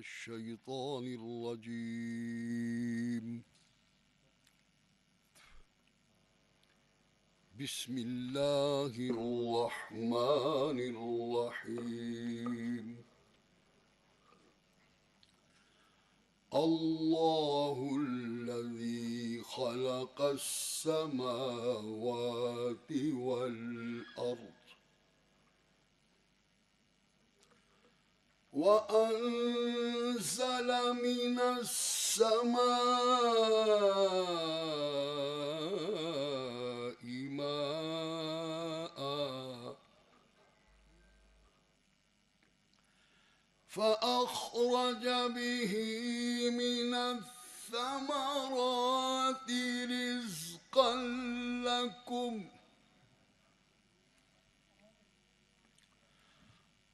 الشيطان الرجيم بسم الله الرحمن الرحيم الله الذي خلق السماوات والأرض وأنزل من السماء ماء فأخرج به من الثمرات رزقا لكم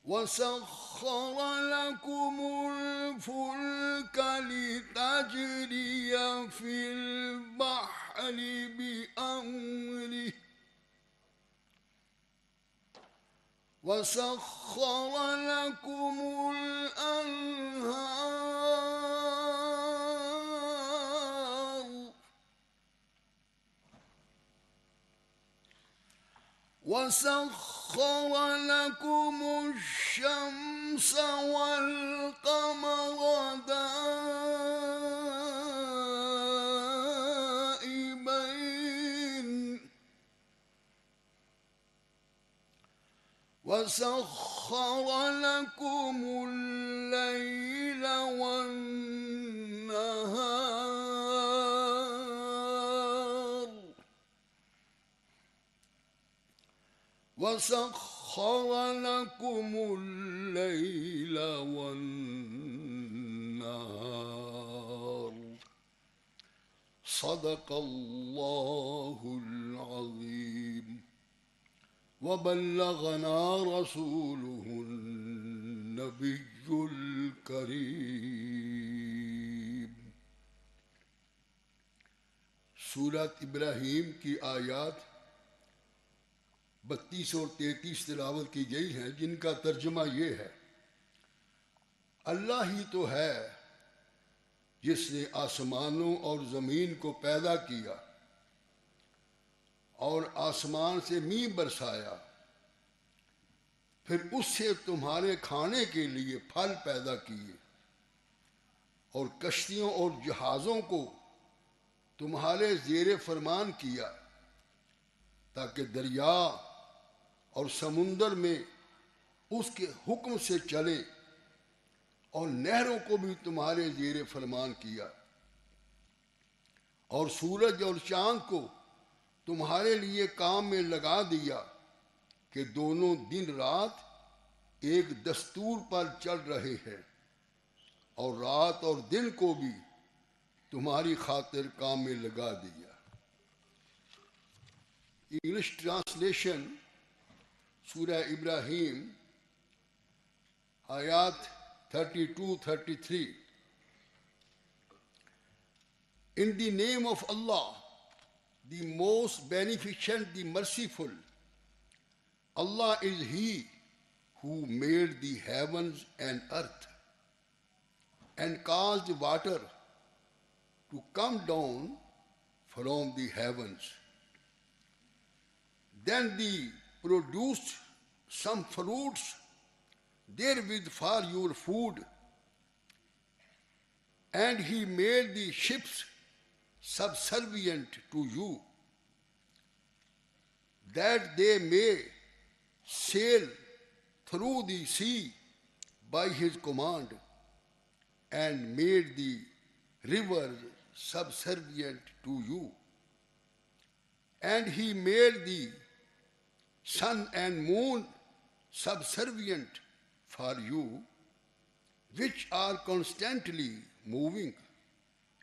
وسخر لكم الفلك لتجري في البحر بأمره وسخر لكم الأنهار وسخر لكم الشمس والقمر دائبين وسخر لكم الليل والنهار وسخر لكم الليل والنهار صدق الله العظيم وبلغنا رسوله النبي الكريم सूरत इब्राहीम की आयत 32 और 33 तिलावत की गई हैं, जिनका तर्जुमा ये है, अल्लाह ही तो है जिसने आसमानों और ज़मीन को पैदा किया और आसमान से मींह बरसाया, फिर उससे तुम्हारे खाने के लिए फल पैदा किए और कश्तियों और जहाज़ों को तुम्हारे ज़ेरे फरमान किया ताकि दरिया और समुंदर में उसके हुक्म से चले, और नहरों को भी तुम्हारे ज़ेरे फरमान किया और सूरज और चांद को तुम्हारे लिए काम में लगा दिया कि दोनों दिन रात एक दस्तूर पर चल रहे हैं, और रात और दिन को भी तुम्हारी खातिर काम में लगा दिया। इंग्लिश ट्रांसलेशन सूरह इब्राहीम आयात 32-33 In the name of Allah, the most beneficent, the merciful. Allah is He who made the heavens and earth and caused water to come down from the heavens. Then He produced some fruits therewith for your food, and He made the ships subservient to you, that they may sail through the sea by His command, and made the rivers subservient to you. And He made the sun and moon subservient for you, which are constantly moving,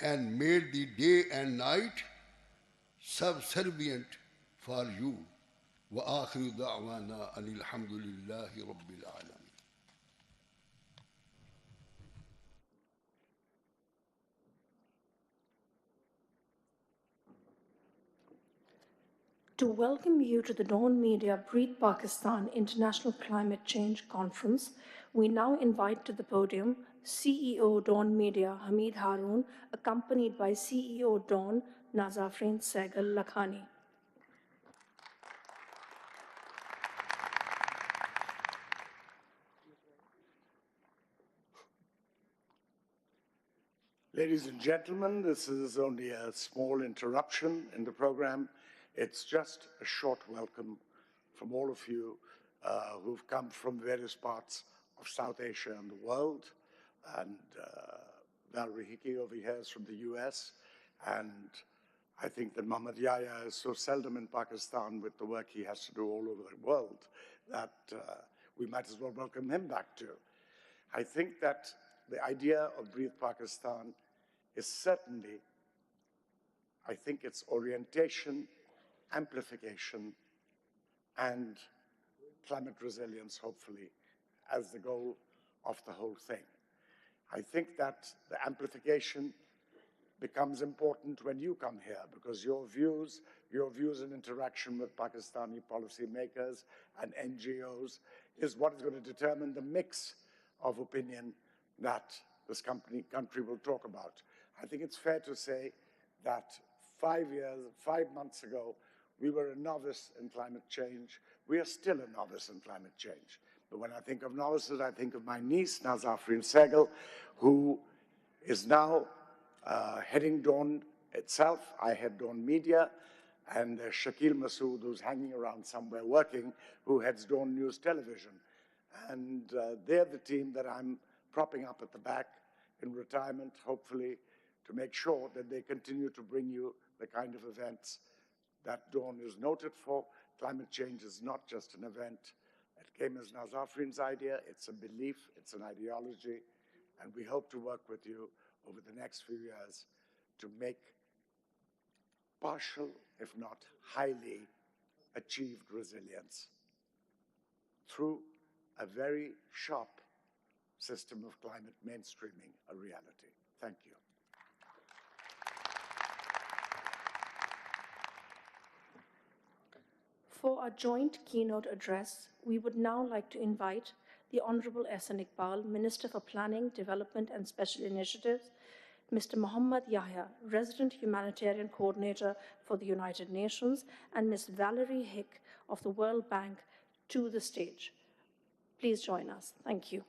and made the day and night subservient for you. وآخر دعوانا أن الحمد لله رب العالمين. To welcome you to the DawnMedia Breathe Pakistan International Climate Change Conference, We now invite to the podium CEO DawnMedia Hamid Haroon, accompanied by CEO Dawn Nazafreen Sehgal Lakhani. Ladies and gentlemen, this is only a small interruption in the program. It's just a short welcome from all of you who've come from various parts of South Asia and the world. And Valerie Hickey over here is from the US. And I think that Mohammed Yahya is so seldom in Pakistan with the work he has to do all over the world that we might as well welcome him back too. I think that the idea of Breathe Pakistan is certainly, I think it's orientation, amplification, and climate resilience, hopefully, as the goal of the whole thing. I think that the amplification becomes important when you come here, because your views and interaction with Pakistani policymakers and NGOs is what is going to determine the mix of opinion that this country will talk about. I think it's fair to say that 5 months ago, we were a novice in climate change. We are still a novice in climate change. But when I think of novices, I think of my niece, Nazafreen Sehgal, who is now heading Dawn itself. I head DawnMedia, and Shakil Masood, who's hanging around somewhere working, who heads Dawn News Television. And they're the team that I'm propping up at the back in retirement, hopefully, to make sure that they continue to bring you the kind of events that Dawn is noted for. Climate change is not just an event. It came as Nazafreen's idea. It's a belief, it's an ideology, and we hope to work with you over the next few years to make partial, if not highly achieved resilience through a very sharp system of climate mainstreaming a reality. Thank you. For our joint keynote address, we would now like to invite the Honorable Ehsan Iqbal, Minister for Planning, Development and Special Initiatives, Mr. Mohammed Yahya, Resident Humanitarian Coordinator for the United Nations, and Ms. Valerie Hick of the World Bank to the stage. Please join us. Thank you.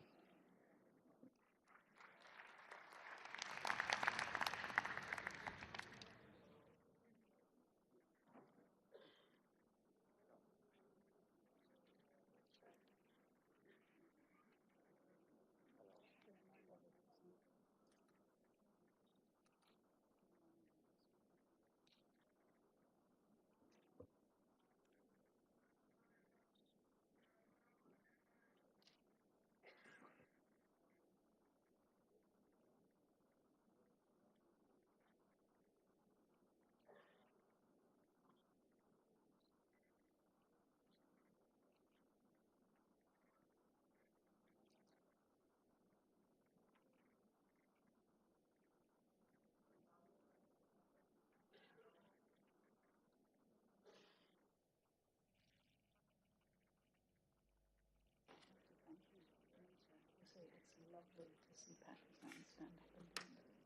Lovely to see Pakistan stand up and lead.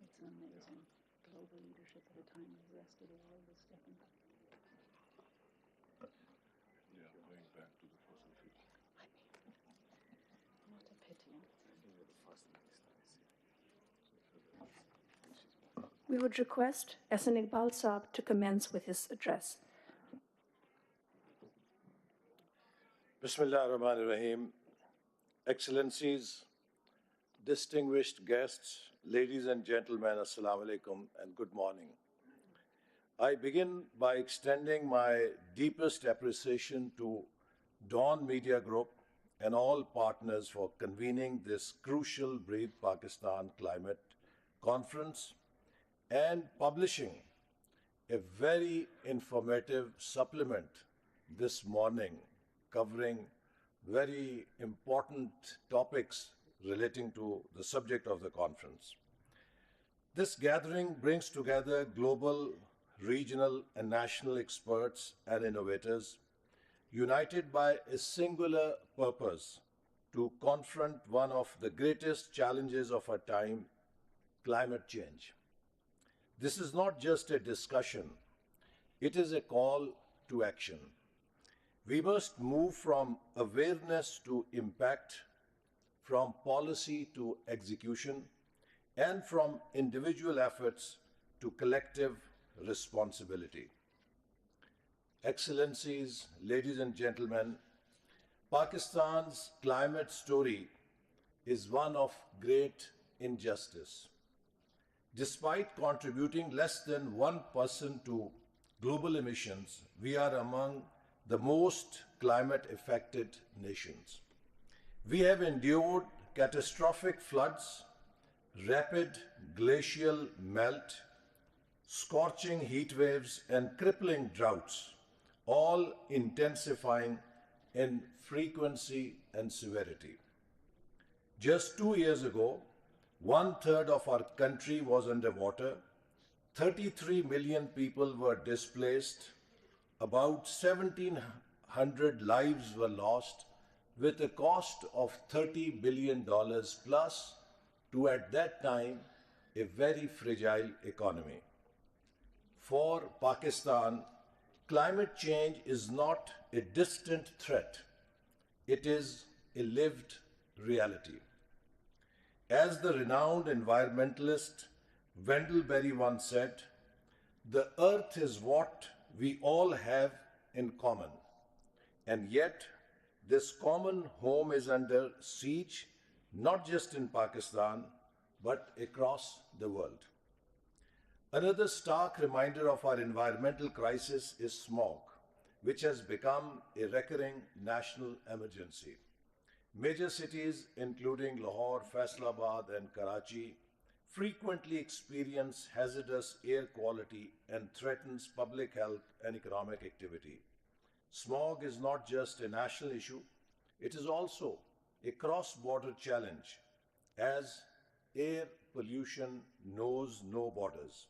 It's amazing. Global leadership at a time when the rest of the world is stepping up. Yeah, going back to the fossil fuels. What a pity. We would request Ehsan Iqbal Saab to commence with his address. Bismillah ar-Rahman ar-Rahim. Excellencies, distinguished guests, ladies and gentlemen, Assalamu alaikum and good morning. I begin by extending my deepest appreciation to Dawn Media Group and all partners for convening this crucial Breathe Pakistan Climate Conference and publishing a very informative supplement this morning covering very important topics relating to the subject of the conference. This gathering brings together global, regional, and national experts and innovators, united by a singular purpose to confront one of the greatest challenges of our time, climate change. This is not just a discussion, it is a call to action. We must move from awareness to impact, from policy to execution, and from individual efforts to collective responsibility. Excellencies, ladies and gentlemen, Pakistan's climate story is one of great injustice. Despite contributing less than 1% to global emissions, we are among the most climate-affected nations. We have endured catastrophic floods, rapid glacial melt, scorching heat waves, and crippling droughts, all intensifying in frequency and severity. Just 2 years ago, 1/3 of our country was underwater, 33 million people were displaced, about 1,700 lives were lost, with a cost of $30 billion plus to, at that time, a very fragile economy. For Pakistan, climate change is not a distant threat. It is a lived reality. As the renowned environmentalist Wendell Berry once said, "The earth is what we all have in common, and yet this common home is under siege, not just in Pakistan, but across the world." Another stark reminder of our environmental crisis is smog, which has become a recurring national emergency. Major cities, including Lahore, Islamabad, and Karachi, frequently experience hazardous air quality and threatens public health and economic activity. Smog is not just a national issue, it is also a cross-border challenge, as air pollution knows no borders.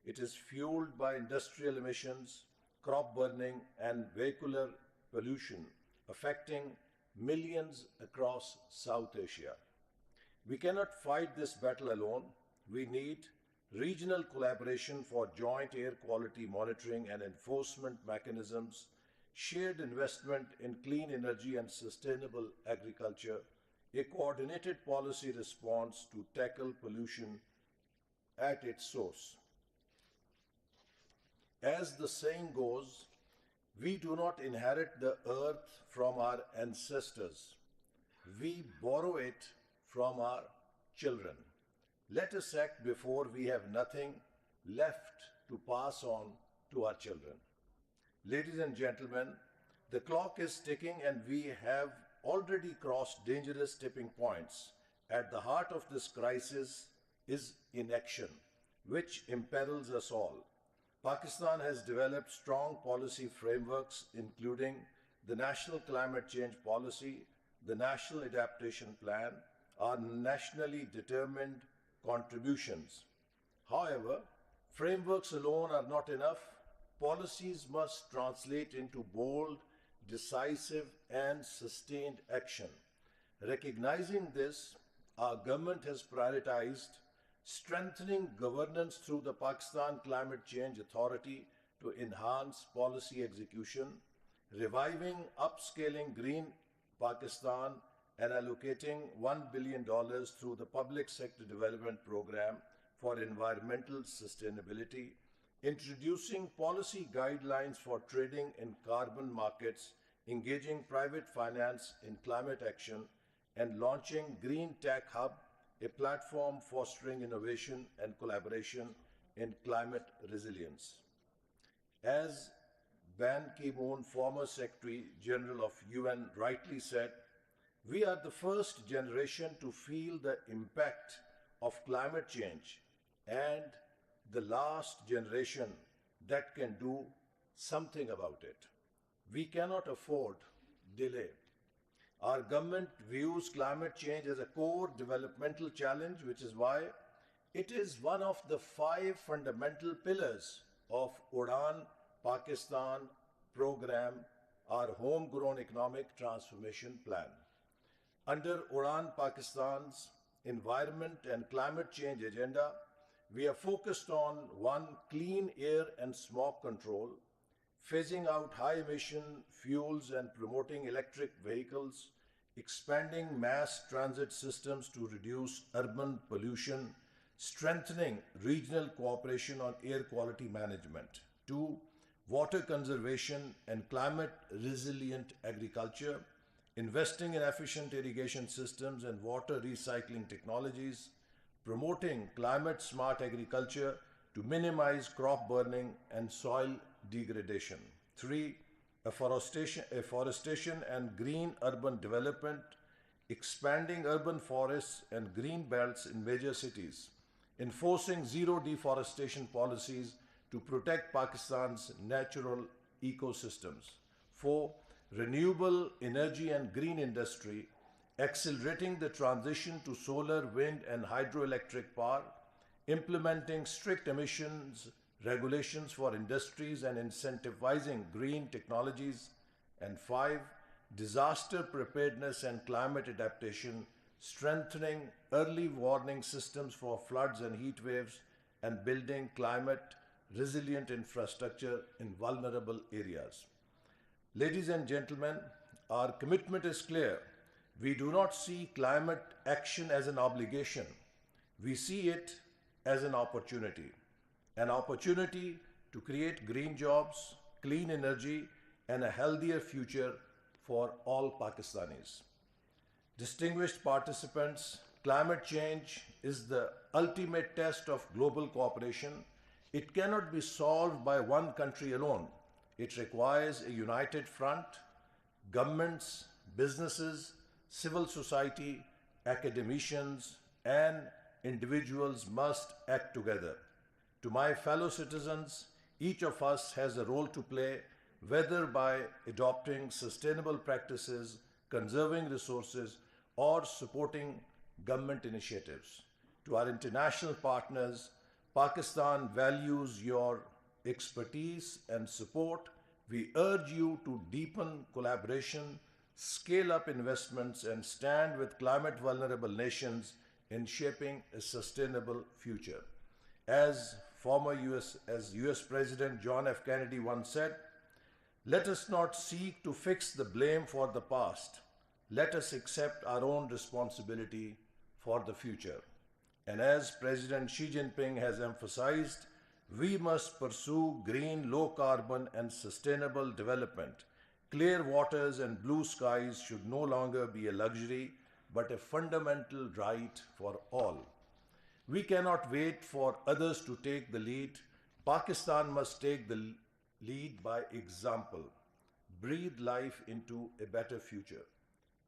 It is fueled by industrial emissions, crop burning, and vehicular pollution, affecting millions across South Asia. We cannot fight this battle alone. We need regional collaboration for joint air quality monitoring and enforcement mechanisms, shared investment in clean energy and sustainable agriculture, a coordinated policy response to tackle pollution at its source. As the saying goes, we do not inherit the earth from our ancestors. We borrow it from our children. Let us act before we have nothing left to pass on to our children. Ladies and gentlemen, the clock is ticking and we have already crossed dangerous tipping points. At the heart of this crisis is inaction, which imperils us all. Pakistan has developed strong policy frameworks, including the National Climate Change Policy, the National Adaptation Plan, are nationally determined contributions. However, frameworks alone are not enough. Policies must translate into bold, decisive, and sustained action. Recognizing this, our government has prioritized strengthening governance through the Pakistan Climate Change Authority to enhance policy execution, reviving upscaling Green Pakistan, and allocating $1 billion through the Public Sector Development Program for Environmental Sustainability, introducing policy guidelines for trading in carbon markets, engaging private finance in climate action, and launching Green Tech Hub, a platform fostering innovation and collaboration in climate resilience. As Ban Ki-moon, former Secretary General of UN, rightly said, we are the first generation to feel the impact of climate change and the last generation that can do something about it. We cannot afford delay. Our government views climate change as a core developmental challenge, which is why it is one of the 5 fundamental pillars of Udaan Pakistan program, our homegrown economic transformation plan. Under Udan Pakistan's environment and climate change agenda, we are focused on one, clean air and smog control, phasing out high-emission fuels and promoting electric vehicles, expanding mass transit systems to reduce urban pollution, strengthening regional cooperation on air quality management. 2. Water conservation and climate-resilient agriculture, investing in efficient irrigation systems and water recycling technologies, promoting climate-smart agriculture to minimize crop burning and soil degradation. 3. Afforestation and green urban development, expanding urban forests and green belts in major cities, enforcing zero deforestation policies to protect Pakistan's natural ecosystems. 4. Renewable energy and green industry, accelerating the transition to solar, wind, and hydroelectric power, implementing strict emissions regulations for industries and incentivizing green technologies. And 5. Disaster preparedness and climate adaptation, strengthening early warning systems for floods and heat waves, and building climate resilient infrastructure in vulnerable areas. Ladies and gentlemen, our commitment is clear. We do not see climate action as an obligation. We see it as an opportunity to create green jobs, clean energy, and a healthier future for all Pakistanis. Distinguished participants, climate change is the ultimate test of global cooperation. It cannot be solved by one country alone. It requires a united front. Governments, businesses, civil society, academicians, and individuals must act together. To my fellow citizens, each of us has a role to play, whether by adopting sustainable practices, conserving resources, or supporting government initiatives. To our international partners, Pakistan values your expertise and support. We urge you to deepen collaboration, scale up investments, and stand with climate vulnerable nations in shaping a sustainable future. As US President John F. Kennedy once said, let us not seek to fix the blame for the past. Let us accept our own responsibility for the future. And as President Xi Jinping has emphasized, we must pursue green, low carbon, and sustainable development. Clear waters and blue skies should no longer be a luxury, but a fundamental right for all. We cannot wait for others to take the lead. Pakistan must take the lead by example. Breathe life into a better future.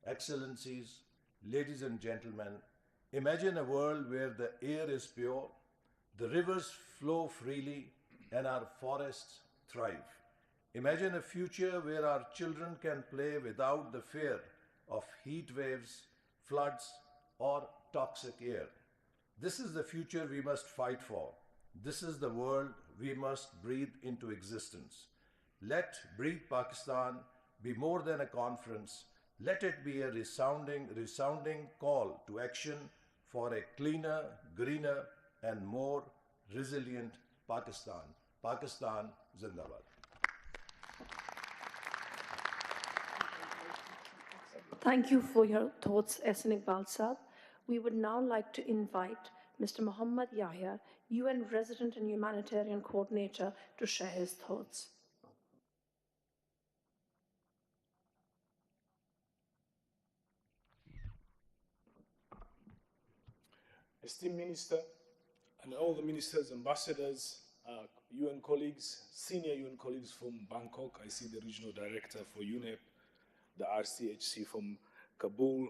Excellencies, ladies and gentlemen, imagine a world where the air is pure, the rivers flow freely, and our forests thrive. Imagine a future where our children can play without the fear of heat waves, floods, or toxic air. This is the future we must fight for. This is the world we must breathe into existence. Let Breathe Pakistan be more than a conference. Let it be a resounding call to action for a cleaner, greener, and more resilient Pakistan. Pakistan Zindabad. Thank you for your thoughts, Ehsan Iqbal Saab. We would now like to invite Mr. Muhammad Yahya, UN Resident and Humanitarian Coordinator, to share his thoughts. Esteemed Minister, and all the ministers, ambassadors, UN colleagues, senior UN colleagues from Bangkok. I see the regional director for UNEP, the RCHC from Kabul,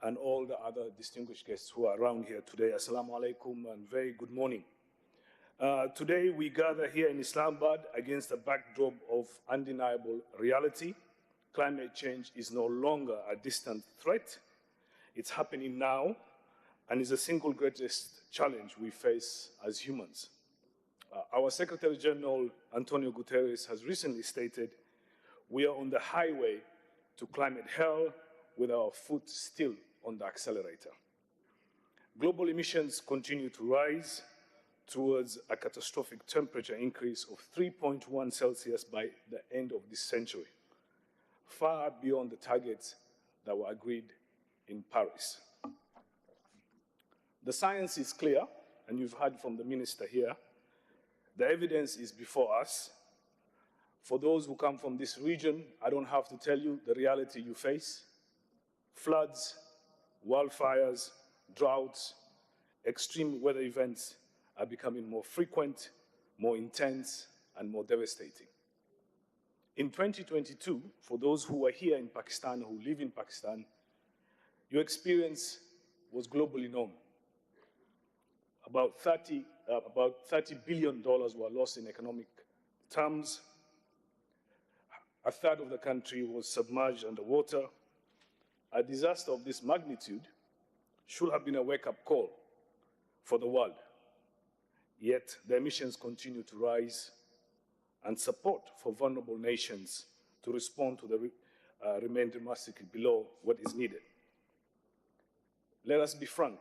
and all the other distinguished guests who are around here today. Assalamu alaikum and very good morning. Today we gather here in Islamabad against a backdrop of undeniable reality. Climate change is no longer a distant threat. It's happening now and is the single greatest challenge we face as humans. Our Secretary General, Antonio Guterres, has recently stated, we are on the highway to climate hell, with our foot still on the accelerator. Global emissions continue to rise towards a catastrophic temperature increase of 3.1 Celsius by the end of this century, far beyond the targets that were agreed in Paris. The science is clear, and you've heard from the minister here. The evidence is before us. For those who come from this region, I don't have to tell you the reality you face. Floods, wildfires, droughts, extreme weather events are becoming more frequent, more intense, and more devastating. In 2022, for those who are here in Pakistan, who live in Pakistan, your experience was globally known. About $30 billion were lost in economic terms. A third of the country was submerged underwater. A disaster of this magnitude should have been a wake-up call for the world. Yet the emissions continue to rise, and support for vulnerable nations to respond to the remain dramatically below what is needed. Let us be frank.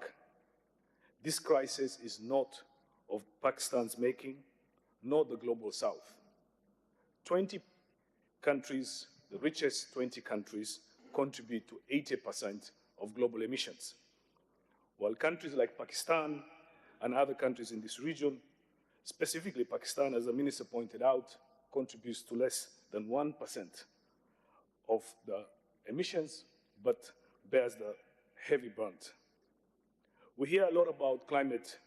This crisis is not of Pakistan's making, nor the global south. 20 countries, the richest 20 countries, contribute to 80% of global emissions, while countries like Pakistan and other countries in this region, specifically Pakistan, as the minister pointed out, contributes to less than 1% of the emissions, but bears the heavy brunt. We hear a lot about climate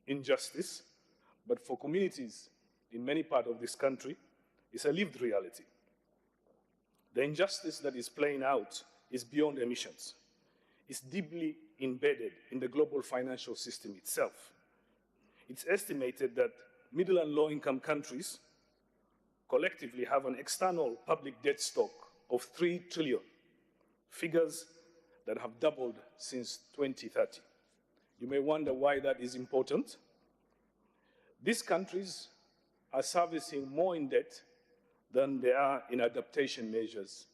injustice, but for communities in many parts of this country, it's a lived reality. The injustice that is playing out is beyond emissions. It's deeply embedded in the global financial system itself. It's estimated that middle and low-income countries collectively have an external public debt stock of 3 trillion, figures that have doubled since 2030. You may wonder why that is important. These countries are servicing more in debt than they are in adaptation measures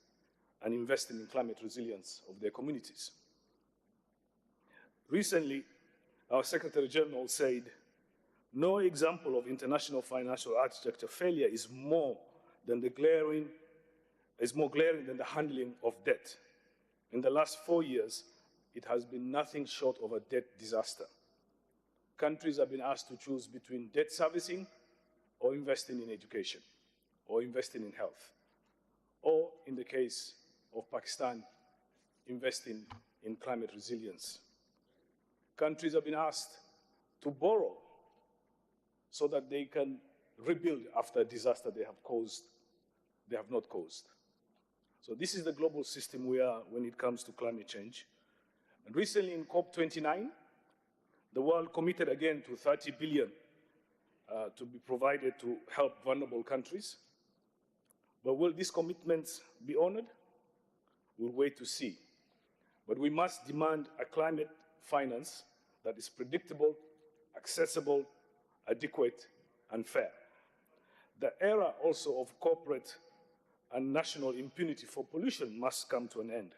and investing in climate resilience of their communities. Recently, our Secretary General said, no example of international financial architecture failure is more glaring than the handling of debt. In the last 4 years, it has been nothing short of a debt disaster. Countries have been asked to choose between debt servicing or investing in education, or investing in health, or, in the case of Pakistan, investing in climate resilience. Countries have been asked to borrow so that they can rebuild after a disaster they have not caused. So this is the global system we are when it comes to climate change. And recently in COP29, the world committed again to 30 billion to be provided to help vulnerable countries. But will these commitments be honored? We'll wait to see. But we must demand a climate finance that is predictable, accessible, adequate, and fair. The era also of corporate and national impunity for pollution must come to an end.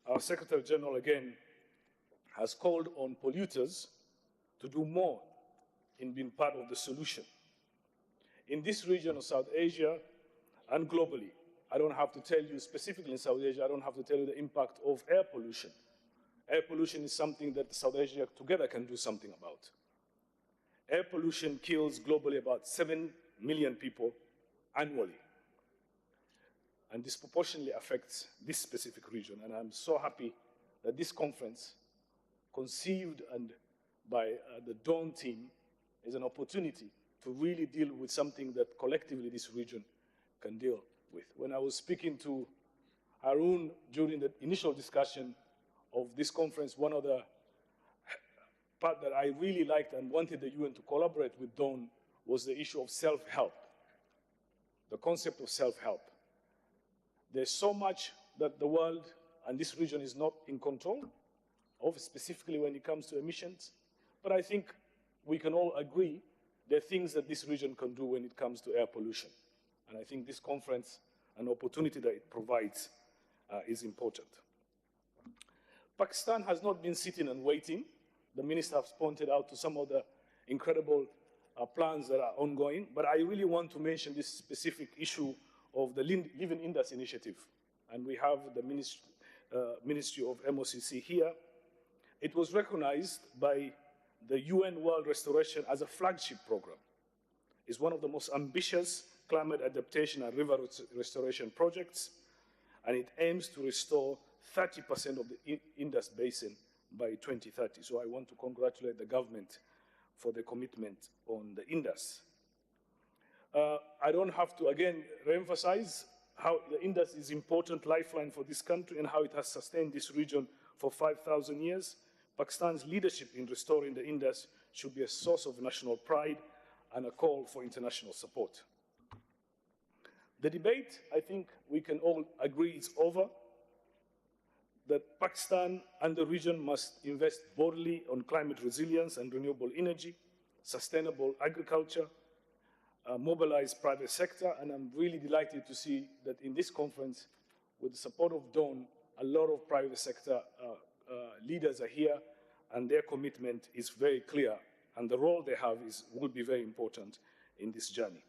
Our Secretary General, again, has called on polluters to do more in being part of the solution. In this region of South Asia and globally, I don't have to tell you, specifically in South Asia, I don't have to tell you the impact of air pollution. Air pollution is something that South Asia together can do something about. Air pollution kills globally about 7 million people annually, and disproportionately affects this specific region. And I'm so happy that this conference, conceived by the Dawn team, is an opportunity to really deal with something that collectively this region can deal with. When I was speaking to Haroon during the initial discussion of this conference, one of the part that I really liked and wanted the UN to collaborate with Dawn was the issue of self-help, the concept of self-help. There's so much that the world and this region is not in control of, specifically when it comes to emissions, but I think we can all agree there are things that this region can do when it comes to air pollution. And I think this conference, an opportunity that it provides, is important. Pakistan has not been sitting and waiting. The minister has pointed out to some of the incredible plans that are ongoing, but I really want to mention this specific issue of the Living Indus initiative. And we have the Ministry of MOCC here. It was recognized by the UN World Restoration as a flagship program. It's one of the most ambitious climate adaptation and river restoration projects, and it aims to restore 30% of the Indus Basin by 2030. So I want to congratulate the government for the commitment on the Indus. I don't have to, again, re-emphasize how the Indus is an important lifeline for this country and how it has sustained this region for 5,000 years. Pakistan's leadership in restoring the Indus should be a source of national pride and a call for international support. The debate, I think we can all agree, is over, that Pakistan and the region must invest boldly on climate resilience and renewable energy, sustainable agriculture, mobilize private sector, and I'm really delighted to see that in this conference, with the support of Dawn, a lot of private sector leaders are here, and their commitment is very clear, and the role they have will be very important in this journey.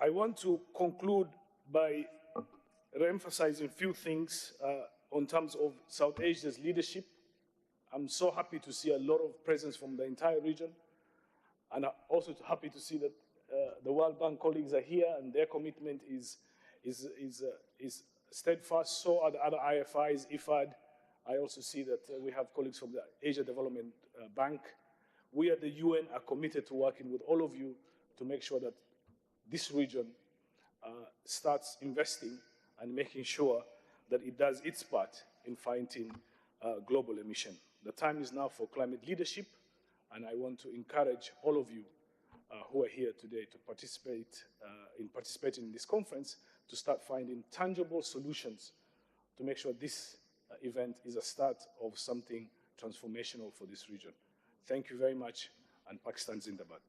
I want to conclude by re-emphasizing a few things on terms of South Asia's leadership. I'm so happy to see a lot of presence from the entire region, and I'm also happy to see that the World Bank colleagues are here, and their commitment is steadfast. So are the other IFIs, IFAD. I also see that we have colleagues from the Asia Development Bank. We at the UN are committed to working with all of you to make sure that this region starts investing and making sure that it does its part in fighting global emission. The time is now for climate leadership, and I want to encourage all of you who are here today to participating in this conference to start finding tangible solutions to make sure this event is a start of something transformational for this region. Thank you very much, and Pakistan Zindabad.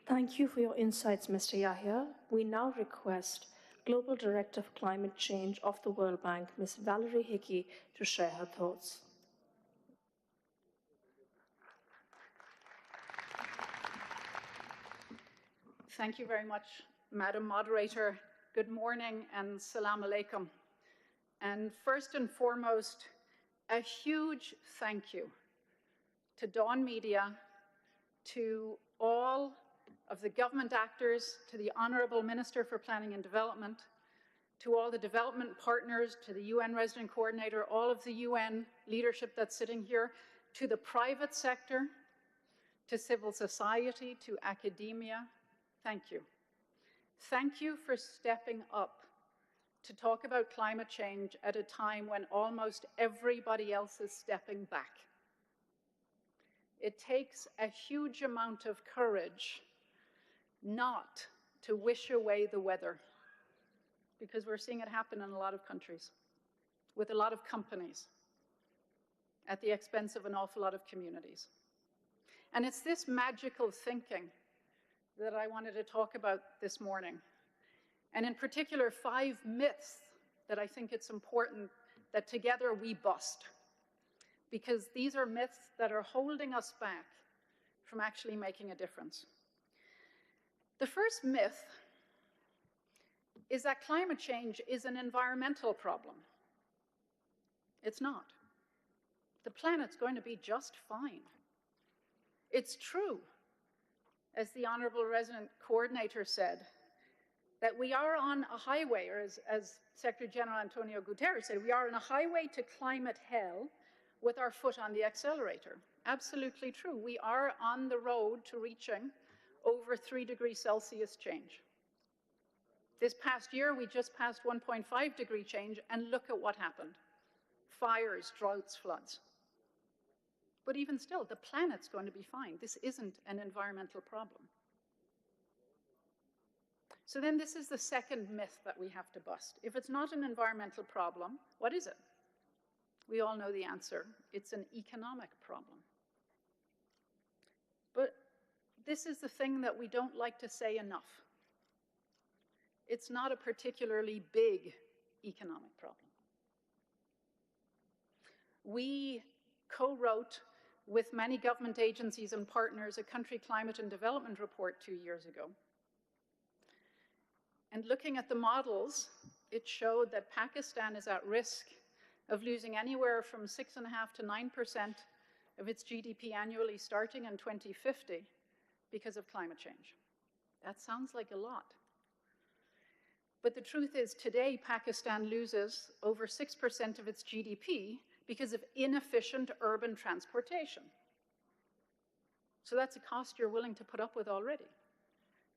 Thank you for your insights, Mr. Yahya. We now request Global Director of Climate Change of the World Bank, Ms. Valerie Hickey, to share her thoughts. Thank you very much, Madam Moderator. Good morning and salam alaikum. And first and foremost, a huge thank you to Dawn Media, to all of the government actors, to the Honourable Minister for Planning and Development, to all the development partners, to the UN Resident Coordinator, all of the UN leadership that's sitting here, to the private sector, to civil society, to academia. Thank you. Thank you for stepping up to talk about climate change at a time when almost everybody else is stepping back. It takes a huge amount of courage not to wish away the weather, because we're seeing it happen in a lot of countries, with a lot of companies, at the expense of an awful lot of communities. And it's this magical thinking that I wanted to talk about this morning. And in particular, 5 myths that I think it's important that together we bust, because these are myths that are holding us back from actually making a difference. The first myth is that climate change is an environmental problem. It's not. The planet's going to be just fine. It's true, as the Honourable Resident Coordinator said, that we are on a highway, or as Secretary General Antonio Guterres said, we are on a highway to climate hell with our foot on the accelerator. Absolutely true. We are on the road to reaching over 3 degrees Celsius change. This past year, we just passed 1.5 degree change, and look at what happened. Fires, droughts, floods. But even still, the planet's going to be fine. This isn't an environmental problem. So then this is the second myth that we have to bust. If it's not an environmental problem, what is it? We all know the answer. It's an economic problem. But this is the thing that we don't like to say enough. it's not a particularly big economic problem. We co-wrote with many government agencies and partners a country climate and development report 2 years ago. And looking at the models, it showed that Pakistan is at risk of losing anywhere from 6.5% to 9% of its GDP annually starting in 2050 because of climate change. That sounds like a lot. But the truth is, today, Pakistan loses over 6% of its GDP because of inefficient urban transportation. So that's a cost you're willing to put up with already.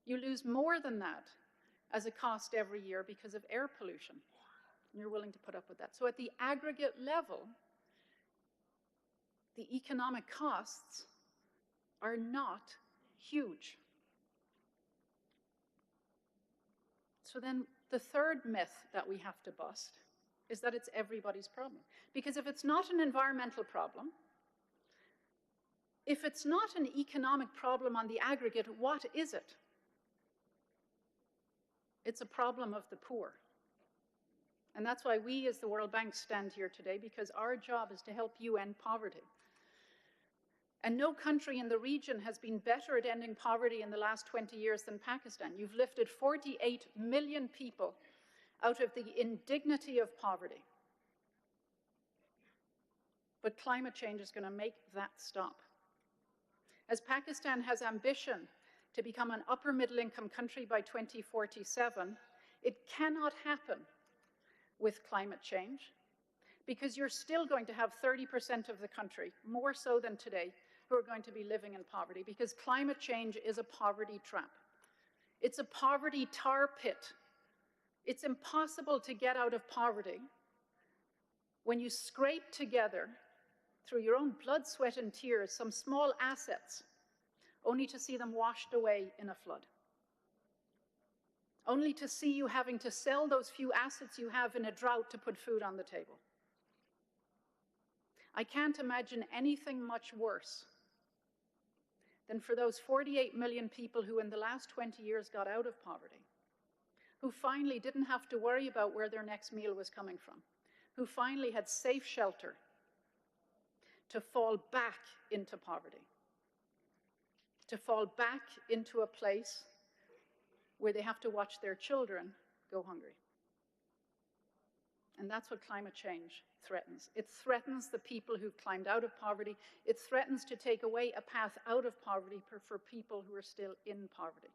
You lose more than that as a cost every year because of air pollution. And you're willing to put up with that. So at the aggregate level, the economic costs are not huge. So then the third myth that we have to bust is that it's everybody's problem. Because if it's not an environmental problem, if it's not an economic problem on the aggregate, what is it? It's a problem of the poor. And that's why we as the World Bank stand here today, because our job is to help you end poverty. And no country in the region has been better at ending poverty in the last 20 years than Pakistan. You've lifted 48 million people out of the indignity of poverty. But climate change is going to make that stop. As Pakistan has ambition to become an upper middle income country by 2047, it cannot happen with climate change, because you're still going to have 30% of the country, more so than today, who are going to be living in poverty, because climate change is a poverty trap. It's a poverty tar pit. It's impossible to get out of poverty when you scrape together, through your own blood, sweat, and tears, some small assets, only to see them washed away in a flood. Only to see you having to sell those few assets you have in a drought to put food on the table. I can't imagine anything much worse than for those 48 million people who in the last 20 years got out of poverty, who finally didn't have to worry about where their next meal was coming from, who finally had safe shelter, to fall back into poverty, to fall back into a place where they have to watch their children go hungry. And that's what climate change threatens. It threatens the people who've climbed out of poverty. It threatens to take away a path out of poverty for people who are still in poverty.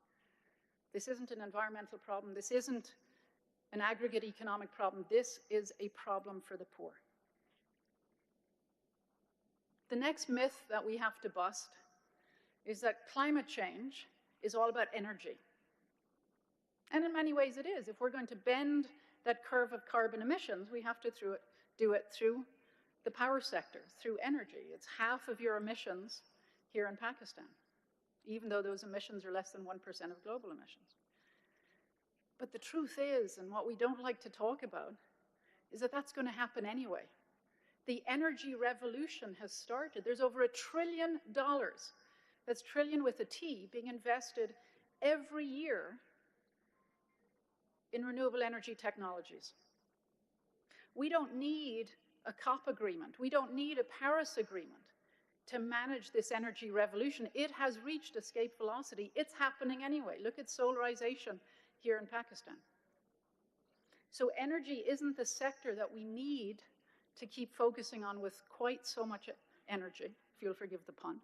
This isn't an environmental problem. This isn't an aggregate economic problem. This is a problem for the poor. The next myth that we have to bust is that climate change is all about energy. And in many ways it is. If we're going to bend that curve of carbon emissions, we have to do it through the power sector, through energy. It's half of your emissions here in Pakistan, even though those emissions are less than 1% of global emissions. But the truth is, and what we don't like to talk about, is that that's going to happen anyway. The energy revolution has started. There's over $1 trillion, that's trillion with a T, being invested every year in renewable energy technologies. We don't need a COP agreement. We don't need a Paris agreement to manage this energy revolution. It has reached escape velocity. It's happening anyway. Look at solarization here in Pakistan. So energy isn't the sector that we need to keep focusing on with quite so much energy, if you'll forgive the pun.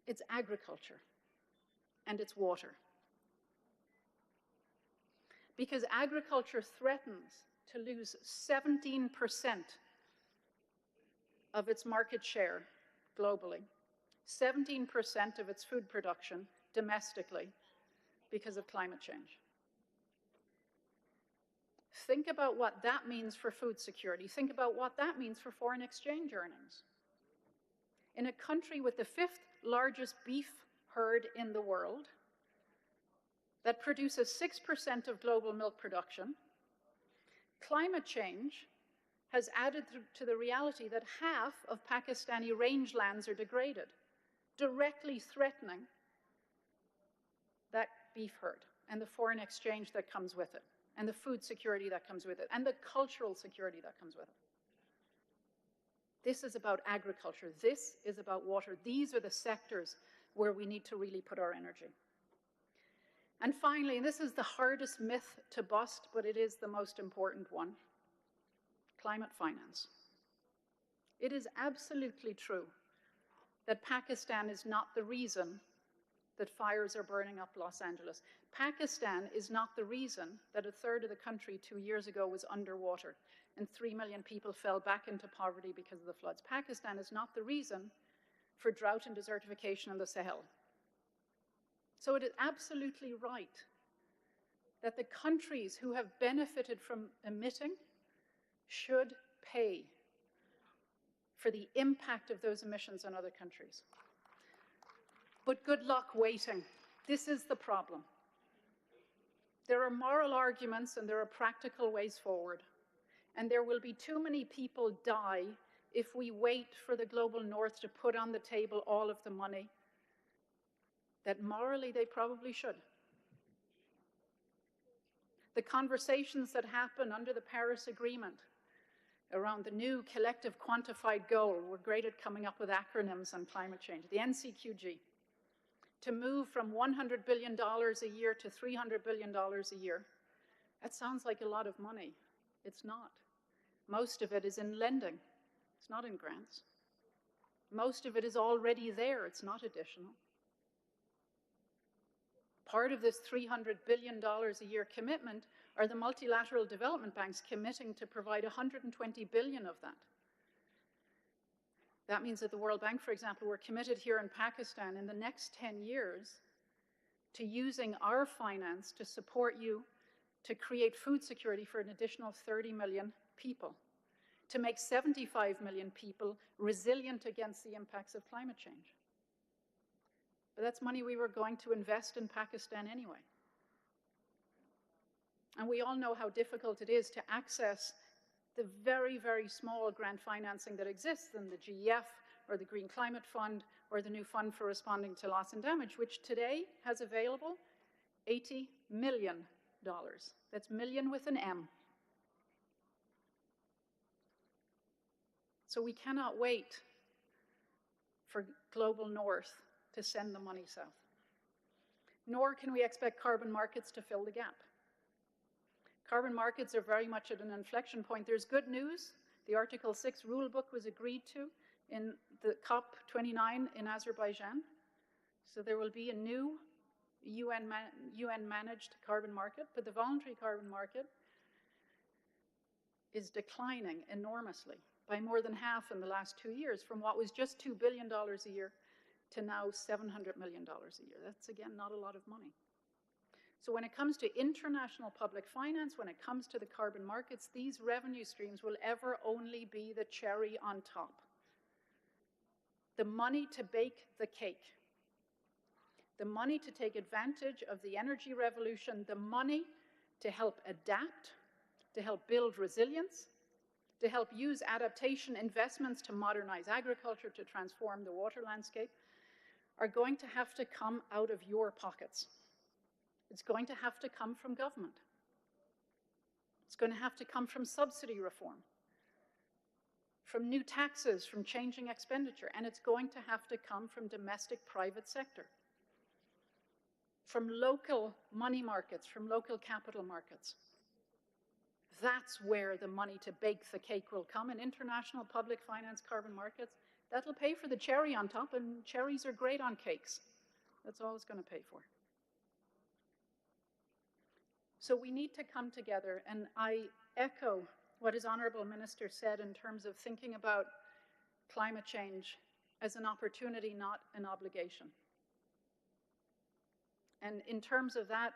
It's agriculture, and it's water. Because agriculture threatens to lose 17% of its market share globally, 17% of its food production domestically because of climate change. Think about what that means for food security. Think about what that means for foreign exchange earnings. In a country with the 5th largest beef herd in the world, that produces 6% of global milk production, climate change has added to the reality that half of Pakistani rangelands are degraded, directly threatening that beef herd. and the foreign exchange that comes with it, and the food security that comes with it, and the cultural security that comes with it. This is about agriculture. This is about water. These are the sectors where we need to really put our energy. And finally, and this is the hardest myth to bust, but it is the most important one, climate finance. It is absolutely true that Pakistan is not the reason that fires are burning up Los Angeles. Pakistan is not the reason that a third of the country 2 years ago was underwater and 3 million people fell back into poverty because of the floods. Pakistan is not the reason for drought and desertification in the Sahel. So it is absolutely right that the countries who have benefited from emitting should pay for the impact of those emissions on other countries. But good luck waiting. This is the problem. There are moral arguments and there are practical ways forward. And there will be too many people die if we wait for the global north to put on the table all of the money that morally they probably should. The conversations that happen under the Paris Agreement around the new collective quantified goal, we're great at coming up with acronyms on climate change, the NCQG, to move from $100 billion a year to $300 billion a year. That sounds like a lot of money. It's not. Most of it is in lending. It's not in grants. Most of it is already there. It's not additional. Part of this $300 billion a year commitment are the multilateral development banks committing to provide $120 billion of that. That means that the World Bank, for example, we're committed here in Pakistan in the next 10 years to using our finance to support you to create food security for an additional 30 million people, to make 75 million people resilient against the impacts of climate change. But that's money we were going to invest in Pakistan anyway. And we all know how difficult it is to access the very, very small grant financing that exists in the GEF or the Green Climate Fund or the new Fund for Responding to Loss and Damage, which today has available $80 million. That's million with an M. So we cannot wait for Global North to send the money south. Nor can we expect carbon markets to fill the gap. Carbon markets are very much at an inflection point. There's good news. The Article 6 rulebook was agreed to in the COP29 in Azerbaijan. So there will be a new UN-managed carbon market, but the voluntary carbon market is declining enormously by more than half in the last 2 years, from what was just $2 billion a year to now $700 million a year. That's, again, not a lot of money. So when it comes to international public finance, when it comes to the carbon markets, these revenue streams will ever only be the cherry on top. The money to bake the cake. The money to take advantage of the energy revolution, the money to help adapt, to help build resilience, to help use adaptation investments to modernize agriculture, to transform the water landscape, are going to have to come out of your pockets. It's going to have to come from government. It's going to have to come from subsidy reform, from new taxes, from changing expenditure, and it's going to have to come from domestic private sector, from local money markets, from local capital markets. That's where the money to bake the cake will come, in international public finance carbon markets. That'll pay for the cherry on top, and cherries are great on cakes. That's all it's going to pay for. So we need to come together, and I echo what his Honourable Minister said in terms of thinking about climate change as an opportunity, not an obligation. And in terms of that,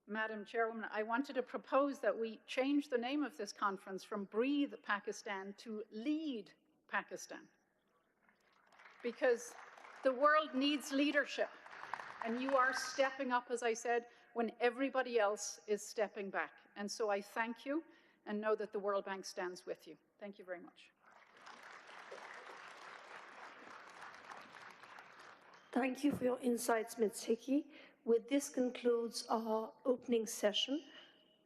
Madam Chairwoman, I wanted to propose that we change the name of this conference from Breathe Pakistan to Lead Pakistan. Because the world needs leadership, and you are stepping up, as I said, when everybody else is stepping back. And so I thank you and know that the World Bank stands with you. Thank you very much. Thank you for your insights, Ms. Hickey. With this concludes our opening session.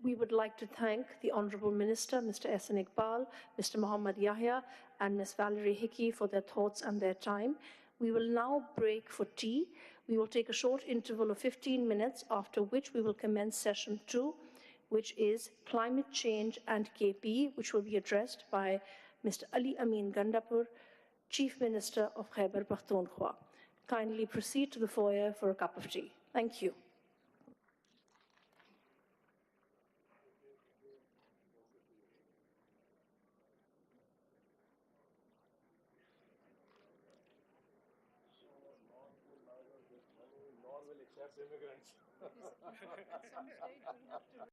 We would like to thank the Honourable Minister, Mr. Ehsan Iqbal, Mr. Muhammad Yahya, and Ms. Valerie Hickey for their thoughts and their time. We will now break for tea. We will take a short interval of 15 minutes, after which we will commence session 2, which is Climate Change and KP, which will be addressed by Mr. Ali Amin Gandapur, Chief Minister of Khyber Pakhtunkhwa. Kindly proceed to the foyer for a cup of tea. Thank you. Will accept immigrants. At some stage, we have to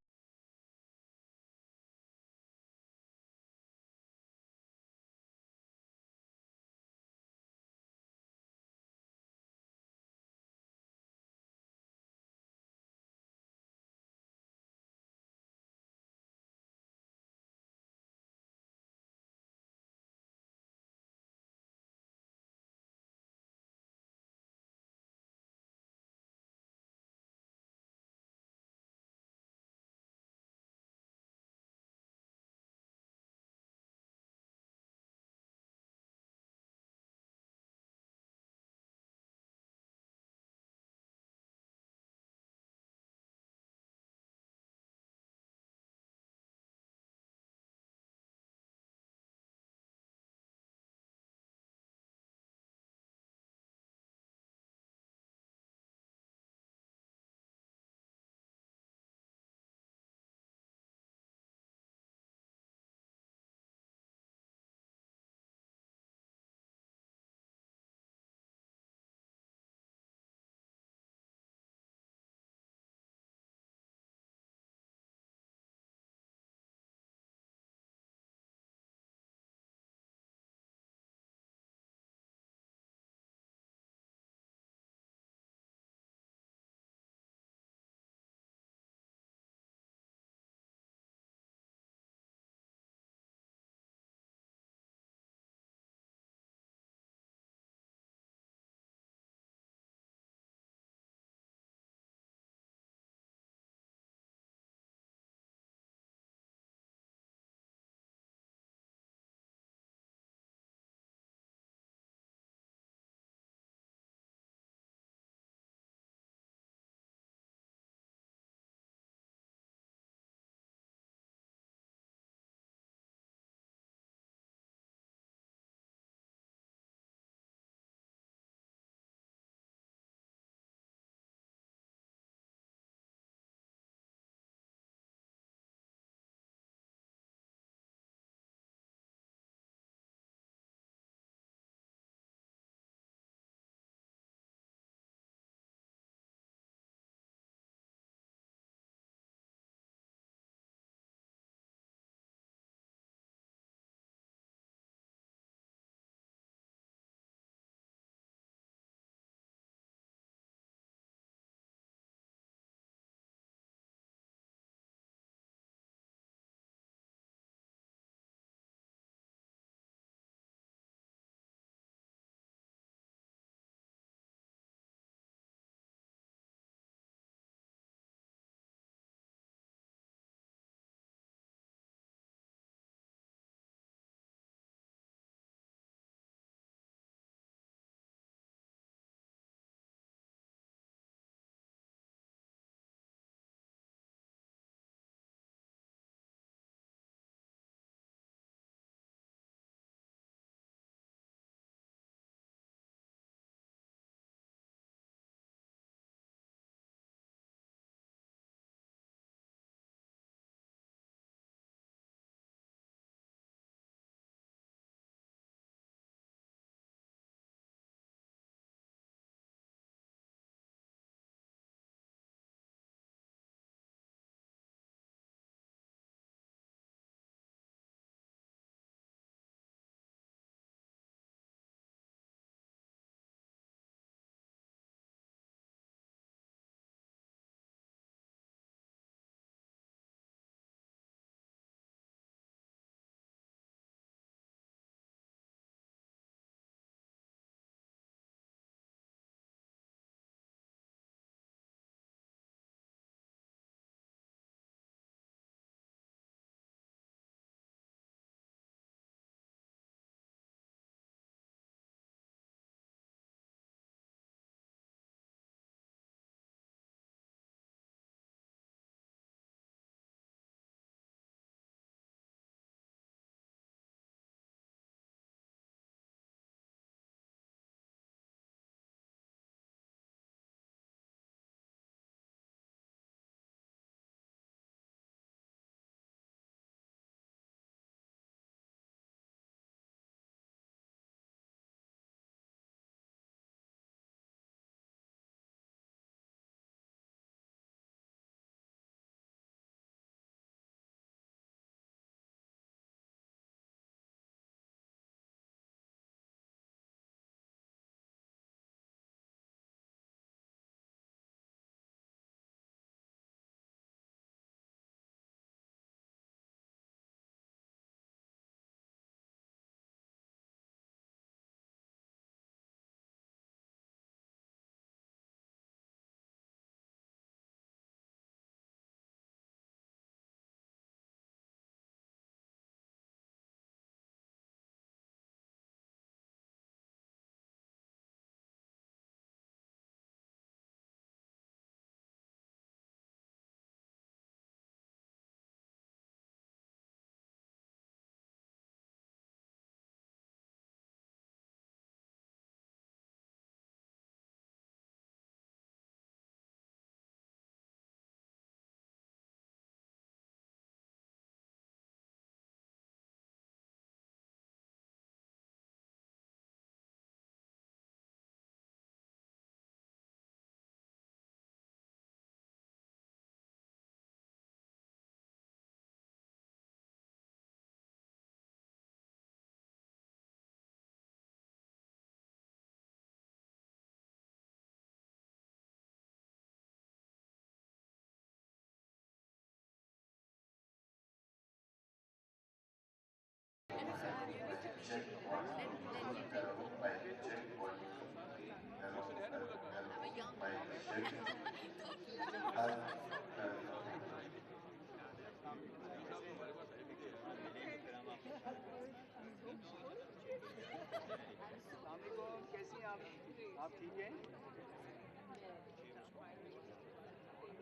आप ठीक हैं?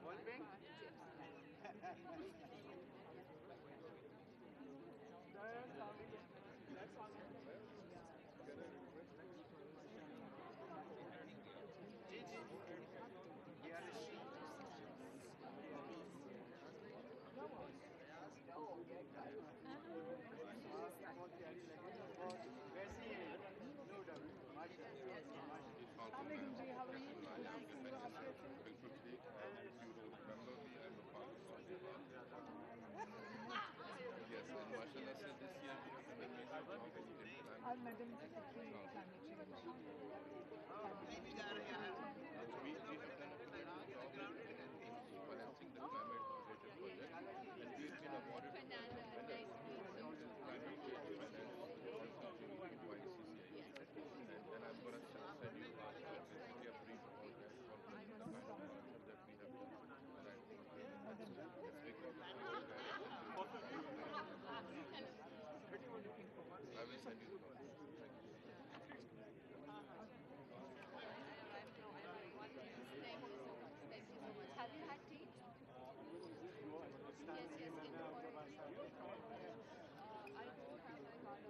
One thing? जी जी वैसी है no doubt Assalamualaikum ji, how are you? Good to see you after बिल्कुल ठीक और if you remember me I'm a part of Islamabad. Yes, and mashallah से this year we have done a major job in planning. I'm Madam Secretary Climate Change. Which means we have done a critical job in balancing the climate related projects and we have been awarded the climate change finance by CCI. And I'm going to send you basically a brief about that for the kind of project that we have done. That it's because of our I will send you the link. Thank you so much. Thank you so much. Have you had tea? Yes, yes. I do have my card on me.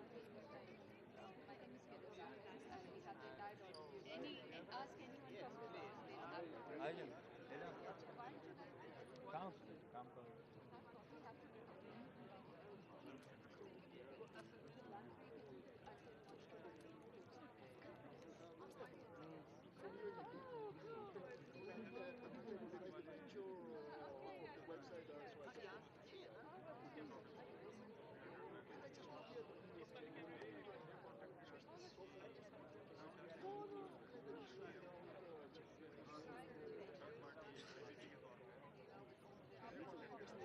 My name is Kidus. And we have the entire document. Ask anyone from the law.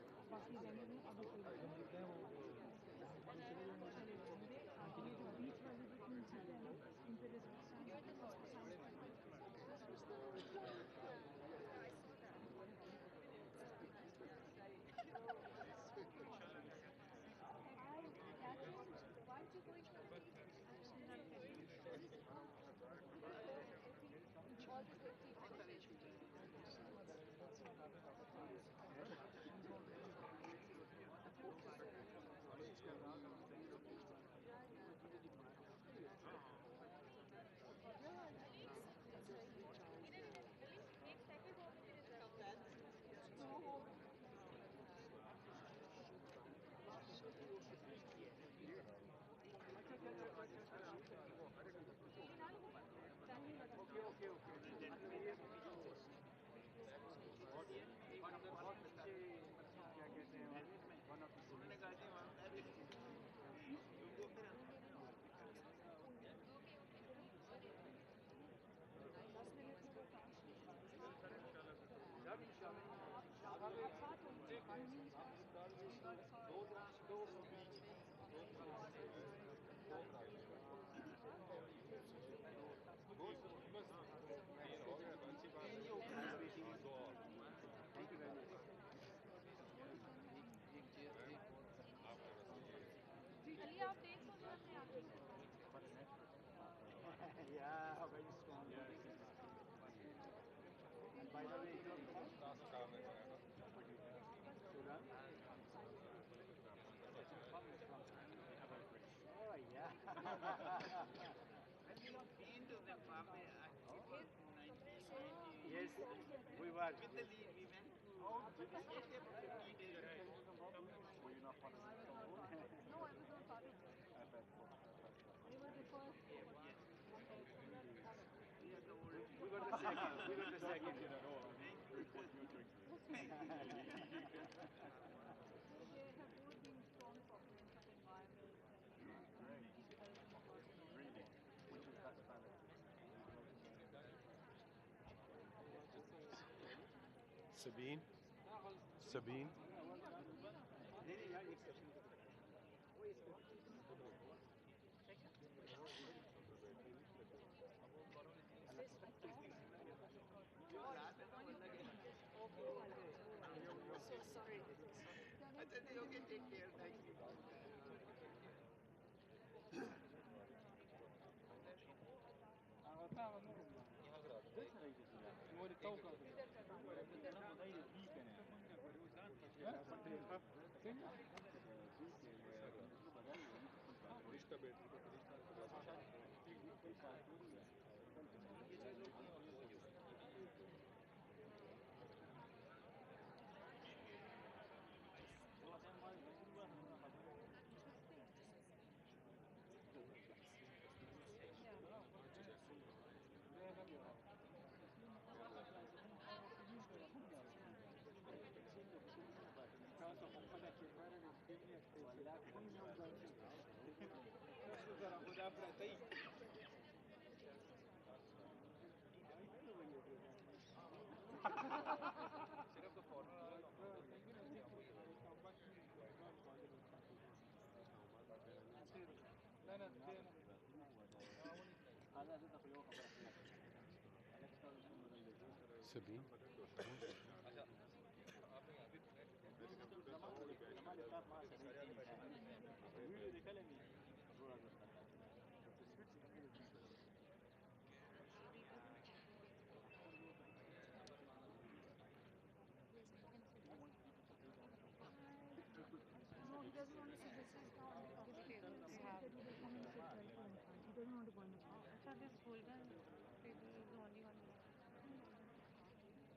काम करो बाकी रहने में अब कोई ये जो बीच वाली जो तीन सीटें हैं ना इन पे चलिए आप देख लो अपने आप ही Yeah, very strong. And by the way, you're from Sudan? Oh, yeah. Yes, we were. With the lead, we went to Judicial. Were you not part of Istanbul? No, I was not part of it. They were the first. We got the second. We got the second. They have both been strong proponents of environment and Really? Which is that balance? Sabine? Sabine? नहीं नहीं यार एक session तो वो इसको So sorry. अच्छा नहीं okay take care thank you Sabine. No, he doesn't want to sit. This is now this table is so that he will come and sit directly in front. He doesn't want to go in the front. I thought this golden table is the only one.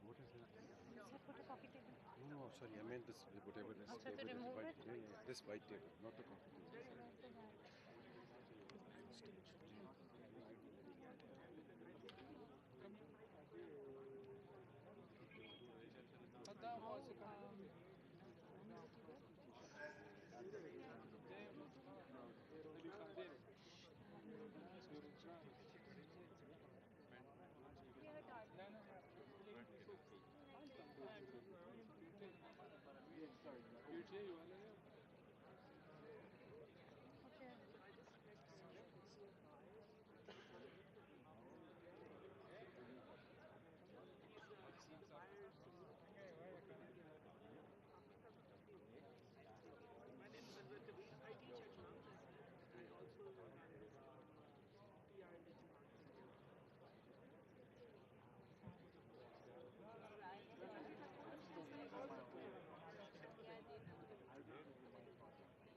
What is that? You said put a coffee table. No, sorry, I meant this, whatever this Acha, to table is. remove White, it? yeah, this white table, not the coffee table. Where's the guy? Okay. My name is Anwar Kabir. I teach at Mount and I also PR in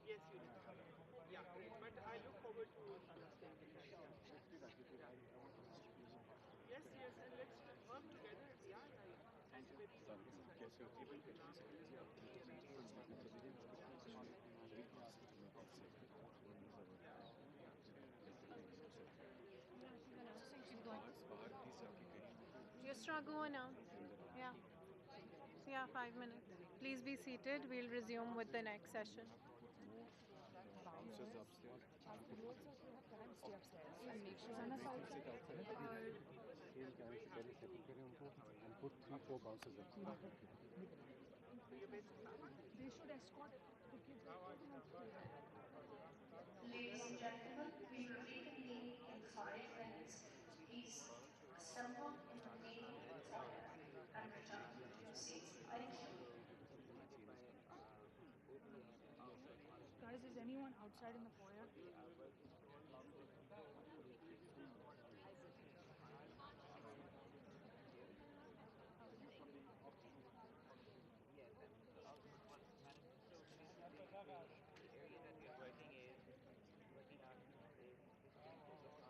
Yes, you did. Yeah, great. But I look forward to understanding that. Yeah. Yes, yes, and let's work together. Yeah, thank you very much. She's announcing she's going. Just go now. Yeah. Yeah, 5 minutes. Please be seated. We'll resume with the next session. Bouncers upstairs. You also have time stay upstairs and make sure They can sit outside. Same time से पहले settle करें उनको and put 3-4 bouncers upstairs. they should escort the kids upstairs. Ladies and gentlemen, we will reconvene in 5 minutes. Please assemble into the main foyer and return to your seats. Thank you. Guys, is anyone outside in the foyer? The area that we are working on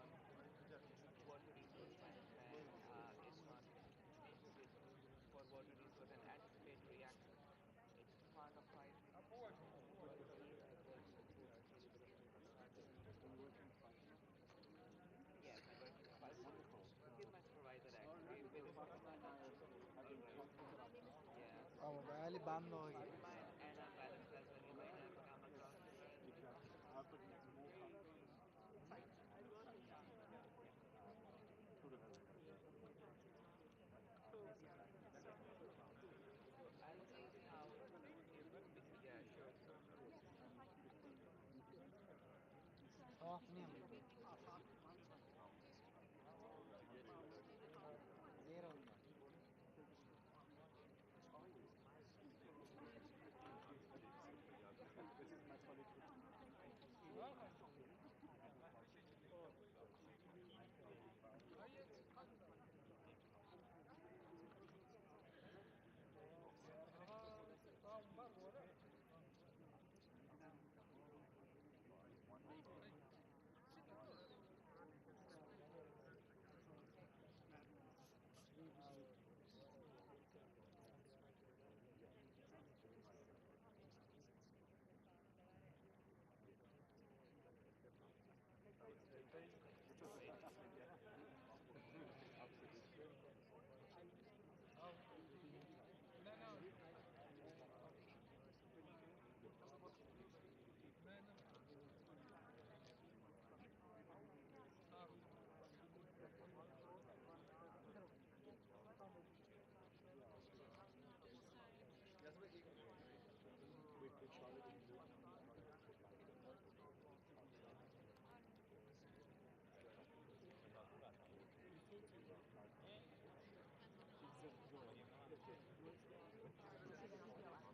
is focused on water resource management, ISMA initiatives for water resource and anticipatory action. It's part of 5 Yes, I'm working with Falcon. He's my supervisor actually. With yeah. Oh, Ali Bando. My and balance as well. You might have come across the name. I'll see how. Yeah, sure.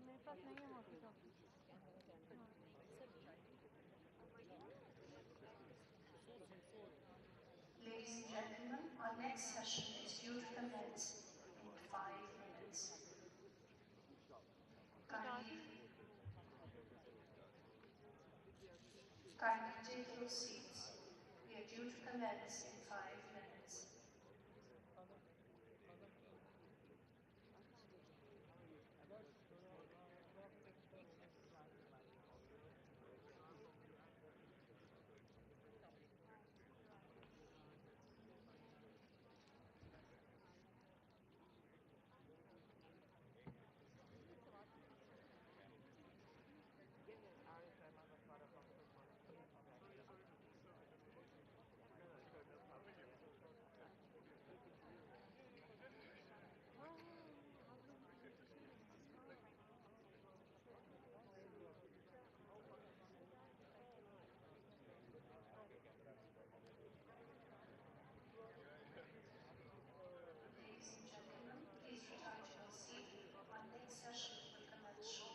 मेरे पास नहीं है walkie talkie. Ladies and gentlemen, our next session is due to commence in 5 minutes. Kindly take your seats. We are due to commence in 5 minutes. Ladies and gentlemen, please return to your seat. Our next session will commence shortly.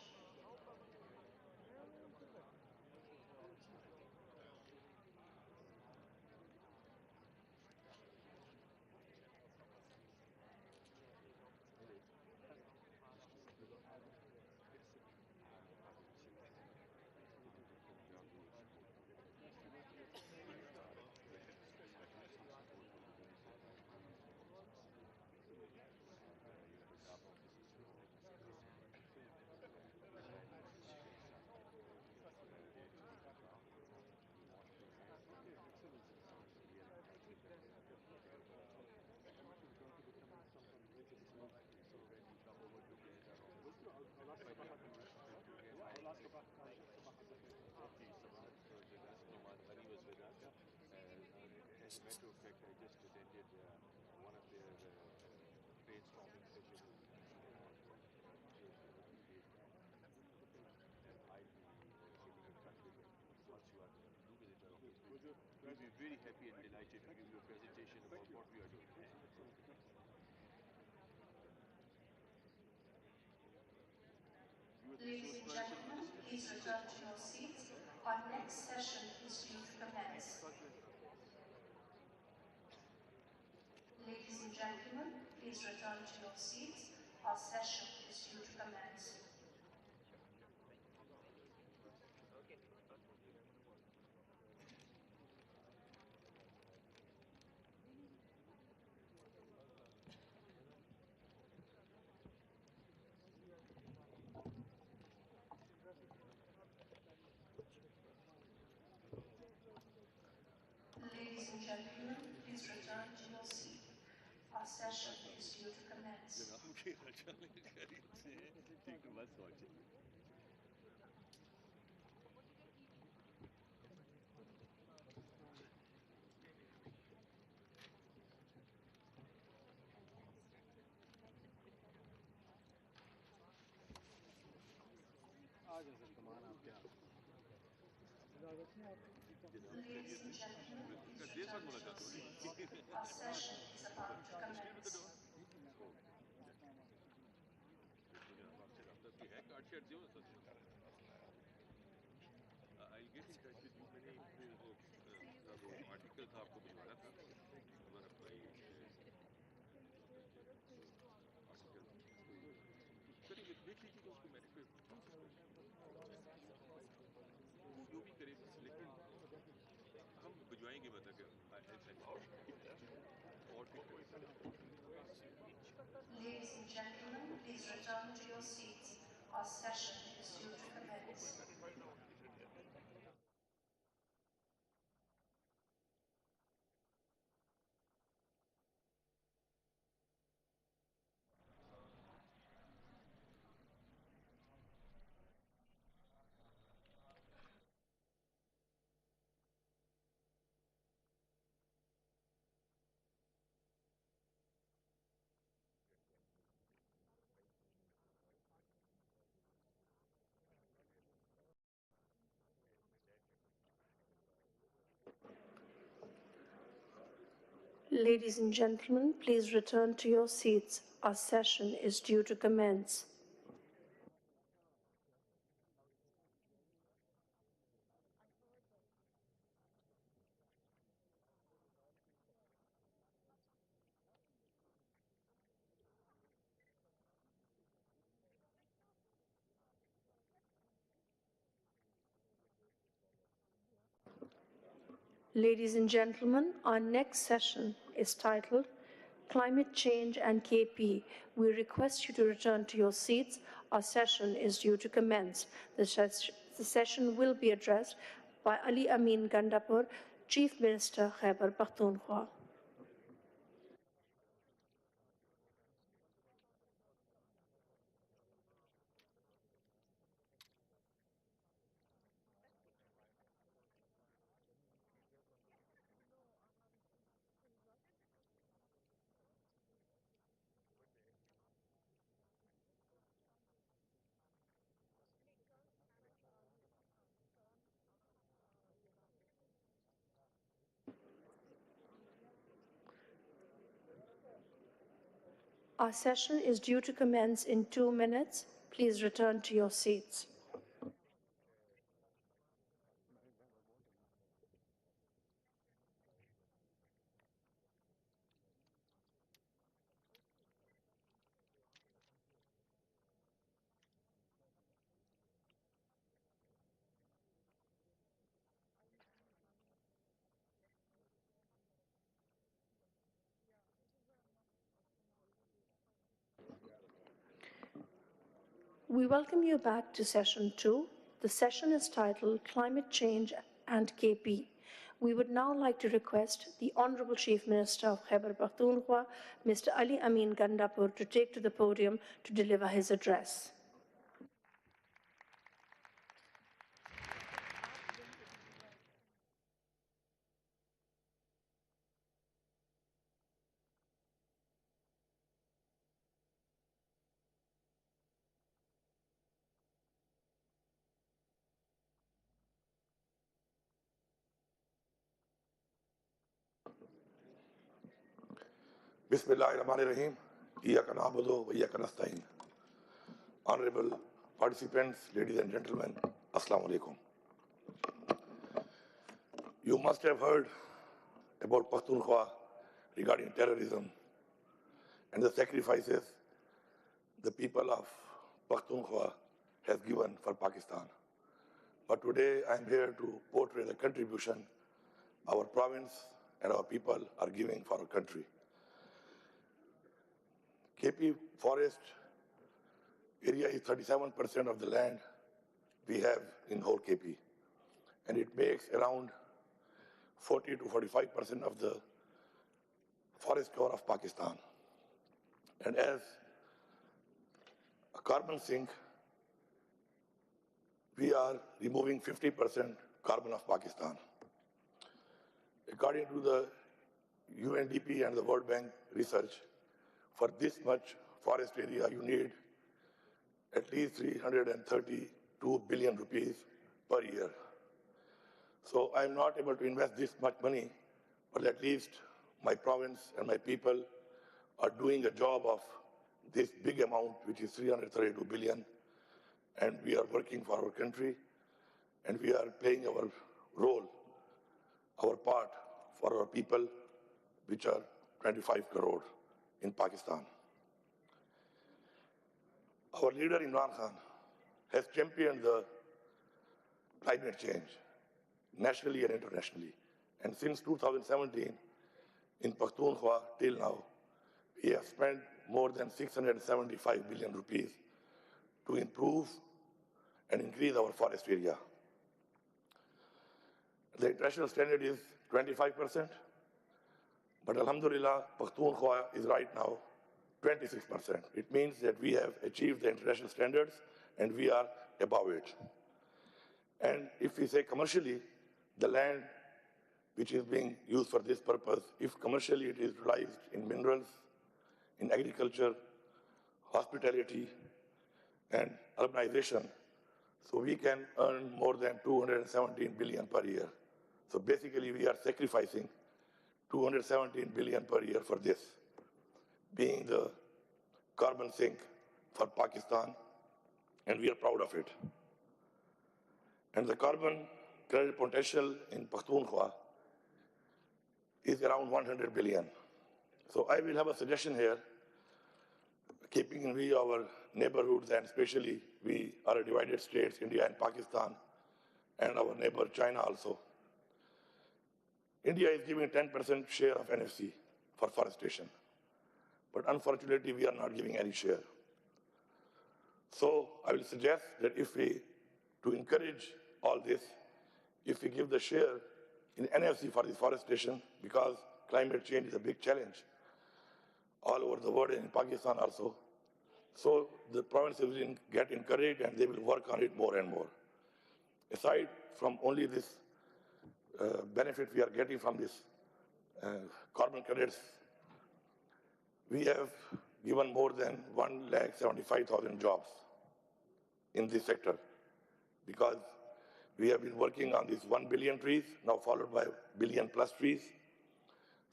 As a matter of fact, I just attended one of their brainstorming sessions just a few days back, and I'll be getting in touch with him once you are through with it. We'll be very happy and delighted to give you a presentation about what we are doing. Ladies and gentlemen, please return to your seats. Our next session is due to commence. Ladies and gentlemen, please return to your seats. Our session is due to commence. Ladies and gentlemen, please return to your seat. Our session is due to commence. आज ऐसा कमान आप क्या इजाजत नहीं आपकी Ladies and gentlemen, please return to your seats. Our session is about to commence. I'll get in touch with you. मैंने वो था वो आर्टिकल था आपको भिजवाना था one of my आर्टिकल करेंगे देख लीजिएगा उसको मेरिट पे वो जो भी करे बस लेकिन हम भिजवाएंगे मतलब कि और भी Ladies and gentlemen, please return to your seats. Our session is due to commence. Ladies and gentlemen, please return to your seats. Our session is due to commence. Ladies and gentlemen, our next session is titled Climate Change and KP. We request you to return to your seats. Our session is due to commence. The session will be addressed by Ali Amin Gandapur, Chief Minister, Khyber Pakhtunkhwa. Our session is due to commence in 2 minutes. Please return to your seats. We welcome you back to session 2. The session is titled Climate Change and KP. We would now like to request the Honorable Chief Minister of Khyber Pakhtunkhwa, Mr. Ali Amin Gandapur, to take to the podium to deliver his address. Bismillahirrahmanirrahim. Iyyaka na'budu wa iyyaka nasta'in. Honorable participants, ladies and gentlemen, Assalamu alaikum. You must have heard about Pakhtunkhwa regarding terrorism and the sacrifices the people of Pakhtunkhwa has given for Pakistan. But today I am here to portray the contribution our province and our people are giving for our country. KP forest area is 37% of the land we have in whole KP, and it makes around 40 to 45% of the forest cover of Pakistan. And as a carbon sink, we are removing 50% carbon of Pakistan. According to the UNDP and the World Bank research, for this much forest area, you need at least 332 billion rupees per year. So I'm not able to invest this much money, but at least my province and my people are doing a job of this big amount, which is 332 billion, and we are working for our country, and we are playing our role, our part for our people, which are 25 crore in Pakistan. Our leader Imran Khan has championed the climate change nationally and internationally. And since 2017, in Pakhtunkhwa till now, we have spent more than 675 billion rupees to improve and increase our forest area. The international standard is 25%, but Alhamdulillah, Pakhtunkhwa is right now 26%. It means that we have achieved the international standards and we are above it. And if we say commercially, the land which is being used for this purpose, if commercially it is utilized in minerals, in agriculture, hospitality, and urbanization, so we can earn more than 217 billion per year. So basically we are sacrificing 217 billion per year for this, being the carbon sink for Pakistan, and we are proud of it. And the carbon credit potential in Pakhtunkhwa is around 100 billion. So I will have a suggestion here, keeping in view our neighborhoods, and especially we are a divided states, India and Pakistan, and our neighbor China also. India is giving 10% share of NFC for forestation, but unfortunately we are not giving any share. So I will suggest that if we, to encourage all this, if we give the share in NFC for deforestation, because climate change is a big challenge all over the world and in Pakistan also, so the provinces will get encouraged and they will work on it more and more. Aside from only this benefit we are getting from this carbon credits, we have given more than 175,000 jobs in this sector, because we have been working on these 1 billion trees, now followed by billion plus trees.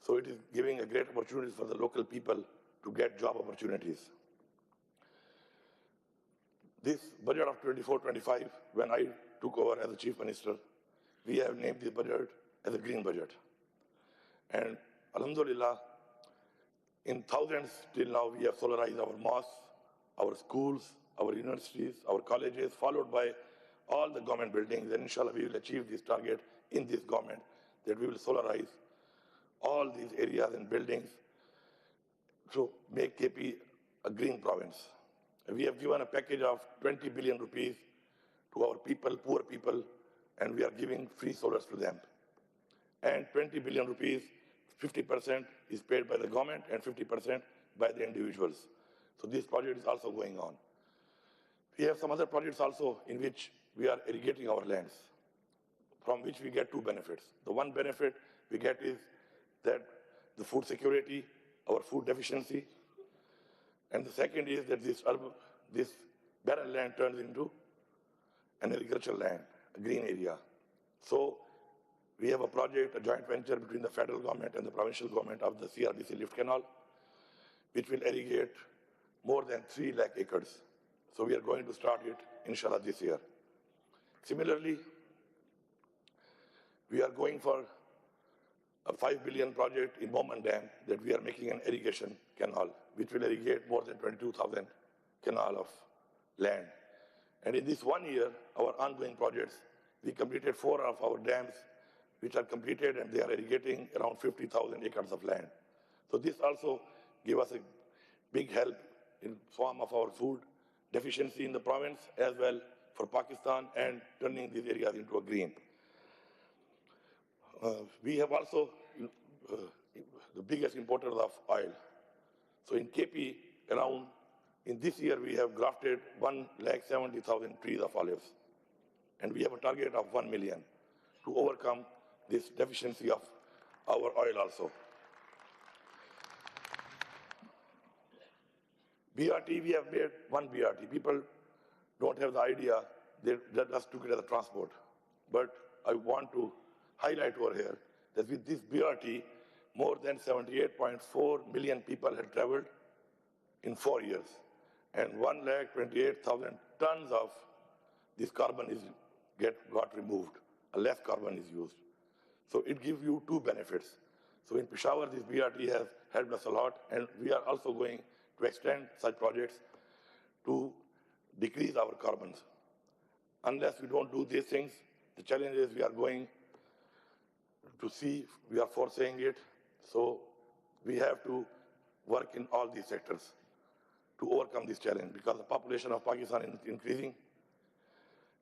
So it is giving a great opportunity for the local people to get job opportunities. This budget of 24-25, when I took over as the Chief Minister, we have named this budget as a green budget. And Alhamdulillah, in thousands till now we have solarized our mosques, our schools, our universities, our colleges, followed by all the government buildings, and inshallah we will achieve this target in this government, that we will solarize all these areas and buildings to make KP a green province. We have given a package of 20 billion rupees to our people, poor people, and we are giving free solars to them. And 20 billion rupees, 50% is paid by the government and 50% by the individuals. So this project is also going on. We have some other projects also in which we are irrigating our lands, from which we get two benefits. The one benefit we get is that the food security, our food deficiency, and the second is that this barren land turns into an agricultural land, a green area. So we have a project, a joint venture between the federal government and the provincial government of the CRBC lift canal, which will irrigate more than 3 lakh acres. So we are going to start it, inshallah, this year. Similarly, we are going for a 5 billion project in Moman Dam, that we are making an irrigation canal, which will irrigate more than 22,000 canal of land. And in this 1 year, our ongoing projects, we completed 4 of our dams, which are completed, and they are irrigating around 50,000 acres of land. So this also gives us a big help in form of our food deficiency in the province, as well for Pakistan, and turning these areas into a green. We have also the biggest importers of oil. So in KP, around, in this year, we have grafted 170,000 trees of olives. And we have a target of 1 million to overcome this deficiency of our oil also. BRT, we have made one BRT. People don't have the idea, they just took it as a transport. But I want to highlight over here that with this BRT, more than 78.4 million people had traveled in 4 years, and 128,000 tons of this carbon got removed, less carbon is used. So it gives you two benefits. So in Peshawar, this BRT has helped us a lot, and we are also going to extend such projects to decrease our carbons. Unless we don't do these things, the challenge is we are going to see, we are foreseeing it, so we have to work in all these sectors to overcome this challenge, because the population of Pakistan is increasing.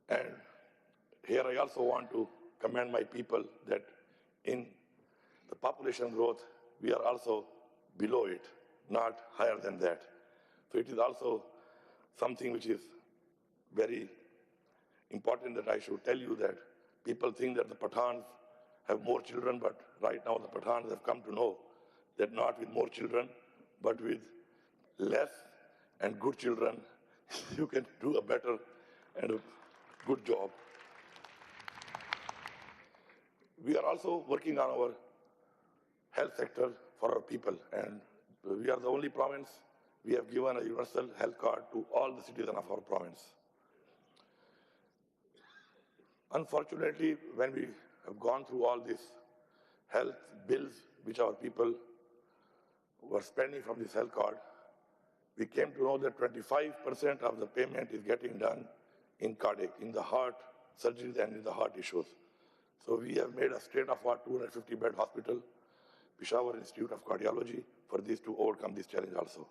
And here I also want to commend my people that in the population growth, we are also below it, not higher than that. So it is also something which is very important that I should tell you, that people think that the Pathans have more children, but right now the Pathans have come to know that not with more children, but with less and good children, you can do a better and a good job. We are also working on our health sector for our people, and we are the only province, we have given a universal health card to all the citizens of our province. Unfortunately, when we have gone through all these health bills which our people were spending from this health card, we came to know that 25% of the payment is getting done in cardiac, in the heart surgeries and in the heart issues. So we have made a state-of-the-art 250-bed hospital, Peshawar Institute of Cardiology, for this to overcome this challenge also.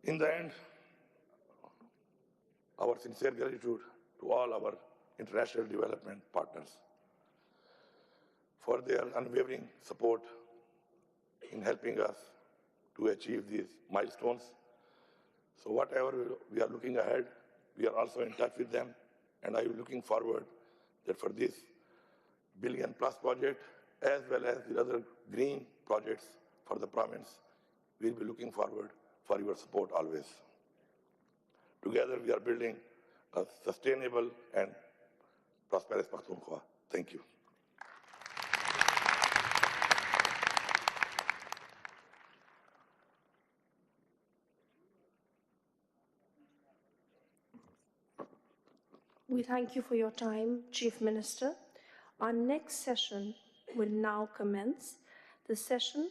In the end, our sincere gratitude to all our international development partners for their unwavering support in helping us to achieve these milestones. So whatever we are looking ahead, we are also in touch with them, and I am looking forward that for this billion-plus project, as well as the other green projects for the province, we'll be looking forward for your support always. Together, we are building a sustainable and prosperous Pakhtunkhwa. Thank you. We thank you for your time, Chief Minister. Our next session will now commence. The session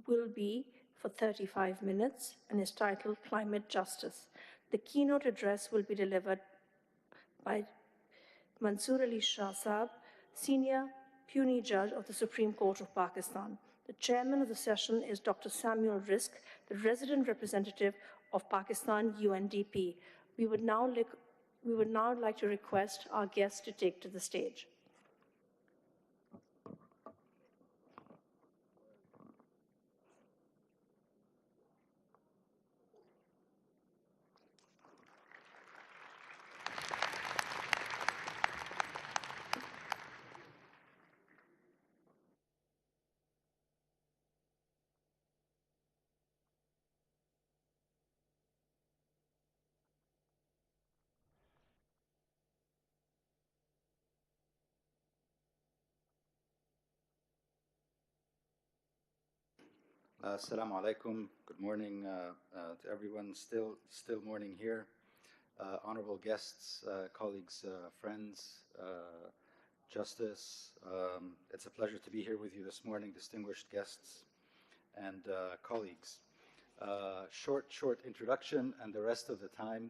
will be for 35 minutes and is titled Climate Justice. The keynote address will be delivered by Mansoor Ali Shah Saab, Senior Puisne Judge of the Supreme Court of Pakistan. The chairman of the session is Dr. Samuel Risk, the resident representative of Pakistan UNDP. We would now like to request our guests to take to the stage. Assalamu alaikum. Good morning to everyone. Still morning here. Honorable guests, colleagues, friends, Justice. It's a pleasure to be here with you this morning, distinguished guests and colleagues. Short introduction, and the rest of the time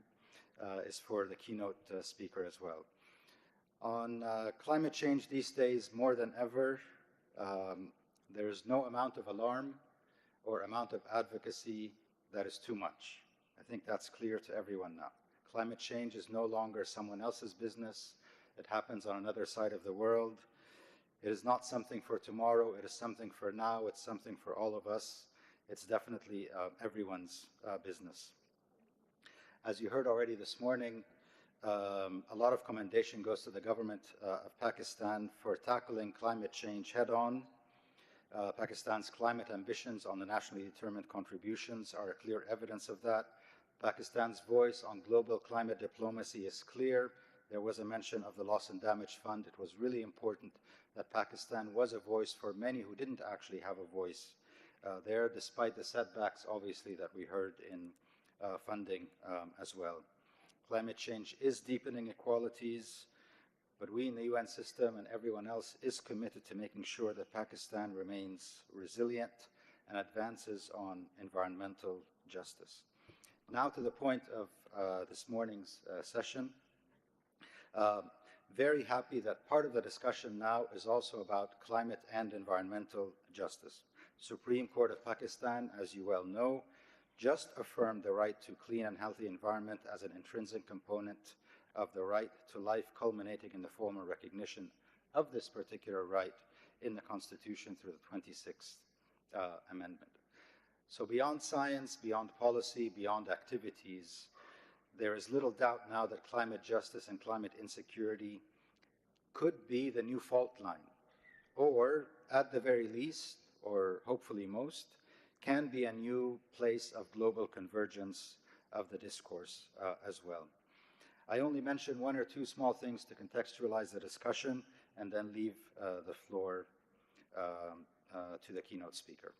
is for the keynote speaker as well. On climate change these days, more than ever, there is no amount of alarm or amount of advocacy that is too much. I think that's clear to everyone now. Climate change is no longer someone else's business. It happens on another side of the world. It is not something for tomorrow. It is something for now. It's something for all of us. It's definitely everyone's business. As you heard already this morning, a lot of commendation goes to the government of Pakistan for tackling climate change head-on. Pakistan's climate ambitions on the nationally determined contributions are a clear evidence of that. Pakistan's voice on global climate diplomacy is clear. There was a mention of the Loss and Damage Fund. It was really important that Pakistan was a voice for many who didn't actually have a voice there, despite the setbacks, obviously, that we heard in funding as well. Climate change is deepening inequalities, but we in the UN system and everyone else is committed to making sure that Pakistan remains resilient and advances on environmental justice. Now to the point of this morning's session. Very happy that part of the discussion now is also about climate and environmental justice. Supreme Court of Pakistan, as you well know, just affirmed the right to clean and healthy environment as an intrinsic component of the right to life, culminating in the formal recognition of this particular right in the Constitution through the 26th Amendment. So beyond science, beyond policy, beyond activities, there is little doubt now that climate justice and climate insecurity could be the new fault line, or at the very least, or hopefully most, can be a new place of global convergence of the discourse as well. I only mention one or two small things to contextualize the discussion and then leave the floor to the keynote speaker.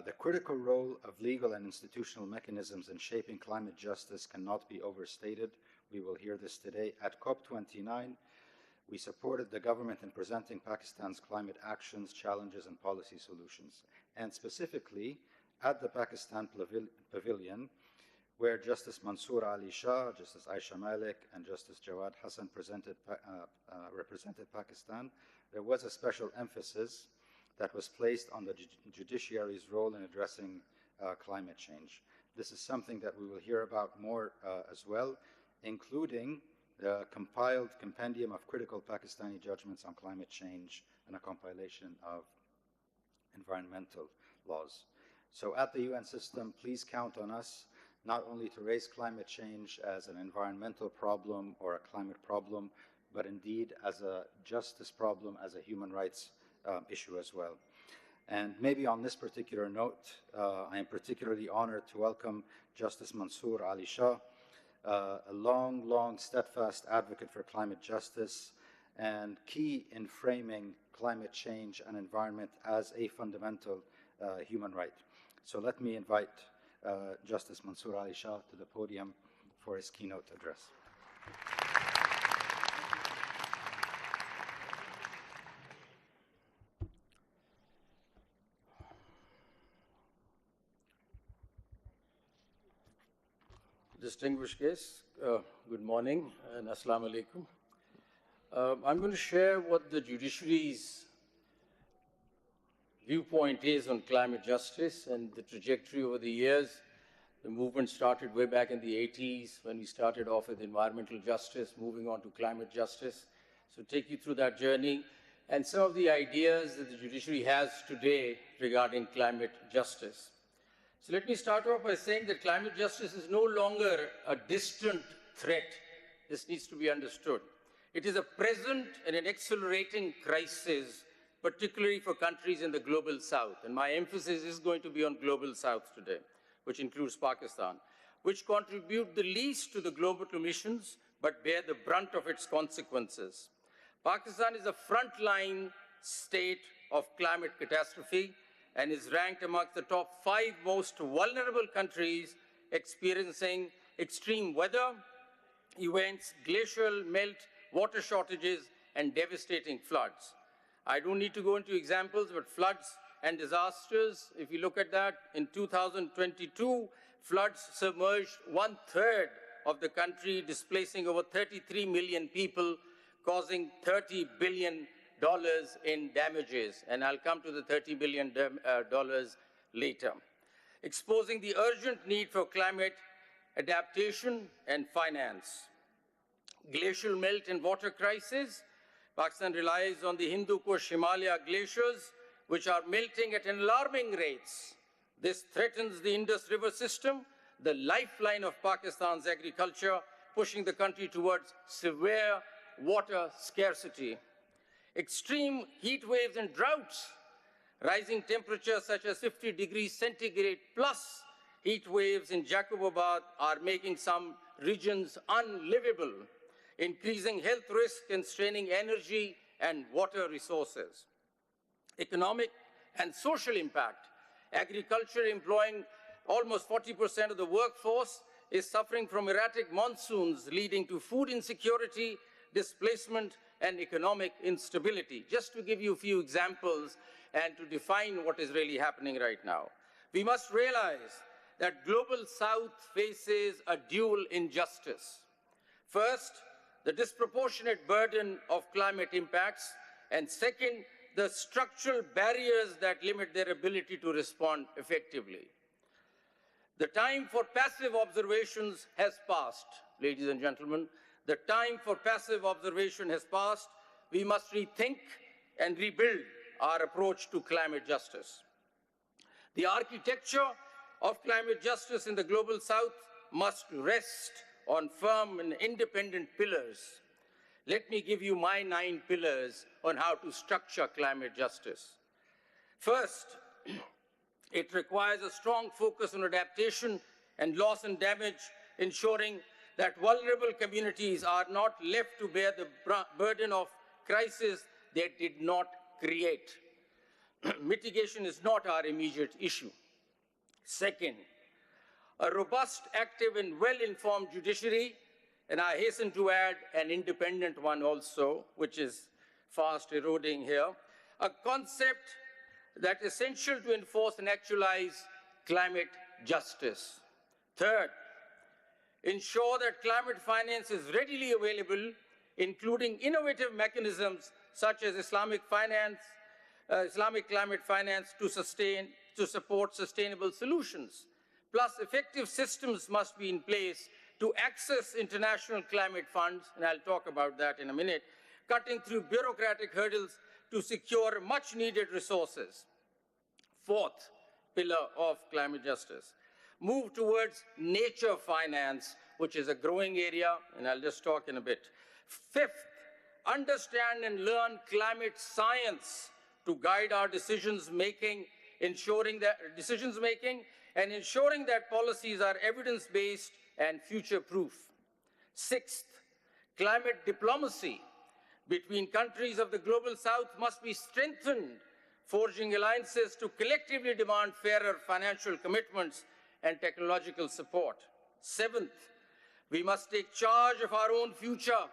The critical role of legal and institutional mechanisms in shaping climate justice cannot be overstated. We will hear this today. At COP29, we supported the government in presenting Pakistan's climate actions, challenges, and policy solutions. And specifically, at the Pakistan Pavilion, where Justice Mansoor Ali Shah, Justice Aisha Malik, and Justice Jawad Hassan represented Pakistan, there was a special emphasis that was placed on the judiciary's role in addressing climate change. This is something that we will hear about more as well, including the compiled compendium of critical Pakistani judgments on climate change and a compilation of environmental laws. So at the UN system, please count on us not only to raise climate change as an environmental problem or a climate problem, but indeed as a justice problem, as a human rights issue as well. And maybe on this particular note, I am particularly honored to welcome Justice Mansoor Ali Shah, a long, steadfast advocate for climate justice and key in framing climate change and environment as a fundamental human right. So let me invite Justice Mansoor Ali Shah to the podium for his keynote address. Distinguished guests, good morning and assalamu alaikum. I'm going to share what the judiciary's viewpoint is on climate justice and the trajectory over the years. The movement started way back in the 80s when we started off with environmental justice, moving on to climate justice. So take you through that journey and some of the ideas that the judiciary has today regarding climate justice. So let me start off by saying that climate justice is no longer a distant threat. This needs to be understood. It is a present and an accelerating crisis, particularly for countries in the global south. And my emphasis is going to be on global south today, which includes Pakistan, which contribute the least to the global emissions, but bear the brunt of its consequences. Pakistan is a frontline state of climate catastrophe and is ranked amongst the top 5 most vulnerable countries experiencing extreme weather events, glacial melt, water shortages, and devastating floods. I don't need to go into examples, but floods and disasters, if you look at that, in 2022, floods submerged 1/3 of the country, displacing over 33 million people, causing $30 billion in damages, and I'll come to the $30 billion later. Exposing the urgent need for climate adaptation and finance. Glacial melt and water crisis. Pakistan relies on the Hindu Kush Himalaya glaciers, which are melting at alarming rates. This threatens the Indus River system, the lifeline of Pakistan's agriculture, pushing the country towards severe water scarcity. Extreme heat waves and droughts, rising temperatures such as 50 degrees centigrade plus heat waves in Jacobabad are making some regions unlivable. increasing health risk and straining energy and water resources. Economic and social impact. Agriculture, employing almost 40% of the workforce, is suffering from erratic monsoons leading to food insecurity, displacement, and economic instability. Just to give you a few examples and to define what is really happening right now. We must realize that Global South faces a dual injustice. First, the disproportionate burden of climate impacts, and second, the structural barriers that limit their ability to respond effectively. The time for passive observations has passed, ladies and gentlemen. The time for passive observation has passed. We must rethink and rebuild our approach to climate justice. The architecture of climate justice in the Global South must rest on firm and independent pillars. Let me give you my 9 pillars on how to structure climate justice. First, it requires a strong focus on adaptation and loss and damage, ensuring that vulnerable communities are not left to bear the burden of crisis they did not create. Mitigation is not our immediate issue. Second, a robust, active, and well-informed judiciary, and I hasten to add an independent one also, which is fast eroding here, a concept that is essential to enforce and actualize climate justice. Third, ensure that climate finance is readily available, including innovative mechanisms such as Islamic climate finance to support sustainable solutions. Plus, effective systems must be in place to access international climate funds, and I'll talk about that in a minute, cutting through bureaucratic hurdles to secure much-needed resources. Fourth pillar of climate justice, move towards nature finance, which is a growing area, and I'll just talk in a bit. Fifth, understand and learn climate science to guide our decision-making, ensuring that policies are evidence-based and future-proof. Sixth, climate diplomacy between countries of the Global South must be strengthened, forging alliances to collectively demand fairer financial commitments and technological support. Seventh, we must take charge of our own future,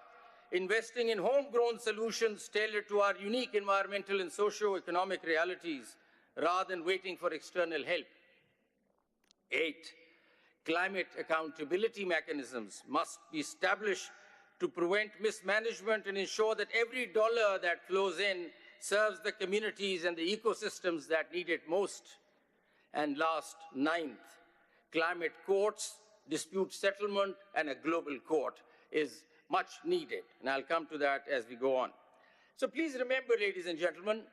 investing in homegrown solutions tailored to our unique environmental and socio-economic realities, rather than waiting for external help. 8, climate accountability mechanisms must be established to prevent mismanagement and ensure that every dollar that flows in serves the communities and the ecosystems that need it most. And last, 9th, climate courts, dispute settlement, and a global court is much needed. And I'll come to that as we go on. So please remember, ladies and gentlemen,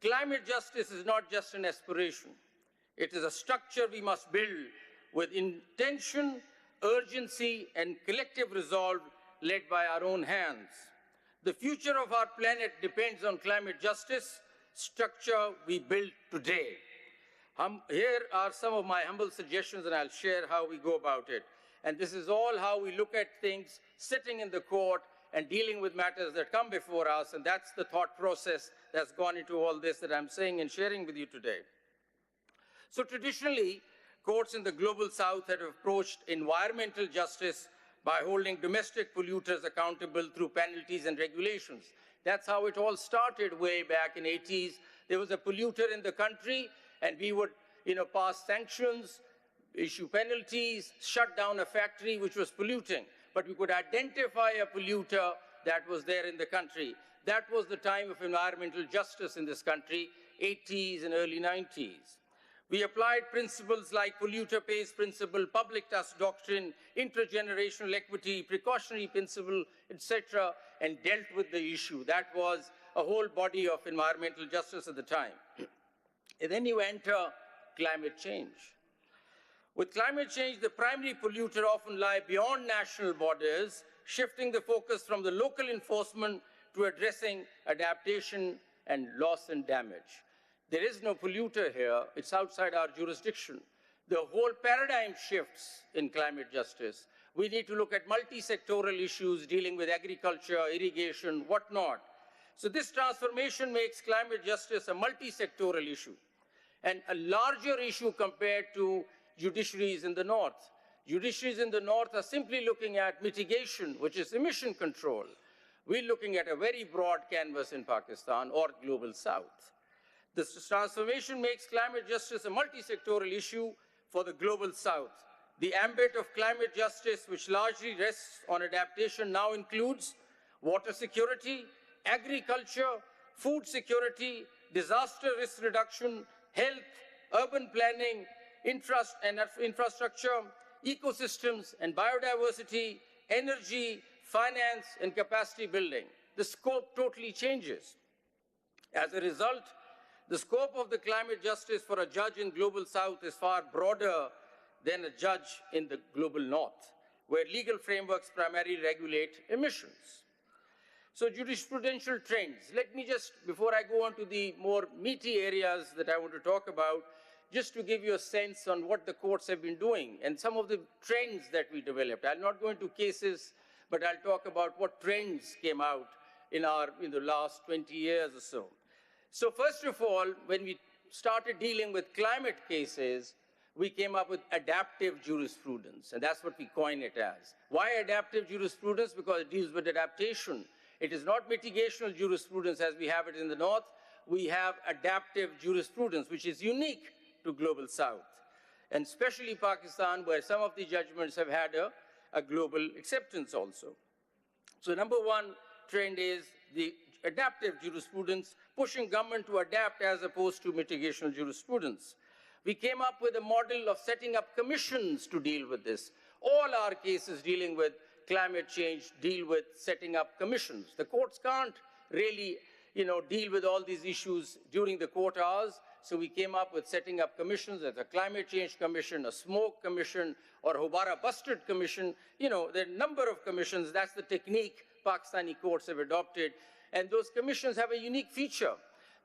climate justice is not just an aspiration. It is a structure we must build with intention, urgency, and collective resolve led by our own hands. The future of our planet depends on climate justice, structure we build today. Here are some of my humble suggestions, and I'll share how we go about it. And this is all how we look at things sitting in the court and dealing with matters that come before us, and that's the thought process that's gone into all this that I'm saying and sharing with you today. So traditionally, courts in the Global South have approached environmental justice by holding domestic polluters accountable through penalties and regulations. That's how it all started way back in the 80s. There was a polluter in the country, and we would pass sanctions, issue penalties, shut down a factory which was polluting. But we could identify a polluter that was there in the country. That was the time of environmental justice in this country, 80s and early 90s. We applied principles like polluter pays principle, public trust doctrine, intergenerational equity, precautionary principle, etc., and dealt with the issue. That was a whole body of environmental justice at the time. And then you enter climate change. With climate change, the primary polluter often lie beyond national borders, shifting the focus from the local enforcement to addressing adaptation and loss and damage. There is no polluter here. It's outside our jurisdiction. The whole paradigm shifts in climate justice. We need to look at multi-sectoral issues dealing with agriculture, irrigation, whatnot. So this transformation makes climate justice a multi-sectoral issue and a larger issue compared to judiciaries in the north. Judiciaries in the north are simply looking at mitigation, which is emission control. We're looking at a very broad canvas in Pakistan or global south. This transformation makes climate justice a multi-sectoral issue for the global south. The ambit of climate justice, which largely rests on adaptation, now includes water security, agriculture, food security, disaster risk reduction, health, urban planning, infrastructure, ecosystems and biodiversity, energy, finance, and capacity building. The scope totally changes. As a result, the scope of the climate justice for a judge in Global South is far broader than a judge in the Global North, where legal frameworks primarily regulate emissions. So jurisprudential trends. Let me just, before I go on to the more meaty areas that I want to talk about, just to give you a sense on what the courts have been doing and some of the trends that we developed. I'll not go into cases, but I'll talk about what trends came out in the last 20 years or so. So first of all, when we started dealing with climate cases, we came up with adaptive jurisprudence, and that's what we coin it as. Why adaptive jurisprudence? Because it deals with adaptation. It is not mitigational jurisprudence as we have it in the north. We have adaptive jurisprudence, which is unique to Global South, and especially Pakistan, where some of the judgments have had a global acceptance also. So number one trend is the adaptive jurisprudence, pushing government to adapt as opposed to mitigational jurisprudence. We came up with a model of setting up commissions to deal with this. All our cases dealing with climate change deal with setting up commissions. The courts can't really, deal with all these issues during the court hours, so we came up with setting up commissions. There's a climate change commission, a smoke commission, or Hobara Busted commission. There are a number of commissions. That's the technique Pakistani courts have adopted. And those commissions have a unique feature.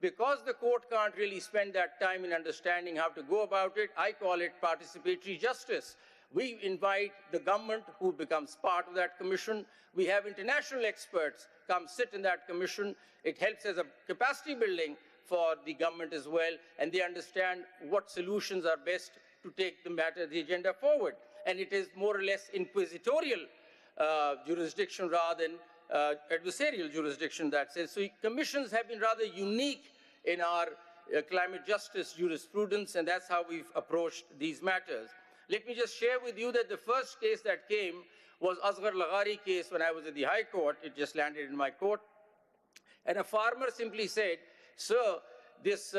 Because the court can't really spend that time in understanding how to go about it, I call it participatory justice. We invite the government, who becomes part of that commission. We have international experts come sit in that commission. It helps as a capacity building for the government as well, and they understand what solutions are best to take the agenda forward. And it is more or less inquisitorial jurisdiction rather than adversarial jurisdiction, that says. So commissions have been rather unique in our climate justice jurisprudence, and that's how we've approached these matters. Let me just share with you that the first case that came was Asghar Laghari case when I was at the High Court. It just landed in my court. And a farmer simply said, sir, this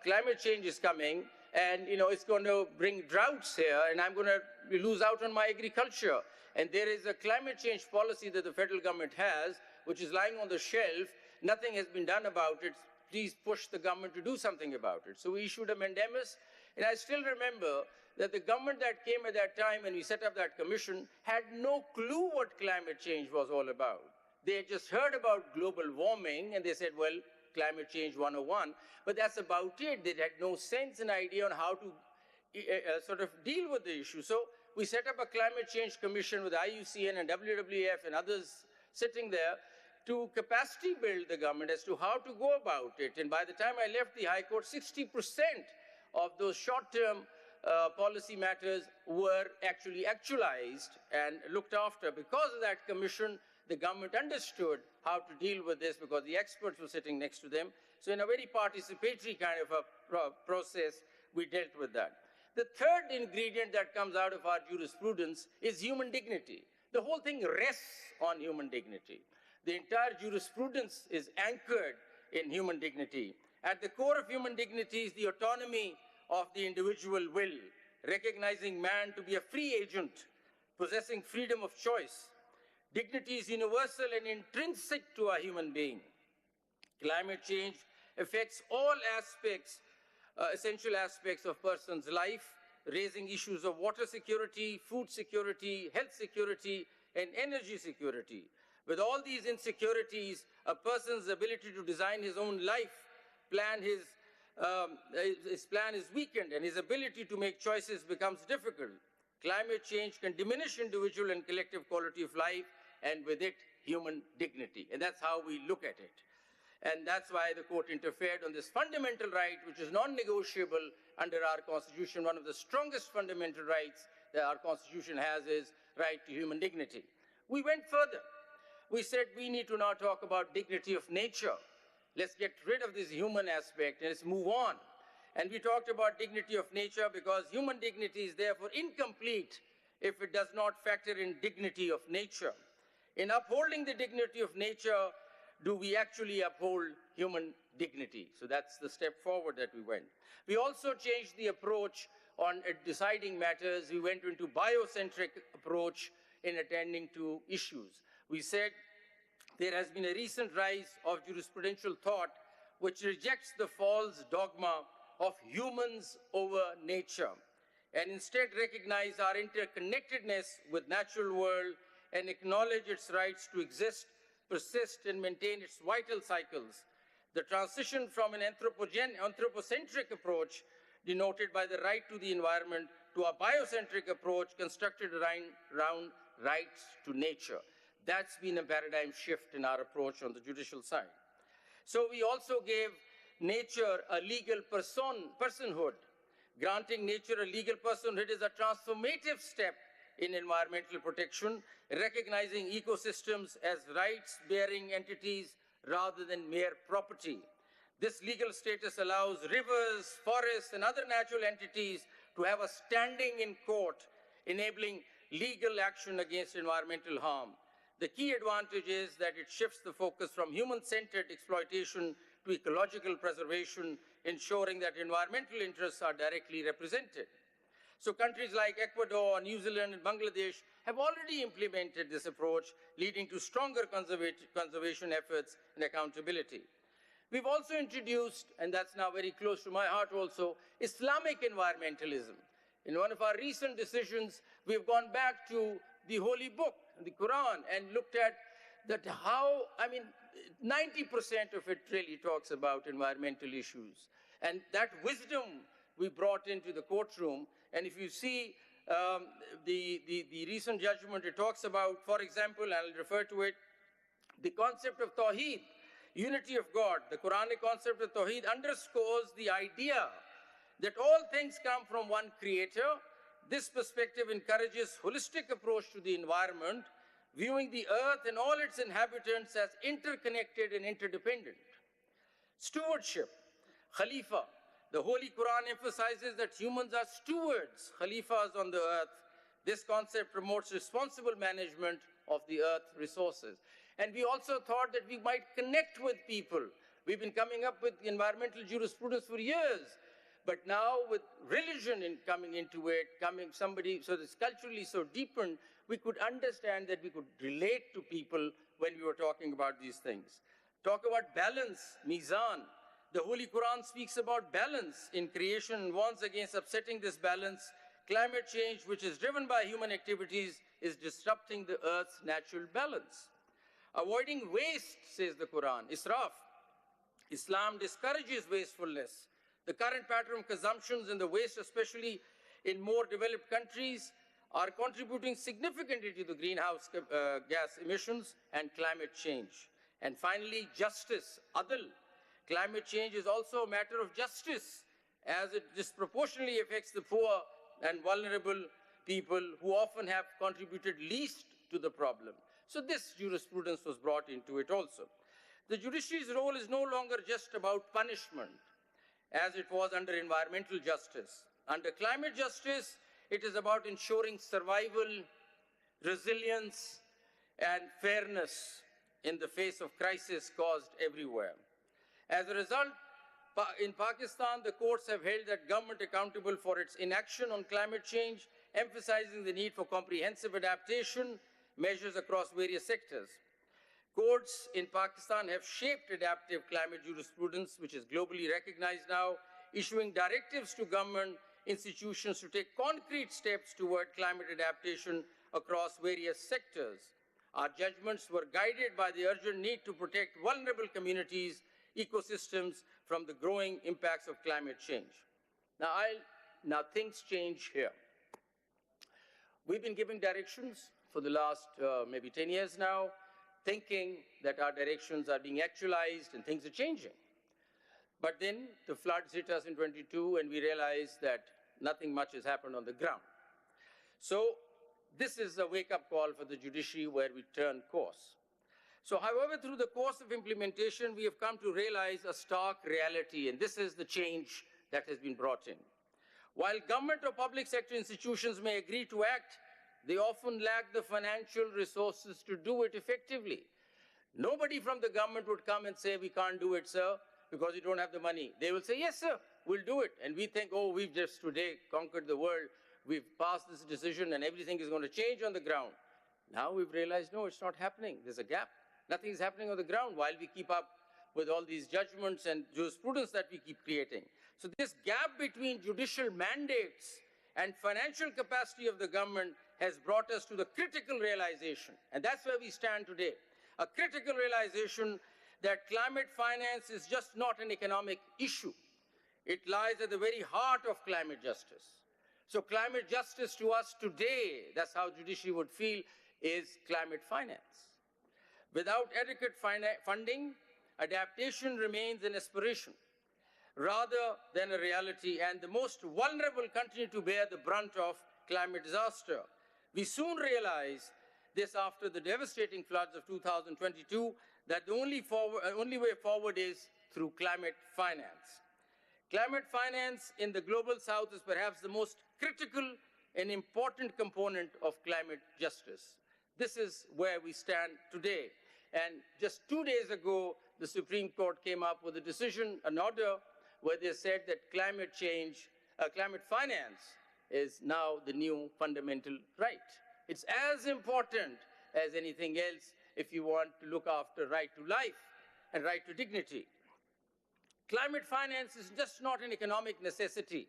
climate change is coming, and it's going to bring droughts here, and I'm going to lose out on my agriculture. And there is a climate change policy that the federal government has, which is lying on the shelf. Nothing has been done about it. Please push the government to do something about it. So we issued a mandamus, and I still remember that the government that came at that time when we set up that commission had no clue what climate change was all about. They had just heard about global warming, and they said, well, climate change 101, but that's about it. They had no sense and idea on how to sort of deal with the issue. So we set up a climate change commission with IUCN and WWF and others sitting there to capacity build the government as to how to go about it. And by the time I left the High Court, 60% of those short-term policy matters were actually actualized and looked after. Because of that commission, the government understood how to deal with this because the experts were sitting next to them. So in a very participatory kind of a process, we dealt with that. The third ingredient that comes out of our jurisprudence is human dignity. The whole thing rests on human dignity. The entire jurisprudence is anchored in human dignity. At the core of human dignity is the autonomy of the individual will, recognizing man to be a free agent, possessing freedom of choice. Dignity is universal and intrinsic to a human being. Climate change affects all aspects, essential aspects of a person's life, raising issues of water security, food security, health security, and energy security. With all these insecurities, a person's ability to design his own life, his plan is weakened, and his ability to make choices becomes difficult. Climate change can diminish individual and collective quality of life, and with it, human dignity. And that's how we look at it. And that's why the court interfered on this fundamental right, which is non-negotiable under our Constitution. One of the strongest fundamental rights that our Constitution has is right to human dignity. We went further. We said we need to now talk about dignity of nature. Let's get rid of this human aspect and let's move on. And we talked about dignity of nature because human dignity is therefore incomplete if it does not factor in dignity of nature. In upholding the dignity of nature, do we actually uphold human dignity? So that's the step forward that we went. We also changed the approach on deciding matters. We went into biocentric approach in attending to issues. We said there has been a recent rise of jurisprudential thought which rejects the false dogma of humans over nature and instead recognize our interconnectedness with natural world and acknowledge its rights to exist, persist, and maintain its vital cycles. The transition from an anthropocentric approach denoted by the right to the environment to a biocentric approach constructed around rights to nature. That's been a paradigm shift in our approach on the judicial side. So we also gave nature a legal personhood. Granting nature a legal personhood is a transformative step in environmental protection, recognizing ecosystems as rights-bearing entities rather than mere property. This legal status allows rivers, forests, and other natural entities to have a standing in court, enabling legal action against environmental harm. The key advantage is that it shifts the focus from human-centered exploitation to ecological preservation, ensuring that environmental interests are directly represented. So countries like Ecuador, New Zealand, and Bangladesh have already implemented this approach, leading to stronger conservation efforts and accountability. We've also introduced, and that's now very close to my heart also, Islamic environmentalism. In one of our recent decisions, we've gone back to the Holy Book, the Quran, and looked at that how, 90% of it really talks about environmental issues. And that wisdom we brought into the courtroom. And if you see the recent judgment, it talks about, for example, and I'll refer to it, the concept of Tawheed, unity of God. The Quranic concept of Tawheed underscores the idea that all things come from one creator. This perspective encourages holistic approach to the environment, viewing the earth and all its inhabitants as interconnected and interdependent. Stewardship, Khalifa. The Holy Quran emphasizes that humans are stewards, Khalifas on the earth. This concept promotes responsible management of the earth resources. And we also thought that we might connect with people. We've been coming up with environmental jurisprudence for years, but now with religion coming into it, so it's culturally so deepened, we could understand that we could relate to people when we were talking about these things. Talk about balance, mizan. The Holy Quran speaks about balance in creation and warns against upsetting this balance. Climate change, which is driven by human activities, is disrupting the earth's natural balance. Avoiding waste, says the Quran, israf. Islam discourages wastefulness. The current pattern of consumptions and the waste, especially in more developed countries, are contributing significantly to the greenhouse gas emissions and climate change. And finally, justice, adl. Climate change is also a matter of justice, as it disproportionately affects the poor and vulnerable people who often have contributed least to the problem. So this jurisprudence was brought into it also. The judiciary's role is no longer just about punishment, as it was under environmental justice. Under climate justice, it is about ensuring survival, resilience, and fairness in the face of crisis caused everywhere. As a result, in Pakistan, the courts have held that government accountable for its inaction on climate change, emphasizing the need for comprehensive adaptation measures across various sectors. Courts in Pakistan have shaped adaptive climate jurisprudence, which is globally recognized now, issuing directives to government institutions to take concrete steps toward climate adaptation across various sectors. Our judgments were guided by the urgent need to protect vulnerable communities, ecosystems from the growing impacts of climate change. Now things change here. We've been giving directions for the last maybe 10 years now, thinking that our directions are being actualized and things are changing. But then the floods hit us in 22 and we realized that nothing much has happened on the ground. So this is a wake-up call for the judiciary where we turn course. So however, through the course of implementation, we have come to realize a stark reality, and this is the change that has been brought in. While government or public sector institutions may agree to act, they often lack the financial resources to do it effectively. Nobody from the government would come and say, we can't do it, sir, because you don't have the money. They will say, yes, sir, we'll do it. And we think, oh, we've just today conquered the world. We've passed this decision and everything is going to change on the ground. Now we've realized, no, it's not happening. There's a gap. Nothing is happening on the ground while we keep up with all these judgments and jurisprudence that we keep creating. So this gap between judicial mandates and financial capacity of the government has brought us to the critical realization, and that's where we stand today, a critical realization that climate finance is just not an economic issue. It lies at the very heart of climate justice. So climate justice to us today, that's how judiciary would feel, is climate finance. Without adequate funding, adaptation remains an aspiration rather than a reality, and the most vulnerable continue to bear the brunt of climate disaster. We soon realized this after the devastating floods of 2022, that the only way forward is through climate finance. Climate finance in the global south is perhaps the most critical and important component of climate justice. This is where we stand today. And just 2 days ago, the Supreme Court came up with a decision, an order, where they said that climate finance is now the new fundamental right. It's as important as anything else if you want to look after right to life and right to dignity. Climate finance is just not an economic necessity.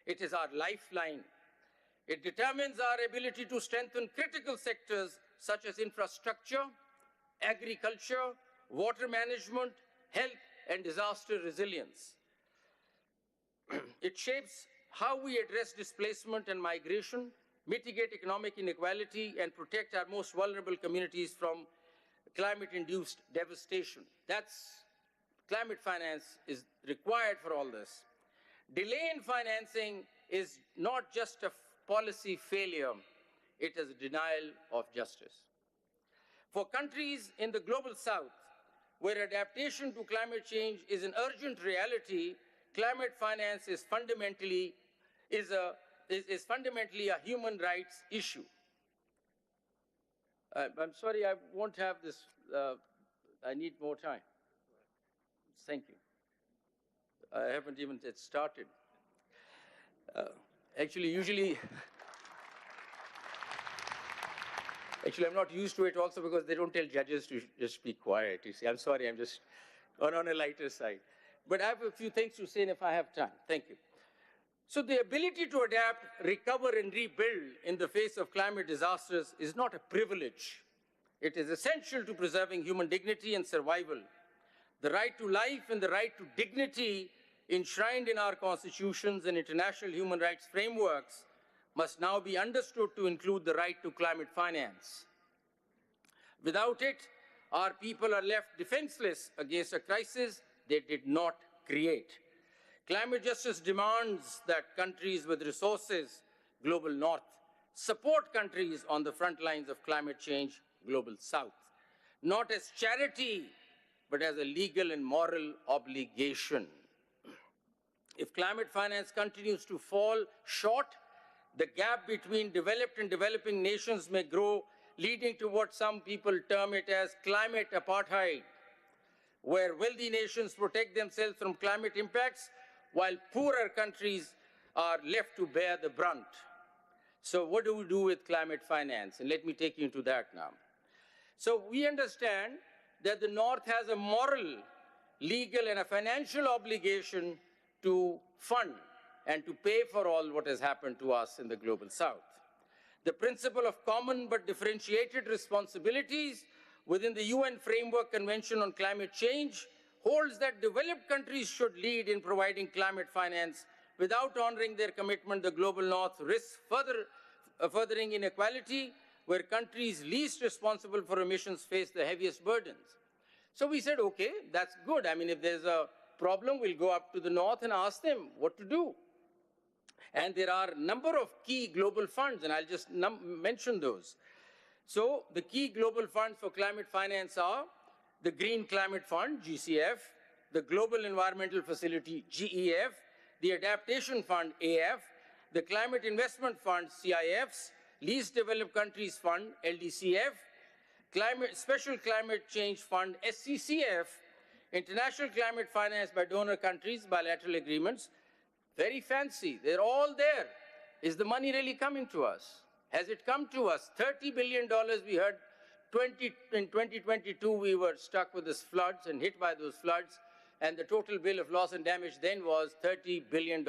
It is our lifeline. It determines our ability to strengthen critical sectors such as infrastructure, agriculture, water management, health, and disaster resilience. It shapes how we address displacement and migration, mitigate economic inequality, and protect our most vulnerable communities from climate-induced devastation. Climate finance is required for all this. Delay in financing is not just a policy failure, it is a denial of justice. For countries in the global south, where adaptation to climate change is an urgent reality, climate finance is fundamentally a human rights issue. I'm sorry, I won't have this. I need more time. Thank you. I haven't even yet started. Actually, I'm not used to it also because they don't tell judges to just be quiet. You see, I'm sorry, I'm just on a lighter side. But I have a few things to say if I have time. Thank you. So the ability to adapt, recover, and rebuild in the face of climate disasters is not a privilege. It is essential to preserving human dignity and survival. The right to life and the right to dignity enshrined in our constitutions and international human rights frameworks must now be understood to include the right to climate finance. Without it, our people are left defenseless against a crisis they did not create. Climate justice demands that countries with resources, global north, support countries on the front lines of climate change, global south, not as charity, but as a legal and moral obligation. If climate finance continues to fall short, the gap between developed and developing nations may grow, leading to what some people term it as climate apartheid, where wealthy nations protect themselves from climate impacts, while poorer countries are left to bear the brunt. So what do we do with climate finance? And let me take you into that now. So we understand that the North has a moral, legal, and a financial obligation to fund and to pay for all what has happened to us in the global South. The principle of common but differentiated responsibilities within the UN Framework Convention on Climate Change holds that developed countries should lead in providing climate finance. Without honoring their commitment, the global North risks further furthering inequality, where countries least responsible for emissions face the heaviest burdens. So we said, okay, that's good. I mean, if there's a problem, we'll go up to the north and ask them what to do. And there are a number of key global funds, and I'll just mention those. So the key global funds for climate finance are the Green Climate Fund, GCF, the Global Environmental Facility, GEF, the Adaptation Fund, AF, the Climate Investment Fund, CIFs, Least Developed Countries Fund, LDCF, Special Climate Change Fund, SCCF, International Climate Finance by donor countries, bilateral agreements. Very fancy. They're all there. Is the money really coming to us? Has it come to us? $30 billion we heard. In 2022, we were stuck with these floods and hit by those floods, and the total bill of loss and damage then was $30 billion.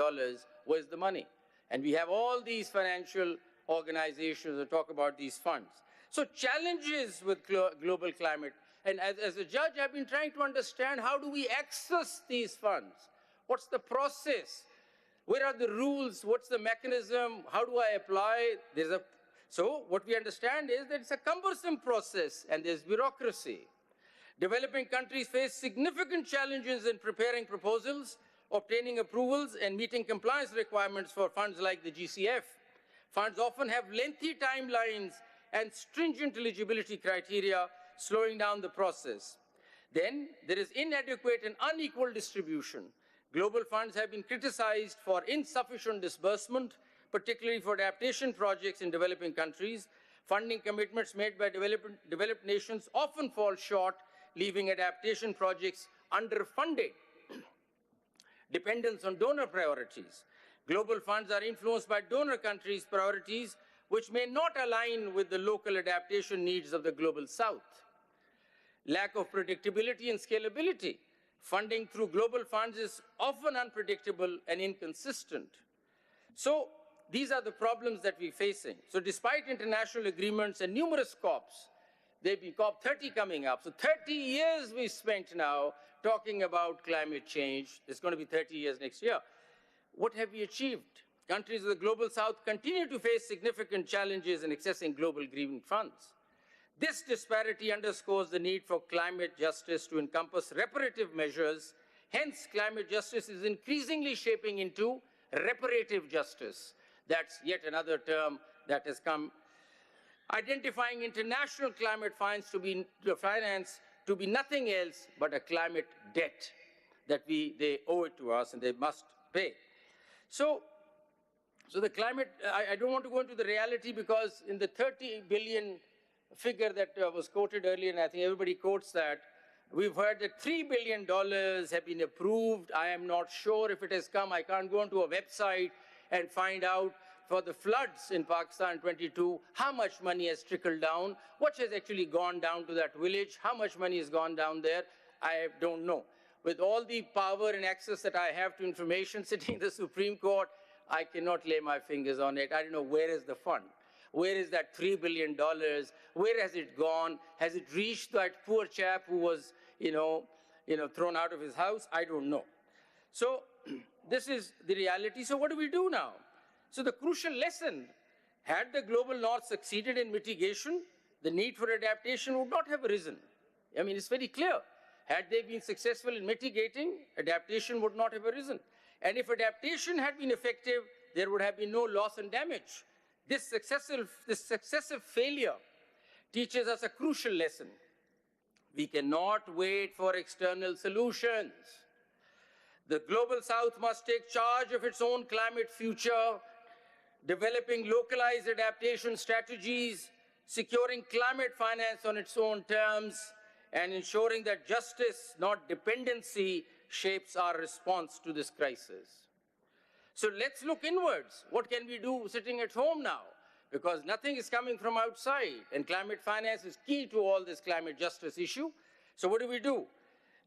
Where's the money? And we have all these financial organizations that talk about these funds. So challenges with global climate. And as a judge, I've been trying to understand, how do we access these funds? What's the process? Where are the rules? What's the mechanism? How do I apply? So what we understand is that it's a cumbersome process and there's bureaucracy. Developing countries face significant challenges in preparing proposals, obtaining approvals, and meeting compliance requirements for funds like the GCF. Funds often have lengthy timelines and stringent eligibility criteria, slowing down the process. Then there is inadequate and unequal distribution. Global funds have been criticized for insufficient disbursement, particularly for adaptation projects in developing countries. Funding commitments made by developed nations often fall short, leaving adaptation projects underfunded. Dependence on donor priorities. Global funds are influenced by donor countries' priorities, which may not align with the local adaptation needs of the global south. Lack of predictability and scalability. Funding through global funds is often unpredictable and inconsistent. So these are the problems that we're facing. So despite international agreements and numerous COPs, there'll be COP30 coming up. So 30 years we spent now talking about climate change. It's going to be 30 years next year. What have we achieved? Countries of the global south continue to face significant challenges in accessing global green funds. This disparity underscores the need for climate justice to encompass reparative measures. Hence, climate justice is increasingly shaping into reparative justice. That's yet another term that has come. Identifying international climate finance to be nothing else but a climate debt that they owe it to us and they must pay. So the climate, I don't want to go into the reality, because in the 30 billion figure that was quoted earlier, and I think everybody quotes that, we've heard that $3 billion have been approved. I am not sure if it has come. I can't go onto a website and find out for the floods in Pakistan in 22, how much money has trickled down, what has actually gone down to that village, how much money has gone down there, I don't know. With all the power and access that I have to information sitting in the Supreme Court, I cannot lay my fingers on it. I don't know, where is the fund? Where is that $3 billion? Where has it gone? Has it reached that poor chap who was, thrown out of his house? I don't know. So this is the reality. So what do we do now? So the crucial lesson, had the global north succeeded in mitigation, the need for adaptation would not have arisen. I mean, it's very clear. Had they been successful in mitigating, adaptation would not have arisen. And if adaptation had been effective, there would have been no loss and damage. This successive failure teaches us a crucial lesson. We cannot wait for external solutions. The global south must take charge of its own climate future, developing localized adaptation strategies, securing climate finance on its own terms, and ensuring that justice, not dependency, shapes our response to this crisis. So let's look inwards. What can we do sitting at home now? Because nothing is coming from outside, and climate finance is key to all this climate justice issue. So what do?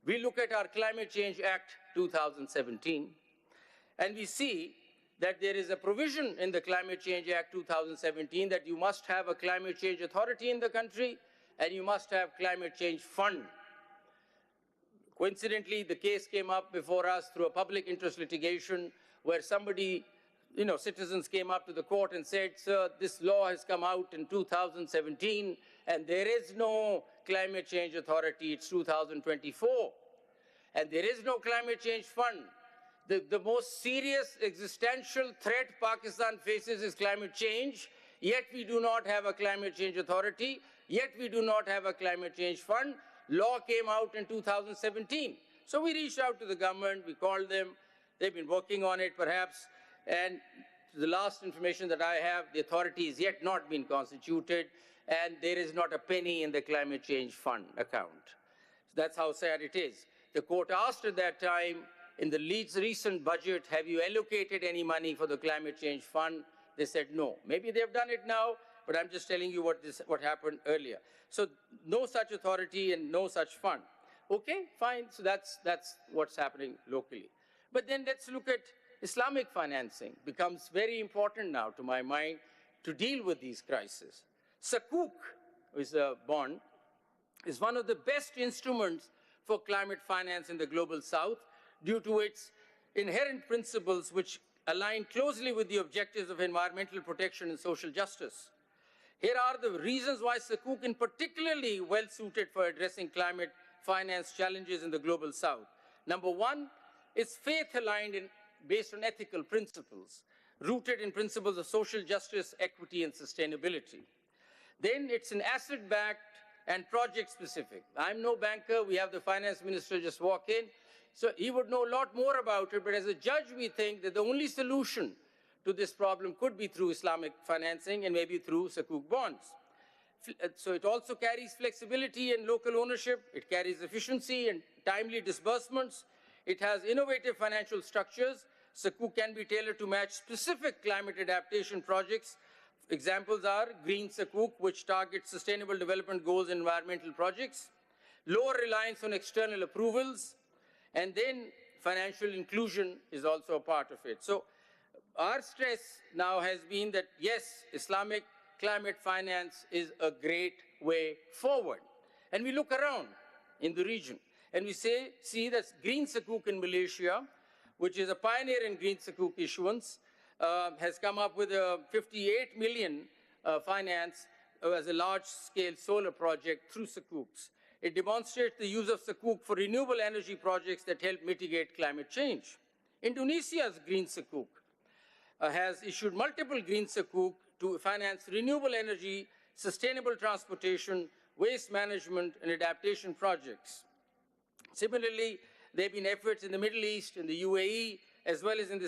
We look at our Climate Change Act 2017, and we see that there is a provision in the Climate Change Act 2017 that you must have a climate change authority in the country, and you must have climate change fund. Coincidentally, the case came up before us through a public interest litigation where somebody citizens came up to the court and said, sir, this law has come out in 2017 and there is no climate change authority, it's 2024. And there is no climate change fund. The most serious existential threat Pakistan faces is climate change, yet we do not have a climate change authority, yet we do not have a climate change fund. Law came out in 2017. So we reached out to the government, we called them, they've been working on it perhaps, and the last information that I have, the authority has yet not been constituted, and there is not a penny in the climate change fund account. So that's how sad it is. The court asked at that time, in the recent budget, have you allocated any money for the climate change fund? They said no. Maybe they've done it now, but I'm just telling you what happened earlier. So no such authority and no such fund. Okay, fine, so that's what's happening locally. But then let's look at Islamic financing. Becomes very important now, to my mind, to deal with these crises. Sukuk, is a bond, is one of the best instruments for climate finance in the global south due to its inherent principles which align closely with the objectives of environmental protection and social justice. Here are the reasons why Sukuk is particularly well suited for addressing climate finance challenges in the global south. Number one, it's faith-aligned and based on ethical principles, rooted in principles of social justice, equity, and sustainability. Then it's an asset-backed and project-specific. I'm no banker. We have the finance minister just walk in. So he would know a lot more about it, but as a judge, we think that the only solution to this problem could be through Islamic financing and maybe through Sukuk bonds. So it also carries flexibility and local ownership. It carries efficiency and timely disbursements. It has innovative financial structures. Sukuk can be tailored to match specific climate adaptation projects. Examples are Green Sukuk, which targets sustainable development goals in environmental projects, lower reliance on external approvals, and then financial inclusion is also a part of it. So our stress now has been that, yes, Islamic climate finance is a great way forward. And we look around in the region, and we see that Green Sukuk in Malaysia, which is a pioneer in Green Sukuk issuance, has come up with a 58 million finance as a large-scale solar project through Sukuks. It demonstrates the use of Sukuk for renewable energy projects that help mitigate climate change. Indonesia's Green Sukuk has issued multiple Green Sukuk to finance renewable energy, sustainable transportation, waste management, and adaptation projects. Similarly, there have been efforts in the Middle East, in the UAE, as well as in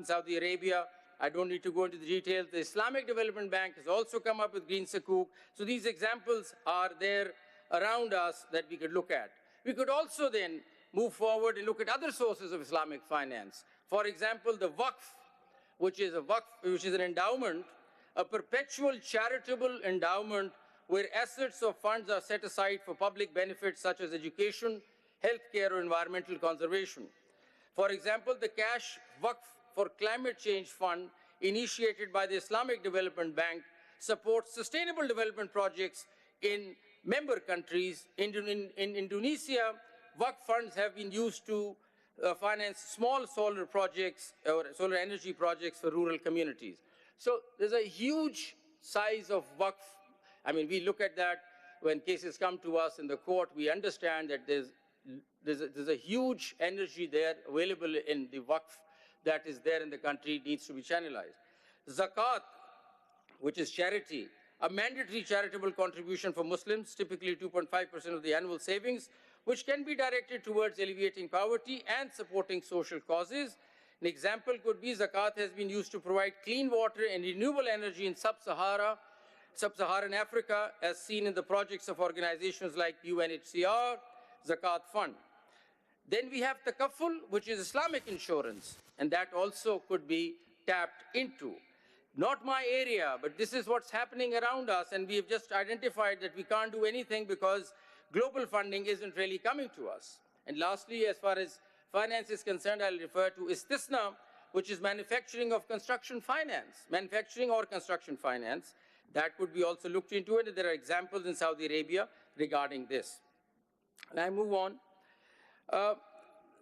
Saudi Arabia. I don't need to go into the details. The Islamic Development Bank has also come up with Green Sukuk. So these examples are there around us that we could look at. We could also then move forward and look at other sources of Islamic finance. For example, the Waqf, which is an endowment, a perpetual charitable endowment where assets or funds are set aside for public benefits such as education, healthcare, or environmental conservation. For example, the Cash Waqf for Climate Change Fund, initiated by the Islamic Development Bank, supports sustainable development projects in member countries. In Indonesia, Waqf funds have been used to finance small solar projects or solar energy projects for rural communities. So there's a huge size of Waqf. I mean, we look at that when cases come to us in the court. We understand that there's a huge energy there available in the Waqf that is there in the country, needs to be channelized. Zakat, which is charity, a mandatory charitable contribution for Muslims, typically 2.5% of the annual savings, which can be directed towards alleviating poverty and supporting social causes. An example could be zakat has been used to provide clean water and renewable energy in sub-Saharan Africa, as seen in the projects of organizations like UNHCR, Zakat Fund. Then we have Takafful, which is Islamic insurance, and that also could be tapped into. Not my area, but this is what's happening around us, and we have just identified that we can't do anything because global funding isn't really coming to us. And lastly, as far as finance is concerned, I'll refer to Istisna, which is manufacturing or construction finance. That could be also looked into, and there are examples in Saudi Arabia regarding this. And I move on.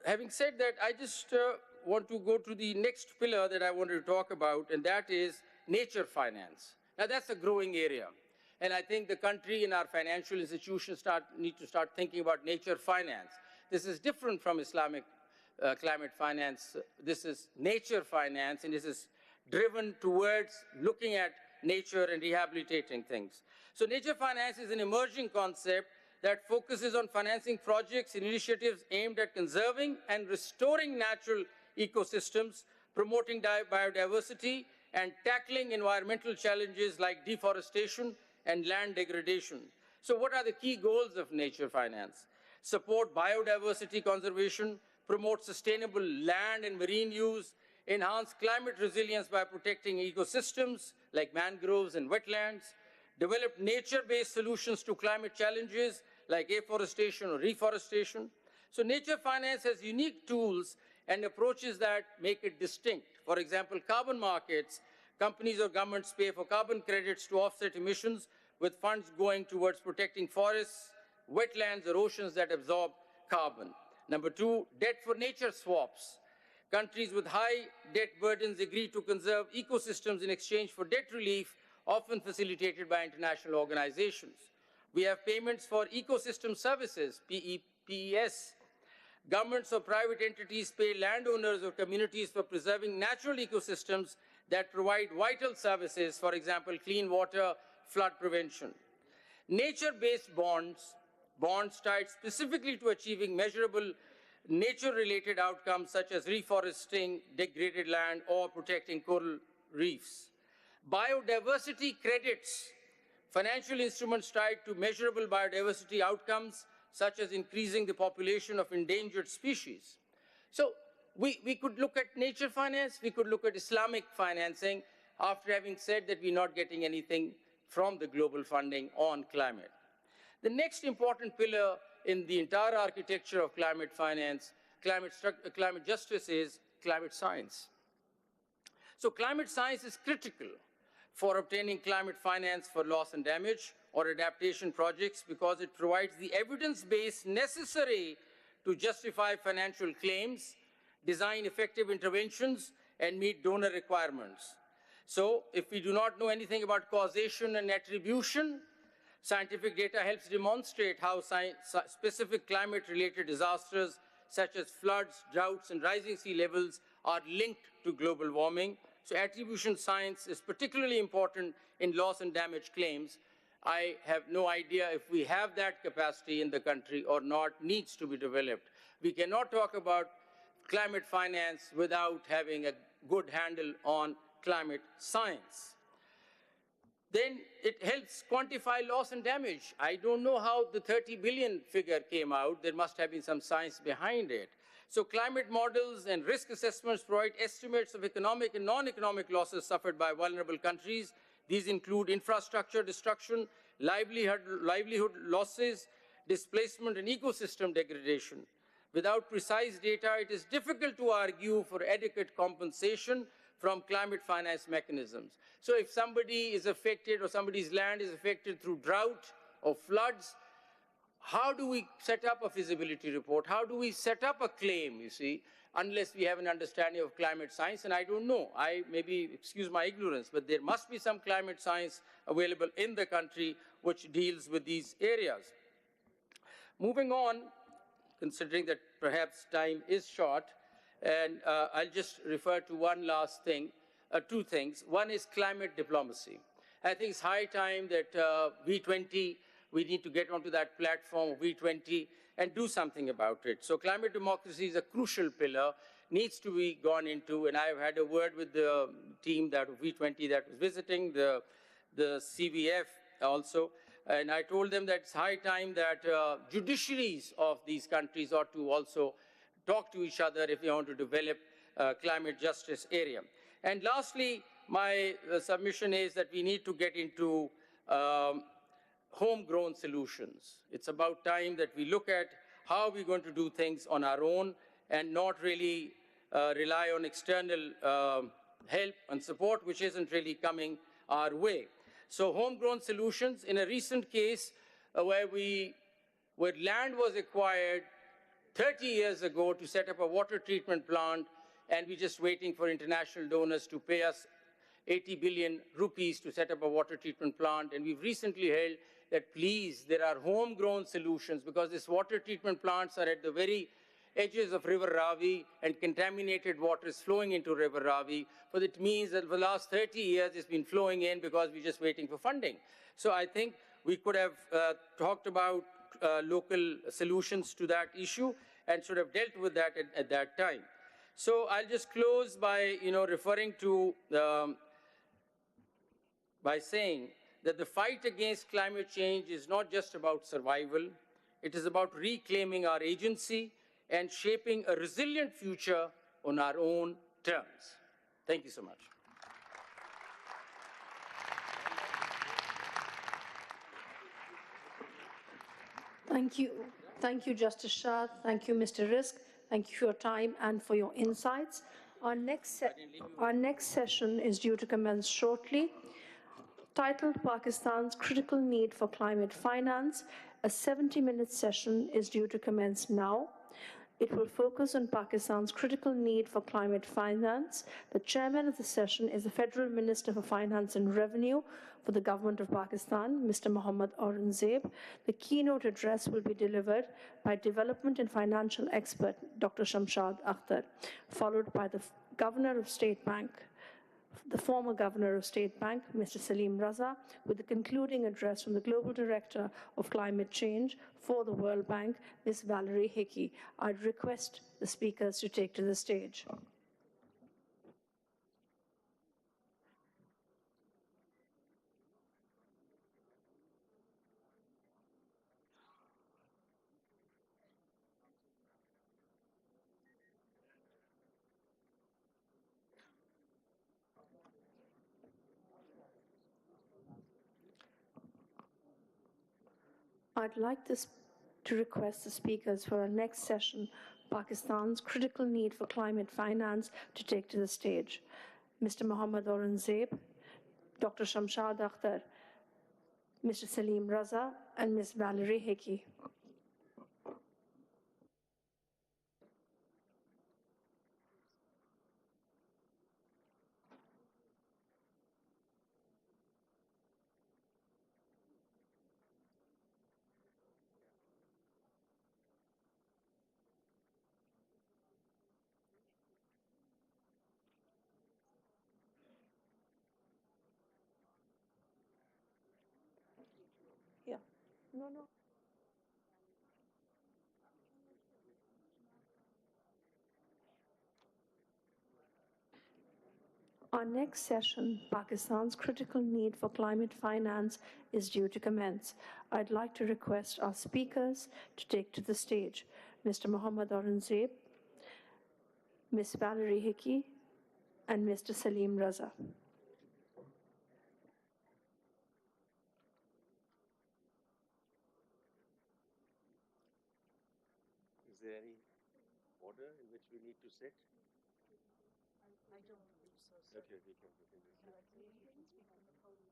Having said that, I just want to go to the next pillar that I wanted to talk about, and that is nature finance. Now, that's a growing area. And I think the country and our financial institutions need to start thinking about nature finance. This is different from Islamic climate finance. This is nature finance, and this is driven towards looking at nature and rehabilitating things. So nature finance is an emerging concept that focuses on financing projects and initiatives aimed at conserving and restoring natural ecosystems, promoting biodiversity, and tackling environmental challenges like deforestation and land degradation. So what are the key goals of nature finance? Support biodiversity conservation, promote sustainable land and marine use, enhance climate resilience by protecting ecosystems like mangroves and wetlands, develop nature-based solutions to climate challenges like afforestation or reforestation. So nature finance has unique tools and approaches that make it distinct. For example, carbon markets, companies or governments pay for carbon credits to offset emissions, with funds going towards protecting forests, wetlands, or oceans that absorb carbon. Number two, debt for nature swaps. Countries with high debt burdens agree to conserve ecosystems in exchange for debt relief, often facilitated by international organizations. We have payments for ecosystem services, PES. Governments or private entities pay landowners or communities for preserving natural ecosystems that provide vital services, for example, clean water, flood prevention. Nature-based bonds tied specifically to achieving measurable nature-related outcomes such as reforesting degraded land or protecting coral reefs. Biodiversity credits, financial instruments tied to measurable biodiversity outcomes such as increasing the population of endangered species. So we could look at nature finance, we could look at Islamic financing after having said that we're not getting anything from the global funding on climate. The next important pillar in the entire architecture of climate finance, climate justice is climate science. So climate science is critical for obtaining climate finance for loss and damage or adaptation projects because it provides the evidence base necessary to justify financial claims, design effective interventions, and meet donor requirements. So if we do not know anything about causation and attribution, scientific data helps demonstrate how specific climate-related disasters such as floods, droughts, and rising sea levels are linked to global warming. So attribution science is particularly important in loss and damage claims. I have no idea if we have that capacity in the country or not, needs to be developed. We cannot talk about climate finance without having a good handle on climate science. Then it helps quantify loss and damage. I don't know how the 30 billion figure came out. There must have been some science behind it. So climate models and risk assessments provide estimates of economic and non-economic losses suffered by vulnerable countries. These include infrastructure destruction, livelihood losses, displacement, and ecosystem degradation. Without precise data, it is difficult to argue for adequate compensation from climate finance mechanisms. So if somebody is affected or somebody's land is affected through drought or floods, how do we set up a feasibility report? How do we set up a claim, you see, unless we have an understanding of climate science? And I don't know. I maybe excuse my ignorance, but there must be some climate science available in the country which deals with these areas. Moving on, considering that perhaps time is short, and I'll just refer to one last thing, two things. One is climate diplomacy. I think it's high time that V20, we need to get onto that platform of V20 and do something about it. So climate democracy is a crucial pillar, needs to be gone into, and I've had a word with the team that of V20 that was visiting, the CVF also, and I told them that it's high time that judiciaries of these countries ought to also talk to each other if they want to develop climate justice area. And lastly, my submission is that we need to get into homegrown solutions. It's about time that we look at how we're going to do things on our own and not really rely on external help and support, which isn't really coming our way. So homegrown solutions, in a recent case where land was acquired 30 years ago to set up a water treatment plant and we're just waiting for international donors to pay us 80 billion rupees to set up a water treatment plant. And we've recently held that, please, there are homegrown solutions, because these water treatment plants are at the very edges of River Ravi, and contaminated water is flowing into River Ravi. But it means that for the last 30 years, it's been flowing in because we're just waiting for funding. So I think we could have talked about local solutions to that issue and should have dealt with that at that time. So I'll just close by, referring to, by saying that the fight against climate change is not just about survival. It is about reclaiming our agency and shaping a resilient future on our own terms. Thank you so much. Thank you. Thank you, Justice Shah. Thank you, Mr. Risk. Thank you for your time and for your insights. Our next session is due to commence shortly, titled Pakistan's Critical Need for Climate Finance. A 70-minute session is due to commence now. It will focus on Pakistan's critical need for climate finance. The chairman of the session is the Federal Minister for Finance and Revenue for the Government of Pakistan, Mr. Mohammad Aurangzeb. The keynote address will be delivered by development and financial expert, Dr. Shamshad Akhtar, followed by the Governor of State Bank, the former Governor of State Bank, Mr. Salim Raza, with the concluding address from the Global Director of Climate Change for the World Bank, Ms. Valerie Hickey. I'd request the speakers to take to the stage. I'd like to request the speakers for our next session, Pakistan's Critical Need for Climate Finance, to take to the stage. Mr. Mohammad Aurangzeb, Dr. Shamshad Akhtar, Mr. Salim Raza, and Ms. Valerie Hickey. Yeah. No. Our next session, Pakistan's Critical Need for Climate Finance, is due to commence. I'd like to request our speakers to take to the stage Mr. Mohammad Aurangzeb, Ms. Valerie Hickey, and Mr. Salim Raza. Is there any order in which we need to sit? I don't believe so, sir. Okay, we can just. You can speak from the podium.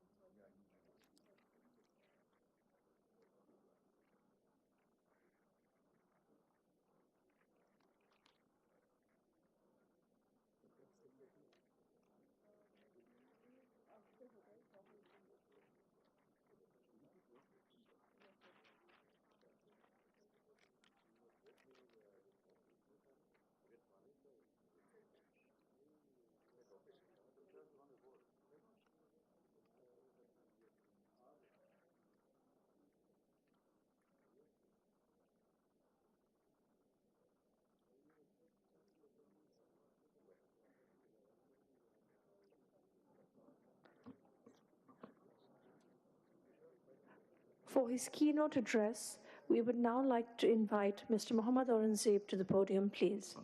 For his keynote address, we would now like to invite Mr. Mohammad Aurangzeb to the podium, please.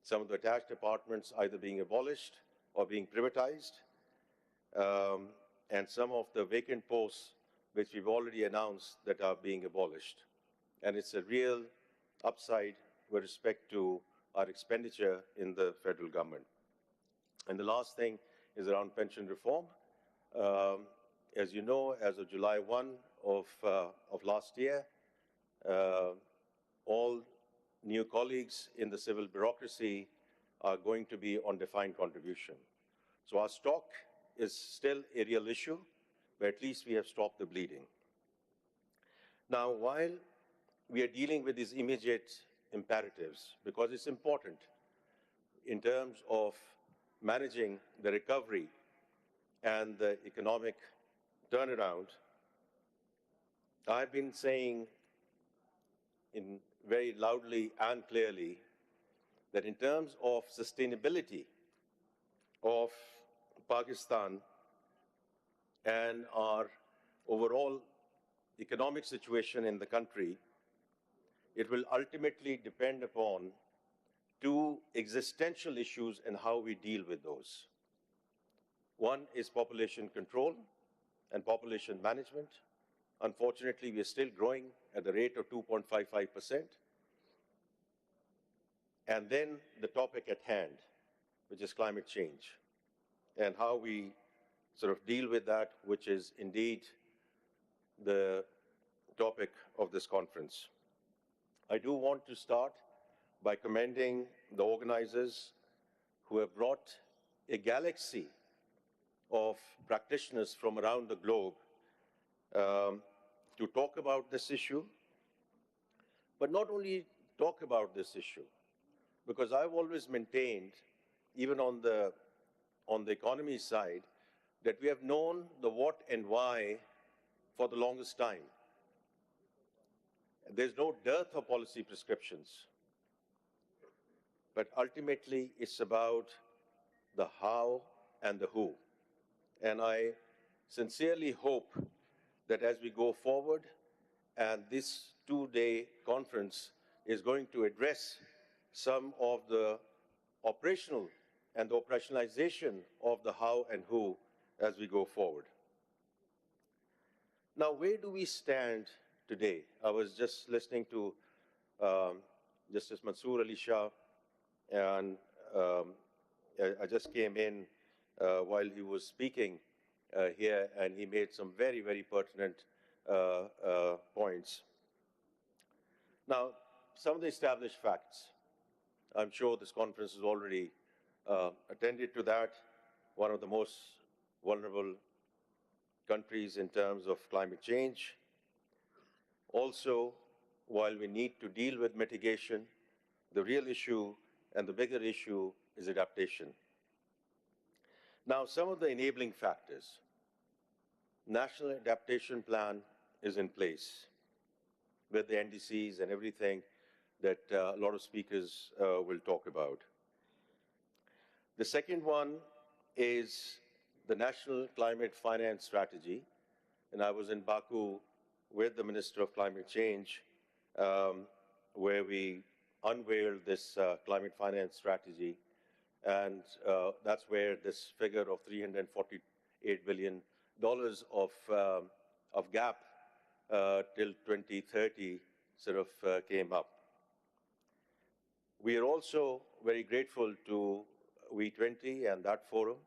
some of the attached departments either being abolished or being privatized, and some of the vacant posts which we've already announced that are being abolished. And it's a real upside with respect to our expenditure in the federal government. And the last thing is around pension reform. As you know, as of July 1 of last year, all new colleagues in the civil bureaucracy are going to be on defined contribution. So our stock is still a real issue, but at least we have stopped the bleeding. Now, while we are dealing with these immediate imperatives, because it's important in terms of managing the recovery and the economic turnaround, I've been saying in very loudly and clearly that in terms of sustainability of Pakistan and our overall economic situation in the country, it will ultimately depend upon two existential issues and how we deal with those. One is population control and population management. Unfortunately, we are still growing at the rate of 2.55%. And then the topic at hand, which is climate change, and how we sort of deal with that, which is indeed the topic of this conference. I do want to start by commending the organizers who have brought a galaxy of practitioners from around the globe to talk about this issue, but not only talk about this issue, because I've always maintained, even on the economy side, that we have known the what and why for the longest time. There's no dearth of policy prescriptions, but ultimately it's about the how and the who. And I sincerely hope that as we go forward, and this two-day conference is going to address some of the operational and the operationalization of the how and who as we go forward. Now, where do we stand today? I was just listening to Justice Mansoor Ali Shah, and I just came in while he was speaking here, and he made some very, very pertinent points. Now, some of the established facts. I'm sure this conference has already attended to that. One of the most vulnerable countries in terms of climate change. Also, while we need to deal with mitigation, the real issue and the bigger issue is adaptation. Now, some of the enabling factors. National Adaptation Plan is in place with the NDCs and everything that a lot of speakers will talk about. The second one is the National Climate Finance Strategy. And I was in Baku with the Minister of Climate Change, where we unveiled this climate finance strategy. And that's where this figure of $348 billion of gap till 2030 sort of came up. We are also very grateful to V20 and that forum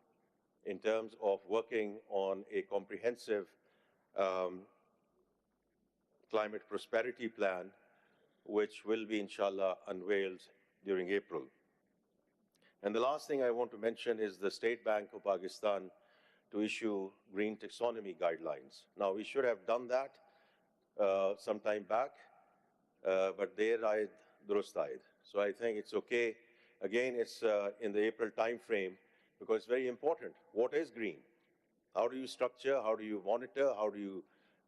in terms of working on a comprehensive climate prosperity plan, which will be, inshallah, unveiled during April. And the last thing I want to mention is the State Bank of Pakistan to issue green taxonomy guidelines. Now, we should have done that some time back, but there ayed, durust ayed. So I think it's okay. Again, it's in the April timeframe, because it's very important. What is green? How do you structure? How do you monitor? How do you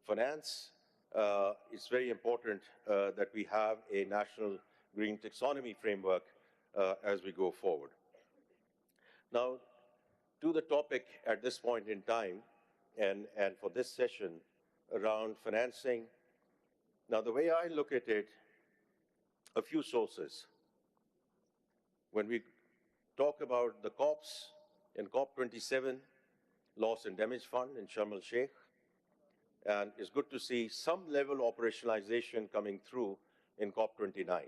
finance? It's very important that we have a national green taxonomy framework as we go forward. Now, to the topic at this point in time, and for this session around financing. Now, the way I look at it, a few sources. When we talk about the COPs, in COP27, Loss and Damage Fund in Sharm el-Sheikh, and it's good to see some level of operationalization coming through in COP29,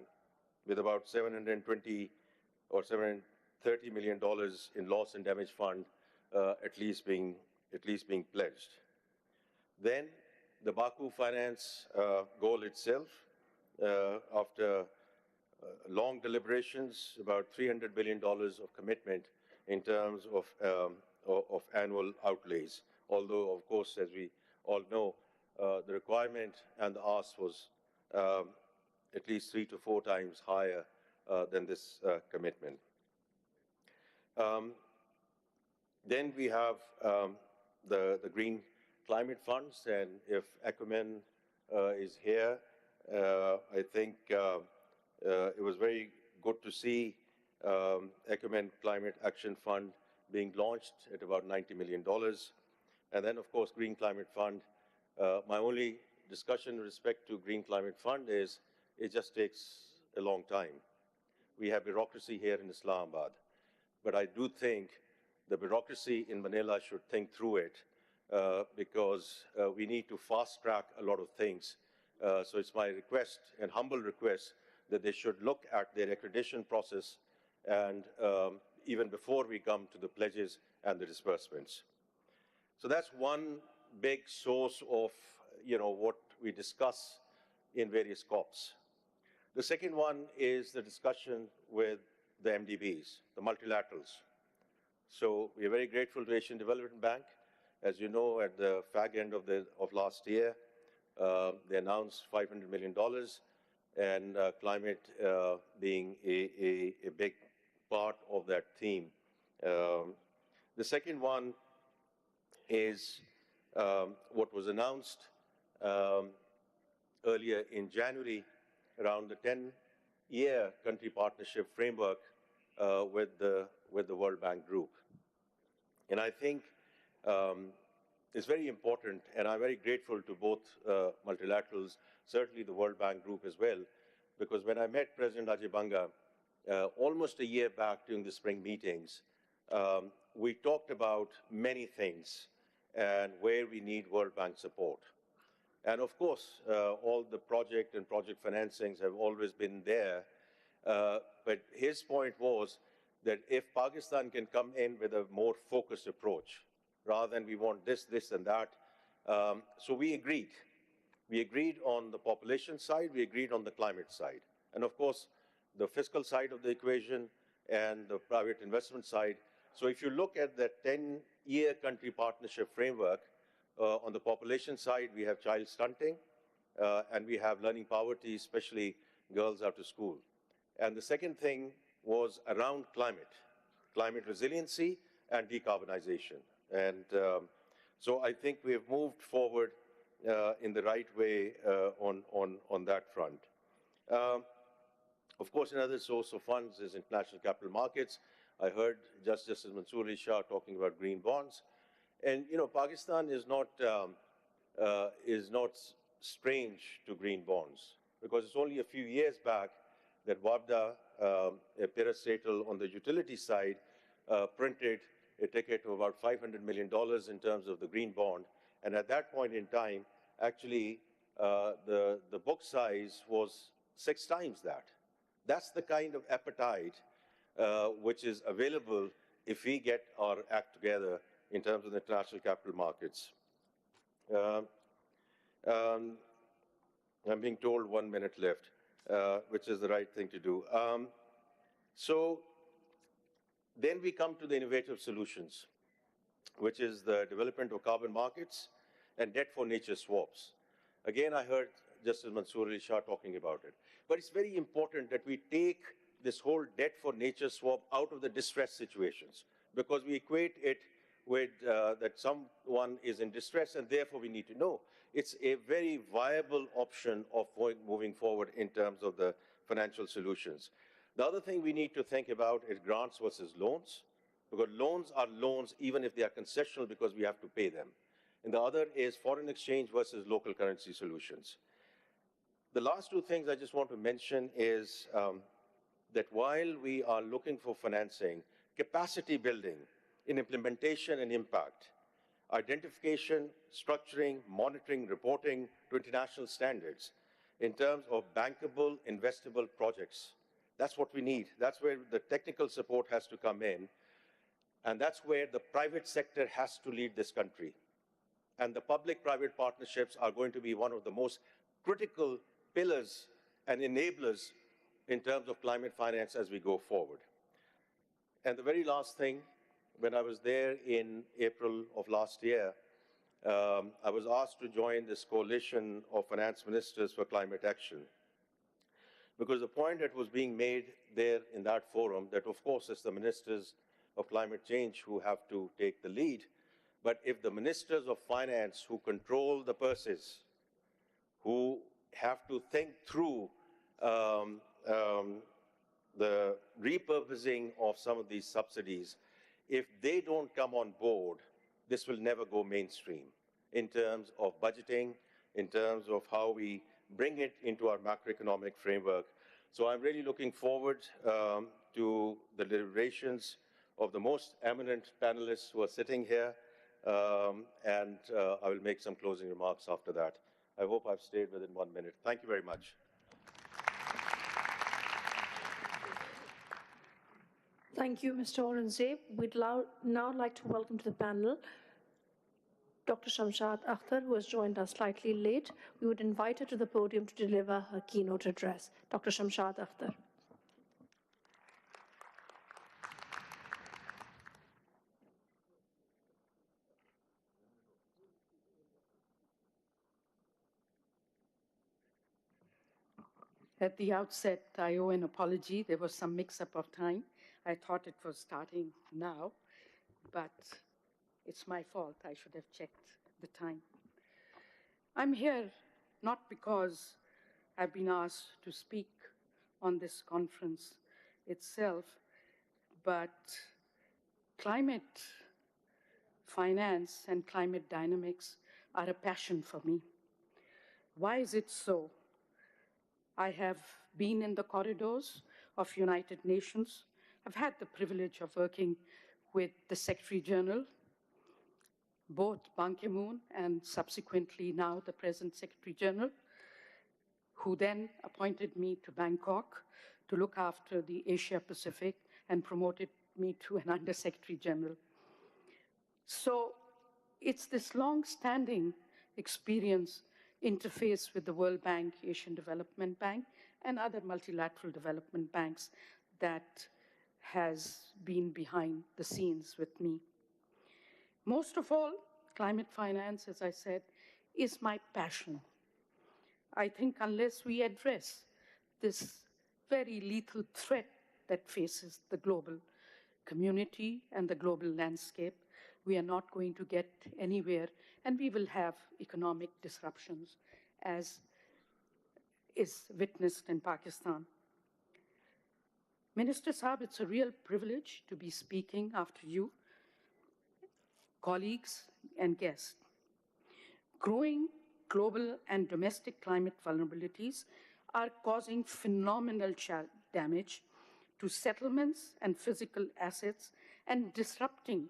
with about $720 or $730 million in loss and damage fund at least being pledged. Then the Baku finance goal itself, after long deliberations, about $300 billion of commitment in terms of annual outlays. Although, of course, as we all know, the requirement and the ask was at least 3 to 4 times higher than this commitment. Then we have the Green Climate Funds, and if Acumen is here, I think it was very good to see Acumen Climate Action Fund being launched at about $90 million. And then, of course, Green Climate Fund. My only discussion with respect to Green Climate Fund is it just takes a long time. We have bureaucracy here in Islamabad, but I do think the bureaucracy in Manila should think through it because we need to fast-track a lot of things. So it's my request and humble request that they should look at their accreditation process and even before we come to the pledges and the disbursements. So that's one big source of what we discuss in various COPs. The second one is the discussion with the MDBs, the multilaterals. So we're very grateful to Asian Development Bank. As you know, at the fag end of last year, they announced $500 million, and climate being a big part of that theme. The second one is what was announced earlier in January around the 10-year country partnership framework with the World Bank Group. And I think it's very important, and I'm very grateful to both multilaterals, certainly the World Bank Group as well, because when I met President Ajay Banga almost a year back during the spring meetings, we talked about many things and where we need World Bank support. And of course, all the project and project financings have always been there, but his point was that if Pakistan can come in with a more focused approach, rather than we want this, this, and that, so we agreed. We agreed on the population side, we agreed on the climate side. And of course, the fiscal side of the equation and the private investment side. So if you look at the 10-year country partnership framework, on the population side, we have child stunting, and we have learning poverty, especially girls out of school. And the second thing was around climate resiliency and decarbonization. And so I think we have moved forward in the right way on that front. Of course, another source of funds is international capital markets. I heard Justice Mansoor Ali Shah talking about green bonds. And, Pakistan is not strange to green bonds, because it's only a few years back that WABDA, a parastatal on the utility side, printed a ticket of about $500 million in terms of the green bond. And at that point in time, actually, the book size was 6 times that. That's the kind of appetite which is available if we get our act together in terms of the international capital markets. I'm being told 1 minute left, which is the right thing to do. So then we come to the innovative solutions, which is the development of carbon markets and debt for nature swaps. Again, I heard Justice Mansoor Ali Shah talking about it. But it's very important that we take this whole debt for nature swap out of the distress situations, because we equate it with that someone is in distress, and therefore we need to know. It's a very viable option of moving forward in terms of the financial solutions. The other thing we need to think about is grants versus loans, because loans are loans even if they are concessional, because we have to pay them. And the other is foreign exchange versus local currency solutions. The last 2 things I just want to mention is that while we are looking for financing, capacity building in implementation and impact, identification, structuring, monitoring, reporting to international standards in terms of bankable, investable projects. That's what we need. That's where the technical support has to come in. And that's where the private sector has to lead this country. And the public-private partnerships are going to be one of the most critical pillars and enablers in terms of climate finance as we go forward. And the very last thing, when I was there in April of last year, I was asked to join this coalition of finance ministers for climate action. Because the point that was being made there in that forum, that of course it's the ministers of climate change who have to take the lead, but if the ministers of finance who control the purses, who have to think through the repurposing of some of these subsidies, if they don't come on board, this will never go mainstream in terms of budgeting, in terms of how we bring it into our macroeconomic framework. So I'm really looking forward to the deliberations of the most eminent panelists who are sitting here, and I will make some closing remarks after that. I hope I've stayed within 1 minute. Thank you very much. Thank you, Mr. Aurangzeb. We'd now like to welcome to the panel Dr. Shamshad Akhtar, who has joined us slightly late. We would invite her to the podium to deliver her keynote address. Dr. Shamshad Akhtar. At the outset, I owe an apology. There was some mix-up of time. I thought it was starting now, but it's my fault. I should have checked the time. I'm here not because I've been asked to speak on this conference itself, but climate finance and climate dynamics are a passion for me. Why is it so? I have been in the corridors of United Nations. I've had the privilege of working with the Secretary General, both Ban Ki-moon and subsequently now the present Secretary General, who then appointed me to Bangkok to look after the Asia Pacific and promoted me to an Under-Secretary General. So it's this long-standing experience interface with the World Bank, Asian Development Bank, and other multilateral development banks that has been behind the scenes with me. Most of all, climate finance, as I said, is my passion. I think unless we address this very lethal threat that faces the global community and the global landscape, we are not going to get anywhere, and we will have economic disruptions, as is witnessed in Pakistan. Minister Saab, it's a real privilege to be speaking after you, colleagues and guests. Growing global and domestic climate vulnerabilities are causing phenomenal damage to settlements and physical assets and disrupting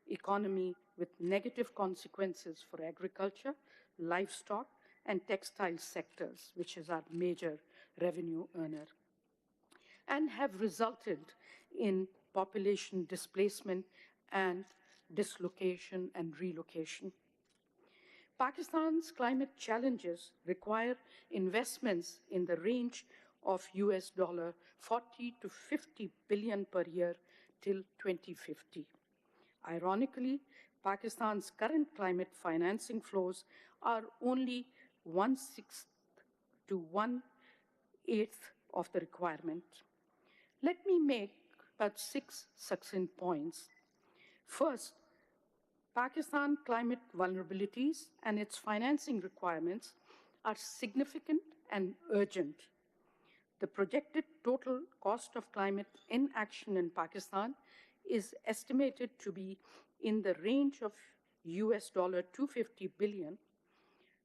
economy with negative consequences for agriculture, livestock, and textile sectors, which is our major revenue earner, and have resulted in population displacement and dislocation and relocation. Pakistan's climate challenges require investments in the range of US $40 to $50 billion per year till 2050. Ironically, Pakistan's current climate financing flows are only 1/6 to 1/8 of the requirement. Let me make about 6 succinct points. First, Pakistan climate vulnerabilities and its financing requirements are significant and urgent. The projected total cost of climate inaction in Pakistan is estimated to be in the range of US $250 billion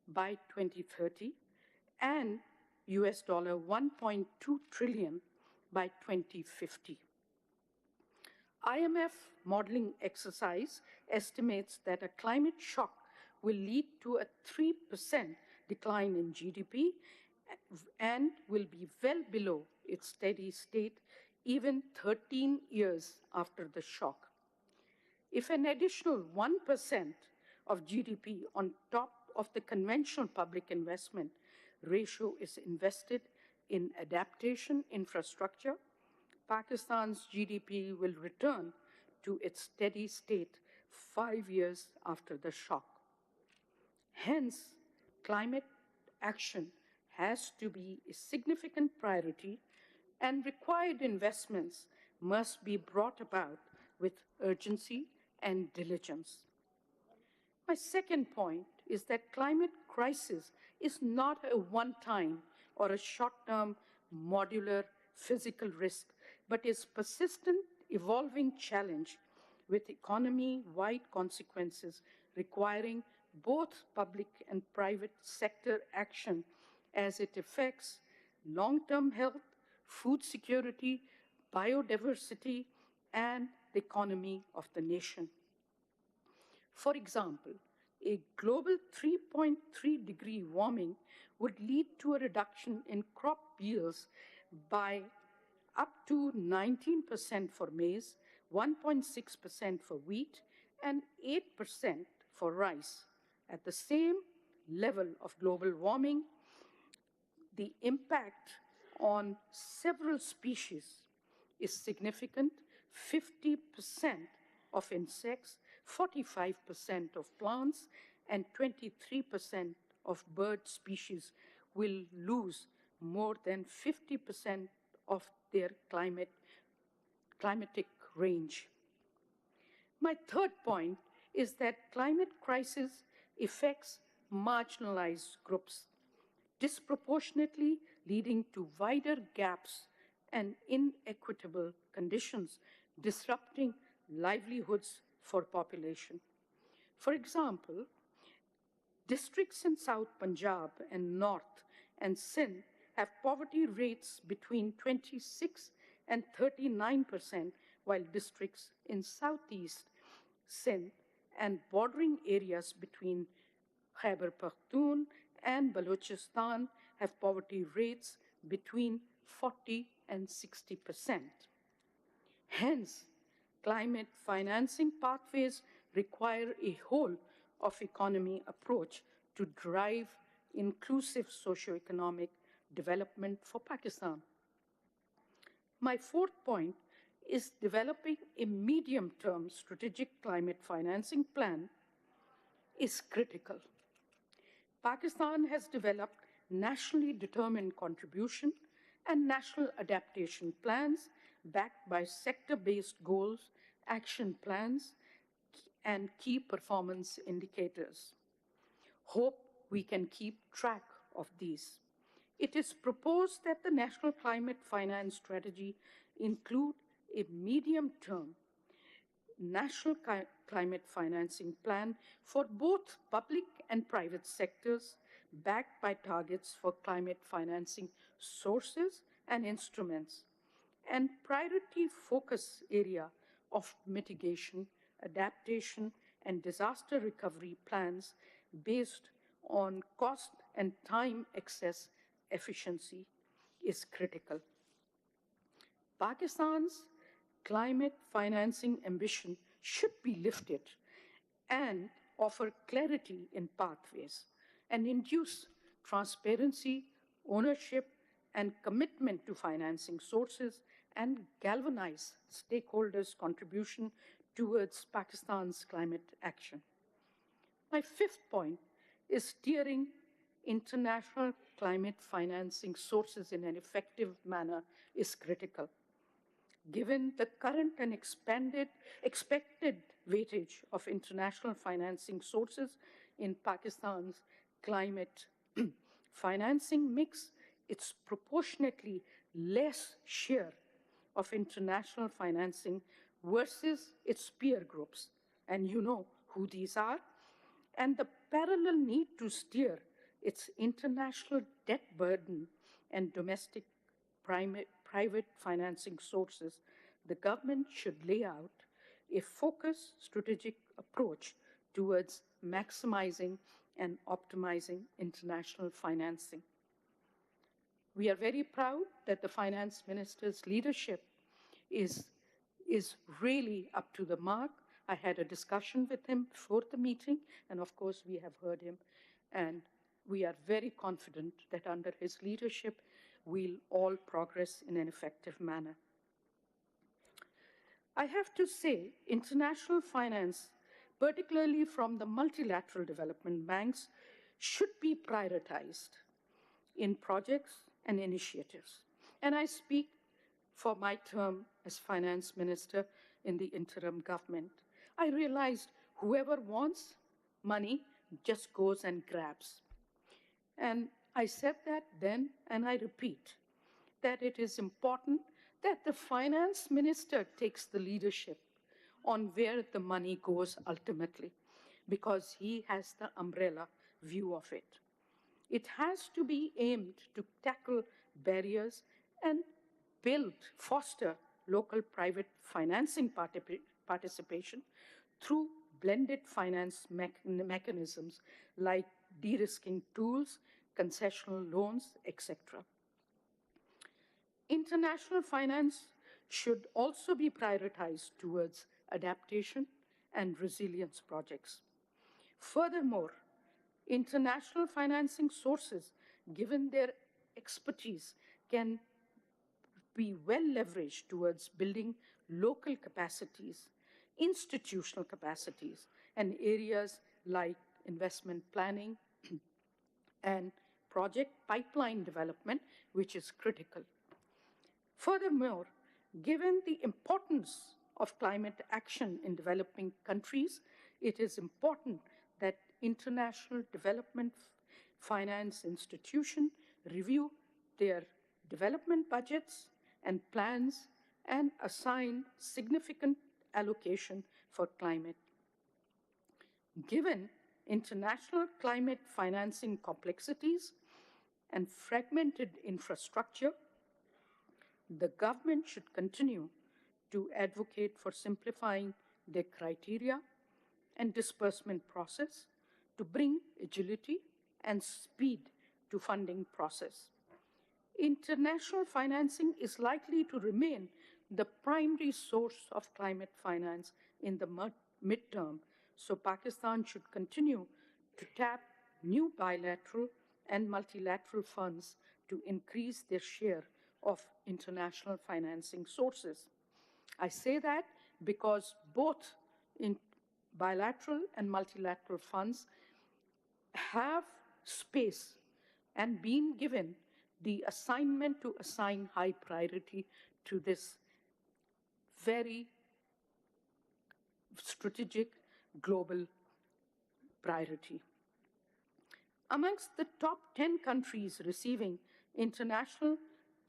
by 2030 and US $1.2 trillion by 2050. IMF modeling exercise estimates that a climate shock will lead to a 3% decline in GDP and will be well below its steady state even 13 years after the shock. If an additional 1% of GDP on top of the conventional public investment ratio is invested in adaptation infrastructure, Pakistan's GDP will return to its steady state 5 years after the shock. Hence, climate action has to be a significant priority, and required investments must be brought about with urgency and diligence. My second point is that climate crisis is not a one-time or a short-term modular physical risk, but is persistent, evolving challenge with economy-wide consequences requiring both public and private sector action as it affects long-term health, food security, biodiversity, and the economy of the nation. For example, a global 3.3-degree warming would lead to a reduction in crop yields by up to 19% for maize, 1.6% for wheat, and 8% for rice. At the same level of global warming, the impact on several species is significant. 50% of insects, 45% of plants, and 23% of bird species will lose more than 50% of their climatic range. My third point is that climate crisis affects marginalized groups, disproportionately leading to wider gaps and inequitable conditions, disrupting livelihoods for population. For example, districts in South Punjab and North and Sindh have poverty rates between 26 and 39%, while districts in Southeast Sindh and bordering areas between Khyber Pakhtunkhwa and Balochistan have poverty rates between 40 and 60%. Hence, climate financing pathways require a whole of economy approach to drive inclusive socioeconomic development for Pakistan. My fourth point is developing a medium-term strategic climate financing plan is critical. Pakistan has developed nationally determined contribution and national adaptation plans backed by sector-based goals, action plans, and key performance indicators. Hope we can keep track of these. It is proposed that the National Climate Finance Strategy include a medium-term national climate financing plan for both public and private sectors, backed by targets for climate financing sources and instruments, and priority focus area of mitigation, adaptation, and disaster recovery plans based on cost and time access efficiency is critical. Pakistan's climate financing ambition should be lifted and offer clarity in pathways and induce transparency, ownership, and commitment to financing sources and galvanize stakeholders' contribution towards Pakistan's climate action. My fifth point is steering international climate financing sources in an effective manner is critical. Given the current and expected weightage of international financing sources in Pakistan's climate financing mix, it's proportionately less share of international financing versus its peer groups. And you know who these are. And the parallel need to steer its international debt burden and domestic primary private financing sources, the government should lay out a focused strategic approach towards maximizing and optimizing international financing. We are very proud that the finance minister's leadership is really up to the mark. I had a discussion with him before the meeting, and of course we have heard him, and we are very confident that under his leadership, we'll all progress in an effective manner. I have to say, international finance, particularly from the multilateral development banks, should be prioritized in projects and initiatives. And I speak for my term as finance minister in the interim government. I realized whoever wants money just goes and grabs. And I said that then, and I repeat, that it is important that the finance minister takes the leadership on where the money goes ultimately, because he has the umbrella view of it. It has to be aimed to tackle barriers and foster local private financing participation through blended finance mechanisms like de-risking tools, concessional loans, etc. International finance should also be prioritized towards adaptation and resilience projects. Furthermore, international financing sources, given their expertise, can be well leveraged towards building local capacities, institutional capacities, and areas like investment planning and project pipeline development, which is critical. Furthermore, given the importance of climate action in developing countries, it is important that international development finance institutions review their development budgets and plans and assign significant allocation for climate. Given international climate financing complexities and fragmented infrastructure, the government should continue to advocate for simplifying their criteria and disbursement process to bring agility and speed to funding process. International financing is likely to remain the primary source of climate finance in the midterm, so Pakistan should continue to tap new bilateral and multilateral funds to increase their share of international financing sources. I say that because both in bilateral and multilateral funds have space and been given the assignment to assign high priority to this very strategic global priority. Amongst the top 10 countries receiving international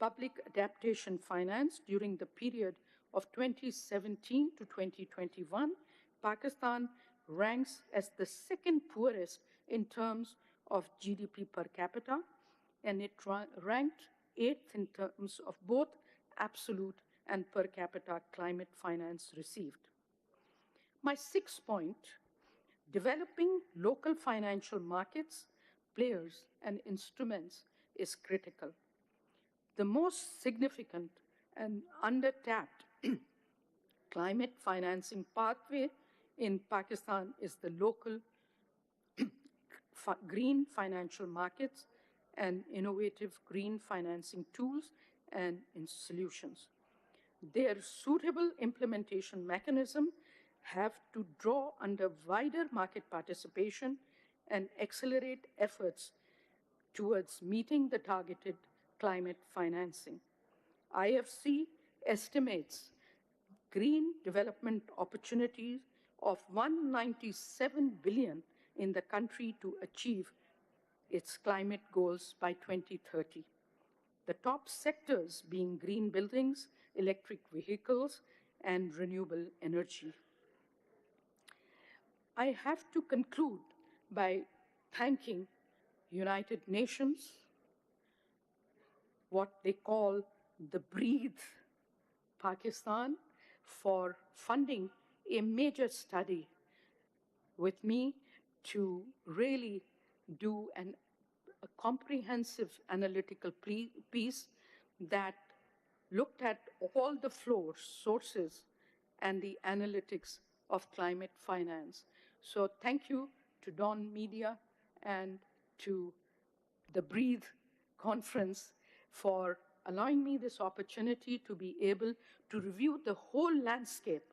public adaptation finance during the period of 2017 to 2021, Pakistan ranks as the second poorest in terms of GDP per capita, and it ranked 8th in terms of both absolute and per capita climate finance received. My sixth point, developing local financial markets, players, and instruments is critical. The most significant and under-tapped climate financing pathway in Pakistan is the local green financial markets and innovative green financing tools and solutions. Their suitable implementation mechanism have to draw under wider market participation and accelerate efforts towards meeting the targeted climate financing. IFC estimates green development opportunities of 197 billion in the country to achieve its climate goals by 2030. The top sectors being green buildings, electric vehicles, and renewable energy. I have to conclude by thanking United Nations, what they call the Breathe Pakistan for funding a major study with me to really do a comprehensive analytical piece that looked at all the sources and the analytics of climate finance. So thank you to DawnMedia and to the Breathe conference for allowing me this opportunity to be able to review the whole landscape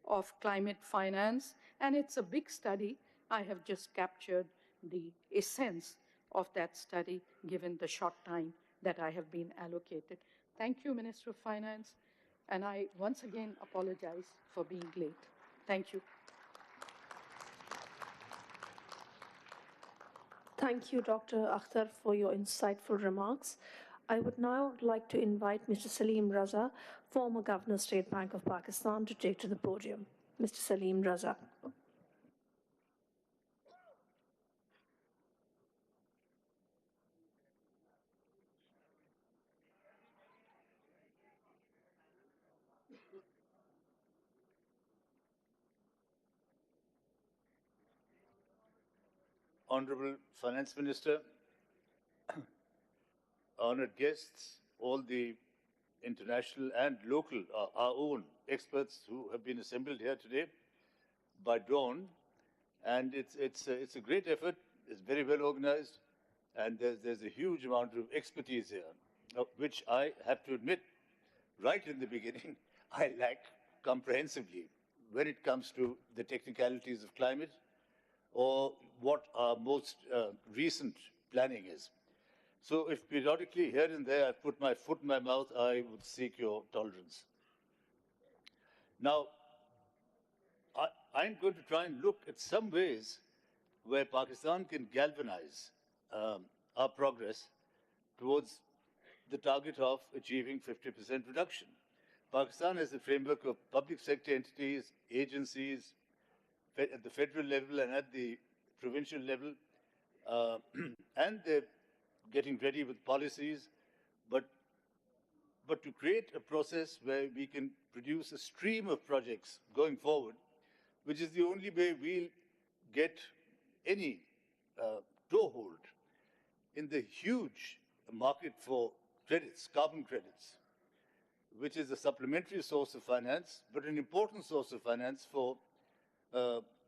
of climate finance. And it's a big study. I have just captured the essence of that study given the short time that I have been allocated. Thank you, Minister of Finance. And I once again apologize for being late. Thank you. Thank you, Dr. Akhtar, for your insightful remarks. I would now like to invite Mr. Salim Raza, former Governor, State Bank of Pakistan, to take to the podium. Mr. Salim Raza. Honorable Finance Minister, honored guests, all the international and local, our own experts who have been assembled here today by Dawn. And it's a great effort. It's very well organized. And there's a huge amount of expertise here, which I have to admit, right in the beginning, I lack comprehensively when it comes to the technicalities of climate or what our most recent planning is. So if periodically here and there I put my foot in my mouth, I would seek your tolerance. Now, I'm going to try and look at some ways where Pakistan can galvanize our progress towards the target of achieving 50% reduction. Pakistan has a framework of public sector entities, agencies, at the federal level and at the provincial level, and they're getting ready with policies, but to create a process where we can produce a stream of projects going forward, which is the only way we'll get any toehold in the huge market for credits, carbon credits, which is a supplementary source of finance, but an important source of finance for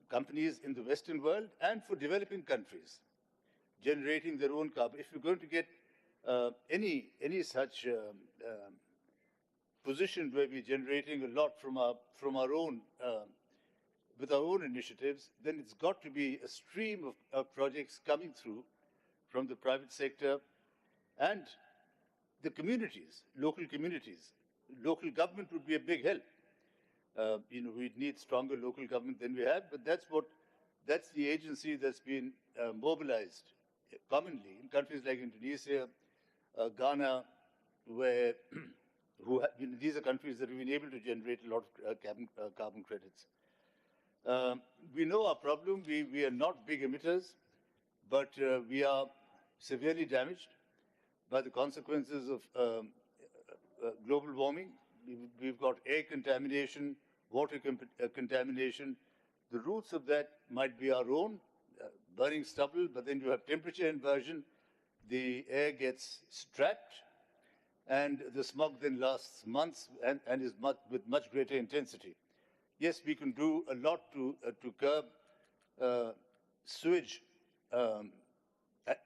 companies in the Western world and for developing countries generating their own carbon. If you're going to get any such position where we're generating a lot from our own, with our own initiatives, then it's got to be a stream of projects coming through from the private sector and the communities, local communities. Local government would be a big help. We'd need stronger local government than we have, but that's the agency that's been mobilized commonly in countries like Indonesia, Ghana, where these are countries that have been able to generate a lot of carbon credits. We know our problem. We are not big emitters, but we are severely damaged by the consequences of global warming. We've got air contamination, water contamination. The roots of that might be our own, burning stubble, but then you have temperature inversion, the air gets trapped, and the smog then lasts months and is with much greater intensity. Yes, we can do a lot to curb sewage,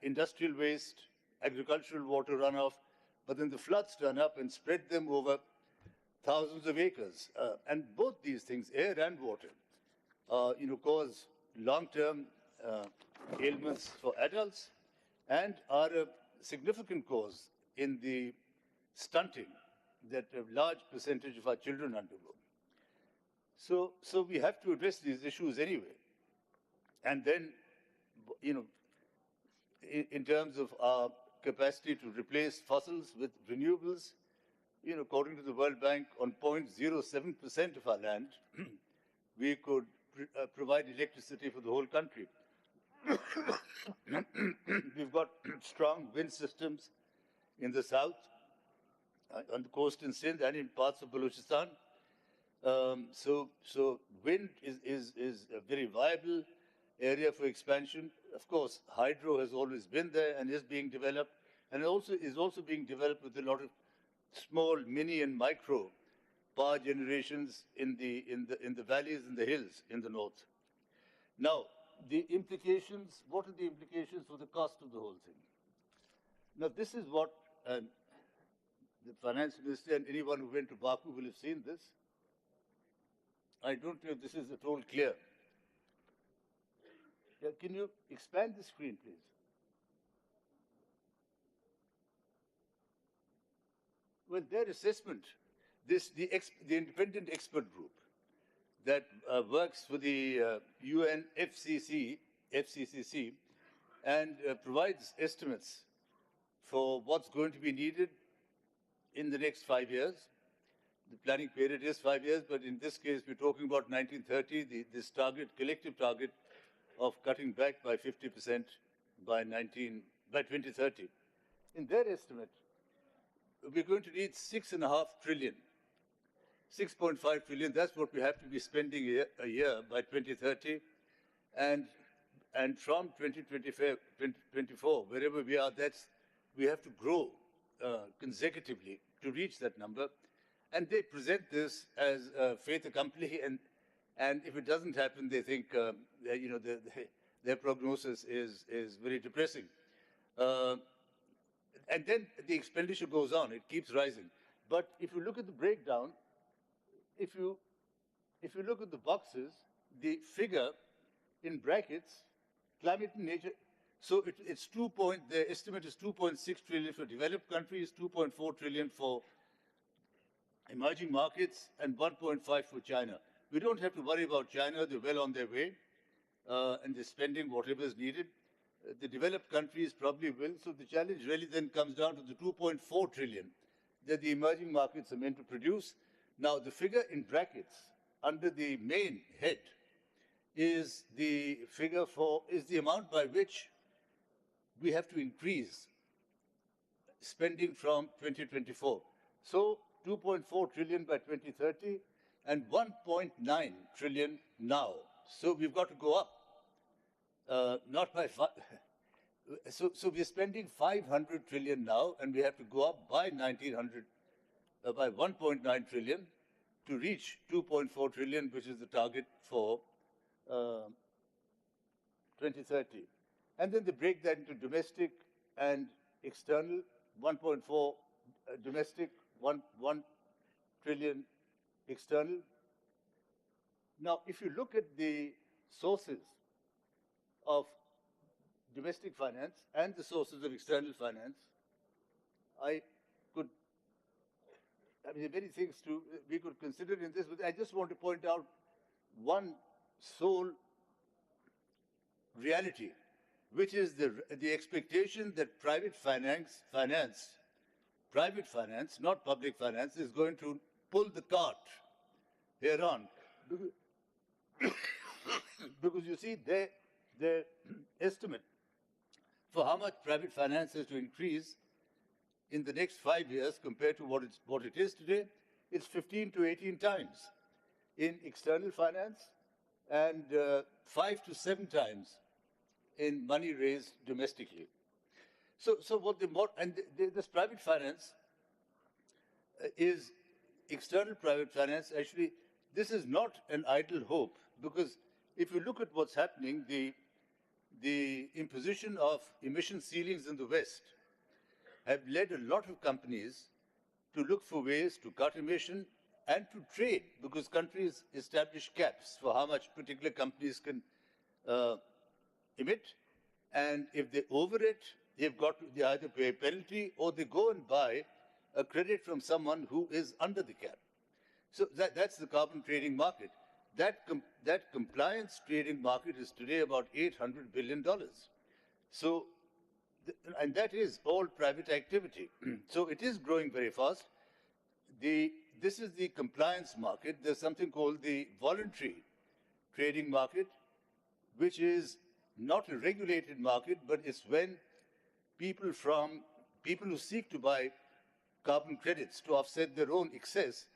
industrial waste, agricultural water runoff, but then the floods turn up and spread them over thousands of acres. And both these things, air and water, cause long-term ailments for adults and are a significant cause in the stunting that a large percentage of our children undergo. So we have to address these issues anyway. And then, in terms of our capacity to replace fossils with renewables, according to the World Bank, on 0.07% of our land, we could provide electricity for the whole country. We've got strong wind systems in the south. on the coast in Sindh and in parts of Balochistan. So wind is a very viable area for expansion. Of course, hydro has always been there and is being developed, and is also being developed with a lot of small, mini, and micro power generations in the valleys and the hills in the north. Now, the implications. What are the implications for the cost of the whole thing? Now, this is what the finance minister and anyone who went to Baku will have seen this. I don't know if this is at all clear. Yeah, can you expand the screen, please? Well, their assessment, the independent expert group that works for the UN FCCC, and provides estimates for what's going to be needed in the next 5 years. The planning period is 5 years, but in this case, we're talking about 1930, this collective target of cutting back by 50% by 2030. In their estimate, we're going to need 6.5 trillion. 6.5 trillion, that's what we have to be spending a year by 2030. And from 2024, wherever we are, we have to grow consecutively to reach that number. And they present this as a fait accompli, and if it doesn't happen, they think their prognosis is very depressing. And then the expenditure goes on; it keeps rising. But if you look at the breakdown, if you look at the boxes, the figure in brackets, climate and nature. So it's the estimate is 2.6 trillion for developed countries, 2.4 trillion for emerging markets, and 1.5 for China. We don't have to worry about China; they're well on their way, and they're spending whatever is needed. The developed countries probably will. So the challenge really then comes down to the 2.4 trillion that the emerging markets are meant to produce. Now, the figure in brackets under the main head is the amount by which we have to increase spending from 2024. So 2.4 trillion by 2030 and 1.9 trillion now. So we've got to go up. Not by so we're spending 500 trillion now, and we have to go up by by 1.9 trillion to reach 2.4 trillion, which is the target for 2030. And then they break that into domestic and external. 1.4 domestic, 1 trillion external. Now, if you look at the sources of domestic finance and the sources of external finance, there are many things we could consider in this, but I just want to point out one sole reality, which is the expectation that private finance, not public finance, is going to pull the cart here on. Because you see, their estimate for how much private finance has to increase in the next 5 years compared to what it is today, it's 15 to 18 times in external finance and 5 to 7 times in money raised domestically. So what this private finance is external private finance. Actually, this is not an idle hope, because if you look at what's happening, the imposition of emission ceilings in the West have led a lot of companies to look for ways to cut emission and to trade, because countries establish caps for how much particular companies can emit. And if they over it, they either pay a penalty or they go and buy a credit from someone who is under the cap. So that's the carbon trading market. That compliance trading market is today about $800 billion. So, and that is all private activity. So it is growing very fast. This is the compliance market. There's something called the voluntary trading market, which is not a regulated market, but it's when people who seek to buy carbon credits to offset their own excess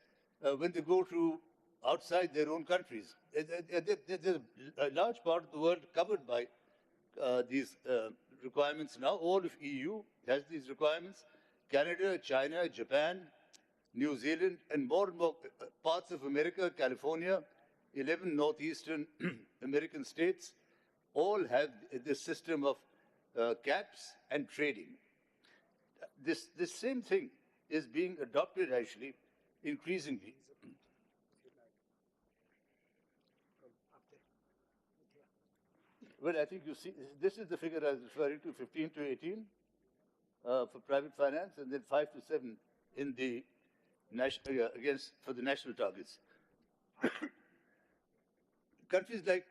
when they go to outside their own countries. There's a large part of the world covered by these requirements now. All of EU has these requirements. Canada, China, Japan, New Zealand, and more parts of America, California, 11 northeastern American states, all have this system of caps and trading. This same thing is being adopted actually increasingly. Well, I think you see, this is the figure I was referring to, 15 to 18 for private finance, and then 5 to 7 in the national, for the national targets. Countries like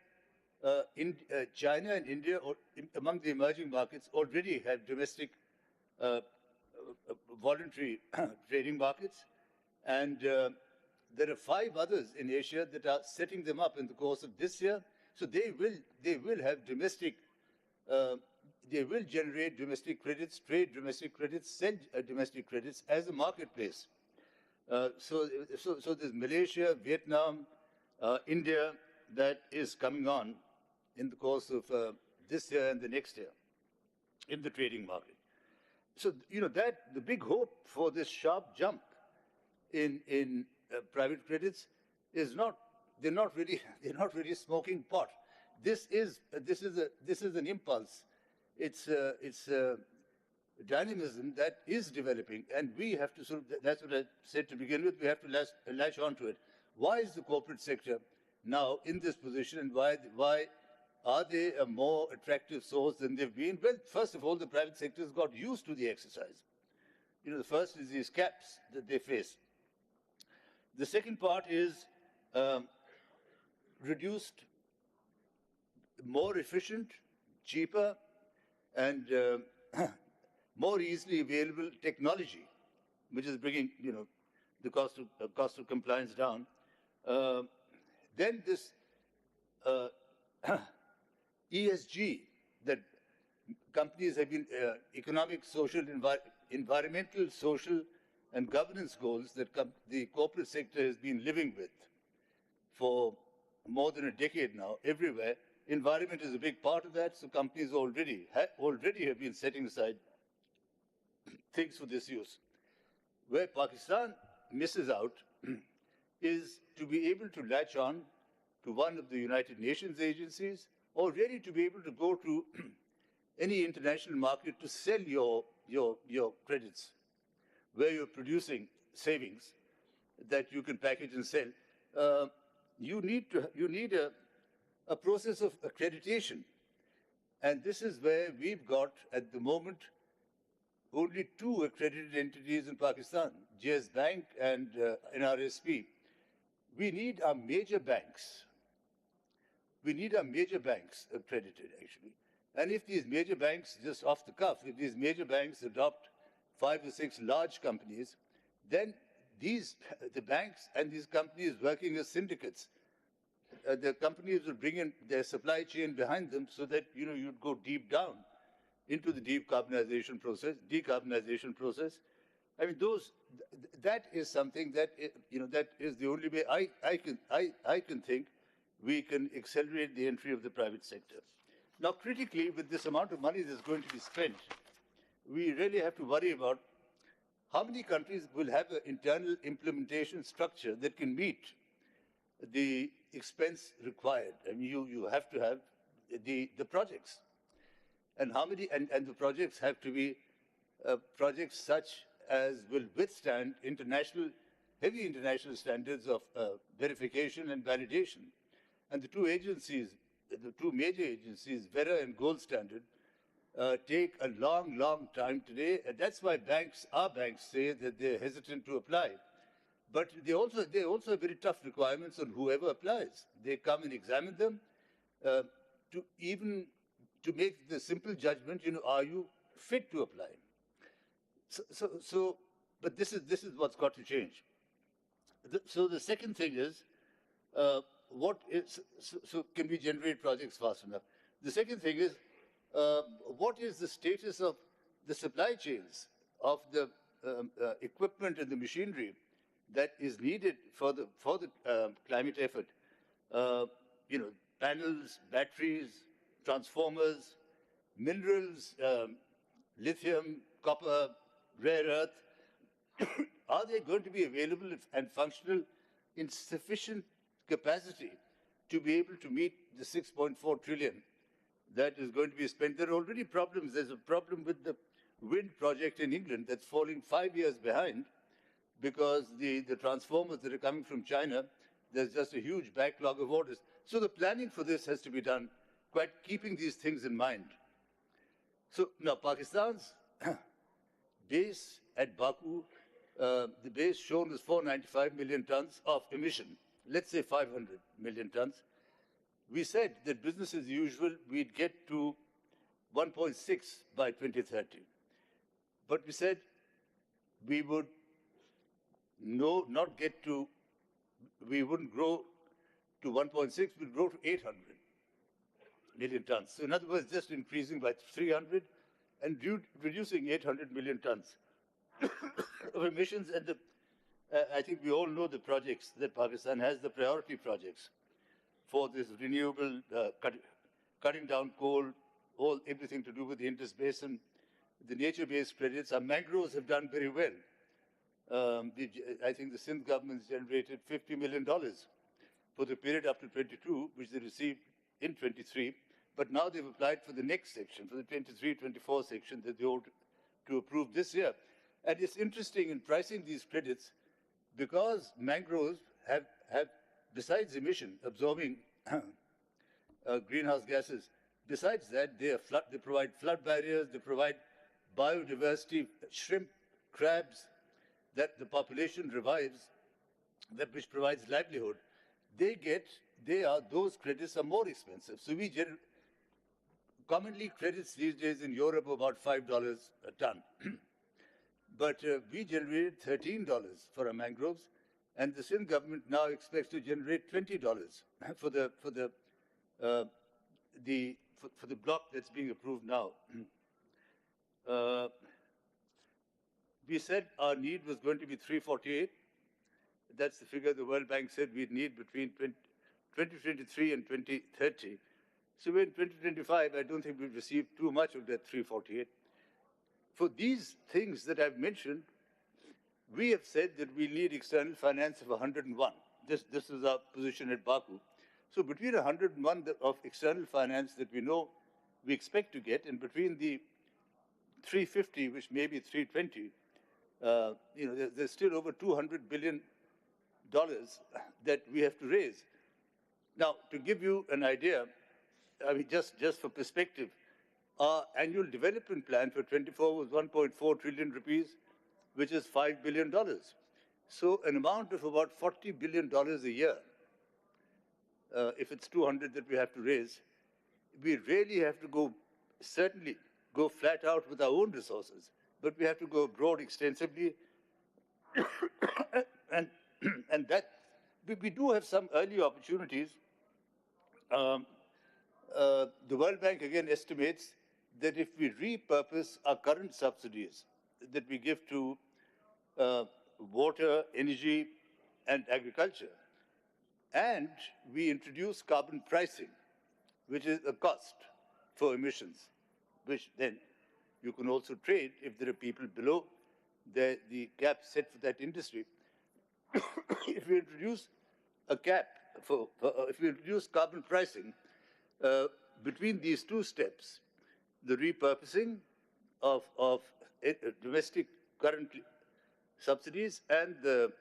China and India, or among the emerging markets, already have domestic voluntary trading markets, and there are 5 others in Asia that are setting them up in the course of this year. So they will have domestic, they will generate domestic credits, trade domestic credits, send domestic credits as a marketplace. So there's Malaysia, Vietnam, India that is coming on in the course of this year and the next year in the trading market. So, you know, that the big hope for this sharp jump in private credits is not, they're not really smoking pot. This is an impulse. It's a dynamism that is developing, and we have to sort of, that's what I said to begin with, we have to latch onto it. Why is the corporate sector now in this position, and why are they a more attractive source than they've been? Well, first of all, the private sector has got used to the exercise. You know, the first is these caps that they face. The second part is reduced, more efficient, cheaper, and more easily available technology, which is bringing, you know, the cost of compliance down. Then this ESG that companies have been economic, social, environmental, social, and governance goals that the corporate sector has been living with for more than a decade now, everywhere. Environment is a big part of that, so companies already have been setting aside things for this use. Where Pakistan misses out is to be able to latch on to one of the United Nations agencies, or really to be able to go to any international market to sell your credits, where you're producing savings that you can package and sell. You need a process of accreditation. And this is where we've got, at the moment, only 2 accredited entities in Pakistan, JS Bank and NRSP. We need our major banks. We need our major banks accredited, actually. And if these major banks, just off the cuff, if these major banks adopt 5 or 6 large companies, then the banks and these companies working as syndicates, the companies will bring in their supply chain behind them so that, you know, you'd go deep down into the decarbonization process. I mean, that is something that, you know, that is the only way I can think we can accelerate the entry of the private sector. Now, critically, with this amount of money that's going to be spent, we really have to worry about how many countries will have an internal implementation structure that can meet the expense required. I mean, you have to have the projects. And how many, and the projects have to be projects such as will withstand heavy international standards of verification and validation. And the 2 agencies, the 2 major agencies, Vera and Gold Standard, take a long, long time today. And that's why our banks say that they're hesitant to apply. But they also have very tough requirements on whoever applies. They come and examine them to make the simple judgment, you know, are you fit to apply? But this is what's got to change. So the second thing is, can we generate projects fast enough? The second thing is, what is the status of the supply chains of the equipment and the machinery that is needed for the climate effort. You know, panels, batteries, transformers, minerals, lithium, copper, rare earth, are they going to be available and functional in sufficient capacity to be able to meet the 6.4 trillion that is going to be spent? There are already problems. There's a problem with the wind project in England that's falling 5 years behind because the transformers that are coming from China, there's just a huge backlog of orders. So the planning for this has to be done, quite keeping these things in mind. So now Pakistan's base at Baku, the base shown is 495 million tons of emission. Let's say 500 million tons. We said that business as usual, we'd get to 1.6 by 2030. But we said we would not get to, we wouldn't grow to 1.6, we'd grow to 800 million tons. So in other words, just increasing by 300 and reducing 800 million tons of emissions. And I think we all know the projects that Pakistan has, the priority projects for this renewable, cutting down coal, everything to do with the Indus Basin, the nature-based credits. Our mangroves have done very well. I think the Sindh government's generated $50 million for the period up to 22, which they received in 23. But now they've applied for the next section, for the 23-24 section that they ought to approve this year. And it's interesting in pricing these credits, because mangroves have besides emission, absorbing greenhouse gases, besides that, they provide flood barriers, they provide biodiversity, shrimp, crabs, that the population revives, which provides livelihood. Those credits are more expensive. So we commonly credits these days in Europe are about $5 a ton. But we generated $13 for our mangroves, and the Sindh government now expects to generate $20 for the block that's being approved now. We said our need was going to be 348. That's the figure the World Bank said we'd need between 2023 and 2030. So in 2025, I don't think we've received too much of that 348. For these things that I've mentioned, we have said that we need external finance of 101. This is our position at Baku. So between 101 of external finance that we know we expect to get, and between the 350, which may be 320, there's still over $200 billion that we have to raise. Now, to give you an idea, I mean, just for perspective, our annual development plan for 24 was 1.4 trillion rupees, which is $5 billion. So an amount of about $40 billion a year, if it's 200 that we have to raise, we really have to certainly go flat out with our own resources, but we have to go abroad extensively. and that, we do have some early opportunities. The World Bank again estimates that if we repurpose our current subsidies that we give to water, energy, and agriculture, and we introduce carbon pricing, which is a cost for emissions, which then you can also trade if there are people below the cap set for that industry. If we introduce a cap if we introduce carbon pricing, between these two steps, the repurposing of domestic current subsidies and the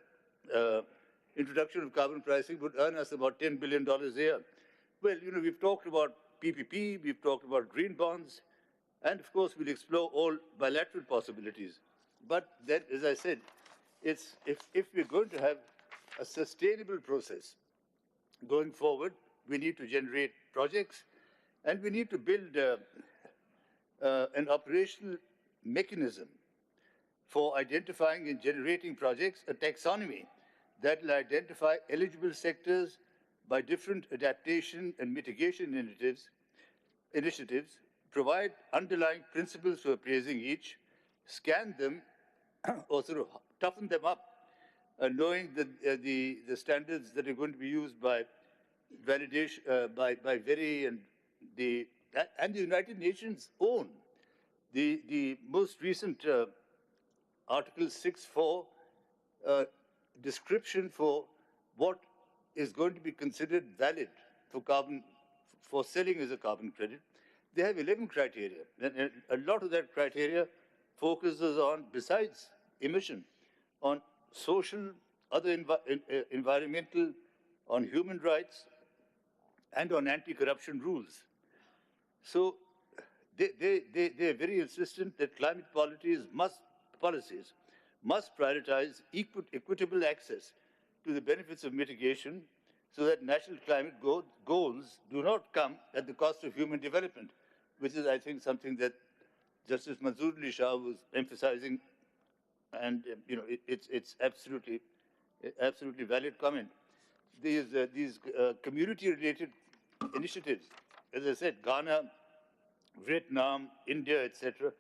introduction of carbon pricing would earn us about $10 billion a year. Well, we've talked about PPP, we've talked about green bonds, and of course we'll explore all bilateral possibilities. But then, as I said, if we're going to have a sustainable process going forward, we need to generate projects, and we need to build an operational mechanism for identifying and generating projects, a taxonomy that will identify eligible sectors by different adaptation and mitigation initiatives, provide underlying principles for appraising each, scan them or sort of toughen them up, knowing that the standards that are going to be used by validation, by VERI and the United Nations own. The most recent Article 6.4 description for what is going to be considered valid for carbon, for selling as a carbon credit, they have 11 criteria. And a lot of that criteria focuses on, besides emission, on social, other environmental, on human rights, and on anti-corruption rules. So they're very insistent that climate policies must prioritize equitable access to the benefits of mitigation so that national climate goals do not come at the cost of human development, which is, I think, something that Justice Manzoor Ali Shah was emphasizing, and it's absolutely valid comment. These community-related initiatives, as I said, Ghana, Vietnam, India, etc.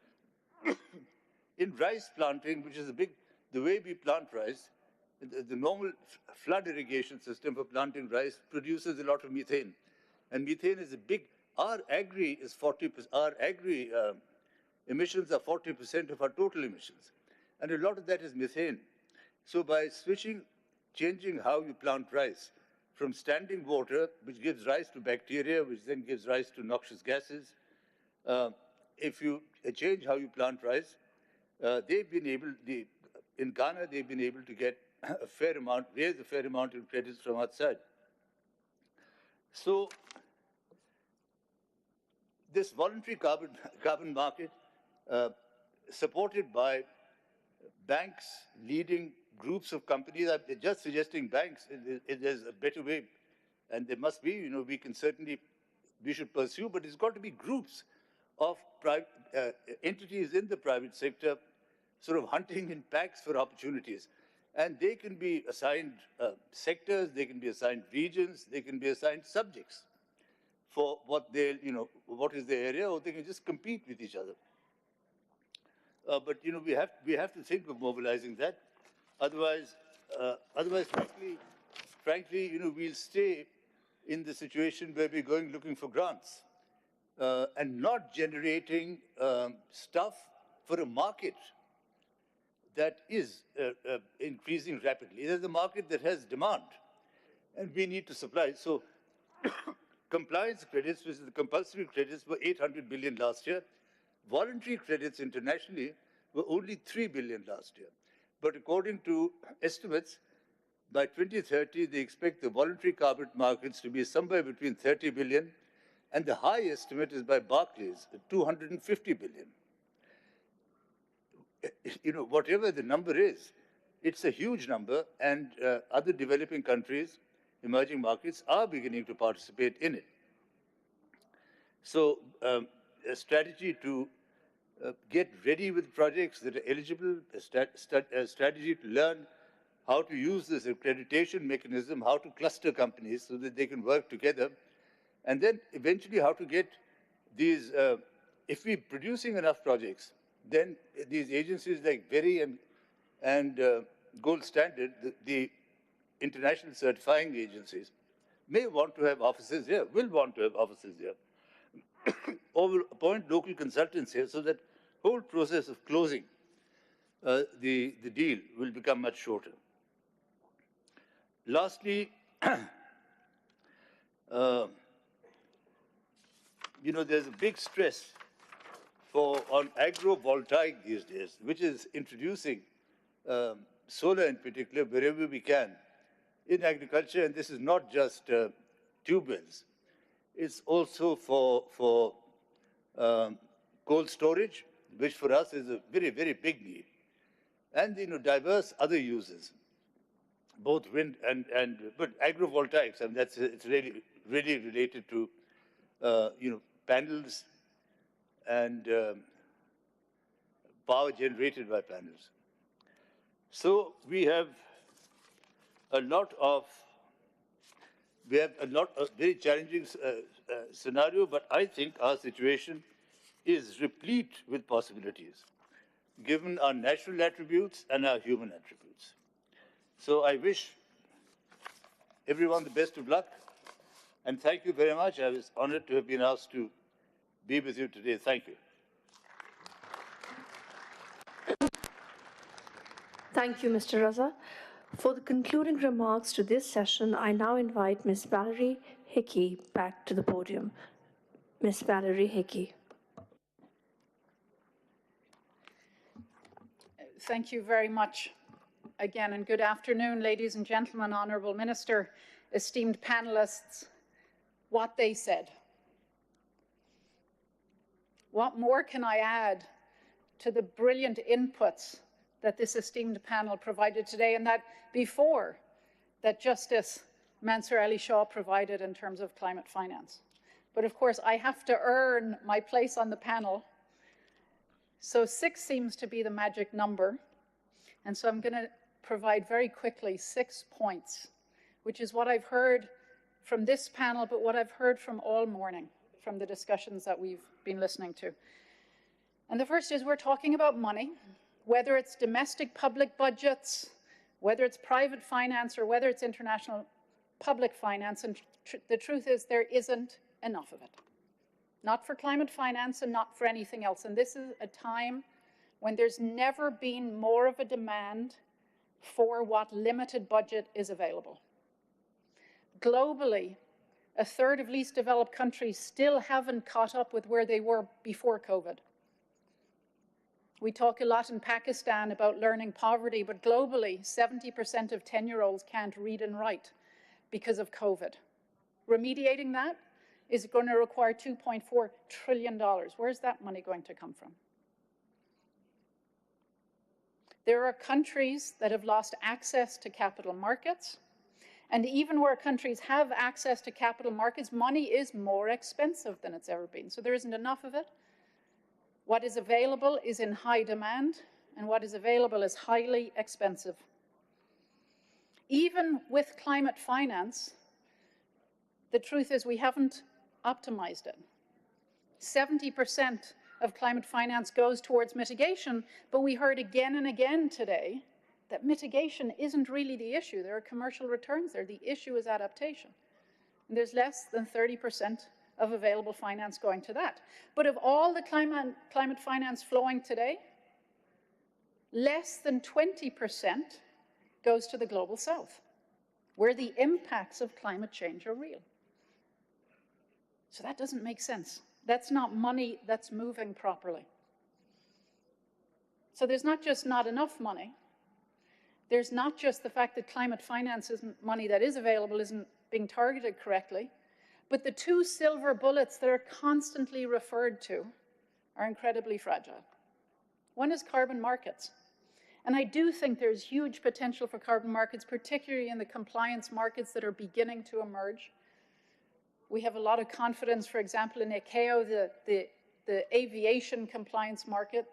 In rice planting, which is the way we plant rice, the normal flood irrigation system for planting rice produces a lot of methane. And methane is our agri is 40%, our agri emissions are 40% of our total emissions. And a lot of that is methane. So by changing how you plant rice from standing water, which gives rise to bacteria, which then gives rise to noxious gases, if you change how you plant rice, in Ghana, they've been able to get raise a fair amount in credits from outside. So this voluntary carbon market, supported by banks, leading groups of companies, I'm just suggesting banks, there's a better way, and there must be, we should pursue, but it's got to be groups of entities in the private sector sort of hunting in packs for opportunities. And they can be assigned sectors, they can be assigned regions, they can be assigned subjects for what is their area, or they can just compete with each other. But we have to think of mobilizing that. Otherwise, frankly, we'll stay in the situation where we're going looking for grants and not generating stuff for a market that is increasing rapidly. There's a market that has demand, and we need to supply. So compliance credits, which is the compulsory credits, were 800 billion last year. Voluntary credits internationally were only 3 billion last year. But according to estimates, by 2030, they expect the voluntary carbon markets to be somewhere between 30 billion, and the high estimate is by Barclays, 250 billion. Whatever the number is, it's a huge number, and other developing countries, emerging markets, are beginning to participate in it. So a strategy to get ready with projects that are eligible, a strategy to learn how to use this accreditation mechanism, how to cluster companies so that they can work together, and then eventually how to get these, if we're producing enough projects, then these agencies like VERI and Gold Standard, the international certifying agencies, may want to have offices here, will want to have offices here, or will appoint local consultants here so that whole process of closing the deal will become much shorter. Lastly, there's a big stress on agrovoltaic these days, which is introducing solar in particular wherever we can in agriculture. And this is not just tube wells. It's also for cold storage, which for us is a very, very big need. And diverse other uses, both wind but agrovoltaics, and it's really related to panels and power generated by panels. So we have a lot of very challenging scenario, but I think our situation is replete with possibilities. given our natural attributes and our human attributes. So I wish everyone the best of luck, and thank you very much. I was honored to have been asked to be with you today. Thank you. Thank you, Mr. Raza. For the concluding remarks to this session, I now invite Ms. Valerie Hickey back to the podium. Ms. Valerie Hickey. Thank you very much again, and good afternoon, ladies and gentlemen, Honourable Minister, esteemed panelists. What they said. What more can I add to the brilliant inputs that this esteemed panel provided today, and that before that Justice Mansur Ali Shah provided in terms of climate finance? But of course, I have to earn my place on the panel. So 6 seems to be the magic number. And so I'm going to provide very quickly 6 points, which is what I've heard from this panel, but what I've heard from all morning, from the discussions that we've been listening to. And the first is we're talking about money, whether it's domestic public budgets, whether it's private finance, or whether it's international public finance. And the truth is there isn't enough of it. Not for climate finance and not for anything else. And this is a time when there's never been more of a demand for what limited budget is available. Globally, a third of least developed countries still haven't caught up with where they were before COVID. We talk a lot in Pakistan about learning poverty, but globally, 70% of 10-year-olds can't read and write because of COVID. Remediating that is going to require $2.4 trillion. Where's that money going to come from? There are countries that have lost access to capital markets. And even where countries have access to capital markets, money is more expensive than it's ever been. So there isn't enough of it. What is available is in high demand, and what is available is highly expensive. Even with climate finance, the truth is we haven't optimized it. 70% of climate finance goes towards mitigation, but we heard again and again today that mitigation isn't really the issue. There are commercial returns there. The issue is adaptation. And there's less than 30% of available finance going to that. But of all the climate finance flowing today, less than 20% goes to the global south, where the impacts of climate change are real. So that doesn't make sense. That's not money that's moving properly. So there's not just not enough money. There's not just the fact that climate finance money that is available isn't being targeted correctly, but the 2 silver bullets that are constantly referred to are incredibly fragile. One is carbon markets. And I do think there's huge potential for carbon markets, particularly in the compliance markets that are beginning to emerge. We have a lot of confidence, for example, in ICAO, the aviation compliance market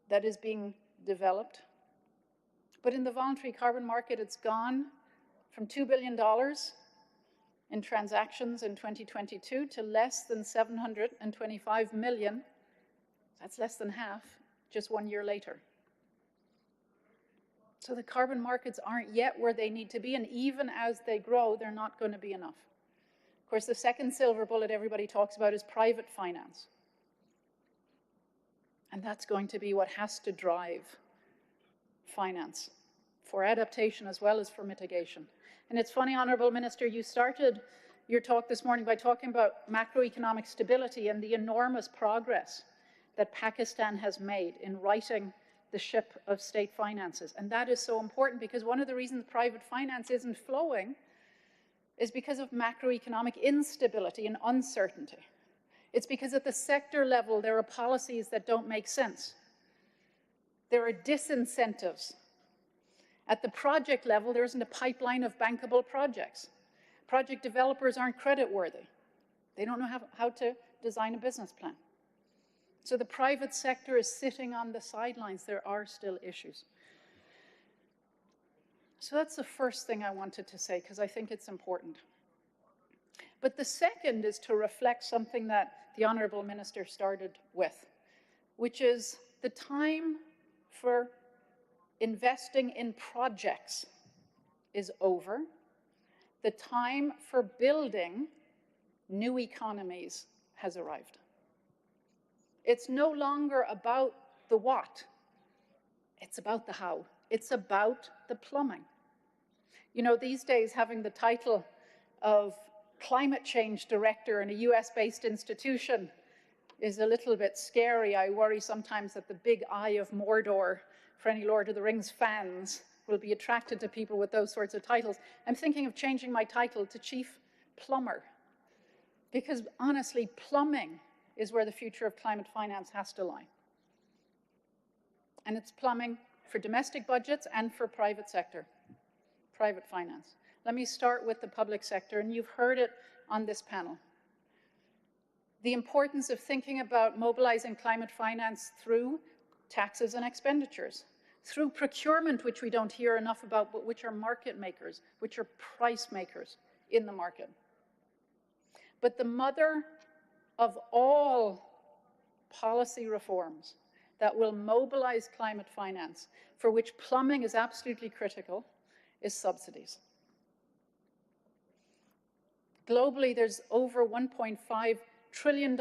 that is being developed. But in the voluntary carbon market, it's gone from $2 billion in transactions in 2022 to less than 725 million. That's less than half, just 1 year later. So the carbon markets aren't yet where they need to be, and even as they grow, they're not going to be enough. Of course, the second silver bullet everybody talks about is private finance. And that's going to be what has to drive finance for adaptation as well as for mitigation. And it's funny, Honourable Minister, you started your talk this morning by talking about macroeconomic stability and the enormous progress that Pakistan has made in righting the ship of state finances. And that is so important because one of the reasons private finance isn't flowing is because of macroeconomic instability and uncertainty. It's because at the sector level, there are policies that don't make sense. There are disincentives. At the project level, there isn't a pipeline of bankable projects. Project developers aren't creditworthy. They don't know how to design a business plan. So the private sector is sitting on the sidelines. There are still issues. So that's the first thing I wanted to say, because I think it's important. But the second is to reflect something that the Honourable Minister started with, which is the time for investing in projects is over. The time for building new economies has arrived. It's no longer about the what, it's about the how. It's about the plumbing. You know, these days having the title of climate change director in a US-based institution is a little bit scary. I worry sometimes that the big eye of Mordor for any Lord of the Rings fans will be attracted to people with those sorts of titles. I'm thinking of changing my title to Chief Plumber, because honestly, plumbing is where the future of climate finance has to lie. And it's plumbing for domestic budgets and for private sector, private finance. Let me start with the public sector, and you've heard it on this panel. The importance of thinking about mobilizing climate finance through taxes and expenditures, through procurement, which we don't hear enough about, but which are market makers, which are price makers in the market. But the mother of all policy reforms that will mobilize climate finance, for which plumbing is absolutely critical, is subsidies. Globally, there's over $1.5 trillion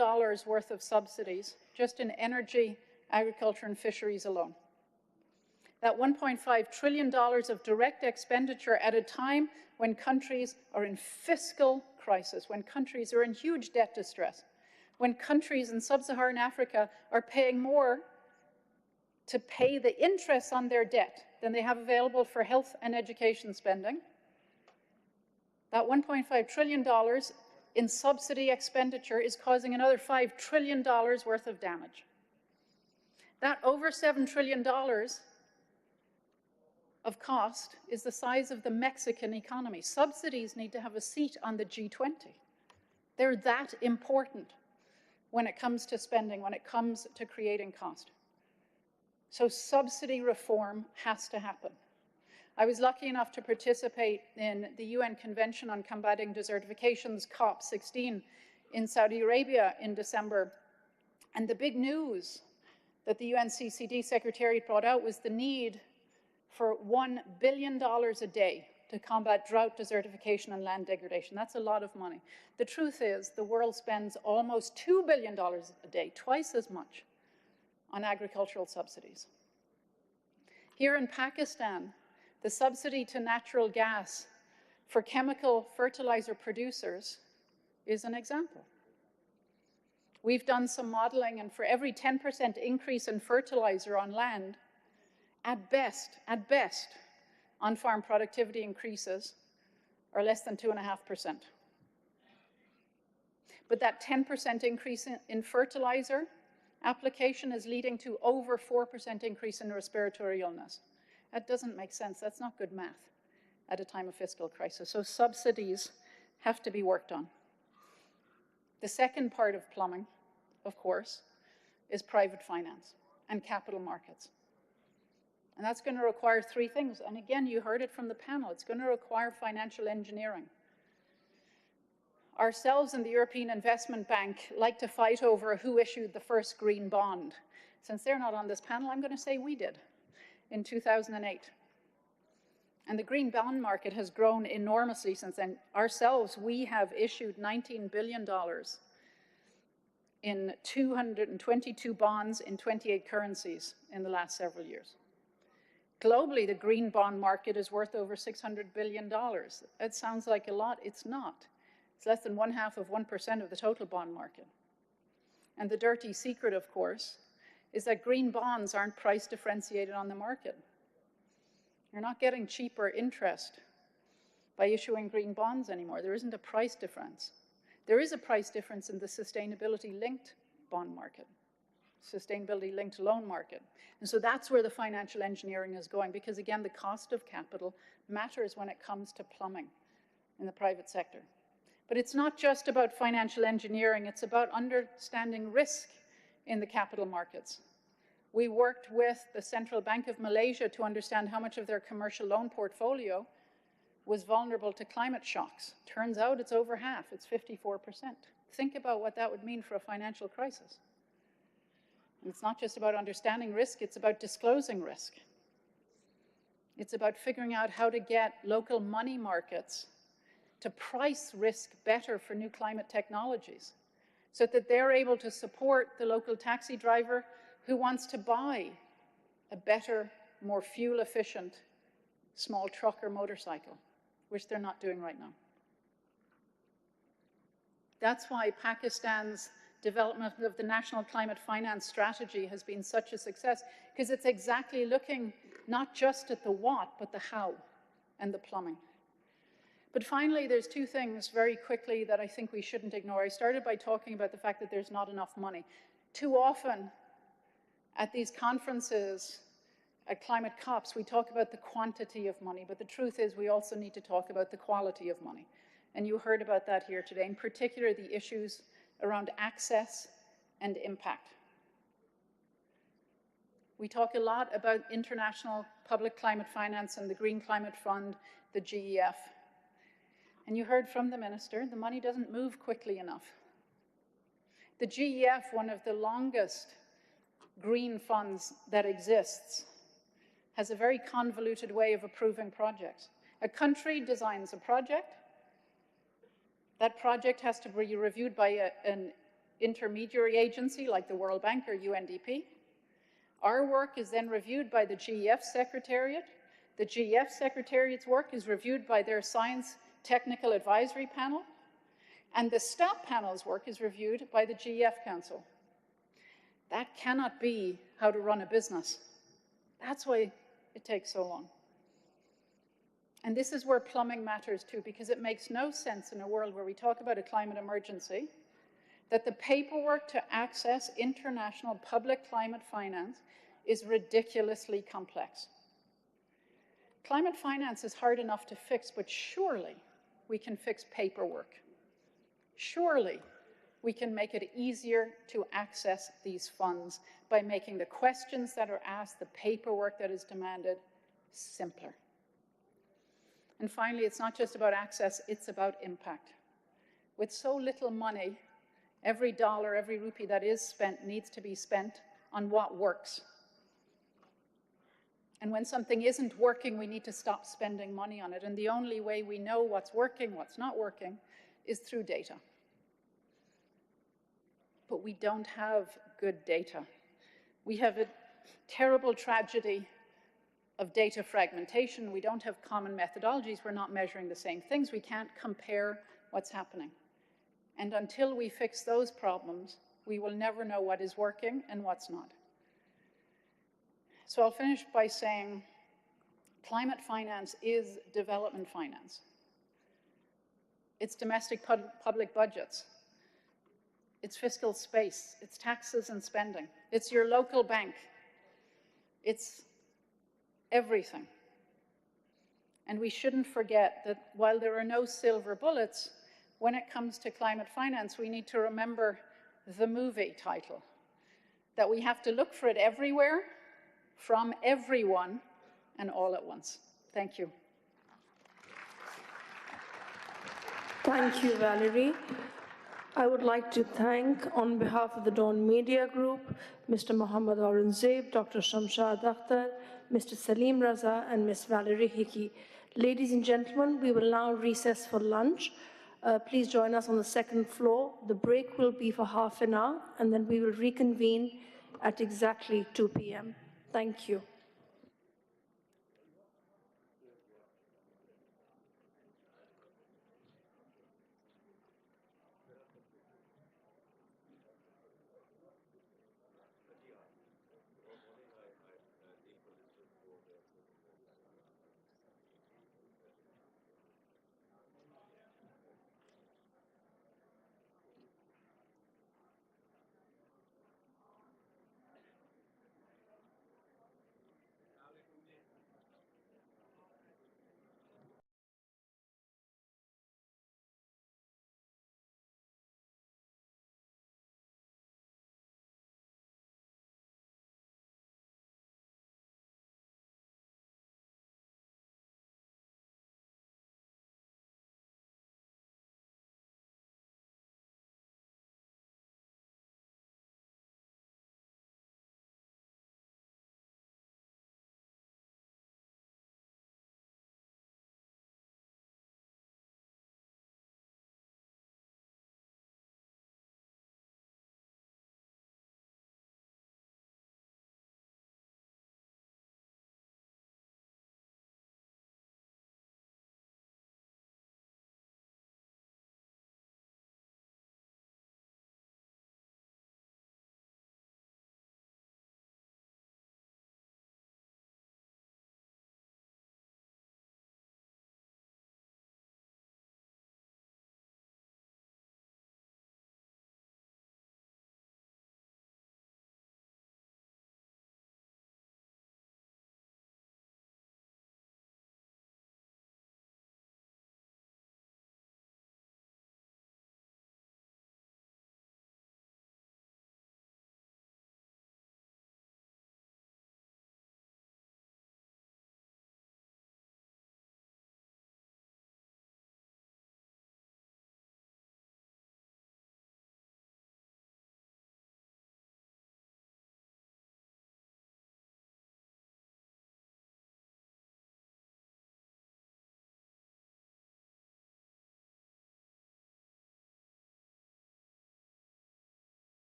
worth of subsidies just in energy, agriculture, and fisheries alone. That $1.5 trillion of direct expenditure at a time when countries are in fiscal crisis, when countries are in huge debt distress, when countries in sub-Saharan Africa are paying more to pay the interest on their debt than they have available for health and education spending. That $1.5 trillion in subsidy expenditure is causing another $5 trillion worth of damage. That over $7 trillion of cost is the size of the Mexican economy. Subsidies need to have a seat on the G20. They're that important when it comes to spending, when it comes to creating cost. So subsidy reform has to happen. I was lucky enough to participate in the UN Convention on Combating Desertification's COP16 in Saudi Arabia in December. And the big news that the UNCCD Secretariat brought out was the need for $1 billion a day to combat drought, desertification, and land degradation. That's a lot of money. The truth is, the world spends almost $2 billion a day, twice as much, on agricultural subsidies. Here in Pakistan, the subsidy to natural gas for chemical fertilizer producers is an example. We've done some modeling, and for every 10% increase in fertilizer on land, at best, on-farm productivity increases are less than 2.5%. But that 10% increase in fertilizer application is leading to over 4% increase in respiratory illness. That doesn't make sense. That's not good math at a time of fiscal crisis. So subsidies have to be worked on. The second part of plumbing, of course, is private finance and capital markets. And that's going to require three things. And again, you heard it from the panel. It's going to require financial engineering. Ourselves and the European Investment Bank like to fight over who issued the first green bond. Since they're not on this panel, I'm going to say we did in 2008. And the green bond market has grown enormously since then. Ourselves, we have issued $19 billion in 222 bonds in 28 currencies in the last several years. Globally, the green bond market is worth over $600 billion. That sounds like a lot. It's not. It's less than 0.5% of the total bond market. And the dirty secret, of course, is that green bonds aren't price differentiated on the market. You're not getting cheaper interest by issuing green bonds anymore. There isn't a price difference. There is a price difference in the sustainability-linked bond market, sustainability-linked loan market. And so that's where the financial engineering is going, because again, the cost of capital matters when it comes to plumbing in the private sector. But it's not just about financial engineering, it's about understanding risk in the capital markets. We worked with the Central Bank of Malaysia to understand how much of their commercial loan portfolio was vulnerable to climate shocks. Turns out it's over half, it's 54%. Think about what that would mean for a financial crisis. And it's not just about understanding risk, it's about disclosing risk. It's about figuring out how to get local money markets to price risk better for new climate technologies so that they're able to support the local taxi driver who wants to buy a better, more fuel-efficient small truck or motorcycle, which they're not doing right now. That's why Pakistan's development of the National Climate Finance Strategy has been such a success, because it's exactly looking not just at the what, but the how and the plumbing. But finally, there's two things very quickly that I think we shouldn't ignore. I started by talking about the fact that there's not enough money. Too often at these conferences, at climate COPs, we talk about the quantity of money, but the truth is we also need to talk about the quality of money. And you heard about that here today, in particular the issues around access and impact. We talk a lot about international public climate finance and the Green Climate Fund, the GEF. And you heard from the minister, the money doesn't move quickly enough. The GEF, one of the longest green funds that exists, has a very convoluted way of approving projects. A country designs a project. That project has to be reviewed by an intermediary agency like the World Bank or UNDP. Our work is then reviewed by the GEF Secretariat. The GEF Secretariat's work is reviewed by their Science Technical Advisory Panel. And the STOP panel's work is reviewed by the GEF Council. That cannot be how to run a business. That's why it takes so long. And this is where plumbing matters too, because it makes no sense in a world where we talk about a climate emergency that the paperwork to access international public climate finance is ridiculously complex. Climate finance is hard enough to fix, but surely we can fix paperwork. Surely we can make it easier to access these funds by making the questions that are asked, the paperwork that is demanded, simpler. And finally, it's not just about access, it's about impact. With so little money, every dollar, every rupee that is spent needs to be spent on what works. And when something isn't working, we need to stop spending money on it. And the only way we know what's working, what's not working, is through data. But we don't have good data. We have a terrible tragedy of data fragmentation. We don't have common methodologies. We're not measuring the same things. We can't compare what's happening. And until we fix those problems, we will never know what is working and what's not. So I'll finish by saying climate finance is development finance. It's domestic public budgets. It's fiscal space. It's taxes and spending. It's your local bank. It's everything. And we shouldn't forget that while there are no silver bullets, when it comes to climate finance, we need to remember the movie title, that we have to look for it everywhere, from everyone, and all at once. Thank you. Thank you, Valerie. I would like to thank, on behalf of the DawnMedia Group, Mr. Mohammad Aurangzeb, Dr. Shamshad Akhtar, Mr. Salim Raza, and Ms. Valerie Hickey. Ladies and gentlemen, we will now recess for lunch. Please join us on the second floor. The break will be for half an hour, and then we will reconvene at exactly 2 p.m. Thank you.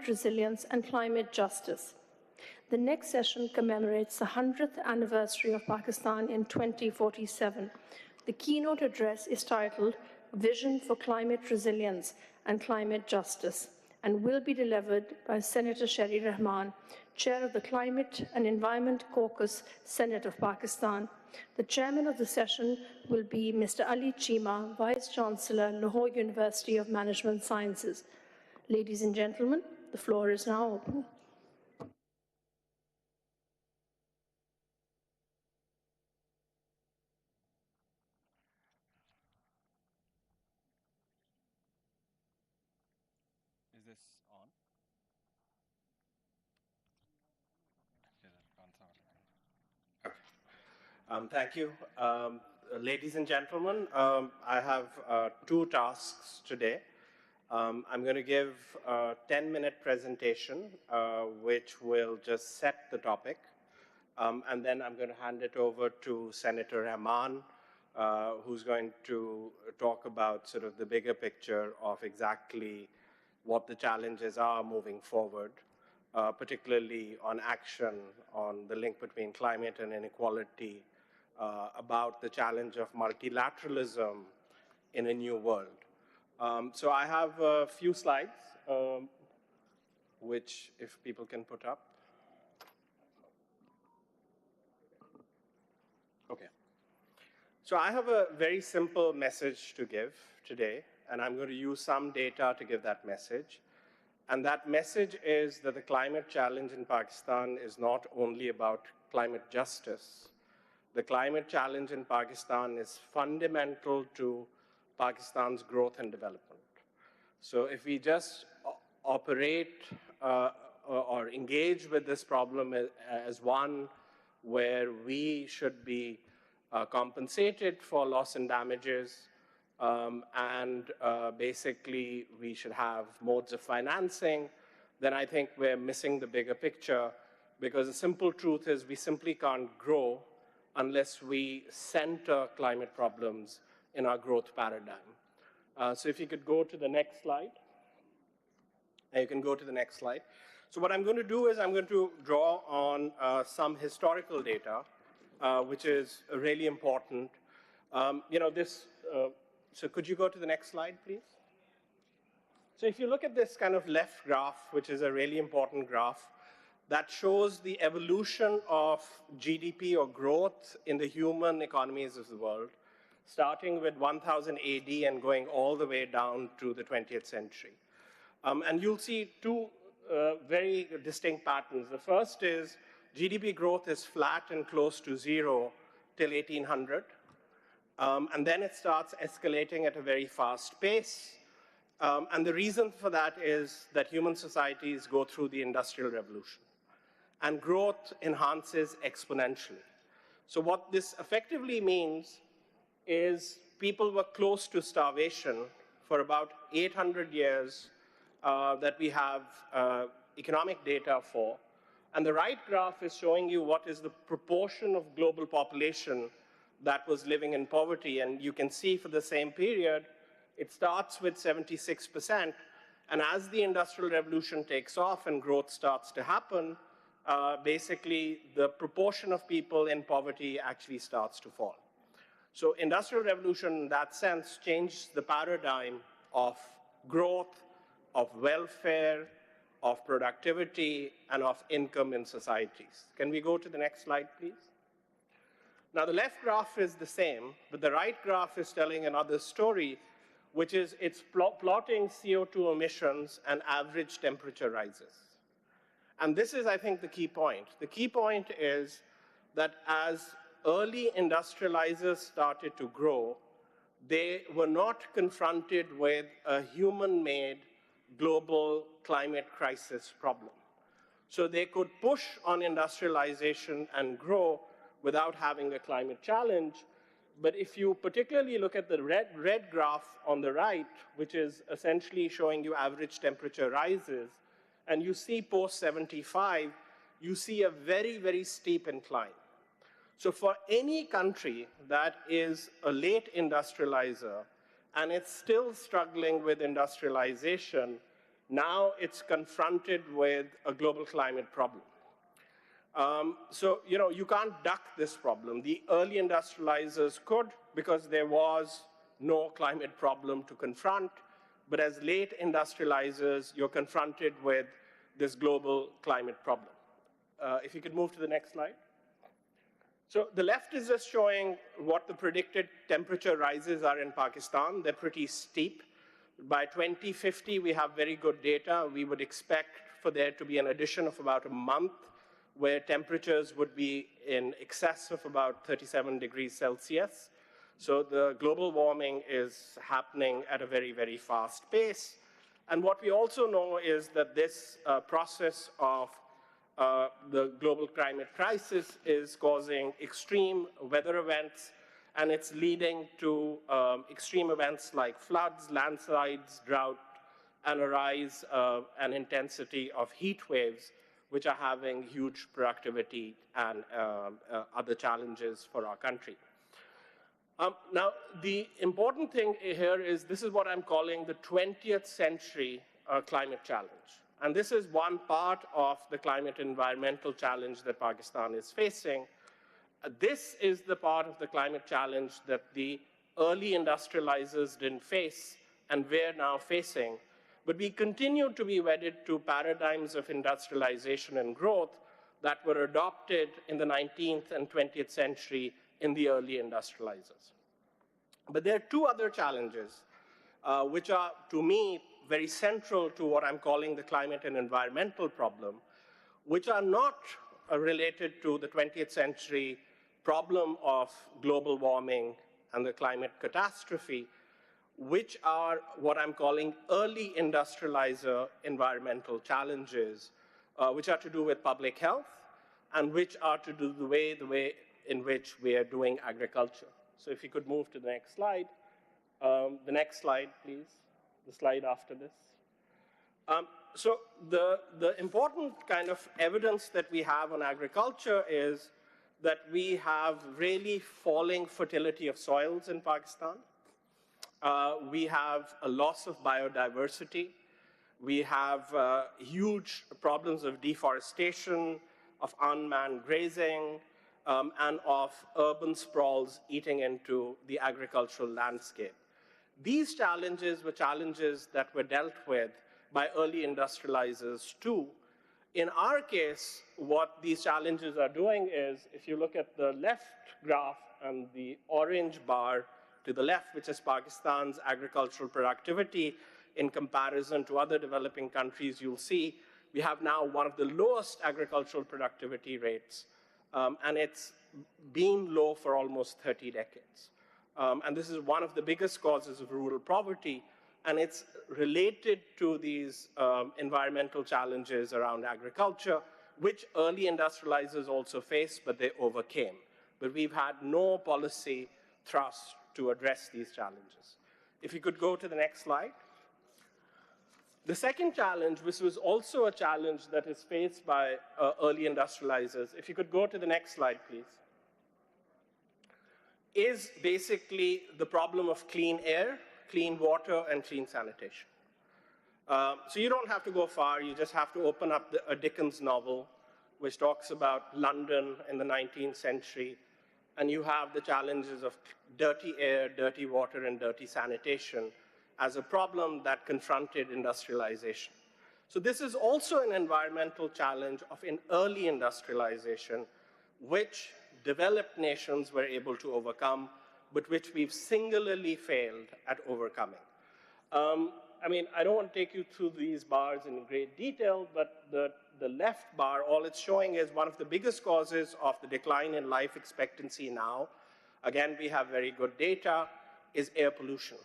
resilience, and climate justice. The next session commemorates the 100th anniversary of Pakistan in 2047. The keynote address is titled Vision for Climate Resilience and Climate Justice and will be delivered by Senator Sherry Rahman, Chair of the Climate and Environment Caucus, Senate of Pakistan. The chairman of the session will be Mr. Ali Chima, Vice Chancellor, Lahore University of Management Sciences. Ladies and gentlemen, the floor is now open. Is this on? Thank you. Ladies and gentlemen, I have two tasks today. I'm going to give a 10-minute presentation, which will just set the topic. And then I'm going to hand it over to Senator Rahman, who's going to talk about sort of the bigger picture of exactly what the challenges are moving forward, particularly on action on the link between climate and inequality, about the challenge of multilateralism in a new world. So I have a few slides, which if people can put up. Okay. So I have a very simple message to give today, and I'm going to use some data to give that message. And that message is that the climate challenge in Pakistan is not only about climate justice. The climate challenge in Pakistan is fundamental to Pakistan's growth and development. So if we just operate or engage with this problem as one where we should be compensated for loss and damages, and basically we should have modes of financing, then I think we're missing the bigger picture, because the simple truth is we simply can't grow unless we center climate problems in our growth paradigm. So if you could go to the next slide. You can go to the next slide. So what I'm going to do is I'm going to draw on some historical data, which is really important. So could you go to the next slide, please? So if you look at this kind of left graph, which is a really important graph, that shows the evolution of GDP or growth in the human economies of the world, starting with 1000 AD and going all the way down to the 20th century. And you'll see two very distinct patterns. The first is GDP growth is flat and close to zero till 1800. And then it starts escalating at a very fast pace. And the reason for that is that human societies go through the Industrial Revolution. And growth enhances exponentially. So what this effectively means is people were close to starvation for about 800 years that we have economic data for. And the right graph is showing you what is the proportion of global population that was living in poverty. And you can see for the same period, it starts with 76%. And as the Industrial Revolution takes off and growth starts to happen, basically the proportion of people in poverty actually starts to fall. So Industrial Revolution, in that sense, changed the paradigm of growth, of welfare, of productivity, and of income in societies. Can we go to the next slide, please? Now, the left graph is the same, but the right graph is telling another story, which is it's plotting CO2 emissions and average temperature rises. And this is, I think, the key point. The key point is that as early industrializers started to grow, they were not confronted with a human-made global climate crisis problem. So they could push on industrialization and grow without having a climate challenge. But if you particularly look at the red graph on the right, which is essentially showing you average temperature rises, and you see post-75, you see a very, very steep incline. So for any country that is a late industrializer and it's still struggling with industrialization, Now it's confronted with a global climate problem. So, you can't duck this problem. The early industrializers could because there was no climate problem to confront, but as late industrializers, you're confronted with this global climate problem. If you could move to the next slide. So the left is just showing what the predicted temperature rises are in Pakistan. They're pretty steep. By 2050, we have very good data. We would expect for there to be an addition of about a month where temperatures would be in excess of about 37 degrees Celsius. So the global warming is happening at a very, very fast pace. And what we also know is that this process of the global climate crisis is causing extreme weather events, and it's leading to extreme events like floods, landslides, drought, and a rise and intensity of heat waves, which are having huge productivity and other challenges for our country. Now, the important thing here is this is what I'm calling the 20th century climate challenge. And this is one part of the climate environmental challenge that Pakistan is facing. This is the part of the climate challenge that the early industrializers didn't face and we're now facing. But we continue to be wedded to paradigms of industrialization and growth that were adopted in the 19th and 20th century in the early industrializers. But there are two other challenges which are, to me, very central to what I'm calling the climate and environmental problem, which are not related to the 20th century problem of global warming and the climate catastrophe, which are what I'm calling early industrializer environmental challenges, which are to do with public health and which are to do the way in which we are doing agriculture. So if you could move to the next slide. The next slide, please. The slide after this. So the important kind of evidence that we have on agriculture is that we have really falling fertility of soils in Pakistan. We have a loss of biodiversity. We have huge problems of deforestation, of unmanned grazing, and of urban sprawls eating into the agricultural landscape. These challenges were challenges that were dealt with by early industrializers too. In our case, what these challenges are doing is, if you look at the left graph and the orange bar to the left, which is Pakistan's agricultural productivity in comparison to other developing countries, you'll see we have now one of the lowest agricultural productivity rates, and it's been low for almost 30 decades. And this is one of the biggest causes of rural poverty, and it's related to these environmental challenges around agriculture, which early industrializers also faced, but they overcame. But we've had no policy thrust to address these challenges. If you could go to the next slide. The second challenge, which was also a challenge that is faced by early industrializers, if you could go to the next slide, please, is basically the problem of clean air, clean water, and clean sanitation. So you don't have to go far. You just have to open up a Dickens novel, which talks about London in the 19th century, and you have the challenges of dirty air, dirty water, and dirty sanitation as a problem that confronted industrialization. So this is also an environmental challenge of an early industrialization, which developed nations were able to overcome, but which we've singularly failed at overcoming. I mean, I don't want to take you through these bars in great detail, but the left bar, all it's showing is one of the biggest causes of the decline in life expectancy now. Again, we have very good data, is air pollution.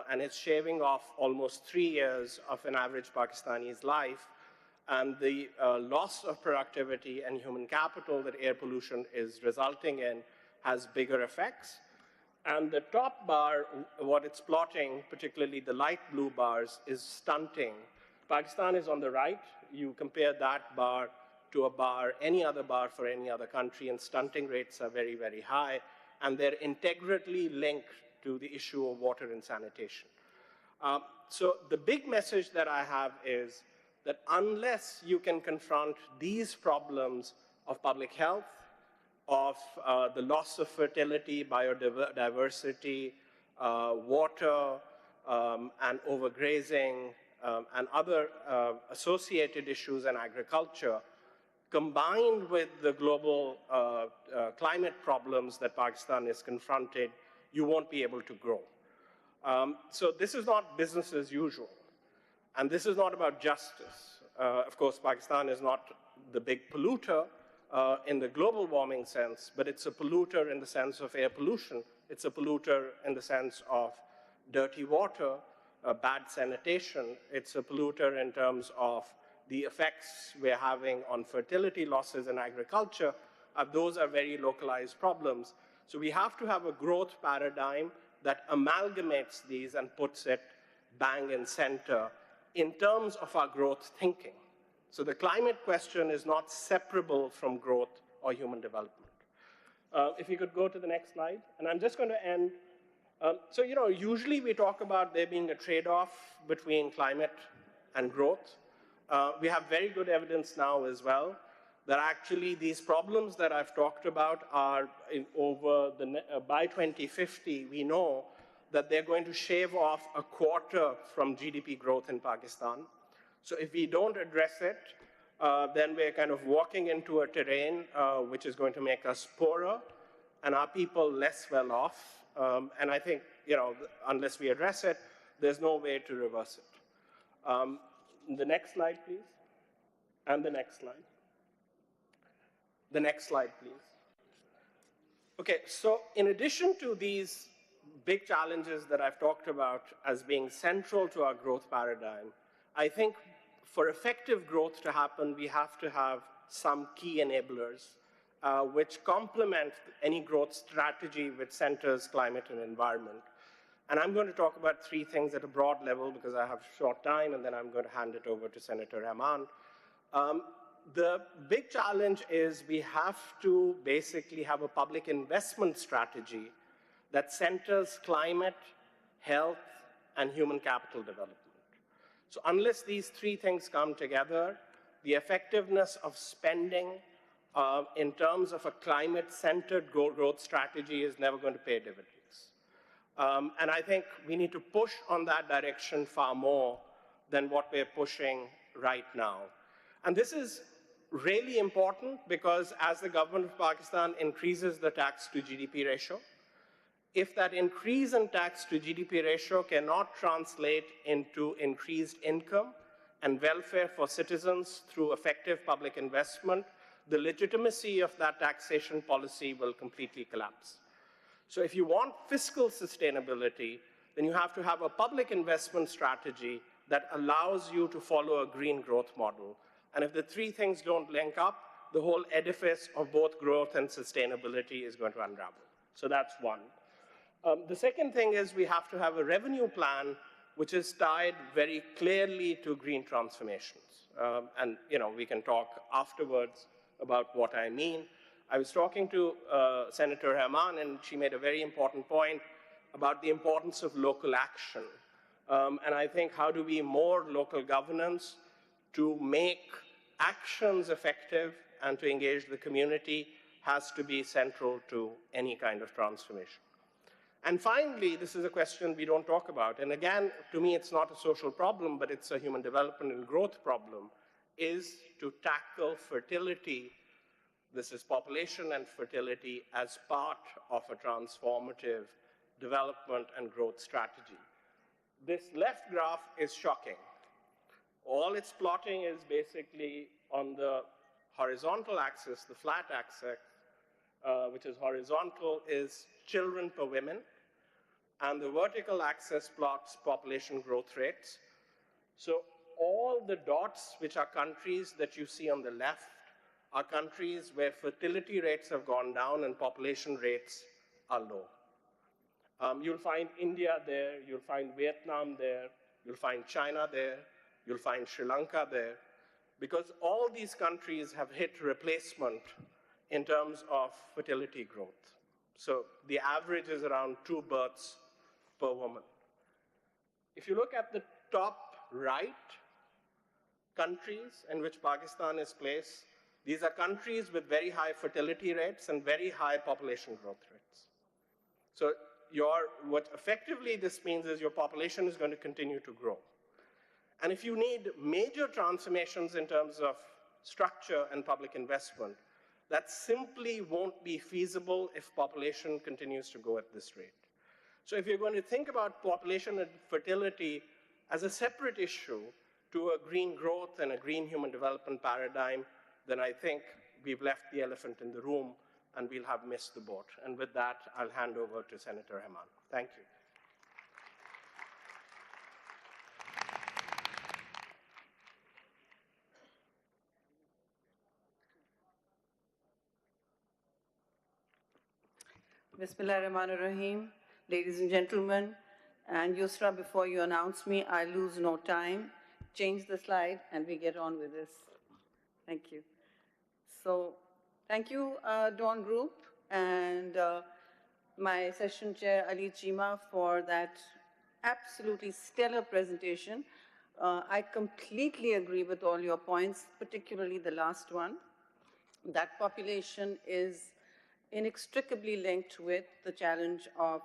And it's shaving off almost 3 years of an average Pakistani's life. And the loss of productivity and human capital that air pollution is resulting in has bigger effects. And the top bar, what it's plotting, particularly the light blue bars, is stunting. Pakistan is on the right. You compare that bar to a bar, any other bar for any other country, and stunting rates are very, very high. And they're integrally linked to the issue of water and sanitation. So the big message that I have is that unless you can confront these problems of public health, of the loss of fertility, biodiversity, water, and overgrazing, and other associated issues in agriculture, combined with the global climate problems that Pakistan is confronted, you won't be able to grow. So this is not business as usual. And this is not about justice. Of course, Pakistan is not the big polluter in the global warming sense, but it's a polluter in the sense of air pollution. It's a polluter in the sense of dirty water, bad sanitation. It's a polluter in terms of the effects we're having on fertility losses in agriculture. Those are very localized problems. So we have to have a growth paradigm that amalgamates these and puts it bang in center in terms of our growth thinking. So the climate question is not separable from growth or human development. If you could go to the next slide. And I'm just going to end. So, usually we talk about there being a trade-off between climate and growth. We have very good evidence now as well that actually these problems that I've talked about are by 2050, we know that they're going to shave off a quarter from GDP growth in Pakistan. So if we don't address it, then we're kind of walking into a terrain which is going to make us poorer and our people less well off. And I think, unless we address it, there's no way to reverse it. The next slide, please. And the next slide. The next slide, please. Okay, so in addition to these big challenges that I've talked about as being central to our growth paradigm, I think for effective growth to happen, we have to have some key enablers which complement any growth strategy which centers climate and environment. And I'm going to talk about three things at a broad level because I have short time, and then I'm going to hand it over to Senator Rahman. The big challenge is we have to basically have a public investment strategy that centers climate, health, and human capital development. So unless these three things come together, the effectiveness of spending in terms of a climate-centered growth strategy is never going to pay dividends. And I think we need to push on that direction far more than what we're pushing right now. And this is really important because as the government of Pakistan increases the tax to GDP ratio, if that increase in tax to GDP ratio cannot translate into increased income and welfare for citizens through effective public investment, the legitimacy of that taxation policy will completely collapse. So if you want fiscal sustainability, then you have to have a public investment strategy that allows you to follow a green growth model. And if the three things don't link up, the whole edifice of both growth and sustainability is going to unravel. So that's one. The second thing is we have to have a revenue plan which is tied very clearly to green transformations. And we can talk afterwards about what I mean. I was talking to Senator Rahman, and she made a very important point about the importance of local action. And I think how do we more local governance to make actions effective and to engage the community has to be central to any kind of transformation. And finally, this is a question we don't talk about. And again, to me, it's not a social problem, but it's a human development and growth problem, is to tackle fertility. This is population and fertility as part of a transformative development and growth strategy. This left graph is shocking. All it's plotting is basically on the horizontal axis, the flat axis, which is horizontal, is children per women, and the vertical axis plots population growth rates. So all the dots, which are countries that you see on the left, are countries where fertility rates have gone down and population rates are low. You'll find India there, you'll find Vietnam there, you'll find China there, you'll find Sri Lanka there, because all these countries have hit replacement in terms of fertility growth. So the average is around 2 births per woman. If you look at the top right countries in which Pakistan is placed, these are countries with very high fertility rates and very high population growth rates. So what effectively this means is your population is going to continue to grow. And if you need major transformations in terms of structure and public investment, that simply won't be feasible if population continues to grow at this rate. So if you're going to think about population and fertility as a separate issue to a green growth and a green human development paradigm, then I think we've left the elephant in the room and we'll have missed the boat. And with that, I'll hand over to Senator Rahman. Thank you. Bismillahirrahmanirrahim. Ladies and gentlemen, and Yusra, before you announce me, I lose no time. Change the slide and we get on with this. Thank you. So, thank you, Dawn Group, and my session chair, Ali Chima, for that absolutely stellar presentation. I completely agree with all your points, particularly the last one. That population is inextricably linked with the challenge of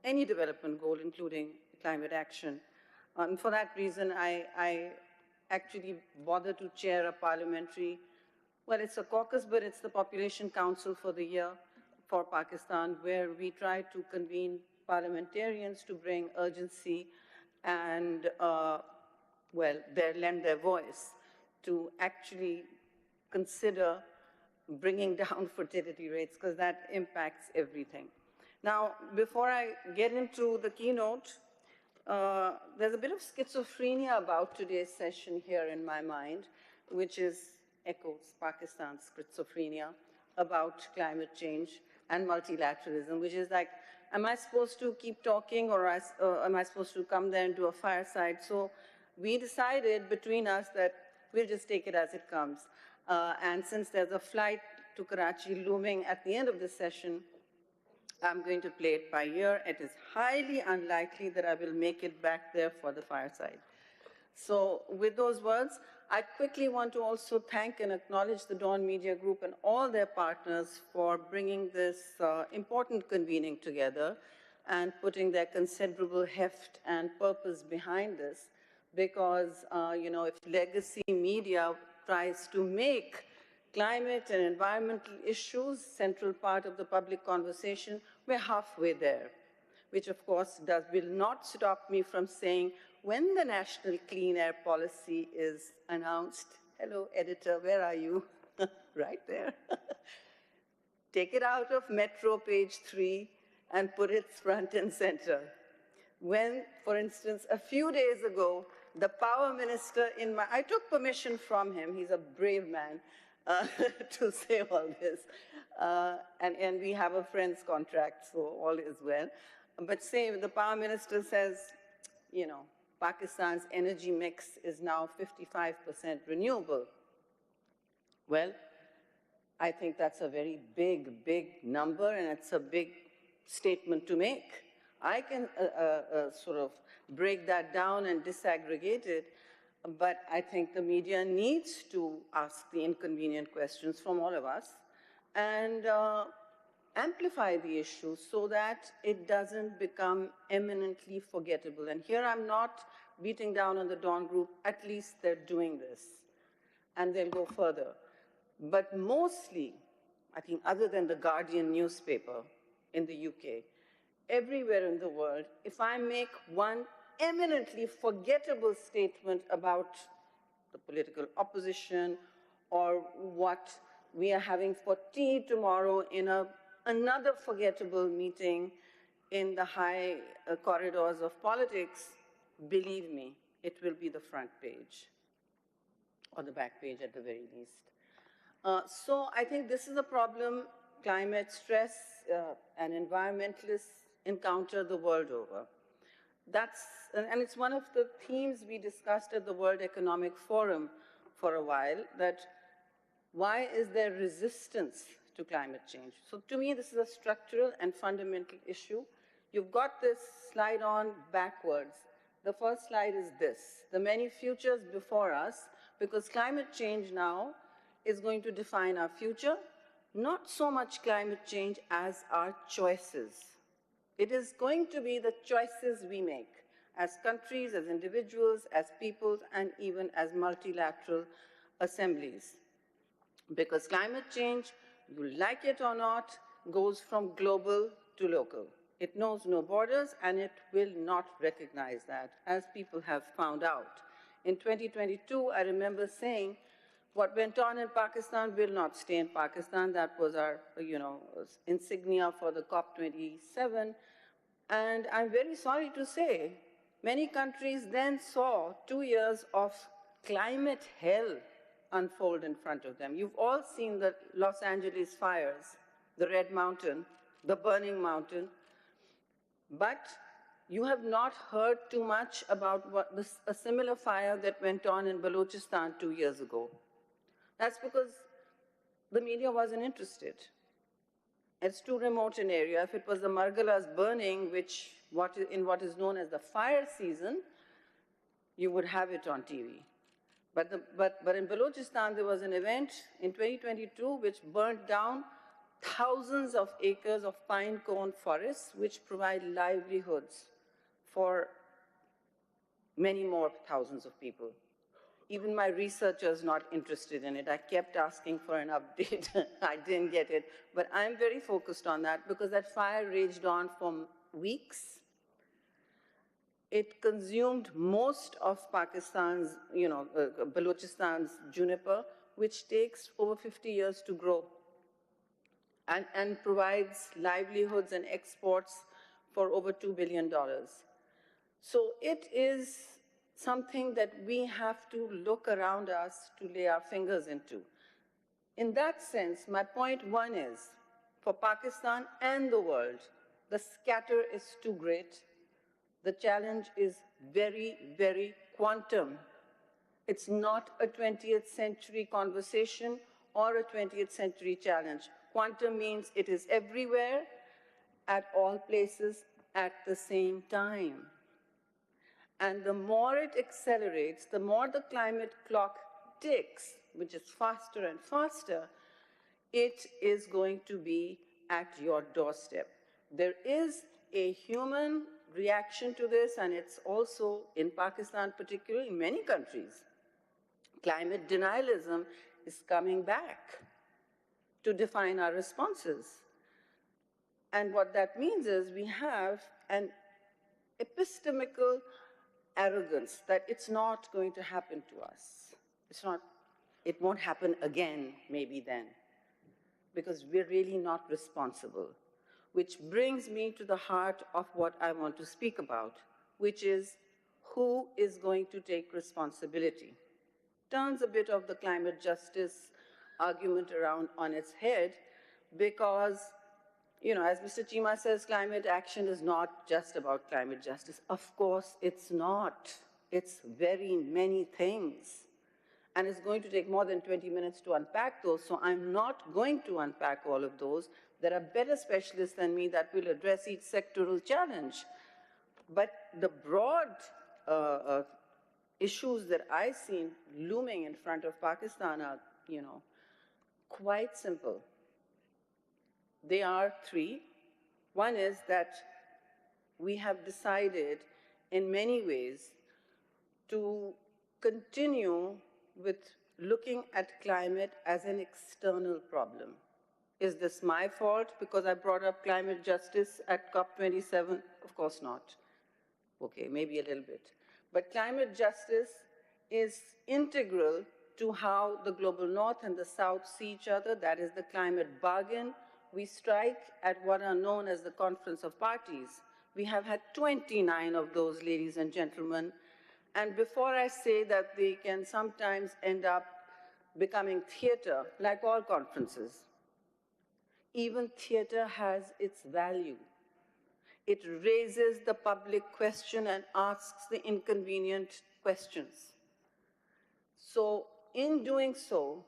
any development goal, including climate action. And for that reason, I actually bother to chair a parliamentary, well, it's a caucus, but it's the Population Council for the year for Pakistan, where we try to convene parliamentarians to bring urgency and, lend their voice to actually consider bringing down fertility rates, because that impacts everything. Now, before I get into the keynote, there's a bit of schizophrenia about today's session here in my mind, which echoes Pakistan's schizophrenia about climate change and multilateralism, which is like, am I supposed to keep talking, or am I supposed to come there and do a fireside? So we decided between us that we'll just take it as it comes. And since there's a flight to Karachi looming at the end of this session, I'm going to play it by ear. It is highly unlikely that I will make it back there for the fireside. So with those words, I quickly want to also thank and acknowledge the DawnMedia Group and all their partners for bringing this important convening together and putting their considerable heft and purpose behind this. Because, if legacy media tries to make climate and environmental issues central part of the public conversation, we're halfway there, which of course will not stop me from saying, when the National Clean Air Policy is announced, hello editor, where are you? Right there. Take it out of Metro page 3 and put it front and center. When, for instance, a few days ago, the power minister I took permission from him, he's a brave man, to say all this. And we have a friend's contract, so all is well. But say the power minister says, Pakistan's energy mix is now 55% renewable. Well, I think that's a very big, big number, and it's a big statement to make. I can sort of break that down and disaggregate it, but I think the media needs to ask the inconvenient questions from all of us and amplify the issue so that it doesn't become eminently forgettable. And here I'm not beating down on the Dawn Group, at least they're doing this, and they'll go further. But mostly, I think other than the Guardian newspaper in the UK, everywhere in the world, if I make one eminently forgettable statement about the political opposition or what we are having for tea tomorrow in another forgettable meeting in the high corridors of politics, believe me, it will be the front page or the back page at the very least. So I think this is a problem climate stress and environmentalists encounter the world over. And it's one of the themes we discussed at the World Economic Forum for a while, that why is there resistance to climate change? So to me, this is a structural and fundamental issue. You've got this slide on backwards. The first slide is this, the many futures before us, because climate change now is going to define our future, not so much climate change as our choices. It is going to be the choices we make as countries, as individuals, as peoples, and even as multilateral assemblies. Because climate change, you like it or not, goes from global to local. It knows no borders, and it will not recognize that, as people have found out. In 2022, I remember saying, what went on in Pakistan will not stay in Pakistan. That was our, insignia for the COP27. And I'm very sorry to say, many countries then saw 2 years of climate hell unfold in front of them. You've all seen the Los Angeles fires, the Red Mountain, the Burning Mountain, but you have not heard too much about a similar fire that went on in Balochistan 2 years ago. That's because the media wasn't interested. It's too remote an area. If it was the Margalas burning, in what is known as the fire season, you would have it on TV. But in Balochistan, there was an event in 2022 which burnt down thousands of acres of pine cone forests, which provide livelihoods for many more thousands of people. Even my researchers not interested in it. I kept asking for an update. I didn't get it. But I'm very focused on that because that fire raged on for weeks. It consumed most of Pakistan's, Balochistan's juniper, which takes over 50 years to grow, and provides livelihoods and exports for over $2 billion. So it is something that we have to look around us to lay our fingers into. In that sense, my point one is, for Pakistan and the world, the scatter is too great. The challenge is very, very quantum. It's not a 20th century conversation or a 20th century challenge. Quantum means it is everywhere, at all places, at the same time. And the more it accelerates, the more the climate clock ticks, which is faster and faster, it is going to be at your doorstep. There is a human reaction to this, and it's also in Pakistan, particularly in many countries. Climate denialism is coming back to define our responses. And what that means is we have an epistemical arrogance that it's not going to happen to us. It won't happen again, maybe then, because we're really not responsible. Which brings me to the heart of what I want to speak about, which is who is going to take responsibility. Turns a bit of the climate justice argument around on its head because, as Mr. Chima says, climate action is not just about climate justice. Of course, it's not. It's very many things. And it's going to take more than 20 minutes to unpack those, so I'm not going to unpack all of those. There are better specialists than me that will address each sectoral challenge. But the broad issues that I see looming in front of Pakistan are, quite simple. They are three. One is that we have decided in many ways to continue with looking at climate as an external problem. Is this my fault because I brought up climate justice at COP27? Of course not. Okay, maybe a little bit. But climate justice is integral to how the global north and the south see each other. That is the climate bargain we strike at what are known as the Conference of Parties. We have had 29 of those, ladies and gentlemen. And before I say that they can sometimes end up becoming theater, like all conferences, even theater has its value. It raises the public question and asks the inconvenient questions. So in doing so,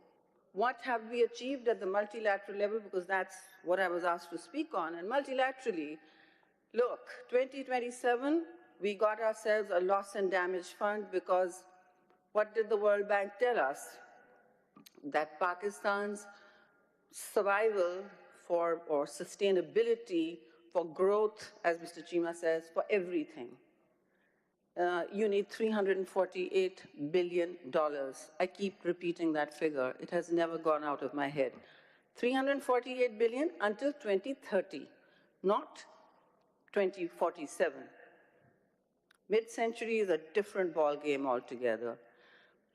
what have we achieved at the multilateral level? Because that's what I was asked to speak on. And multilaterally, look, 2027, we got ourselves a loss and damage fund because what did the World Bank tell us? That Pakistan's survival for, or sustainability for growth, as Mr. Chima says, for everything, you need $348 billion. I keep repeating that figure. It has never gone out of my head. $348 billion until 2030, not 2047. Mid-century is a different ballgame altogether.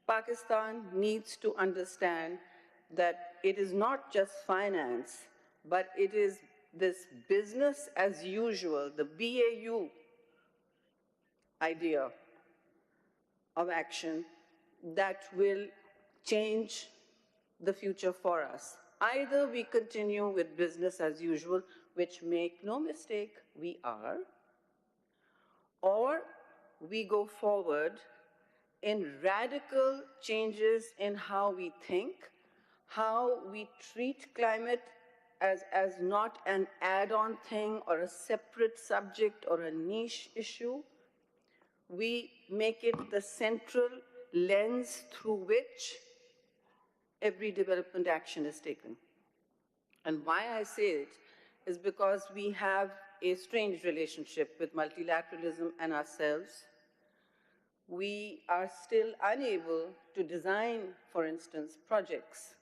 Pakistan needs to understand that it is not just finance, but it is this business as usual, the BAU idea of action that will change the future for us. Either we continue with business as usual, which, make no mistake, we are, or we go forward in radical changes in how we think, how we treat climate as not an add-on thing or a separate subject or a niche issue. We make it the central lens through which every development action is taken. And why I say it is because we have a strange relationship with multilateralism and ourselves. We are still unable to design, for instance, projects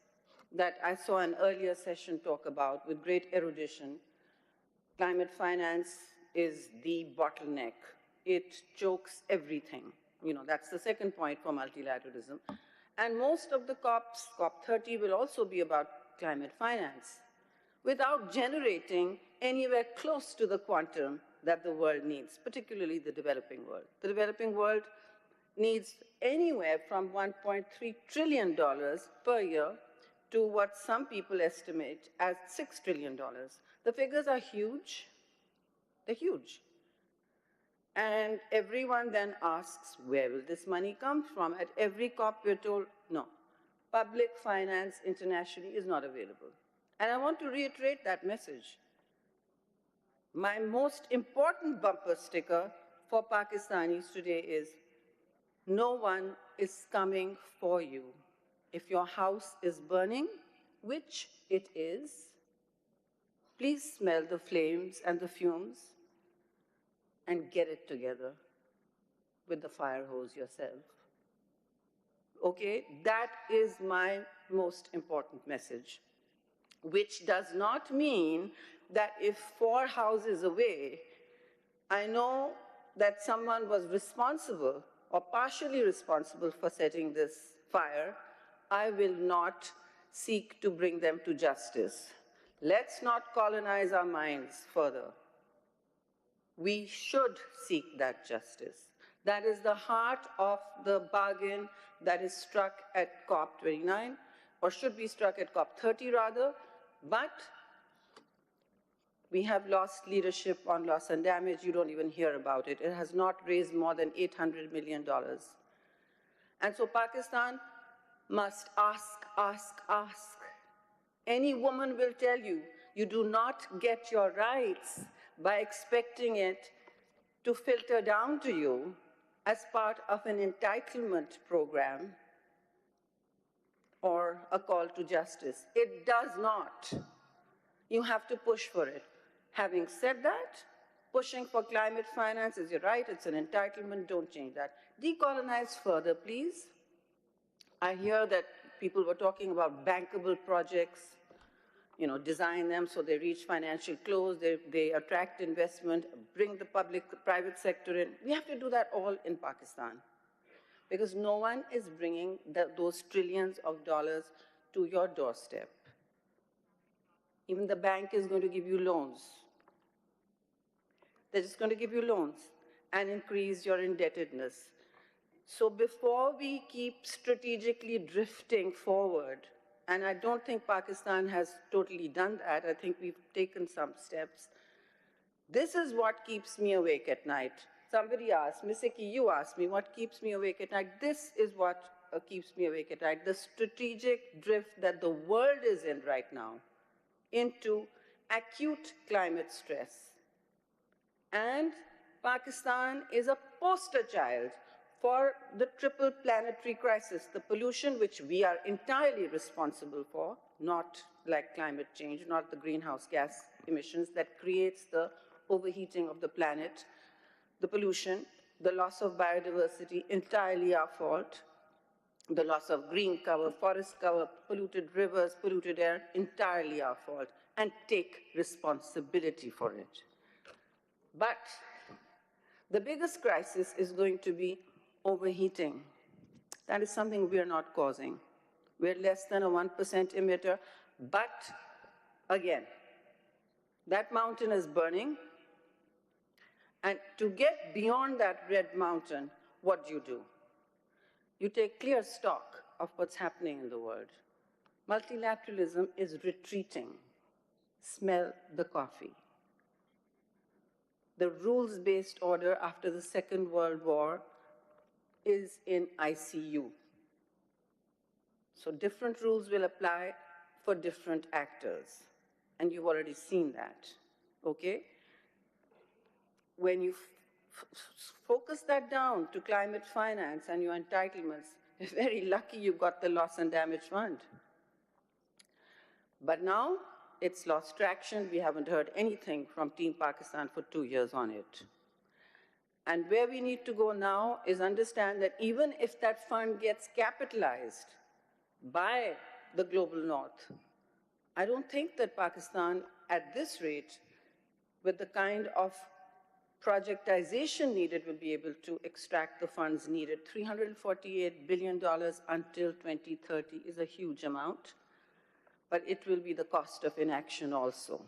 that I saw an earlier session talk about with great erudition. Climate finance is the bottleneck. It chokes everything. You know, that's the second point for multilateralism. And most of the COPs, COP30 will also be about climate finance, without generating anywhere close to the quantum that the world needs, particularly the developing world. The developing world needs anywhere from $1.3 trillion per year to what some people estimate as $6 trillion. The figures are huge. They're huge. And everyone then asks, where will this money come from? At every COP, we're told, no, public finance internationally is not available. And I want to reiterate that message. My most important bumper sticker for Pakistanis today is, no one is coming for you. If your house is burning, which it is, please smell the flames and the fumes and get it together with the fire hose yourself. Okay, that is my most important message, which does not mean that if 4 houses away, I know that someone was responsible or partially responsible for setting this fire, I will not seek to bring them to justice. Let's not colonize our minds further. We should seek that justice. That is the heart of the bargain that is struck at COP29, or should be struck at COP30 rather, but we have lost leadership on loss and damage. You don't even hear about it. It has not raised more than $800 million. And so Pakistan must ask. Any woman will tell you, you do not get your rights by expecting it to filter down to you as part of an entitlement program or a call to justice. It does not. You have to push for it. Having said that, pushing for climate finance is your right, it's an entitlement, don't change that. Decolonize further, please. I hear that people were talking about bankable projects, you know, design them so they reach financial close, they attract investment, bring the private sector in. We have to do that all in Pakistan, because no one is bringing those trillions of dollars to your doorstep. Even the bank is going to give you loans. They're just going to give you loans and increase your indebtedness. So before we keep strategically drifting forward, and I don't think Pakistan has totally done that, I think we've taken some steps, this is what keeps me awake at night. Somebody asked, Ms. Icky, you asked me, what keeps me awake at night? This is what keeps me awake at night, the strategic drift that the world is in right now into acute climate stress and Pakistan is a poster child for the triple planetary crisis, the pollution which we are entirely responsible for, not like climate change, not the greenhouse gas emissions that creates the overheating of the planet, the pollution, the loss of biodiversity, entirely our fault, the loss of green cover, forest cover, polluted rivers, polluted air, entirely our fault, and take responsibility for it. But the biggest crisis is going to be overheating. That is something we are not causing. We're less than a 1% emitter, but again, that mountain is burning, and to get beyond that red mountain, what do? You take clear stock of what's happening in the world. Multilateralism is retreating. Smell the coffee. The rules-based order after the Second World War is in ICU. So different rules will apply for different actors. And you've already seen that, okay? When you focus that down to climate finance and your entitlements, you're very lucky you got the loss and damage fund. But now, it's lost traction. We haven't heard anything from Team Pakistan for 2 years on it. And where we need to go now is understand that even if that fund gets capitalized by the global north, I don't think that Pakistan, at this rate, with the kind of projectization needed, will be able to extract the funds needed. $348 billion until 2030 is a huge amount, but it will be the cost of inaction also.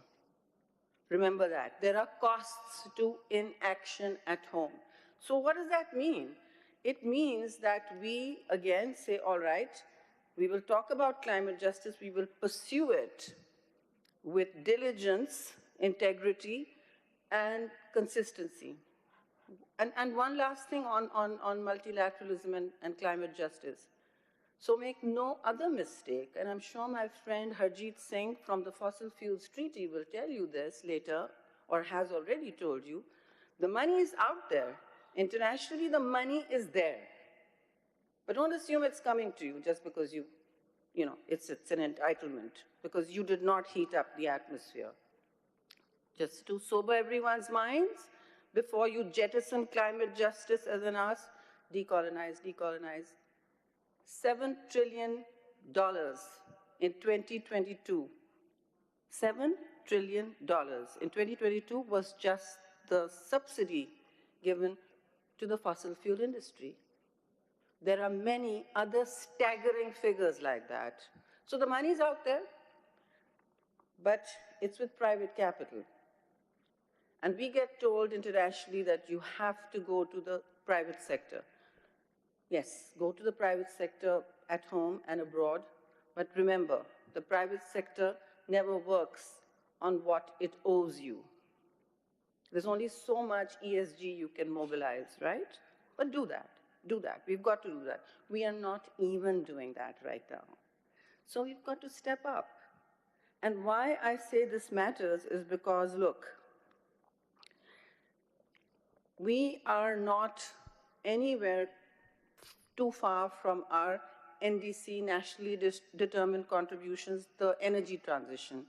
Remember that. There are costs to inaction at home. So what does that mean? It means that we, again, say, all right, we will talk about climate justice, we will pursue it with diligence, integrity, and consistency. And one last thing on multilateralism and climate justice. So make no other mistake, and I'm sure my friend Harjeet Singh from the Fossil Fuels Treaty will tell you this later, or has already told you, the money is out there. Internationally, the money is there. But don't assume it's coming to you just because it's an entitlement, because you did not heat up the atmosphere. Just to sober everyone's minds, before you jettison climate justice as an ask, decolonize, decolonize. $7 trillion in 2022. $7 trillion in 2022 was just the subsidy given to the fossil fuel industry. There are many other staggering figures like that. So the money's out there, but it's with private capital. And we get told internationally that you have to go to the private sector. Yes, go to the private sector at home and abroad, but remember, the private sector never works on what it owes you. There's only so much ESG you can mobilize, right? But do that. We've got to do that. We are not even doing that right now. So we've got to step up. And why I say this matters is because, look, we are not anywhere too far from our NDC, nationally determined contributions, the energy transition.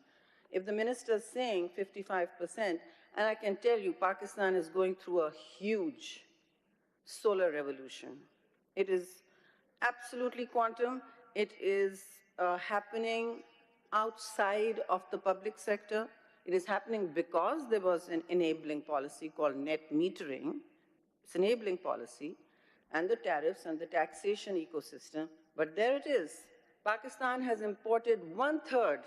If the minister is saying 55%, and I can tell you Pakistan is going through a huge solar revolution. It is absolutely quantum. It is happening outside of the public sector. It is happening because there was an enabling policy called net metering. It's enabling policy, and the tariffs and the taxation ecosystem. But there it is. Pakistan has imported 1/3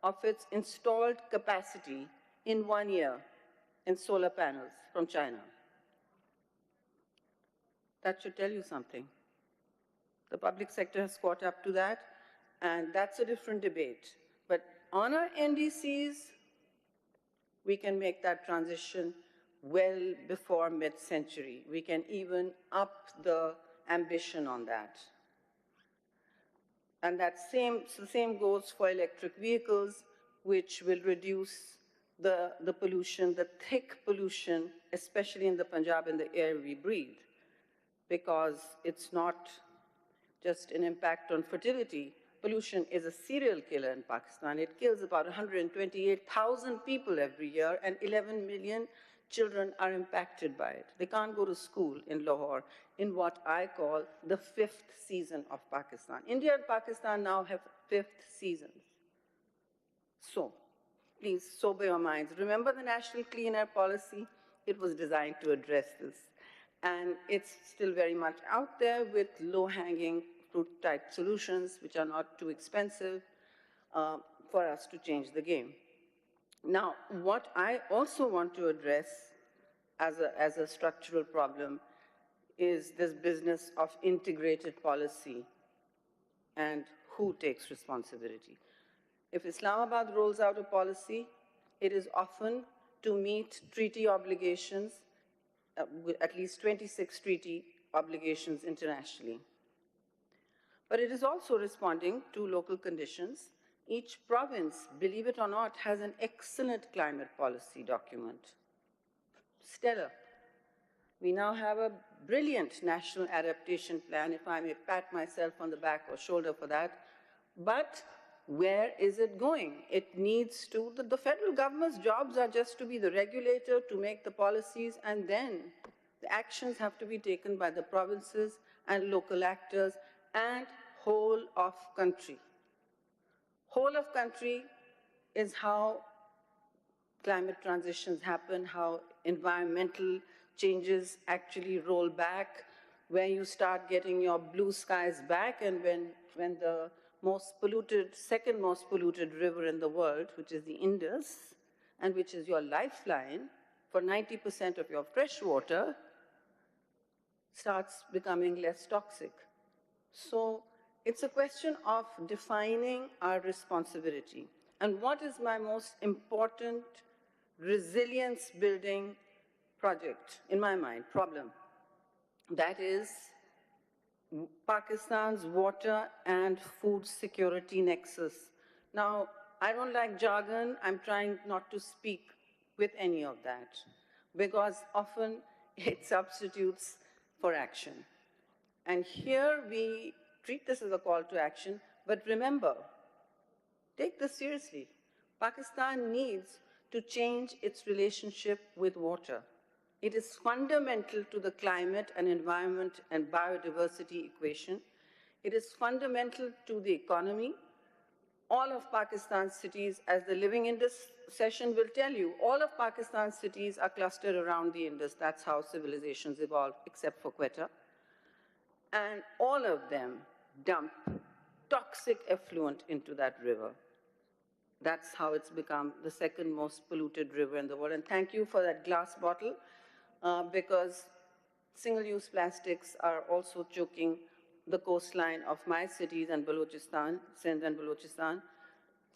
of its installed capacity in 1 year in solar panels from China. That should tell you something. The public sector has caught up to that, and that's a different debate. But on our NDCs, we can make that transition well before mid-century. We can even up the ambition on that. And the same goes for electric vehicles, which will reduce the pollution, the thick pollution, especially in the Punjab, in the air we breathe, because it's not just an impact on fertility. Pollution is a serial killer in Pakistan. It kills about 128,000 people every year, and 11 million children are impacted by it. They can't go to school in Lahore in what I call the fifth season of Pakistan. India and Pakistan now have fifth seasons. So, please sober your minds. Remember the National Clean Air Policy? It was designed to address this. And it's still very much out there with low-hanging fruit-type solutions, which are not too expensive for us to change the game. Now, what I also want to address as a structural problem is this business of integrated policy and who takes responsibility. If Islamabad rolls out a policy, it is often to meet treaty obligations, at least 26 treaty obligations internationally. But it is also responding to local conditions. Each province, believe it or not, has an excellent climate policy document. Stellar. We now have a brilliant national adaptation plan, if I may pat myself on the back or shoulder for that. But where is it going? It needs to, the federal government's jobs are just to be the regulator, to make the policies, and then the actions have to be taken by the provinces and local actors and whole of country. Whole of country is how climate transitions happen, how environmental changes actually roll back, where you start getting your blue skies back, and when the most polluted, second most polluted river in the world, which is the Indus, and which is your lifeline for 90% of your fresh water, starts becoming less toxic. So it's a question of defining our responsibility. And what is my most important resilience-building project, in my mind, problem? That is Pakistan's water and food security nexus. Now, I don't like jargon. I'm trying not to speak with any of that, because often it substitutes for action. And here we treat this as a call to action, but remember, take this seriously. Pakistan needs to change its relationship with water. It is fundamental to the climate and environment and biodiversity equation. It is fundamental to the economy. All of Pakistan's cities, as the Living Indus session will tell you, all of Pakistan's cities are clustered around the Indus. That's how civilizations evolved, except for Quetta. And all of them dump toxic effluent into that river. That's how it's become the second most polluted river in the world. And thank you for that glass bottle, because single-use plastics are also choking the coastline of my cities and Balochistan, Sindh and Balochistan.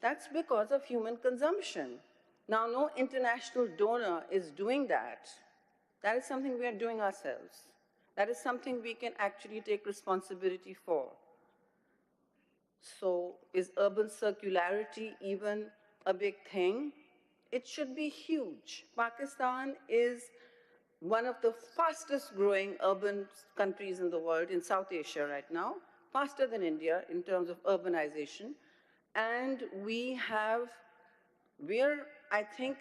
That's because of human consumption. Now, no international donor is doing that. That is something we are doing ourselves. That is something we can actually take responsibility for. So is urban circularity even a big thing? It should be huge. Pakistan is one of the fastest growing urban countries in the world, in South Asia right now, faster than India in terms of urbanization. And we're, I think,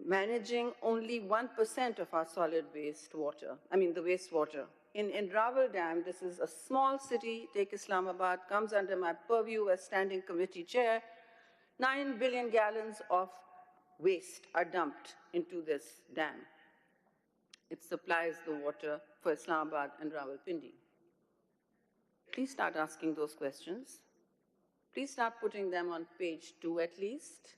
managing only 1% of our solid waste water, the wastewater. In Rawal Dam, this is a small city, take Islamabad, comes under my purview as standing committee chair. 9 billion gallons of waste are dumped into this dam. It supplies the water for Islamabad and Rawalpindi. Please start asking those questions. Please start putting them on page 2 at least.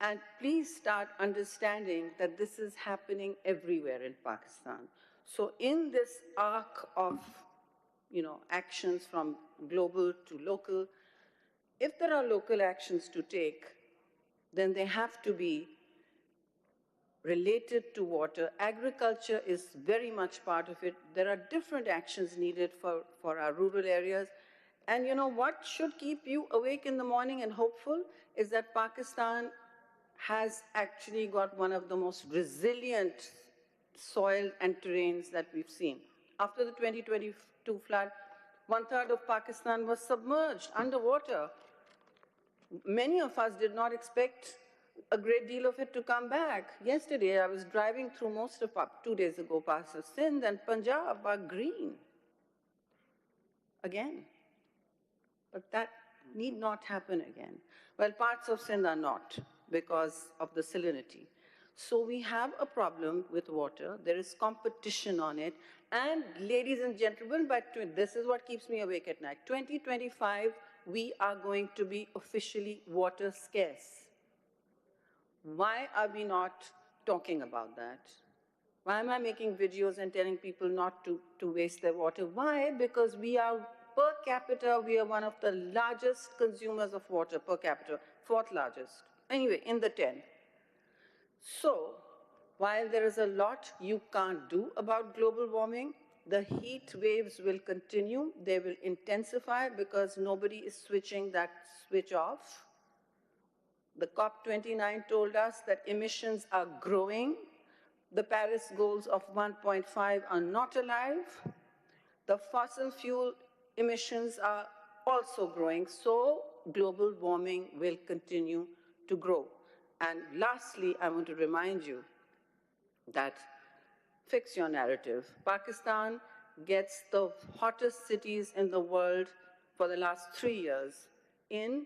And please start understanding that this is happening everywhere in Pakistan. So in this arc of actions from global to local, if there are local actions to take, then they have to be related to water. Agriculture is very much part of it. There are different actions needed for our rural areas. And what should keep you awake in the morning and hopeful is that Pakistan has actually got one of the most resilient soil and terrains that we've seen. After the 2022 flood, 1/3 of Pakistan was submerged underwater. Many of us did not expect a great deal of it to come back. Yesterday, I was driving through most of, 2 days ago, parts of Sindh and Punjab are green again. But that need not happen again. Well, parts of Sindh are not because of the salinity. So we have a problem with water. There is competition on it. And ladies and gentlemen, this is what keeps me awake at night. 2025, we are going to be officially water scarce. Why are we not talking about that? Why am I making videos and telling people not to waste their water? Why? Because we are, per capita, we are one of the largest consumers of water per capita, 4th largest. Anyway, in the 10. So, while there is a lot you can't do about global warming, the heat waves will continue. They will intensify because nobody is switching that switch off. The COP29 told us that emissions are growing. The Paris goals of 1.5 are not alive. The fossil fuel emissions are also growing, so global warming will continue to grow. And lastly, I want to remind you that fix your narrative. Pakistan gets the hottest cities in the world for the last 3 years in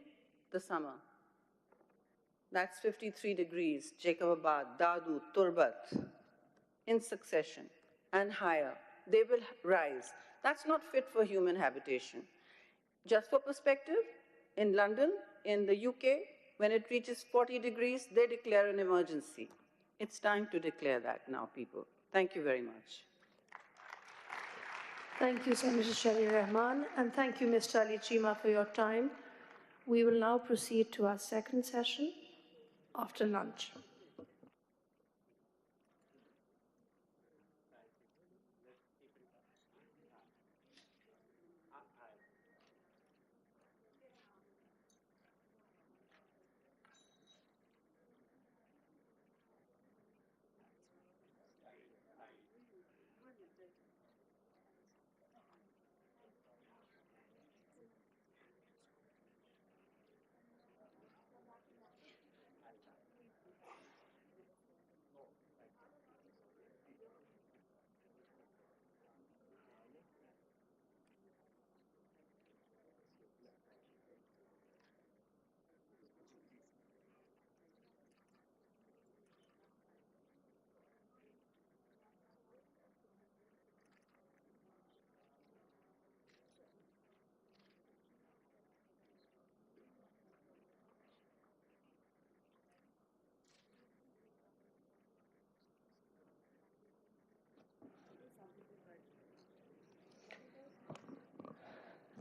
the summer. That's 53 degrees, Jacobabad, Dadu, Turbat, in succession, and higher. They will rise. That's not fit for human habitation. Just for perspective, in London, in the UK, when it reaches 40 degrees, they declare an emergency. It's time to declare that now, people. Thank you very much. Thank you, Senator Sharif Rahman, and thank you, Mr. Ali Chima, for your time. We will now proceed to our second session after lunch.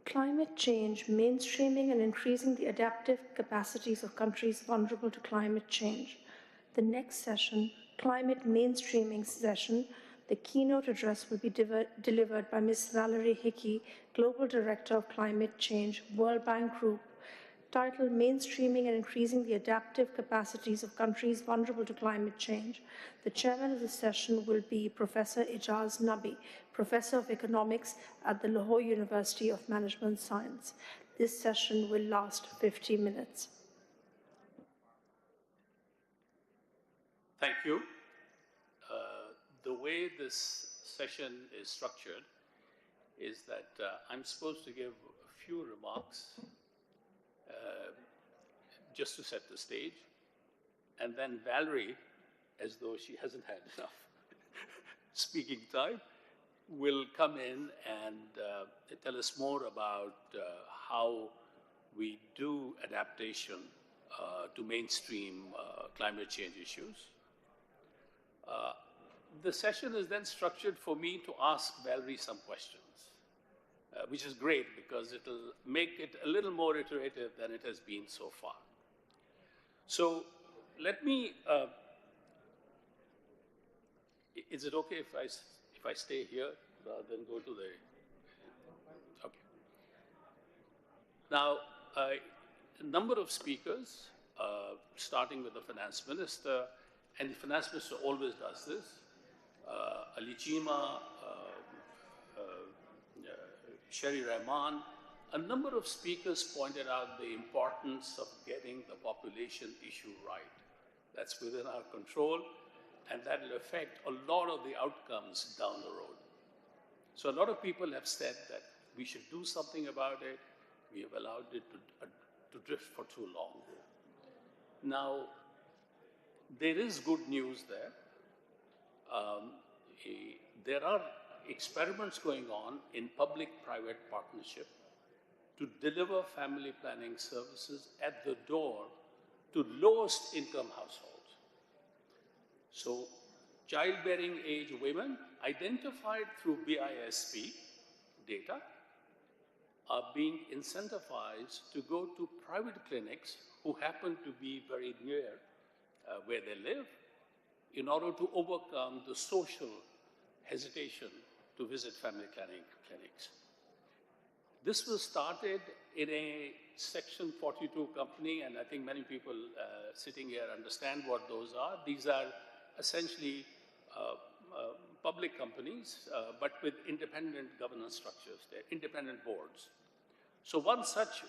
Climate change, mainstreaming and increasing the adaptive capacities of countries vulnerable to climate change. The next session, Climate Mainstreaming session, the keynote address will be delivered by Ms. Valerie Hickey, Global Director of Climate Change, World Bank Group, titled Mainstreaming and Increasing the Adaptive Capacities of Countries Vulnerable to Climate Change. The chairman of the session will be Professor Ijaz Nabi, Professor of Economics at the Lahore University of Management Science. This session will last 50 minutes. Thank you. The way this session is structured is that I'm supposed to give a few remarks just to set the stage, and then Valerie, as though she hasn't had enough speaking time, will come in and tell us more about how we do adaptation to mainstream climate change issues. The session is then structured for me to ask Valerie some questions, which is great because it'll make it a little more iterative than it has been so far. So let me, is it okay if I stay here rather than go to the, okay. Now, a number of speakers starting with the finance minister, and the finance minister always does this. Ali Chima, Sherry Rahman, a number of speakers pointed out the importance of getting the population issue right. That's within our control, and that will affect a lot of the outcomes down the road. So a lot of people have said that we should do something about it. We have allowed it to drift for too long. Now, there is good news there. There are experiments going on in public-private partnership to deliver family planning services at the door to lowest income households. So childbearing age women identified through BISP data are being incentivized to go to private clinics who happen to be very near where they live in order to overcome the social hesitation to visit family planning clinics. This was started in a Section 42 company, and I think many people sitting here understand what those are. These are essentially public companies, but with independent governance structures. They're independent boards. So one such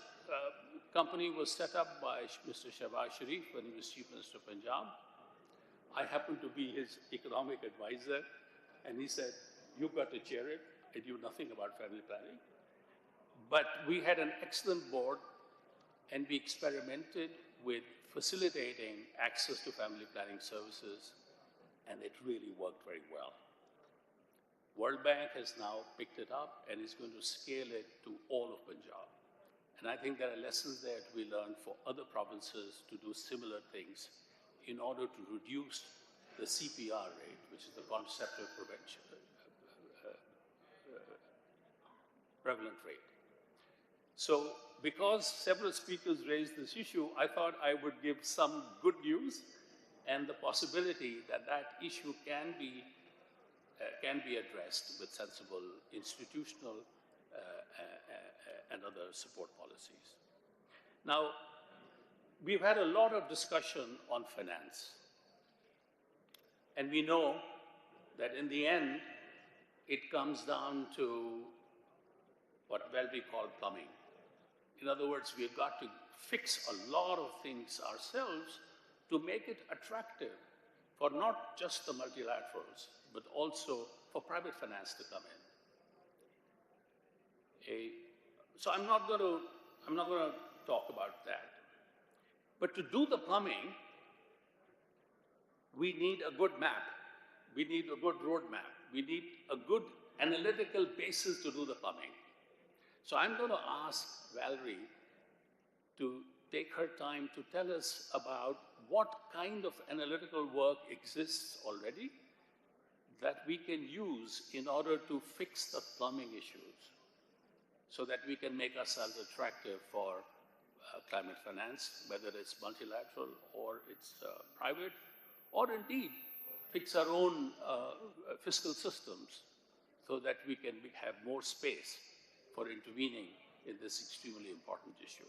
company was set up by Mr. Shehbaz Sharif when he was Chief Minister of Punjab. I happened to be his economic advisor, and he said, "You've got to chair it. I knew nothing about family planning." But we had an excellent board, and we experimented with facilitating access to family planning services, and it really worked very well. World Bank has now picked it up and is going to scale it to all of Punjab. And I think there are lessons there to be learned for other provinces to do similar things in order to reduce the CPR rate, which is the contraceptive prevention, prevalent rate. So because several speakers raised this issue, I thought I would give some good news and the possibility that that issue can be addressed with sensible institutional and other support policies. Now, we've had a lot of discussion on finance. And we know that in the end, it comes down to what we call plumbing. In other words, we've got to fix a lot of things ourselves to make it attractive for not just the multilaterals, but also for private finance to come in. So I'm not going to talk about that. But to do the plumbing, we need a good map. We need a good roadmap. We need a good analytical basis to do the plumbing. So I'm going to ask Valerie to take her time to tell us about what kind of analytical work exists already that we can use in order to fix the plumbing issues so that we can make ourselves attractive for climate finance, whether it's multilateral or it's private, or indeed fix our own fiscal systems so that we can have more space for intervening in this extremely important issue.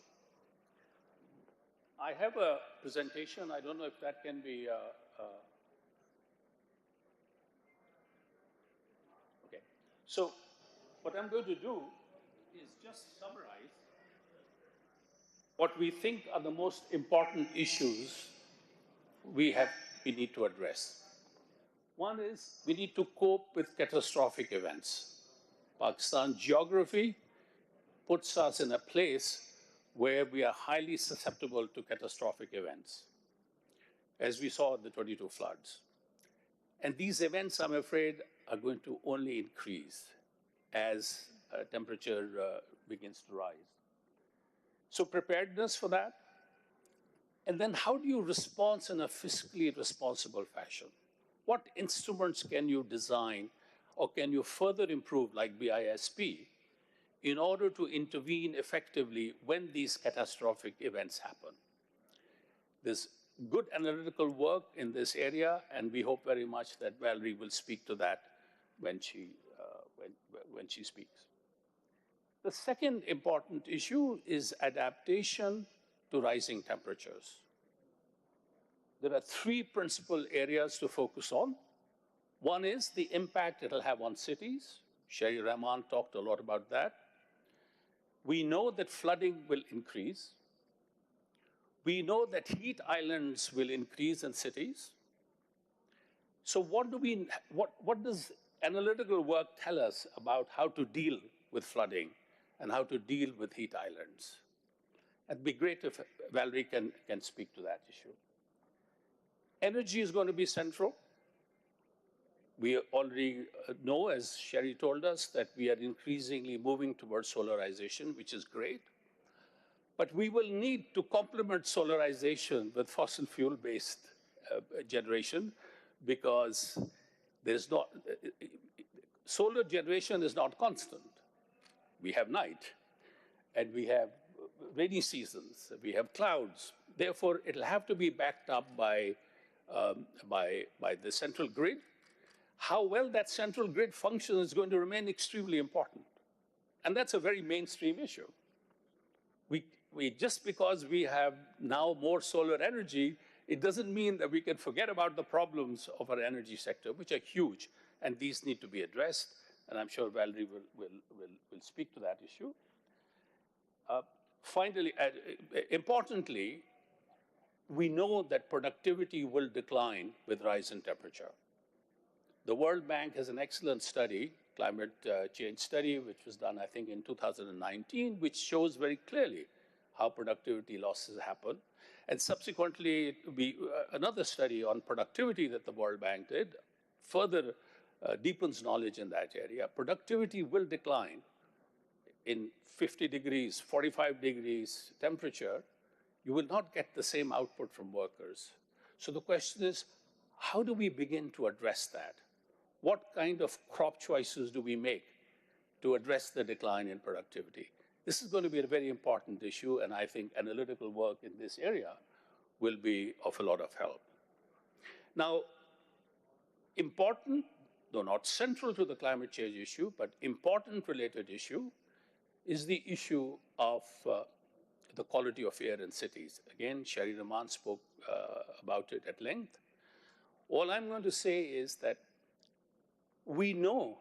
I have a presentation. I don't know if that can be... Okay. So what I'm going to do is just summarize what we think are the most important issues we need to address. One is we need to cope with catastrophic events. Pakistan's geography puts us in a place where we are highly susceptible to catastrophic events, as we saw in the 22 floods. And these events, I'm afraid, are going to only increase as temperature begins to rise. So preparedness for that. And then how do you respond in a fiscally responsible fashion? What instruments can you design or can you further improve, like BISP, in order to intervene effectively when these catastrophic events happen? There's good analytical work in this area, and we hope very much that Valerie will speak to that when she speaks. The second important issue is adaptation to rising temperatures. there are three principal areas to focus on. One is the impact it'll have on cities. Sherry Rahman talked a lot about that. We know that flooding will increase. We know that heat islands will increase in cities. So what does analytical work tell us about how to deal with flooding and how to deal with heat islands? It'd be great if Valerie can speak to that issue. Energy is going to be central. We already know, as Sherry told us, that we are increasingly moving towards solarization, which is great. But we will need to complement solarization with fossil fuel-based generation, because there's not, solar generation is not constant. We have night, and we have rainy seasons, we have clouds. Therefore, it'll have to be backed up by the central grid. How well that central grid functions is going to remain extremely important. And that's a very mainstream issue. We just because we have now more solar energy, it doesn't mean that we can forget about the problems of our energy sector, which are huge, and these need to be addressed. And I'm sure Valerie will speak to that issue. Finally, importantly, we know that productivity will decline with rise in temperature. The World Bank has an excellent study, climate change study, which was done, I think, in 2019, which shows very clearly how productivity losses happen. And subsequently, another study on productivity that the World Bank did further deepens knowledge in that area. Productivity will decline in 50 degrees, 45 degrees temperature. You will not get the same output from workers. So the question is, how do we begin to address that? What kind of crop choices do we make to address the decline in productivity? This is going to be a very important issue, and I think analytical work in this area will be of a lot of help. Now, important, though not central to the climate change issue, but important related issue is the issue of the quality of air in cities. Again, Sherry Rahman spoke about it at length. All I'm going to say is that we know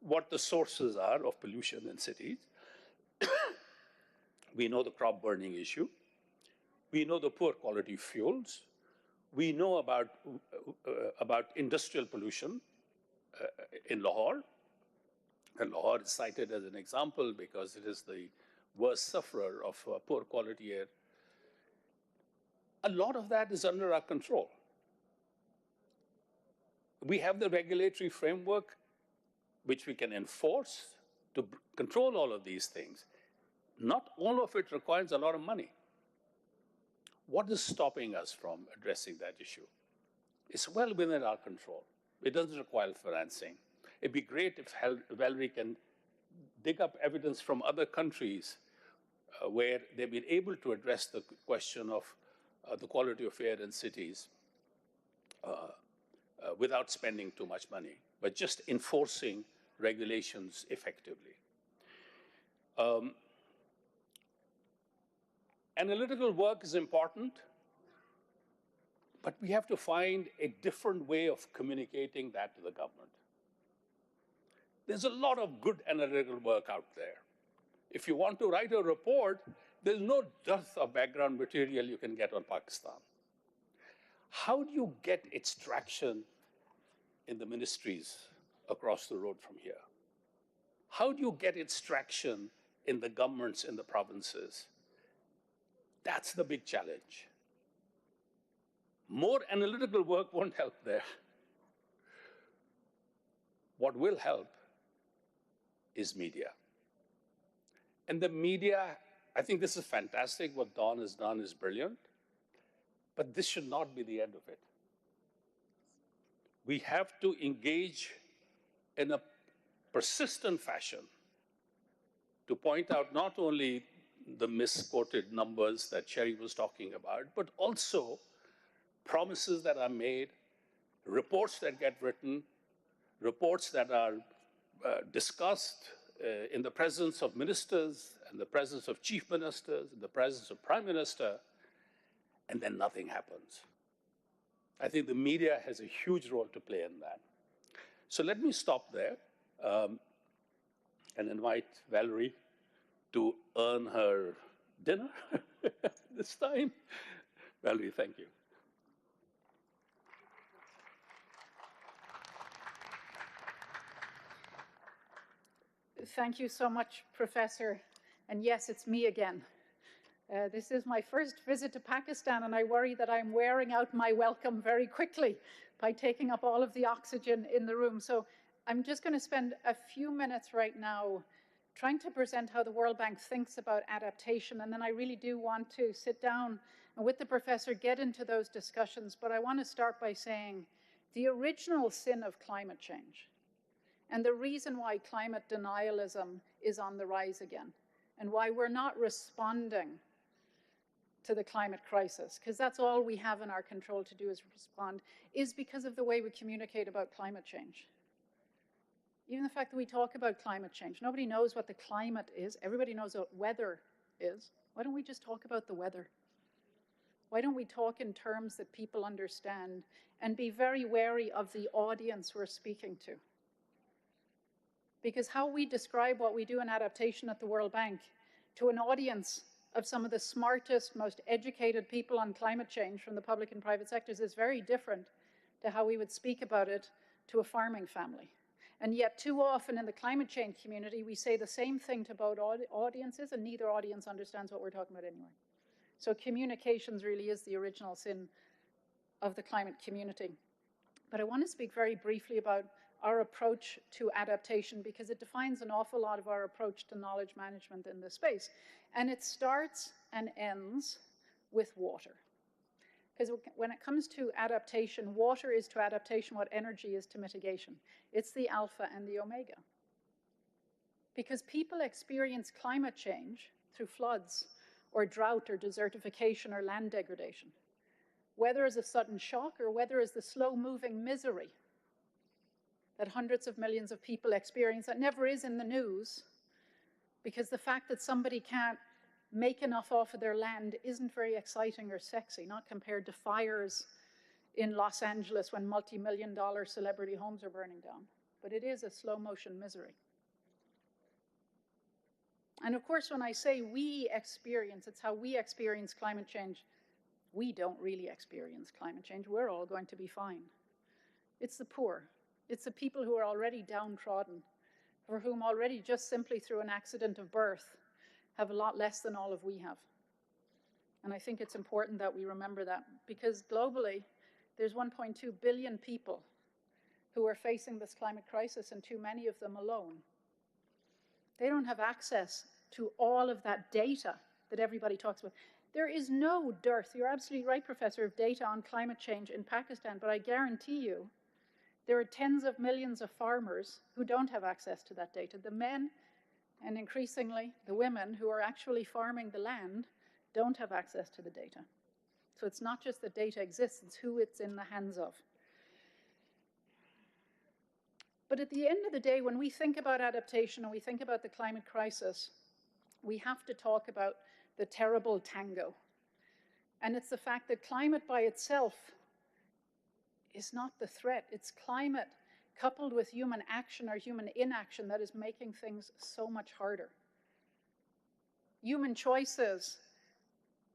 what the sources are of pollution in cities. We know the crop burning issue. We know the poor quality fuels. We know about industrial pollution in Lahore. And Lahore is cited as an example because it is the worst sufferer of poor quality air. A lot of that is under our control. We have the regulatory framework which we can enforce to control all of these things. Not all of it requires a lot of money. What is stopping us from addressing that issue? It's well within our control. It doesn't require financing. It'd be great if Valerie can dig up evidence from other countries where they've been able to address the question of the quality of air in cities without spending too much money, but just enforcing regulations effectively. Analytical work is important, but we have to find a different way of communicating that to the government. There's a lot of good analytical work out there. If you want to write a report, there's no dearth of background material you can get on Pakistan. How do you get its traction in the ministries across the road from here? How do you get its traction in the governments in the provinces? That's the big challenge. More analytical work won't help there. What will help is media. And the media, I think this is fantastic. What Dawn has done is brilliant. But this should not be the end of it. We have to engage in a persistent fashion to point out not only the misquoted numbers that Sherry was talking about, but also promises that are made, reports that get written, reports that are discussed in the presence of ministers, in the presence of chief ministers, in the presence of prime minister, and then nothing happens. I think the media has a huge role to play in that. So let me stop there and invite Valerie to earn her dinner this time. Valerie, thank you. Thank you so much, Professor. And yes, it's me again. This is my first visit to Pakistan, and I worry that I'm wearing out my welcome very quickly by taking up all of the oxygen in the room. So I'm just going to spend a few minutes right now trying to present how the World Bank thinks about adaptation, and then I really do want to sit down and with the professor get into those discussions. But I want to start by saying the original sin of climate change and the reason why climate denialism is on the rise again and why we're not responding to the climate crisis, because that's all we have in our control to do is respond, is because of the way we communicate about climate change. Even the fact that we talk about climate change, nobody knows what the climate is. Everybody knows what weather is. Why don't we just talk about the weather? Why don't we talk in terms that people understand and be very wary of the audience we're speaking to? Because how we describe what we do in adaptation at the World Bank to an audience of some of the smartest, most educated people on climate change from the public and private sectors is very different to how we would speak about it to a farming family. And yet too often in the climate change community, we say the same thing to both audiences, and neither audience understands what we're talking about anyway. So communications really is the original sin of the climate community. But I want to speak very briefly about our approach to adaptation, because it defines an awful lot of our approach to knowledge management in this space. And it starts and ends with water. Because when it comes to adaptation, water is to adaptation what energy is to mitigation. It's the alpha and the omega. Because people experience climate change through floods or drought or desertification or land degradation, whether as a sudden shock or whether as the slow-moving misery that hundreds of millions of people experience that never is in the news, because the fact that somebody can't make enough off of their land isn't very exciting or sexy, not compared to fires in Los Angeles when multi-million-dollar celebrity homes are burning down. But it is a slow-motion misery. And of course, when I say we experience, it's how we experience climate change. We don't really experience climate change. We're all going to be fine. It's the poor. It's the people who are already downtrodden, for whom already just simply through an accident of birth have a lot less than all of we have. And I think it's important that we remember that, because globally, there's 1.2 billion people who are facing this climate crisis, and too many of them alone. They don't have access to all of that data that everybody talks about. There is no dearth, you're absolutely right, Professor, of data on climate change in Pakistan, but I guarantee you there are tens of millions of farmers who don't have access to that data. The men, and increasingly the women who are actually farming the land, don't have access to the data. So it's not just that data exists, it's who it's in the hands of. But at the end of the day, when we think about adaptation and we think about the climate crisis, we have to talk about the terrible tango. And it's the fact that climate by itself is not the threat. It's climate coupled with human action or human inaction that is making things so much harder. Human choices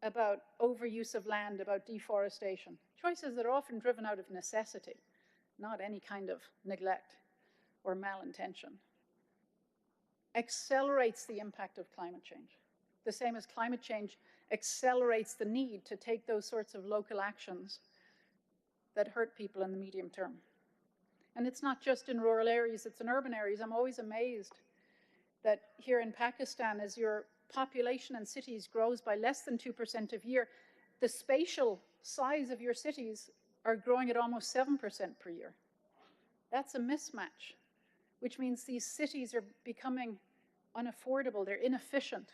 about overuse of land, about deforestation, choices that are often driven out of necessity, not any kind of neglect or malintention, accelerates the impact of climate change. The same as climate change accelerates the need to take those sorts of local actions that hurt people in the medium term. And it's not just in rural areas, it's in urban areas. I'm always amazed that here in Pakistan, as your population in cities grows by less than 2% a year, the spatial size of your cities are growing at almost 7% per year. That's a mismatch, which means these cities are becoming unaffordable, they're inefficient.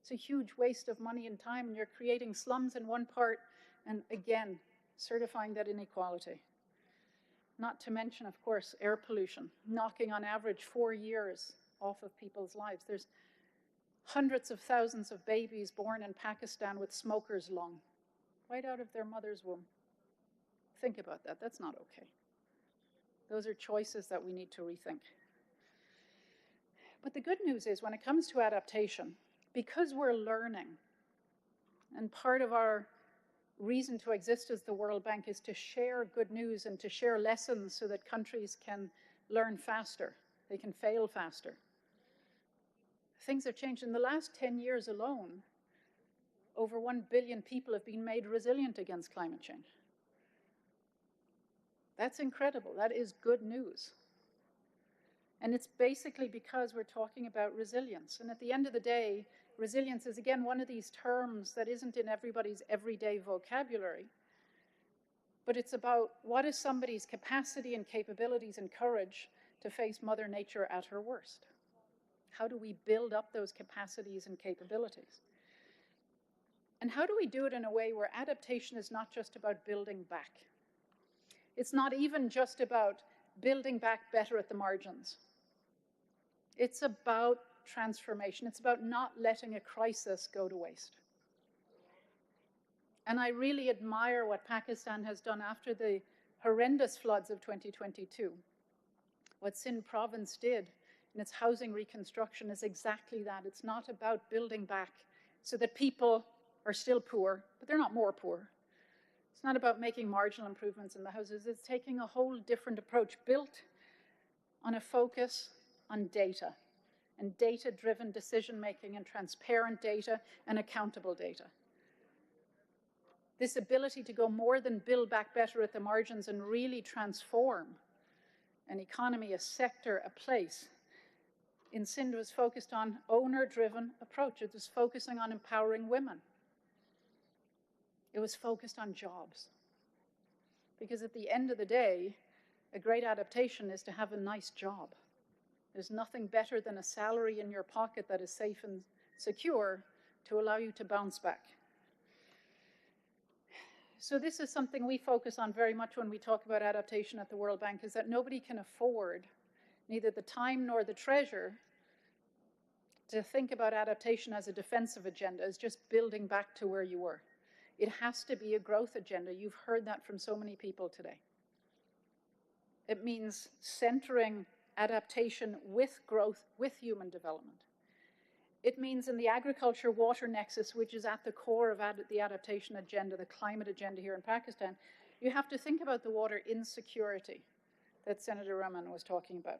It's a huge waste of money and time, and you're creating slums in one part, and again, certifying that inequality. Not to mention, of course, air pollution, knocking on average 4 years off of people's lives. There's hundreds of thousands of babies born in Pakistan with smoker's lung, right out of their mother's womb. think about that. That's not okay. Those are choices that we need to rethink. But the good news is when it comes to adaptation, because we're learning, and part of our reason to exist as the World Bank is to share good news and to share lessons so that countries can learn faster, they can fail faster. Things have changed. In the last 10 years alone, over 1 billion people have been made resilient against climate change. That's incredible. That is good news. And it's basically because we're talking about resilience. And at the end of the day, resilience is, again, one of these terms that isn't in everybody's everyday vocabulary. But it's about what is somebody's capacity and capabilities and courage to face Mother Nature at her worst? How do we build up those capacities and capabilities? And how do we do it in a way where adaptation is not just about building back? It's not even just about building back better at the margins. It's about transformation. It's about not letting a crisis go to waste. And I really admire what Pakistan has done after the horrendous floods of 2022. What Sindh province did in its housing reconstruction is exactly that. It's not about building back so that people are still poor, but they're not more poor. It's not about making marginal improvements in the houses. It's taking a whole different approach built on a focus on data and data-driven decision-making and transparent data and accountable data. This ability to go more than build back better at the margins and really transform an economy, a sector, a place, in Sindh was focused on owner-driven approach. It was focusing on empowering women. It was focused on jobs. Because at the end of the day, a great adaptation is to have a nice job. There's nothing better than a salary in your pocket that is safe and secure to allow you to bounce back. So this is something we focus on very much when we talk about adaptation at the World Bank, is that nobody can afford neither the time nor the treasure to think about adaptation as a defensive agenda, as just building back to where you were. It has to be a growth agenda. You've heard that from so many people today. It means centering adaptation with growth, with human development. It means in the agriculture-water nexus, which is at the core of the adaptation agenda, the climate agenda here in Pakistan, you have to think about the water insecurity that Senator Rahman was talking about.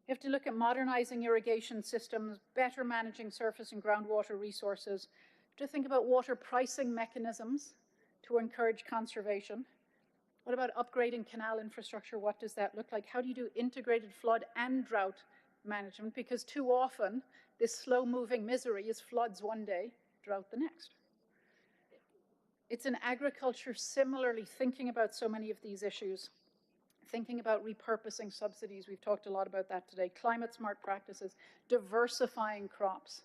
You have to look at modernizing irrigation systems, better managing surface and groundwater resources, to think about water pricing mechanisms to encourage conservation. What about upgrading canal infrastructure? What does that look like? How do you do integrated flood and drought management? Because too often, this slow-moving misery is floods one day, drought the next. It's in agriculture similarly thinking about so many of these issues, thinking about repurposing subsidies. We've talked a lot about that today. Climate-smart practices, diversifying crops.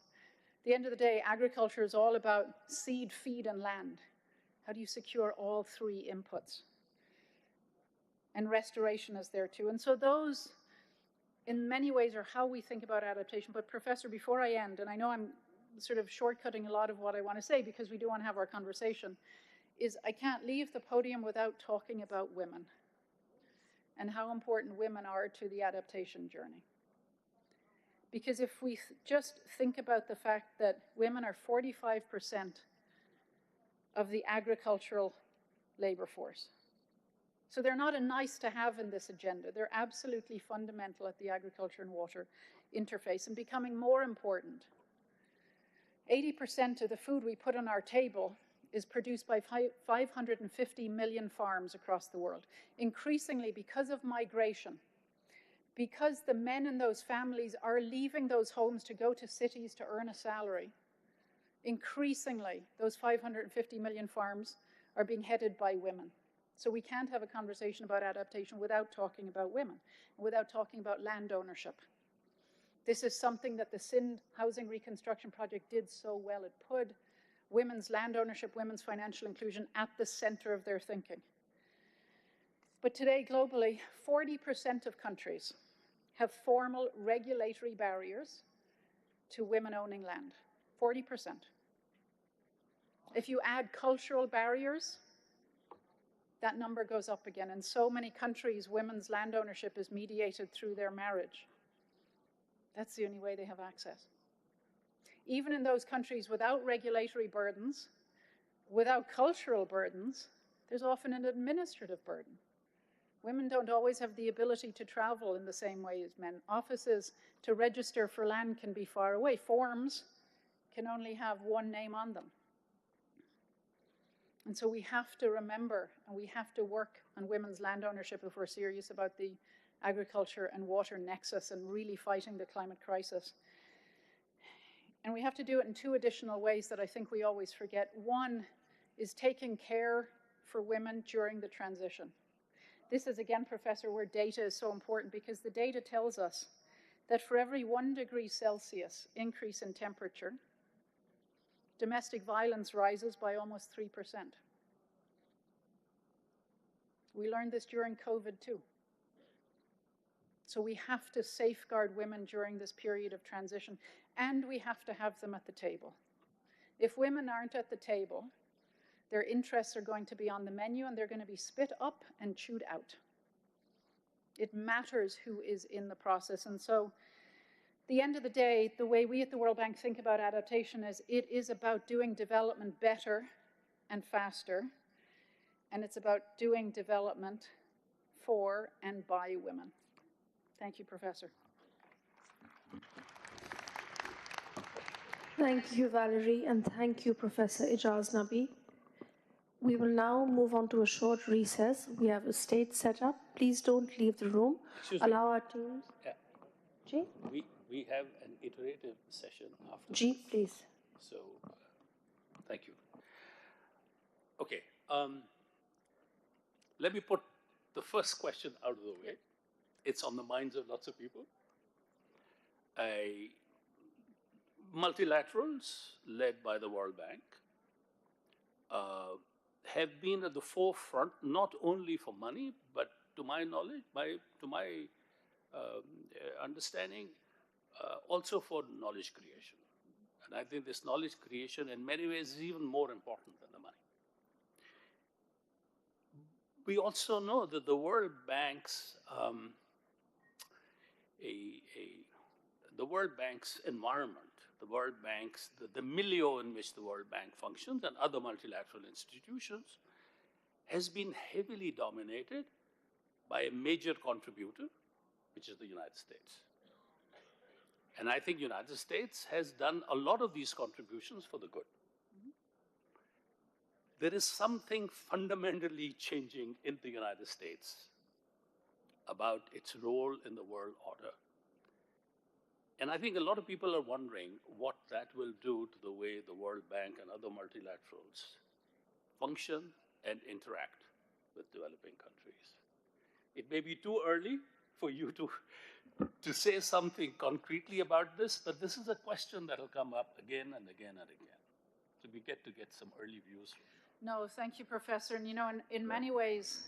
At the end of the day, agriculture is all about seed, feed, and land. How do you secure all three inputs? And restoration is there too. And so those, in many ways, are how we think about adaptation. But Professor, before I end, and I know I'm sort of shortcutting a lot of what I want to say because we do want to have our conversation, is I can't leave the podium without talking about women and how important women are to the adaptation journey. Because if we just think about the fact that women are 45% of the agricultural labor force. So they're not a nice to have in this agenda. They're absolutely fundamental at the agriculture and water interface and becoming more important. 80% of the food we put on our table is produced by 550 million farms across the world. Increasingly, because of migration, because the men in those families are leaving those homes to go to cities to earn a salary, increasingly, those 550 million farms are being headed by women. So we can't have a conversation about adaptation without talking about women, without talking about land ownership. This is something that the Sindh Housing Reconstruction Project did so well. It put women's land ownership, women's financial inclusion at the center of their thinking. But today, globally, 40% of countries have formal regulatory barriers to women owning land. 40%. If you add cultural barriers, that number goes up again. In so many countries, women's land ownership is mediated through their marriage. That's the only way they have access. Even in those countries without regulatory burdens, without cultural burdens, there's often an administrative burden. Women don't always have the ability to travel in the same way as men. Offices to register for land can be far away. Forms can only have one name on them. And so we have to remember, and we have to work on women's land ownership if we're serious about the agriculture and water nexus and really fighting the climate crisis. And we have to do it in two additional ways that I think we always forget. One is taking care for women during the transition. This is, again, Professor, where data is so important, because the data tells us that for every 1 degree Celsius increase in temperature, domestic violence rises by almost 3%. We learned this during COVID too. So we have to safeguard women during this period of transition, and we have to have them at the table. If women aren't at the table, their interests are going to be on the menu and they're going to be spit up and chewed out. It matters who is in the process. And so at the end of the day, the way we at the World Bank think about adaptation is it is about doing development better and faster, and it's about doing development for and by women. Thank you, Professor. Thank you, Valerie, and thank you, Professor Ijaz Nabi. We will now move on to a short recess. We have a stage set up. Please don't leave the room. Excuse me. Allow our teams. Yeah. Ji? We have an iterative session after. Ji, please. So, thank you. Okay. Let me put the first question out of the way. It's on the minds of lots of people. Multilaterals, led by the World Bank, have been at the forefront not only for money, but to my knowledge, to my understanding, also for knowledge creation. And I think this knowledge creation in many ways is even more important than the money. We also know that the World Bank's the World Bank's environment, the World Bank's, the milieu in which the World Bank functions and other multilateral institutions has been heavily dominated by a major contributor, which is the United States. And I think the United States has done a lot of these contributions for the good. There is something fundamentally changing in the United States about its role in the world order. And I think a lot of people are wondering what that will do to the way the World Bank and other multilaterals function and interact with developing countries. It may be too early for you to say something concretely about this, but this is a question that will come up again and again and again. So we get some early views from you. No, thank you, Professor. And you know, in many ways,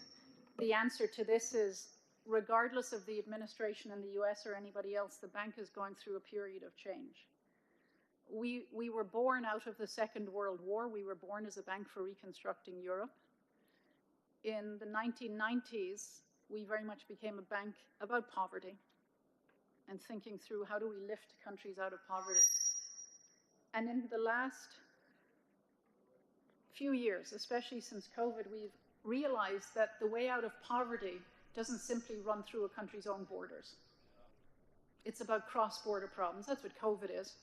the answer to this is, regardless of the administration in the US or anybody else, the bank is going through a period of change. We were born out of the Second World War. We were born as a bank for reconstructing Europe. In the 1990s, we very much became a bank about poverty and thinking through how do we lift countries out of poverty. And in the last few years, especially since COVID, we've realized that the way out of poverty doesn't simply run through a country's own borders. It's about cross-border problems. That's what COVID is.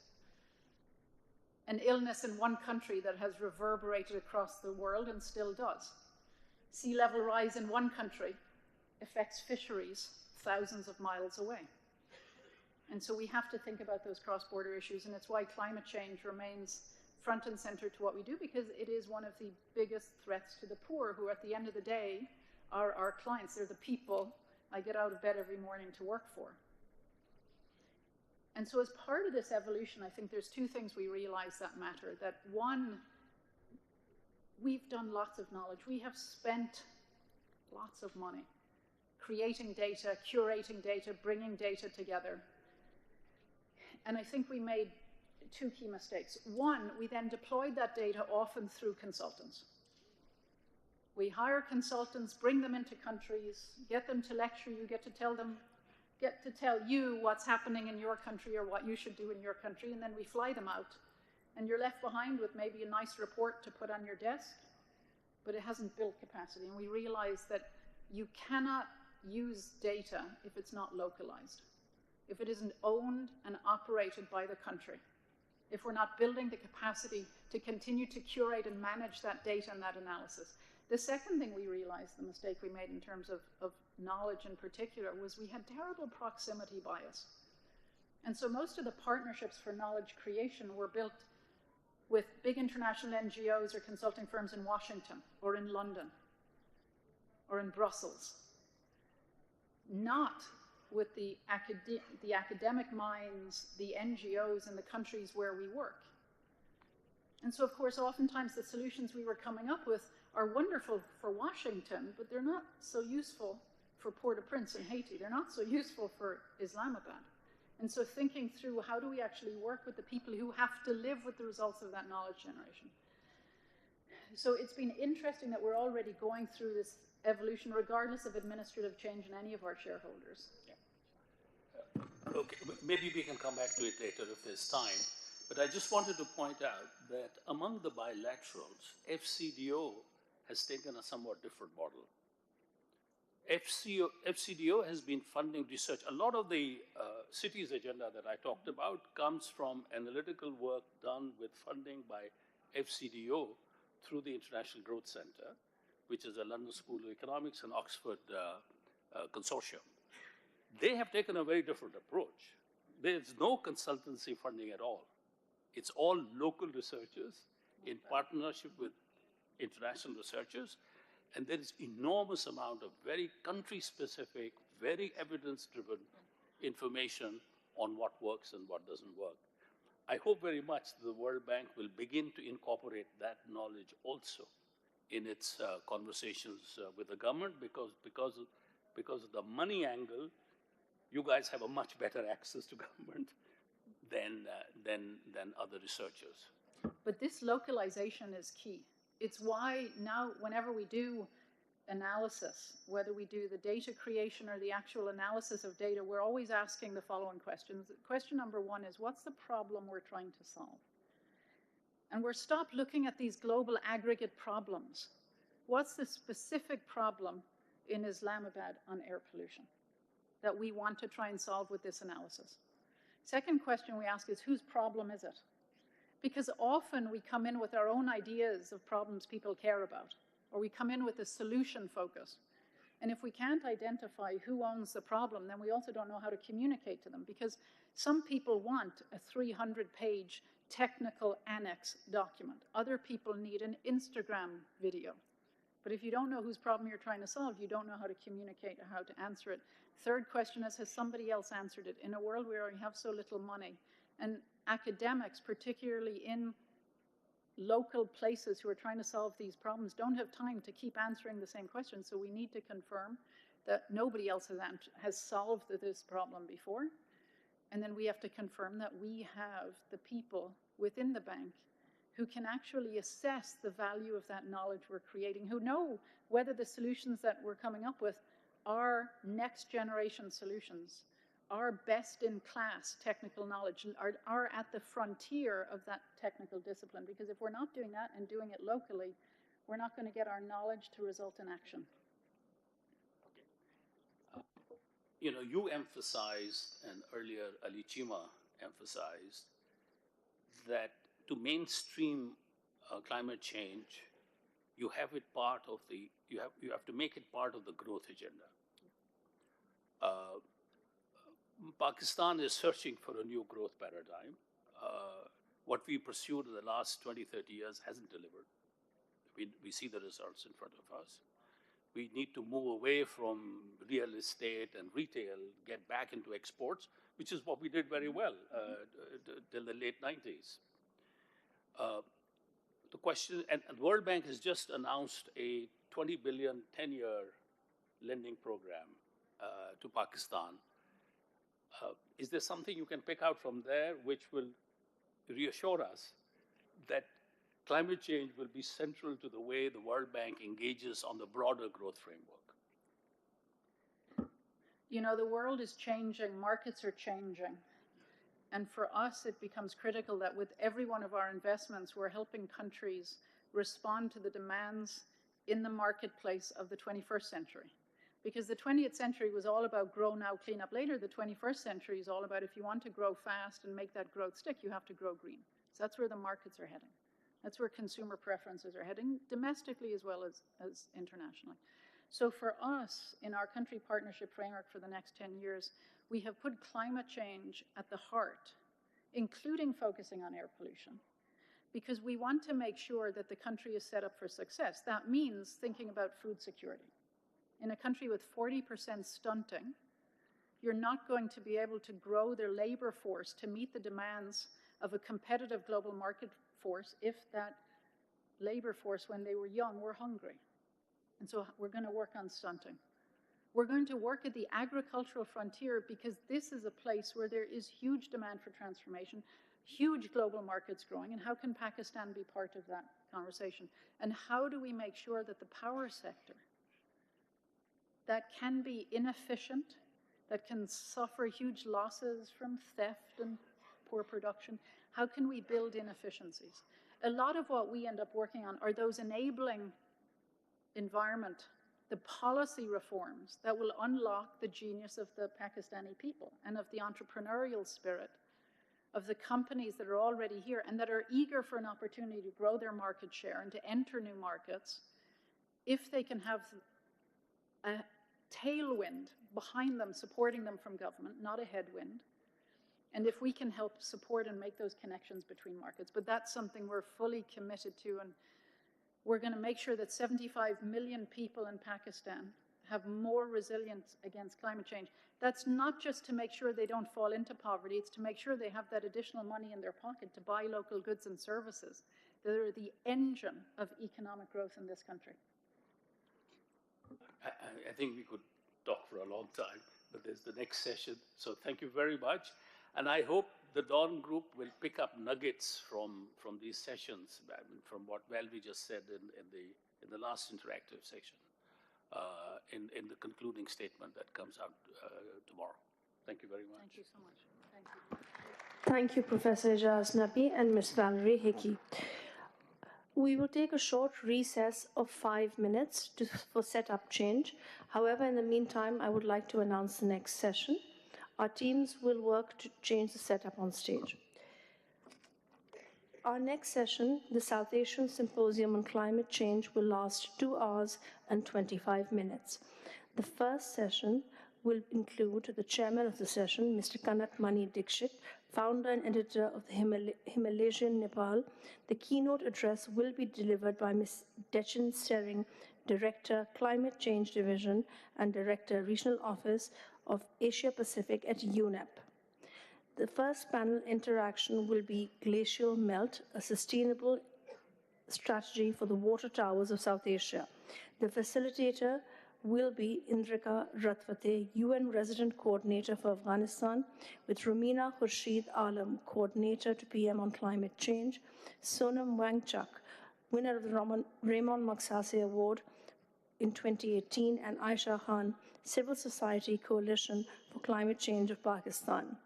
An illness in one country that has reverberated across the world and still does. Sea level rise in one country affects fisheries thousands of miles away. And so we have to think about those cross-border issues, and it's why climate change remains front and center to what we do, because it is one of the biggest threats to the poor, who at the end of the day are our clients. They're the people I get out of bed every morning to work for. And so as part of this evolution, I think there's two things we realize that matter. That one, we've done lots of knowledge. We have spent lots of money creating data, curating data, bringing data together. And I think we made two key mistakes. One, we then deployed that data often through consultants. We hire consultants, bring them into countries, get them to lecture you, get to tell you what's happening in your country or what you should do in your country, and then we fly them out. And you're left behind with maybe a nice report to put on your desk, but it hasn't built capacity. And we realize that you cannot use data if it's not localized, if it isn't owned and operated by the country, if we're not building the capacity to continue to curate and manage that data and that analysis. The second thing we realized, the mistake we made in terms of knowledge in particular, was we had terrible proximity bias. And so most of the partnerships for knowledge creation were built with big international NGOs or consulting firms in Washington or in London or in Brussels, not with the academic minds, the NGOs in the countries where we work. And so, of course, oftentimes the solutions we were coming up with are wonderful for Washington, but they're not so useful for Port-au-Prince in Haiti. They're not so useful for Islamabad. And so thinking through how do we actually work with the people who have to live with the results of that knowledge generation. So it's been interesting that we're already going through this evolution regardless of administrative change in any of our shareholders. Okay, maybe we can come back to it later if there's time. But I just wanted to point out that among the bilaterals, FCDO has taken a somewhat different model. FCDO has been funding research. A lot of the cities agenda that I talked about comes from analytical work done with funding by FCDO through the International Growth Centre, which is a London School of Economics and Oxford consortium. They have taken a very different approach. There's no consultancy funding at all. It's all local researchers in partnership with international researchers. And there is enormous amount of very country-specific, very evidence-driven information on what works and what doesn't work. I hope very much the World Bank will begin to incorporate that knowledge also in its conversations with the government, because of the money angle, you guys have a much better access to government than other researchers. But this localization is key. It's why now, whenever we do analysis, whether we do the data creation or the actual analysis of data, we're always asking the following questions. Question number one is, what's the problem we're trying to solve? And we're stopped looking at these global aggregate problems. What's the specific problem in Islamabad on air pollution that we want to try and solve with this analysis? Second question we ask is, whose problem is it? Because often we come in with our own ideas of problems people care about, or we come in with a solution focus. And if we can't identify who owns the problem, then we also don't know how to communicate to them, because some people want a 300-page technical annex document. Other people need an Instagram video. But if you don't know whose problem you're trying to solve, you don't know how to communicate or how to answer it. Third question is, has somebody else answered it? In a world where we have so little money, and academics, particularly in local places who are trying to solve these problems, don't have time to keep answering the same questions. So we need to confirm that nobody else has solved this problem before. And then we have to confirm that we have the people within the bank who can actually assess the value of that knowledge we're creating, who know whether the solutions that we're coming up with are next generation solutions, are best in class technical knowledge, are at the frontier of that technical discipline. Because if we're not doing that and doing it locally, we're not going to get our knowledge to result in action. You know, you emphasized, and earlier Ali Chima emphasized, that to mainstream climate change, you have it part of the, you have to make it part of the growth agenda. Pakistan is searching for a new growth paradigm. What we pursued in the last 20, 30 years hasn't delivered. We see the results in front of us. We need to move away from real estate and retail, get back into exports, which is what we did very well till the late 90s. The question, and the World Bank has just announced a 20 billion 10-year lending program to Pakistan. Is there something you can pick out from there which will reassure us that climate change will be central to the way the World Bank engages on the broader growth framework. You know, the world is changing, markets are changing. And for us, it becomes critical that with every one of our investments, we're helping countries respond to the demands in the marketplace of the 21st century. Because the 20th century was all about grow now, clean up later. The 21st century is all about if you want to grow fast and make that growth stick, you have to grow green. So that's where the markets are heading. That's where consumer preferences are heading, domestically as well as internationally. So for us, in our country partnership framework for the next 10 years, we have put climate change at the heart, including focusing on air pollution, because we want to make sure that the country is set up for success. That means thinking about food security. In a country with 40% stunting, you're not going to be able to grow their labor force to meet the demands of a competitive global market force if that labor force, when they were young, were hungry. And so we're going to work on stunting. We're going to work at the agricultural frontier because this is a place where there is huge demand for transformation, huge global markets growing, and how can Pakistan be part of that conversation? And how do we make sure that the power sector that can be inefficient, that can suffer huge losses from theft and poor production, how can we build inefficiencies? A lot of what we end up working on are those enabling environment, the policy reforms that will unlock the genius of the Pakistani people and of the entrepreneurial spirit of the companies that are already here and that are eager for an opportunity to grow their market share and to enter new markets if they can have a tailwind behind them, supporting them from government, not a headwind. And if we can help support and make those connections between markets. But that's something we're fully committed to, and we're going to make sure that 75 million people in Pakistan have more resilience against climate change. That's not just to make sure they don't fall into poverty, it's to make sure they have that additional money in their pocket to buy local goods and services that are the engine of economic growth in this country. I think we could talk for a long time, but there's the next session. So thank you very much. And I hope the Dawn Group will pick up nuggets from these sessions, from what Valvi just said in the last interactive section, in the concluding statement that comes out tomorrow. Thank you very much. Thank you so much. Thank you. Thank you, Professor Ijaz Nabi and Ms. Valerie Hickey. We will take a short recess of 5 minutes for setup change. However, in the meantime, I would like to announce the next session. Our teams will work to change the setup on stage. Our next session, the South Asian Symposium on Climate Change, will last 2 hours and 25 minutes. The first session will include the chairman of the session, Mr. Kanat Mani Dixit, founder and editor of the Himalayan Nepal. The keynote address will be delivered by Ms. Dechin Sering, Director, Climate Change Division and Director, Regional Office of Asia Pacific at UNEP. The first panel interaction will be Glacial Melt, a sustainable strategy for the water towers of South Asia. The facilitator will be Indrika Ratwate, UN Resident Coordinator for Afghanistan, with Romina Khurshid Alam, Coordinator to PM on Climate Change, Sonam Wangchuk, winner of the Raymond Magsaysay Award in 2018, and Aisha Khan, Civil Society Coalition for Climate Change of Pakistan.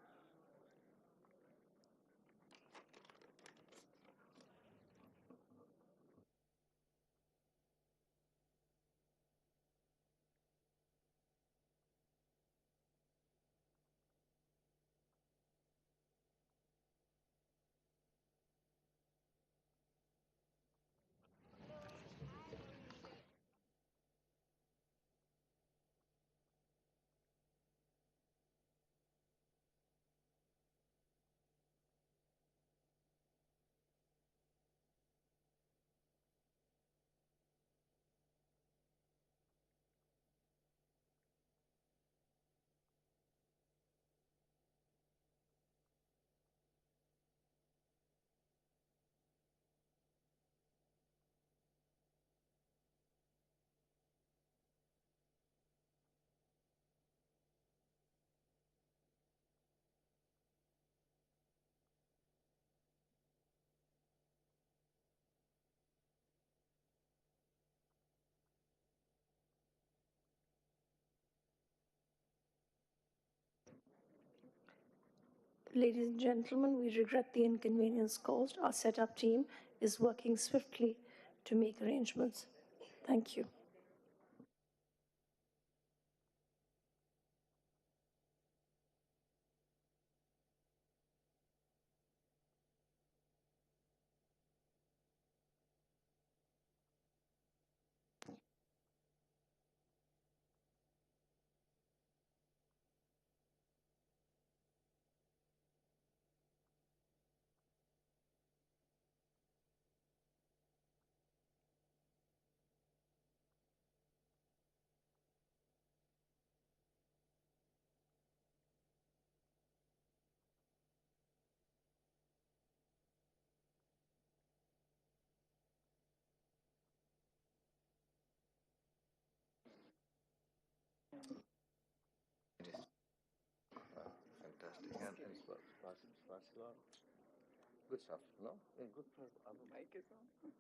Ladies and gentlemen, we regret the inconvenience caused. Our setup team is working swiftly to make arrangements. Thank you. Fantastic. And Barcelona. Good stuff, no? And good for mic is on.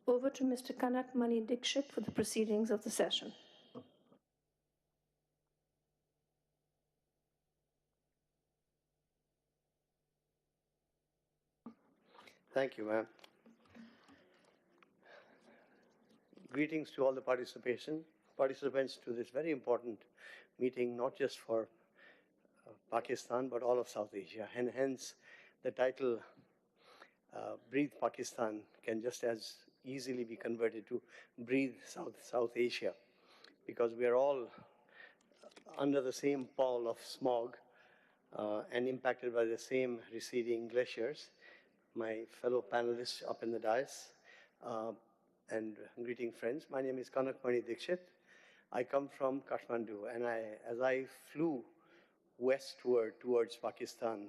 Over to Mr. Kanak Mani Dikshit for the proceedings of the session. Thank you, ma'am. Greetings to all the participants to this very important meeting, not just for Pakistan, but all of South Asia. And hence, the title, Breathe Pakistan, can just as easily be converted to Breathe South Asia, because we are all under the same pall of smog and impacted by the same receding glaciers. My fellow panelists up in the dais, and greeting friends. My name is Kanak Mani Dikshit. I come from Kathmandu, and as I flew westward towards Pakistan,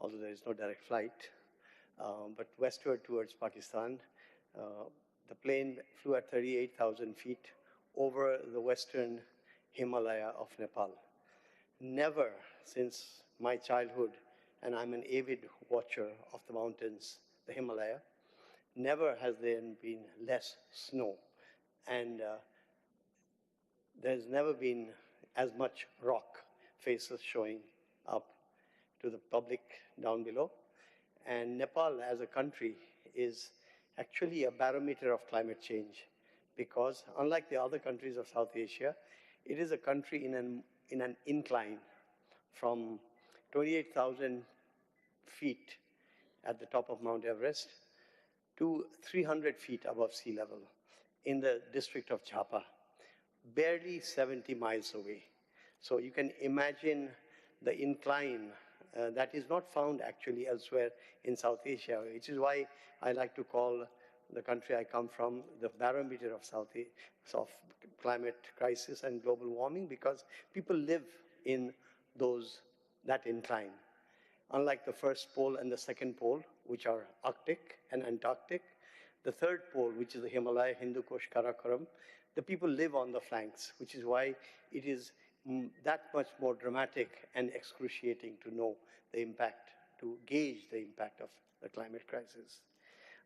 although there is no direct flight, but westward towards Pakistan, the plane flew at 38,000 feet over the western Himalaya of Nepal. Never since my childhood, and I'm an avid watcher of the mountains, the Himalaya, never has there been less snow. And there's never been as much rock faces showing up to the public down below. And Nepal as a country is actually a barometer of climate change, because unlike the other countries of South Asia, it is a country in an incline from 28,000 feet at the top of Mount Everest to 300 feet above sea level in the district of Jhapa, barely 70 miles away. So you can imagine the incline that is not found actually elsewhere in South Asia, which is why I like to call the country I come from the barometer of of climate crisis and global warming, because people live in that incline. Unlike the first pole and the second pole, which are Arctic and Antarctic, the third pole, which is the Himalaya, Hindu Kush, Karakoram, the people live on the flanks, which is why it is that much more dramatic and excruciating to know the impact, to gauge the impact of the climate crisis.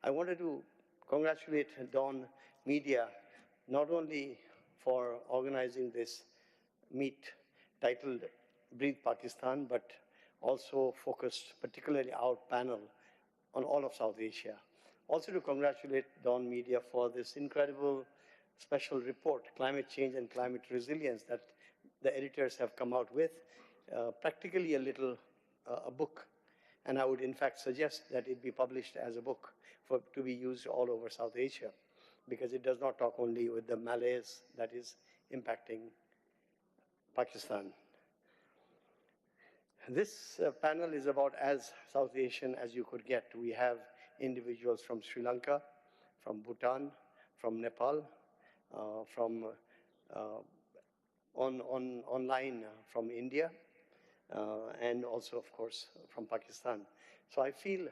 I wanted to congratulate Dawn Media not only for organizing this meet titled Breathe Pakistan, but also focused particularly our panel on all of South Asia. Also to congratulate Dawn Media for this incredible special report, Climate Change and Climate Resilience, that the editors have come out with, practically a book. And I would in fact suggest that it be published as a book to be used all over South Asia, because it does not talk only with the malaise that is impacting Pakistan. This panel is about as South Asian as you could get. We have individuals from Sri Lanka, from Bhutan, from Nepal, from online from India, and also, of course, from Pakistan. So I feel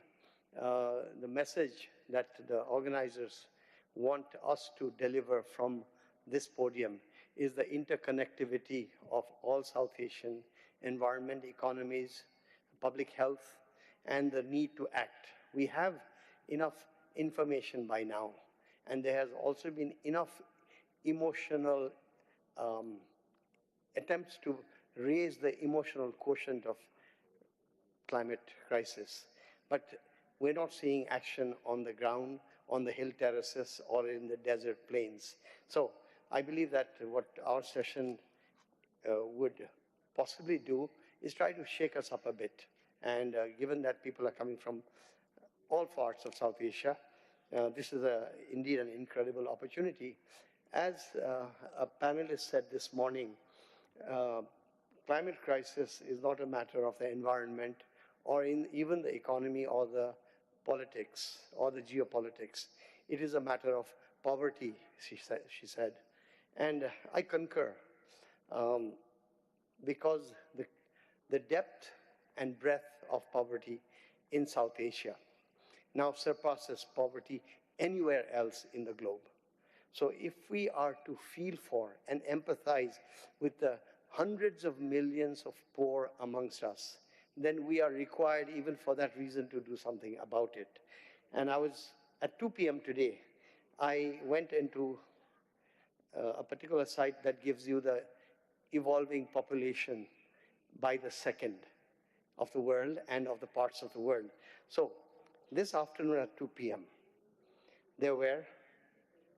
the message that the organizers want us to deliver from this podium is the interconnectivity of all South Asian environment, economies, public health, and the need to act. We have enough information by now, and there has also been enough emotional attempts to raise the emotional quotient of climate crisis. But we're not seeing action on the ground, on the hill terraces, or in the desert plains. So I believe that what our session would possibly do is try to shake us up a bit. And given that people are coming from all parts of South Asia, this is indeed an incredible opportunity. As a panelist said this morning, climate crisis is not a matter of the environment or even the economy or the politics or the geopolitics. It is a matter of poverty, she said. And I concur, because the depth and breadth of poverty in South Asia now surpasses poverty anywhere else in the globe. So if we are to feel for and empathize with the hundreds of millions of poor amongst us, then we are required even for that reason to do something about it. And I was at 2 p.m. today, I went into a particular site that gives you the evolving population by the second of the world and of the parts of the world. So this afternoon at 2 p.m., there were,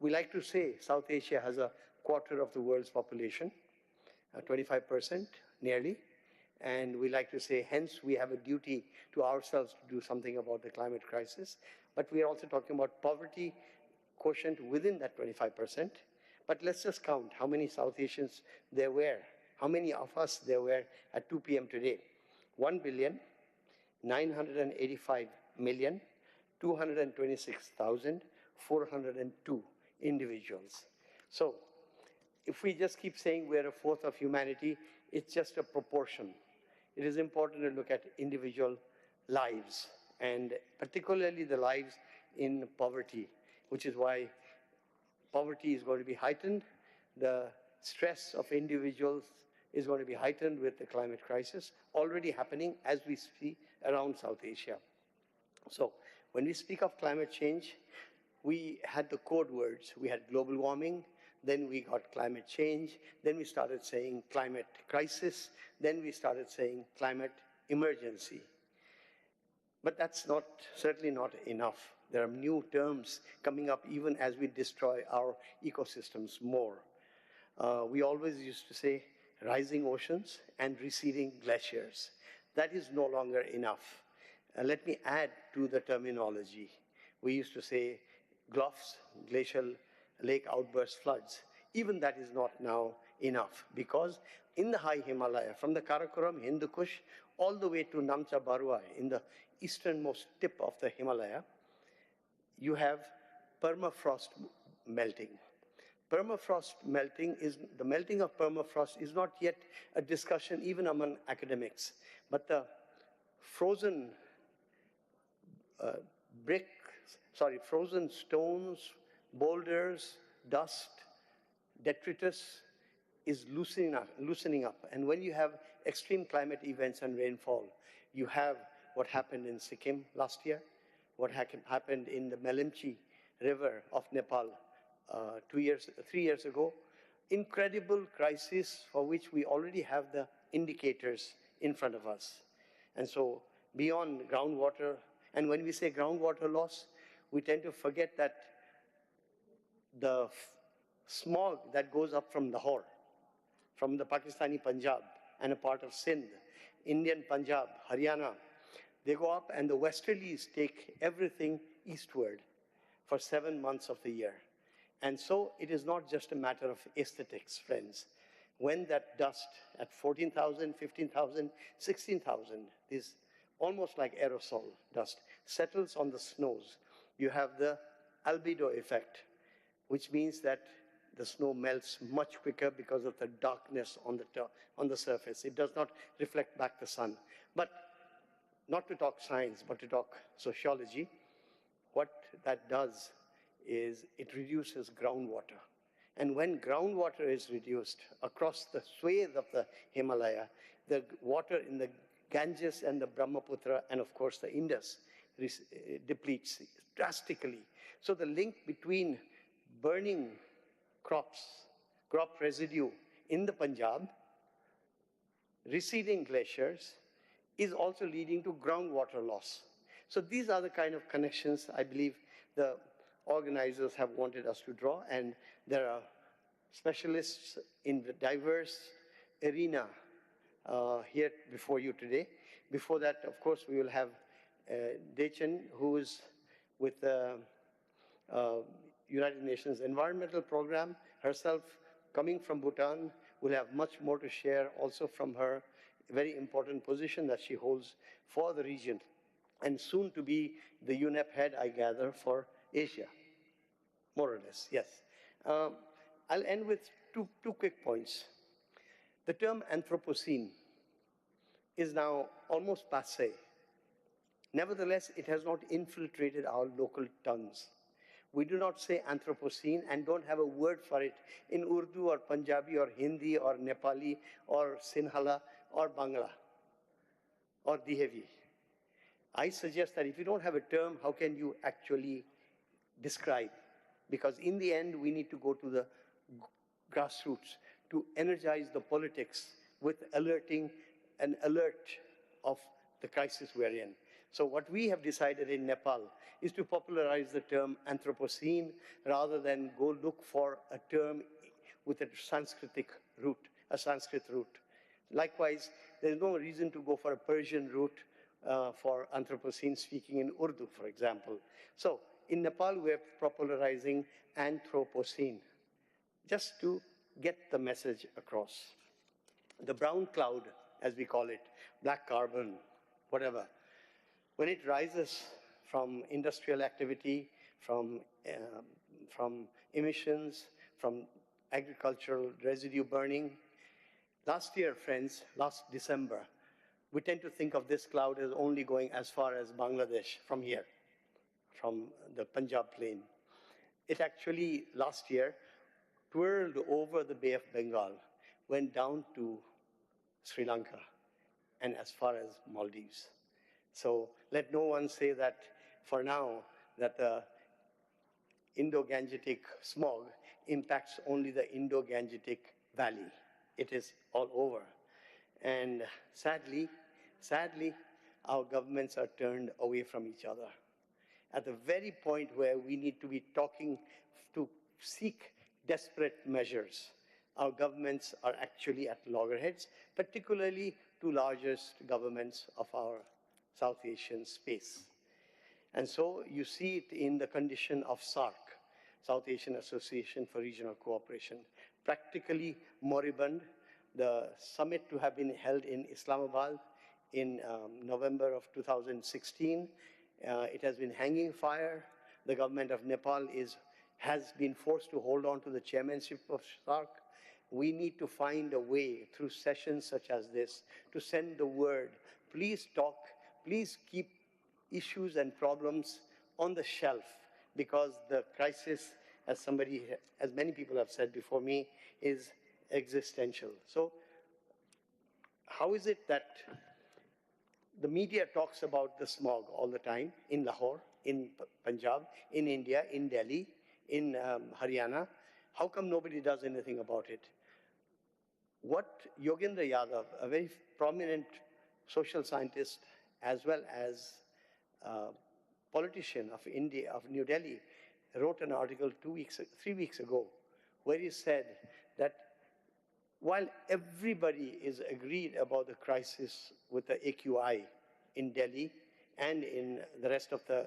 we like to say South Asia has a quarter of the world's population, 25% nearly, and we like to say hence we have a duty to ourselves to do something about the climate crisis. But we are also talking about poverty quotient within that 25%. But let's just count how many South Asians there were, how many of us there were at 2 p.m. today. 1,985,226,402 individuals. So if we just keep saying we're a fourth of humanity, it's just a proportion. It is important to look at individual lives, and particularly the lives in poverty, which is why poverty is going to be heightened. The stress of individuals is going to be heightened with the climate crisis, already happening as we speak around South Asia. So when we speak of climate change, we had the code words. We had global warming, then we got climate change, then we started saying climate crisis, then we started saying climate emergency. But that's certainly not enough. There are new terms coming up even as we destroy our ecosystems more. We always used to say rising oceans and receding glaciers. That is no longer enough. Let me add to the terminology. We used to say GLOFs, glacial lake outburst floods. Even that is not now enough, because in the high Himalaya, from the Karakoram, Hindu Kush, all the way to Namcha Barua, in the easternmost tip of the Himalaya, you have permafrost melting. Permafrost melting is, the melting of permafrost is not yet a discussion even among academics, but the frozen frozen stones, boulders, dust, detritus is loosening up. And when you have extreme climate events and rainfall, you have what happened in Sikkim last year, what happened in the Melemchi River of Nepal 3 years ago. Incredible crisis for which we already have the indicators in front of us. And so beyond groundwater, and when we say groundwater loss, we tend to forget that the smog that goes up from Lahore, from the Pakistani Punjab and a part of Sindh, Indian Punjab, Haryana, they go up and the westerlies take everything eastward for 7 months of the year. And so it is not just a matter of aesthetics, friends. When that dust at 14,000, 15,000, 16,000, this almost like aerosol dust, settles on the snows, you have the albedo effect, which means that the snow melts much quicker because of the darkness on the surface. It does not reflect back the sun. But not to talk science, but to talk sociology, what that does is it reduces groundwater. And when groundwater is reduced across the swathe of the Himalaya, the water in the Ganges and the Brahmaputra and of course the Indus depletes drastically. So the link between burning crop residue in the Punjab, receding glaciers, is also leading to groundwater loss. So these are the kind of connections I believe the organizers have wanted us to draw, and there are specialists in the diverse arena here before you today. Before that, of course, we will have Dechen, who is with the United Nations Environmental Program, herself coming from Bhutan, will have much more to share also from her very important position that she holds for the region, and soon to be the UNEP head, I gather, for Asia, more or less, yes. I'll end with two quick points. The term Anthropocene is now almost passé. Nevertheless, it has not infiltrated our local tongues. We do not say Anthropocene and don't have a word for it in Urdu or Punjabi or Hindi or Nepali or Sinhala or Bangla or Dihevi. I suggest that if you don't have a term, how can you actually describe? Because in the end, we need to go to the grassroots to energize the politics with alerting an alert of the crisis we're in. So what we have decided in Nepal is to popularize the term Anthropocene rather than go look for a term with a Sanskrit root. Likewise, there's no reason to go for a Persian root for Anthropocene speaking in Urdu, for example. So in Nepal, we're popularizing Anthropocene, just to get the message across. The brown cloud, as we call it, black carbon, whatever, when it rises from industrial activity, from emissions, from agricultural residue burning. Last year, friends, last December, we tend to think of this cloud as only going as far as Bangladesh from here, from the Punjab plain. It actually, last year, twirled over the Bay of Bengal, went down to Sri Lanka, and as far as Maldives. So let no one say that for now that the Indo-Gangetic smog impacts only the Indo-Gangetic Valley. It is all over. And sadly, our governments are turned away from each other. At the very point where we need to be talking to seek desperate measures, our governments are actually at loggerheads, particularly two largest governments of our South Asian space. And so you see it in the condition of SARC, South Asian Association for Regional Cooperation, practically moribund. The summit to have been held in Islamabad in November of 2016. It has been hanging fire. The government of Nepal has been forced to hold on to the chairmanship of SARC. We need to find a way through sessions such as this to send the word, please talk, please keep issues and problems on the shelf, because the crisis, as many people have said before me, is existential. So how is it that the media talks about the smog all the time in Lahore, in Punjab, in India, in Delhi, in Haryana? How come nobody does anything about it? What Yogendra Yadav, a very prominent social scientist as well as politician of India, of New Delhi, wrote an article 3 weeks ago, where he said that while everybody is agreed about the crisis with the AQI in Delhi and in the rest of the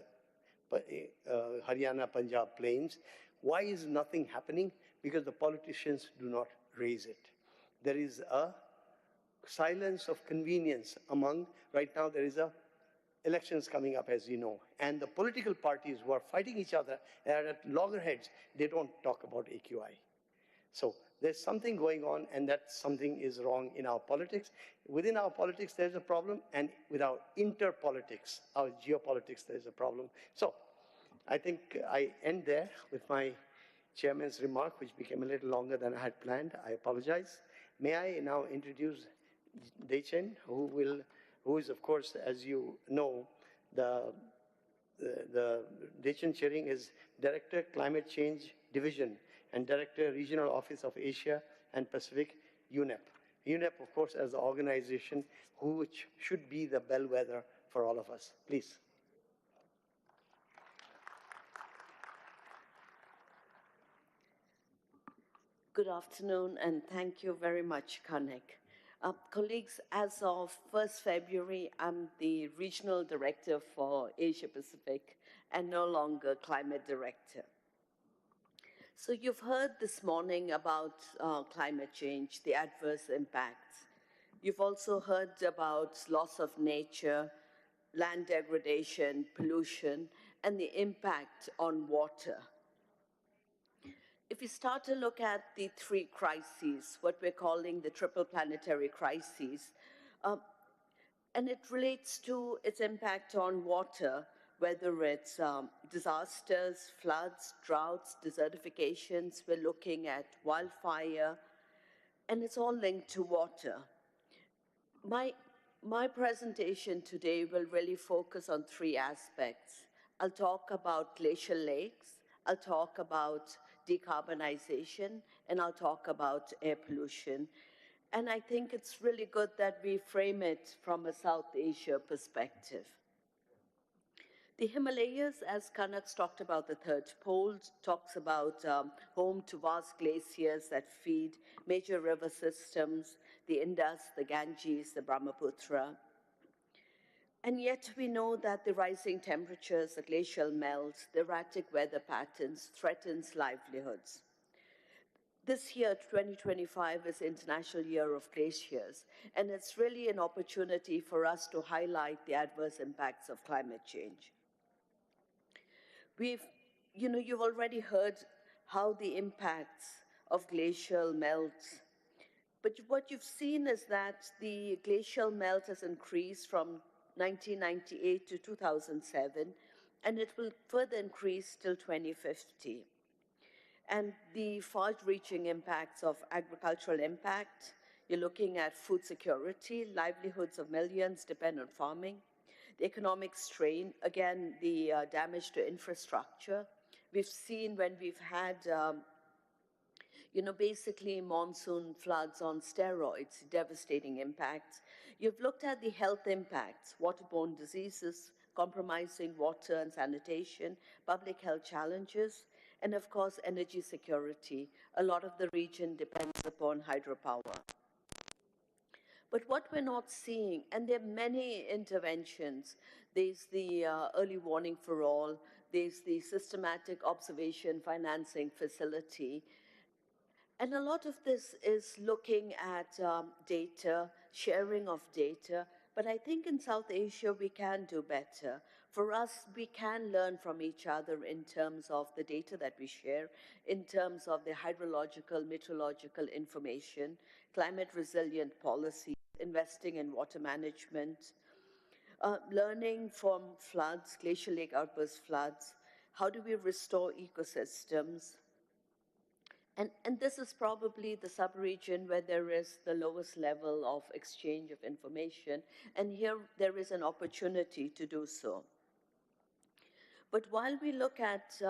Haryana, Punjab plains, why is nothing happening? Because the politicians do not raise it. There is a silence of convenience right now there is elections coming up, as you know, and the political parties who are fighting each other are at loggerheads. They don't talk about AQI. So there's something going on, and that something is wrong in our politics. Within our politics, there's a problem, and with our interpolitics, our geopolitics, there's a problem. So I think I end there with my chairman's remark, which became a little longer than I had planned. I apologize. May I now introduce Dechen, who is, of course, as you know, the Dechen Chering is Director, Climate Change Division and Director, Regional Office of Asia and Pacific, UNEP. UNEP, of course, as the organization which should be the bellwether for all of us. Please. Good afternoon, and thank you very much, Kanik. Colleagues, as of 1st February, I'm the Regional Director for Asia Pacific and no longer Climate Director. So you've heard this morning about climate change, the adverse impacts. You've also heard about loss of nature, land degradation, pollution, and the impact on water. If we start to look at the three crises, what we're calling the triple planetary crises, and it relates to its impact on water, whether it's disasters, floods, droughts, desertifications, we're looking at wildfire, and it's all linked to water. My presentation today will really focus on three aspects. I'll talk about glacial lakes, I'll talk about decarbonization, and I'll talk about air pollution. And I think it's really good that we frame it from a South Asia perspective. The Himalayas, as Kanak's talked about the third pole, talks about home to vast glaciers that feed major river systems, the Indus, the Ganges, the Brahmaputra. And yet we know that the rising temperatures, the glacial melt, the erratic weather patterns threatens livelihoods. This year, 2025, is International Year of Glaciers, and it's really an opportunity for us to highlight the adverse impacts of climate change. You've already heard how the impacts of glacial melt, but what you've seen is that the glacial melt has increased from 1998 to 2007, and it will further increase till 2050. And the far-reaching impacts of agricultural impact, you're looking at food security, livelihoods of millions depend on farming, the economic strain, again, the damage to infrastructure. We've seen when we've had basically monsoon floods on steroids, devastating impacts. You've looked at the health impacts, waterborne diseases, compromising water and sanitation, public health challenges, and of course, energy security. A lot of the region depends upon hydropower. But what we're not seeing, and there are many interventions, there's the early warning for all, there's the systematic observation financing facility, and a lot of this is looking at data, sharing of data, but I think in South Asia we can do better. For us, we can learn from each other in terms of the data that we share, in terms of the hydrological, meteorological information, climate resilient policies, investing in water management, learning from floods, glacial lake outburst floods, how do we restore ecosystems, and this is probably the sub-region where there is the lowest level of exchange of information, and here there is an opportunity to do so. But while we look at,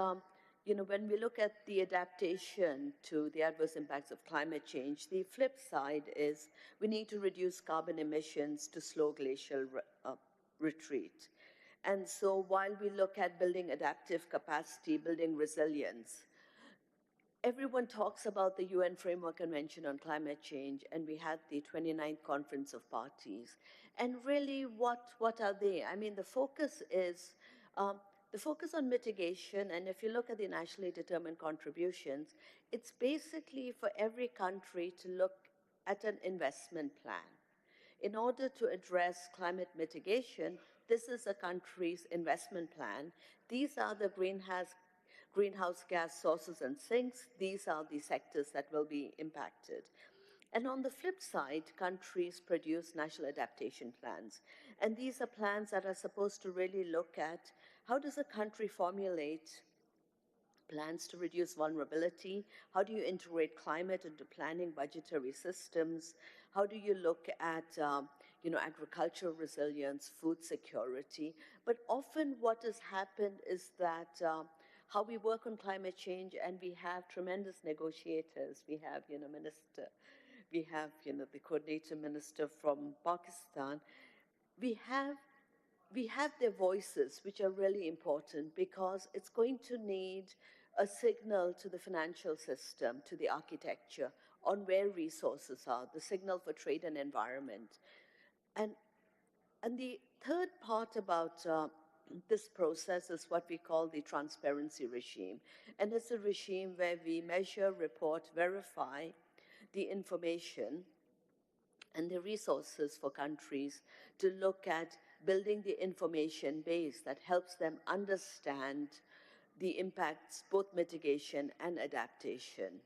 when we look at the adaptation to the adverse impacts of climate change, the flip side is we need to reduce carbon emissions to slow glacial retreat. And so while we look at building adaptive capacity, building resilience, everyone talks about the UN Framework Convention on Climate Change, and we had the 29th Conference of Parties. And really, what are they? I mean, the focus is the focus on mitigation, and if you look at the nationally determined contributions, it's basically for every country to look at an investment plan. In order to address climate mitigation, this is a country's investment plan. These are the greenhouse gas sources and sinks. These are the sectors that will be impacted. And on the flip side, countries produce national adaptation plans. And these are plans that are supposed to really look at how does a country formulate plans to reduce vulnerability? How do you integrate climate into planning budgetary systems? How do you look at agricultural resilience, food security? But often what has happened is that how we work on climate change, and we have tremendous negotiators. We have, the coordinator minister from Pakistan. We have their voices, which are really important, because it's going to need a signal to the financial system, to the architecture, on where resources are, the signal for trade and environment. And the third part about this process is what we call the transparency regime. And it's a regime where we measure, report, verify the information and the resources for countries to look at building the information base that helps them understand the impacts, both mitigation and adaptation.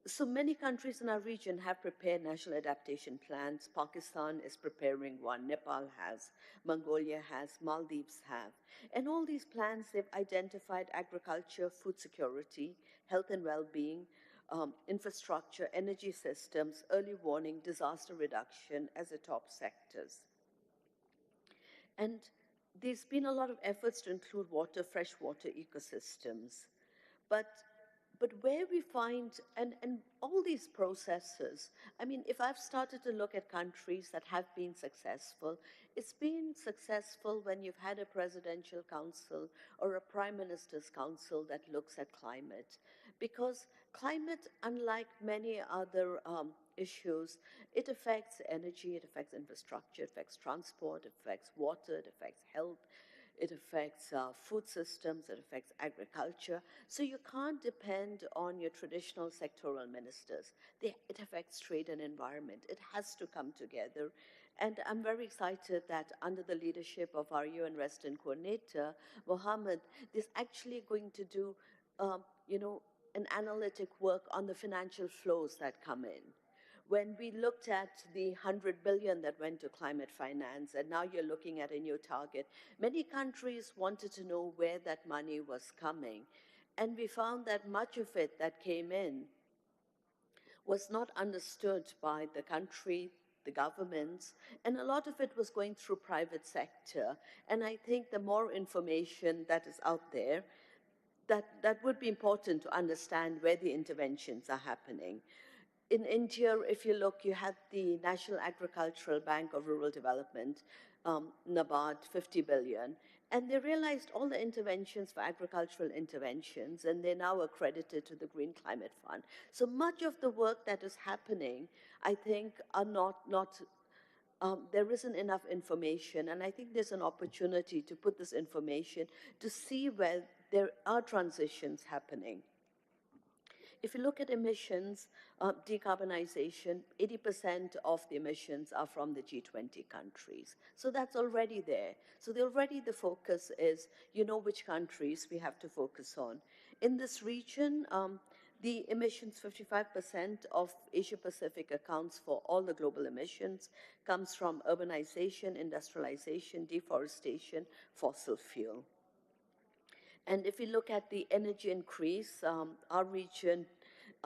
So many countries in our region have prepared national adaptation plans. Pakistan is preparing one, Nepal has, Mongolia has, Maldives have. And all these plans, they've identified agriculture, food security, health and well-being, infrastructure, energy systems, early warning, disaster reduction as the top sectors. And there's been a lot of efforts to include water, freshwater ecosystems. But where we find, and all these processes, I mean, if I've started to look at countries that have been successful, it's been successful when you've had a presidential council or a prime minister's council that looks at climate. Because climate, unlike many other issues, it affects energy, it affects infrastructure, it affects transport, it affects water, it affects health, it affects food systems, it affects agriculture. So you can't depend on your traditional sectoral ministers. It affects trade and environment. It has to come together. And I'm very excited that under the leadership of our UN Resident Coordinator, Mohammed, is actually going to do, an analytic work on the financial flows that come in. When we looked at the 100 billion that went to climate finance, and now you're looking at a new target, many countries wanted to know where that money was coming. And we found that much of it that came in was not understood by the country, the governments, and a lot of it was going through private sector. And I think the more information that is out there, that would be important to understand where the interventions are happening. In India, if you look, you had the National Agricultural Bank of Rural Development, NABARD, 50 billion. And they realized all the interventions for agricultural interventions, and they're now accredited to the Green Climate Fund. So much of the work that is happening, I think, are not there isn't enough information, and I think there's an opportunity to put this information to see where there are transitions happening. If you look at emissions, decarbonization, 80% of the emissions are from the G20 countries. So that's already there. So already the focus is, you know, which countries we have to focus on. In this region, the emissions, 55% of Asia Pacific accounts for all the global emissions, comes from urbanization, industrialization, deforestation, fossil fuel. And if we look at the energy increase, our region,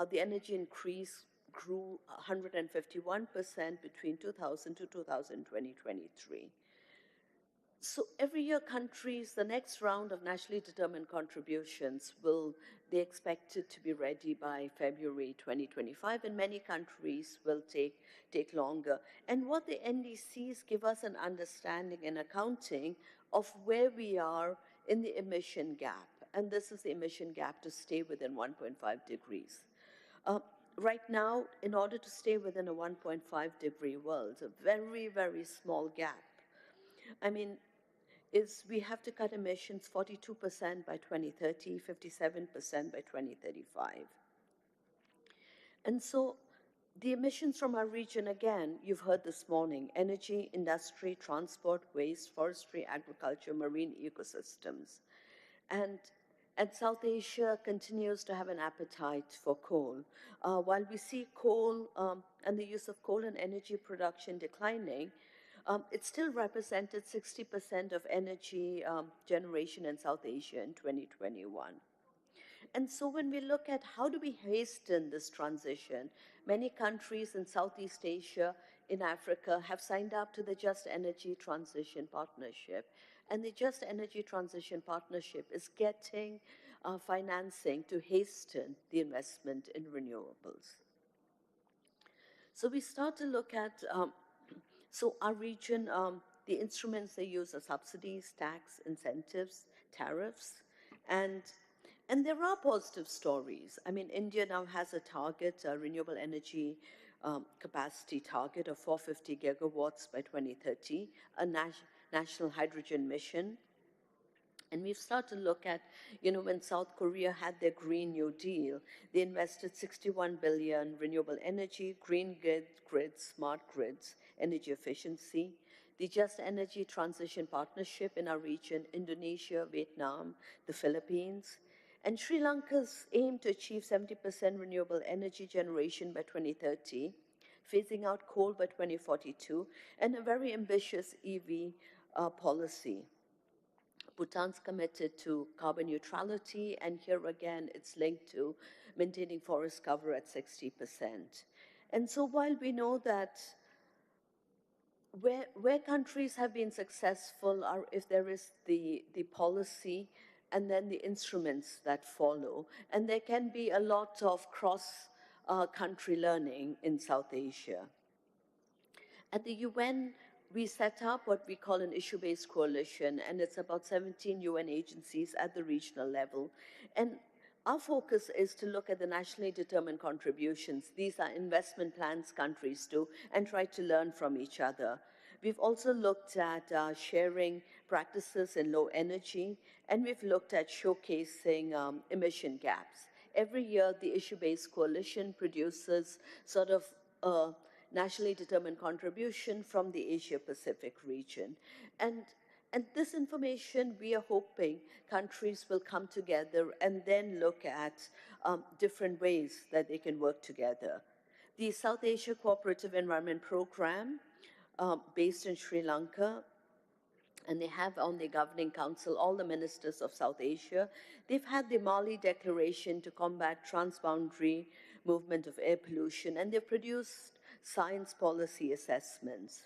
the energy increase grew 151% between 2000 to 2023. So every year countries, the next round of nationally determined contributions they expected to be ready by February 2025, and many countries will take longer. And what the NDCs give us an understanding and accounting of where we are in the emission gap. And this is the emission gap to stay within 1.5 degrees. Right now, in order to stay within a 1.5 degree world, a very, very small gap. I mean, we have to cut emissions 42% by 2030, 57% by 2035. And so the emissions from our region, again, you've heard this morning, energy, industry, transport, waste, forestry, agriculture, marine ecosystems. And South Asia continues to have an appetite for coal. While we see coal and the use of coal in energy production declining, it still represented 60% of energy generation in South Asia in 2021. And so when we look at how do we hasten this transition, many countries in Southeast Asia, in Africa, have signed up to the Just Energy Transition Partnership. And the Just Energy Transition Partnership is getting financing to hasten the investment in renewables. So we start to look at, so our region, the instruments they use are subsidies, tax, incentives, tariffs, and there are positive stories. I mean, India now has a target, a renewable energy capacity target of 450 gigawatts by 2030, a national hydrogen mission. And we've started to look at, you know, when South Korea had their Green New Deal, they invested 61 billion renewable energy, green grids, smart grids, energy efficiency. The Just Energy Transition Partnership in our region, Indonesia, Vietnam, the Philippines, and Sri Lanka's aim to achieve 70% renewable energy generation by 2030, phasing out coal by 2042, and a very ambitious EV policy. Bhutan's committed to carbon neutrality, and here again, it's linked to maintaining forest cover at 60%. And so while we know that where countries have been successful are if there is the policy and then the instruments that follow, and there can be a lot of cross-country learning in South Asia. At the UN, we set up what we call an issue-based coalition, and it's about 17 UN agencies at the regional level. And our focus is to look at the nationally determined contributions. These are investment plans countries do, and try to learn from each other. We've also looked at sharing practices in low energy, and we've looked at showcasing emission gaps. Every year, the issue-based coalition produces sort of a nationally determined contribution from the Asia-Pacific region. And this information, we are hoping countries will come together and then look at different ways that they can work together. The South Asia Cooperative Environment Program, based in Sri Lanka, and they have on their governing council all the ministers of South Asia. They've had the Mali Declaration to combat transboundary movement of air pollution, and they've produced science policy assessments.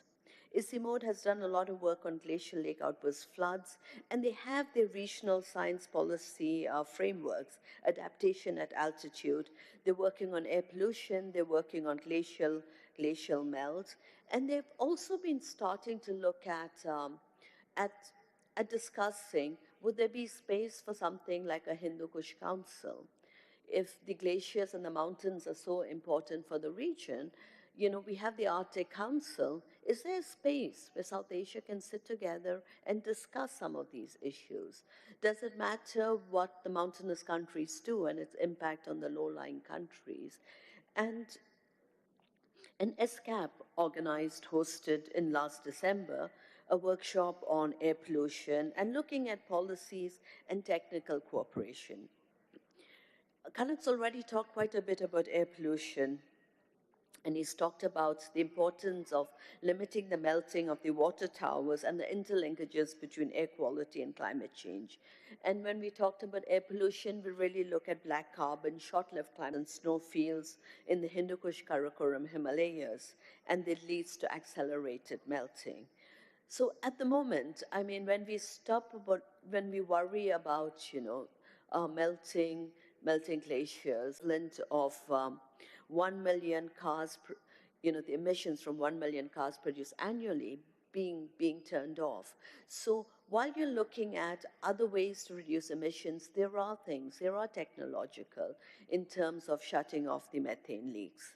Islamabad has done a lot of work on glacial lake outburst floods, and they have their regional science policy frameworks, adaptation at altitude. They're working on air pollution, they're working on glacial melt, and they've also been starting to look at at discussing, would there be space for something like a Hindu Kush Council? If the glaciers and the mountains are so important for the region, you know, we have the Arctic Council. Is there a space where South Asia can sit together and discuss some of these issues? Does it matter what the mountainous countries do and its impact on the low-lying countries? And an SCAP organized, hosted in last December, a workshop on air pollution and looking at policies and technical cooperation. Khalid's already talked quite a bit about air pollution, and he's talked about the importance of limiting the melting of the water towers and the interlinkages between air quality and climate change. And when we talked about air pollution, we really look at black carbon, short-lived climate and snowfields in the Hindu Kush Karakoram Himalayas, and it leads to accelerated melting. So at the moment, I mean, when we worry about, you know, melting glaciers, of 1 million cars, you know, the emissions from 1 million cars produced annually being turned off. So while you're looking at other ways to reduce emissions, there are technological in terms of shutting off the methane leaks.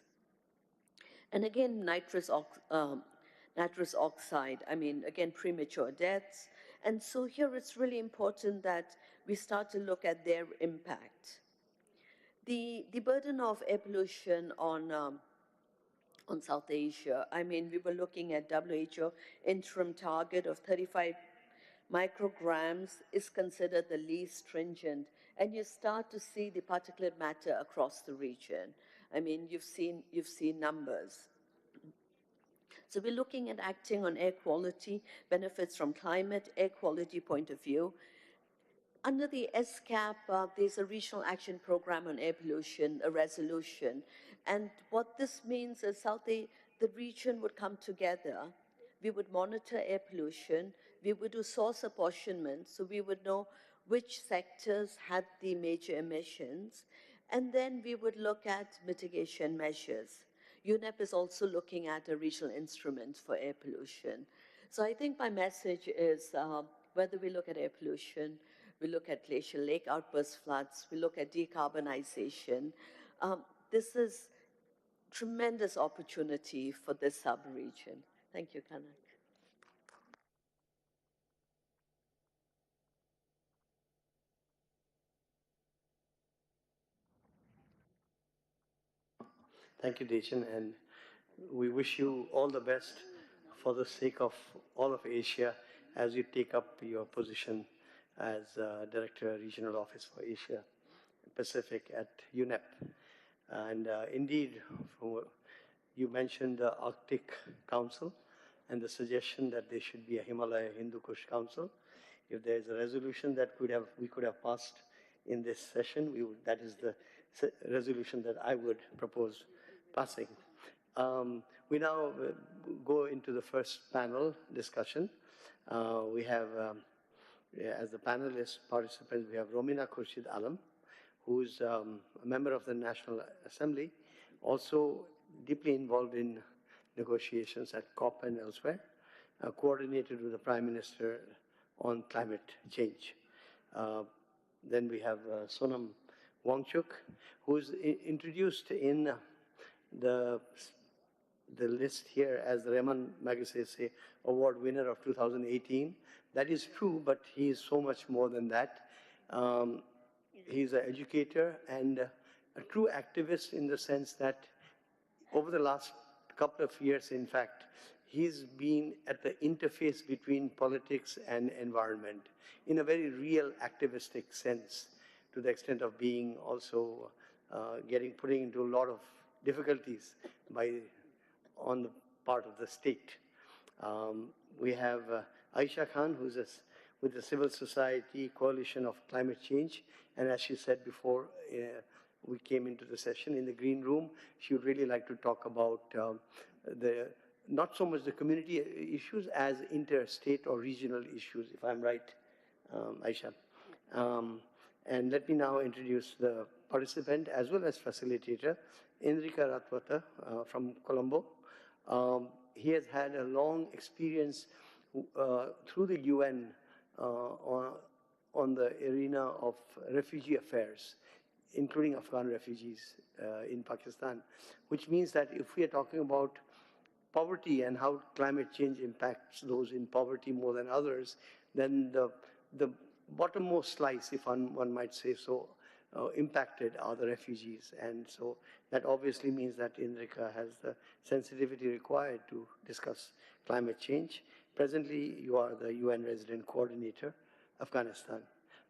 And again, nitrous oxide, I mean, again, premature deaths. And so here it's really important that we start to look at their impact. The burden of air pollution on South Asia, I mean, we were looking at WHO interim target of 35 micrograms is considered the least stringent, and you start to see the particulate matter across the region. I mean, you've seen numbers. So we're looking at acting on air quality, benefits from climate, air quality point of view. Under the SCAP, there's a regional action program on air pollution, a resolution. And what this means is the region would come together. We would monitor air pollution. We would do source apportionment, so we would know which sectors had the major emissions. And then we would look at mitigation measures. UNEP is also looking at a regional instrument for air pollution. So I think my message is whether we look at air pollution, we look at glacial lake outburst floods, we look at decarbonization. This is tremendous opportunity for this sub-region. Thank you, Kanak. Thank you, Dejan, and we wish you all the best for the sake of all of Asia as you take up your position as Director Regional Office for Asia Pacific at UNEP. And indeed, you mentioned the Arctic Council and the suggestion that there should be a Himalaya Hindu Kush Council. If there is a resolution that we could have passed in this session, that is the resolution that I would propose passing. We now go into the first panel discussion. We have, as the panelist participants, we have Romina Khurshid Alam, who's a member of the National Assembly, also deeply involved in negotiations at COP and elsewhere, coordinated with the Prime Minister on climate change. Then we have Sonam Wangchuk, who's introduced in the list here as the Raman Magsaysay Award winner of 2018. That is true, but he is so much more than that. He's an educator and a true activist in the sense that over the last couple of years, in fact, he's been at the interface between politics and environment in a very real activistic sense, to the extent of being also putting into a lot of difficulties on the part of the state. We have Aisha Khan, who's with the Civil Society Coalition of Climate Change, and as she said before, we came into the session in the green room, she would really like to talk about not so much the community issues as interstate or regional issues, if I'm right, Aisha. And let me now introduce the participant as well as facilitator, Indrika Ratwata from Colombo. He has had a long experience through the UN on the arena of refugee affairs, including Afghan refugees in Pakistan, which means that if we are talking about poverty and how climate change impacts those in poverty more than others, then the bottommost slice, if one might say so, impacted are the refugees. And so that obviously means that INRICA has the sensitivity required to discuss climate change. Presently, you are the UN Resident Coordinator, Afghanistan.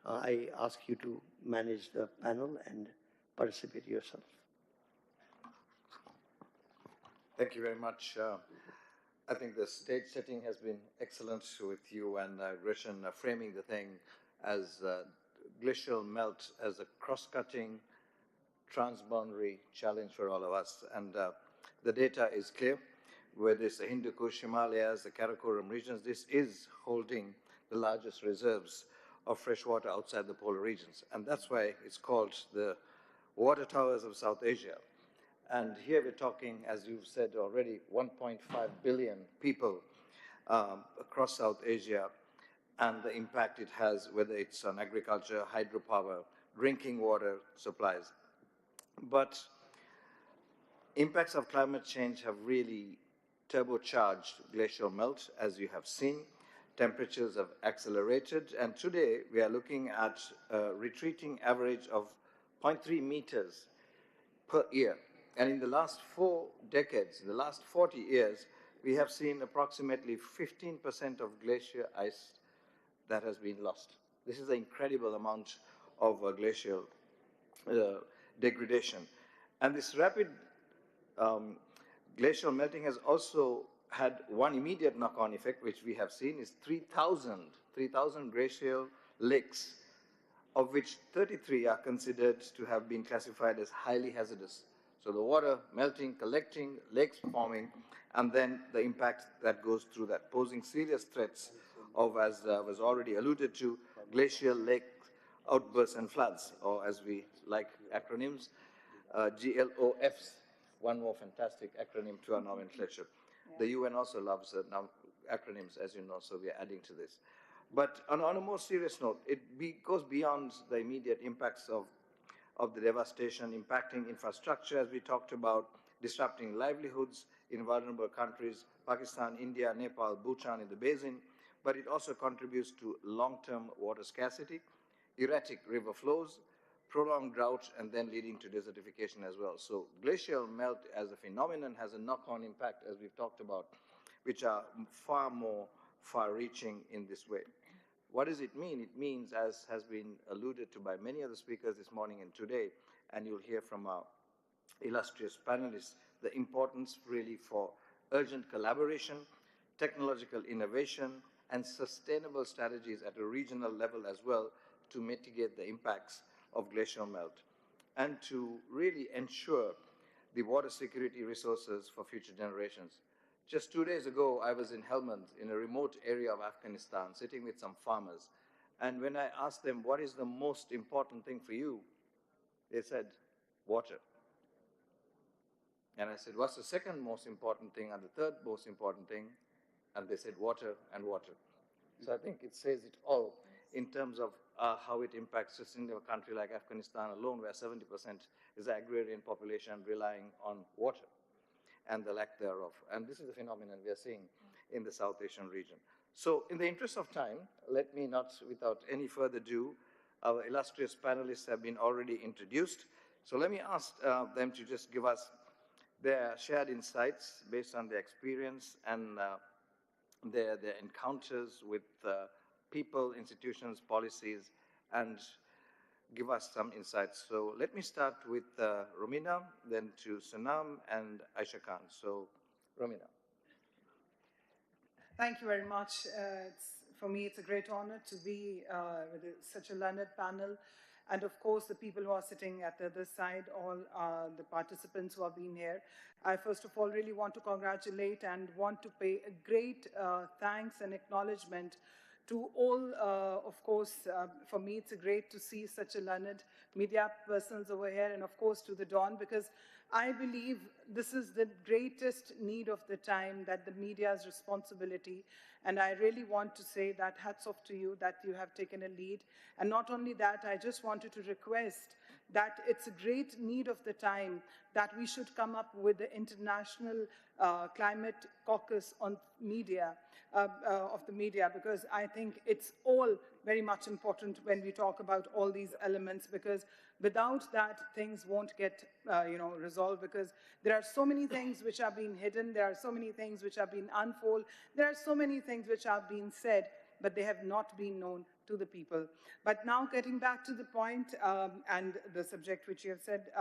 I ask you to manage the panel and participate yourself. Thank you very much. I think the stage setting has been excellent with you and Gretchen framing the thing as glacial melt as a cross-cutting, transboundary challenge for all of us. And the data is clear. Whether it's the Hindu Kush, Himalayas, the Karakoram regions, this is holding the largest reserves of fresh water outside the polar regions. And that's why it's called the water towers of South Asia. And here we're talking, as you've said already, 1.5 billion people across South Asia, and the impact it has, whether it's on agriculture, hydropower, drinking water supplies. But impacts of climate change have really turbocharged glacial melt, as you have seen. Temperatures have accelerated, and today we are looking at a retreating average of 0.3 meters per year. And in the last 4 decades, in the last 40 years, we have seen approximately 15% of glacier ice that has been lost. This is an incredible amount of glacial degradation. And this rapid glacial melting has also had one immediate knock-on effect, which we have seen, is 3,000 glacial lakes, of which 33 are considered to have been classified as highly hazardous. So the water melting, collecting, lakes forming, and then the impact that goes through that, posing serious threats of, as was already alluded to, glacial lake outbursts and floods, or as we like acronyms, GLOFs, one more fantastic acronym to our nomenclature. The UN also loves acronyms, as you know, so we are adding to this. But on a more serious note, it goes beyond the immediate impacts of the devastation, impacting infrastructure, as we talked about, disrupting livelihoods in vulnerable countries, Pakistan, India, Nepal, Bhutan in the basin, but it also contributes to long-term water scarcity, erratic river flows, prolonged drought, and then leading to desertification as well. So glacial melt as a phenomenon has a knock-on impact, as we've talked about, which are far more far-reaching in this way. What does it mean? It means, as has been alluded to by many of the speakers this morning and today, and you'll hear from our illustrious panelists, the importance really for urgent collaboration, technological innovation, and sustainable strategies at a regional level as well to mitigate the impacts of glacial melt and to really ensure the water security resources for future generations. Just 2 days ago, I was in Helmand, in a remote area of Afghanistan, sitting with some farmers. And when I asked them, what is the most important thing for you? They said, water. And I said, what's the second most important thing and the third most important thing? And they said, water and water. So I think it says it all in terms of how it impacts just in a country like Afghanistan alone, where 70% is agrarian population relying on water and the lack thereof. And this is a phenomenon we are seeing in the South Asian region. So in the interest of time, let me not, without any further ado, our illustrious panelists have been already introduced. So let me ask them to just give us their shared insights based on their experience and their encounters with people, institutions, policies, and give us some insights. So let me start with Romina, then to Sunam and Aisha Khan. So Romina. Thank you very much. For me, it's a great honor to be with such a learned panel. And of course, the people who are sitting at the other side, all the participants who have been here. I first of all really want to congratulate and want to pay a great thanks and acknowledgement to all, of course, for me, it's great to see such a learned media persons over here, and of course to the Dawn, because I believe this is the greatest need of the time, that the media's responsibility. And I really want to say that hats off to you that you have taken a lead. And not only that, I just wanted to request that it's a great need of the time that we should come up with the International Climate Caucus on media, of the media, because I think it's all very much important when we talk about all these elements, because without that, things won't get resolved, because there are so many things which are being hidden, there are so many things which are being unfolded, there are so many things which are being said, but they have not been known to the people. But now getting back to the point and the subject which you have said,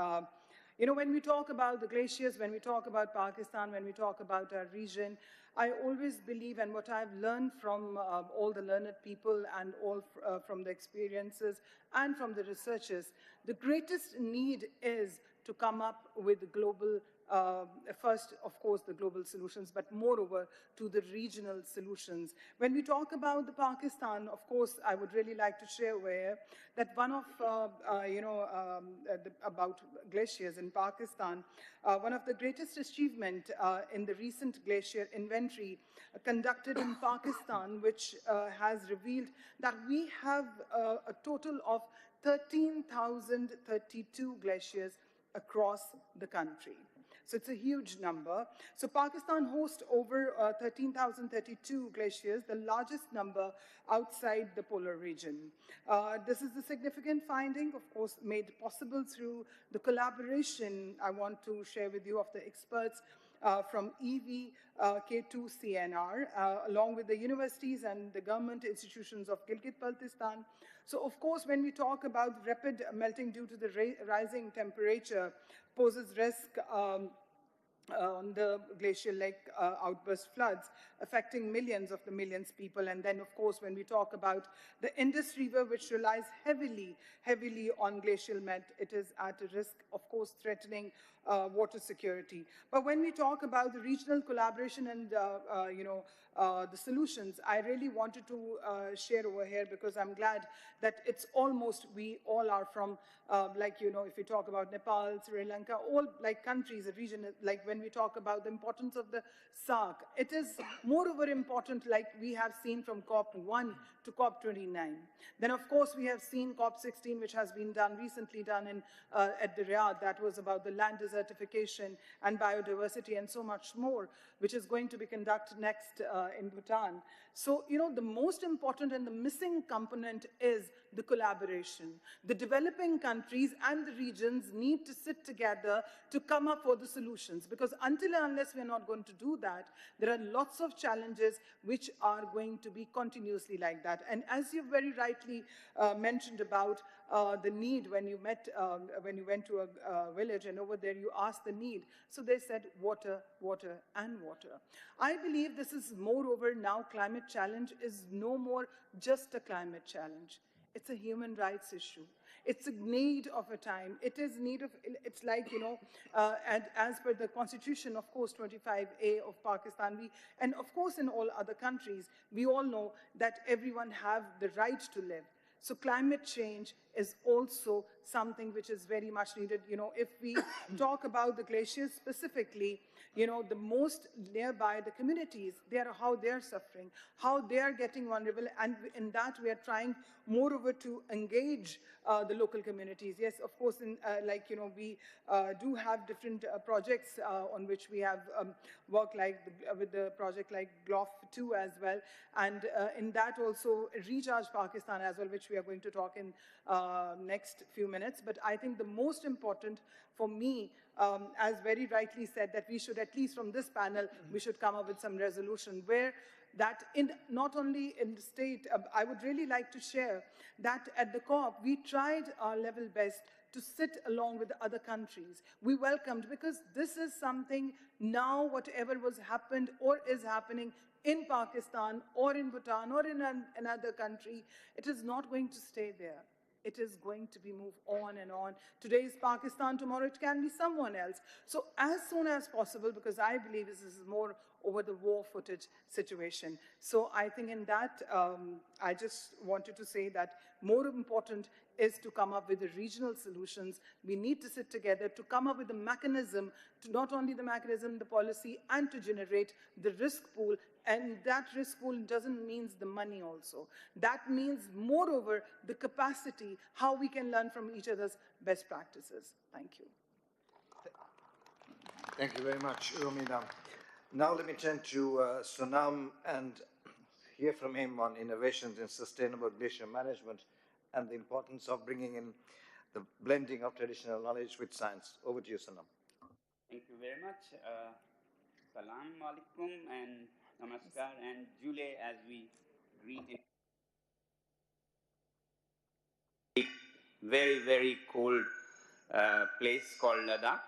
when we talk about the glaciers, when we talk about Pakistan, when we talk about our region, I always believe, and what I've learned from all the learned people and all from the experiences and from the researchers, the greatest need is to come up with global, first, of course, the global solutions, but moreover, to the regional solutions. When we talk about the Pakistan, of course, I would really like to share where that one of, about glaciers in Pakistan, one of the greatest achievement in the recent glacier inventory conducted in Pakistan, which has revealed that we have a total of 13,032 glaciers across the country. So it's a huge number. So Pakistan hosts over 13,032 glaciers, the largest number outside the polar region. This is a significant finding, of course, made possible through the collaboration I want to share with you of the experts from EV K2CNR, along with the universities and the government institutions of Gilgit-Baltistan. So, of course, when we talk about rapid melting due to the rising temperature poses risk on the glacial lake outburst floods, affecting millions of people. And then, of course, when we talk about the Indus River, which relies heavily on glacial melt, it is at a risk, of course, threatening water security. But when we talk about the regional collaboration and the solutions, I really wanted to share over here, because I'm glad that it's almost, we all are from, if we talk about Nepal, Sri Lanka, all like countries, a region, like when we talk about the importance of the SARC, it is moreover important, like we have seen from COP1 to COP29. Then, of course, we have seen COP16, which has been recently done in, at the Riyadh, that was about the land desertification and biodiversity and so much more, which is going to be conducted next in Bhutan. So, the most important and the missing component is the collaboration. The developing countries and the regions need to sit together to come up with the solutions, because until and unless we are not going to do that, there are lots of challenges which are going to be continuously like that. And as you very rightly mentioned about the need when you when you went to a village and over there you asked the need. So they said water, water, and water. I believe this is moreover now climate challenge is no more just a climate challenge. It's a human rights issue. It's a need of a time. It is need of, it's like, and as per the constitution, of course, 25A of Pakistan, and of course in all other countries, we all know that everyone have the right to live. So climate change is also something which is very much needed. If we talk about the glaciers specifically, the most nearby, the communities, how they're suffering, how they're getting vulnerable, and in that we are trying moreover to engage the local communities. Yes, of course, we do have different projects on which we have worked with the project like GLOF2 as well, and in that also Recharge Pakistan as well, which we are going to talk in next few minutes. But I think the most important for me, as very rightly said, that we should, at least from this panel, we should come up with some resolution where that not only in the state, I would really like to share that at the COP, we tried our level best to sit along with the other countries. We welcomed, because this is something now, whatever was happened or is happening in Pakistan or in Bhutan or in another country, it is not going to stay there. It is going to be moved on and on. Today is Pakistan, tomorrow it can be someone else. So as soon as possible, because I believe this is more over the war footage situation. So I think in that, I just wanted to say that more important is to come up with the regional solutions. We need to sit together to come up with a mechanism, to not only the mechanism, the policy, and to generate the risk pool. And that risk pool doesn't mean the money also. That means, moreover, the capacity, how we can learn from each other's best practices. Thank you. Thank you very much, Romina. Now let me turn to Sonam and hear from him on innovations in sustainable glacier management and the importance of bringing in the blending of traditional knowledge with science. Over to you, Sonam. Thank you very much. Salam alaikum and namaskar and Jule as we greet in very, very cold place called Ladakh.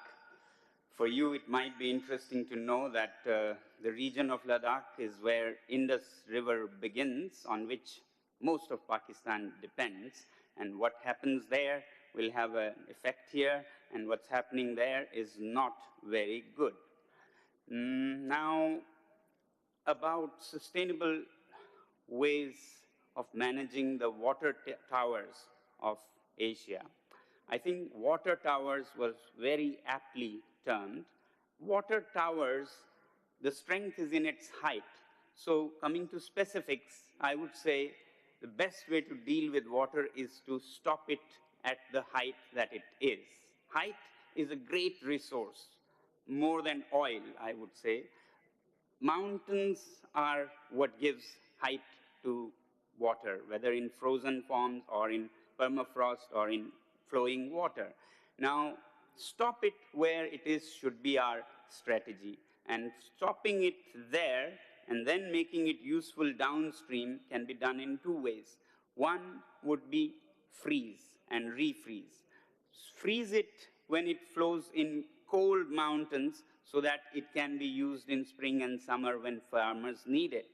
For you, it might be interesting to know that the region of Ladakh is where Indus River begins, on which most of Pakistan depends. And what happens there will have an effect here, and what's happening there is not very good. Now, about sustainable ways of managing the water towers of Asia. I think water towers was very aptly termed. Water towers, the strength is in its height. So coming to specifics, I would say the best way to deal with water is to stop it at the height that it is. Height is a great resource, more than oil, I would say. Mountains are what gives height to water, whether in frozen forms or in permafrost or in flowing water. Now, stop it where it is should be our strategy. And stopping it there and then making it useful downstream can be done in two ways. One would be freeze and refreeze. Freeze it when it flows in cold mountains so that it can be used in spring and summer when farmers need it.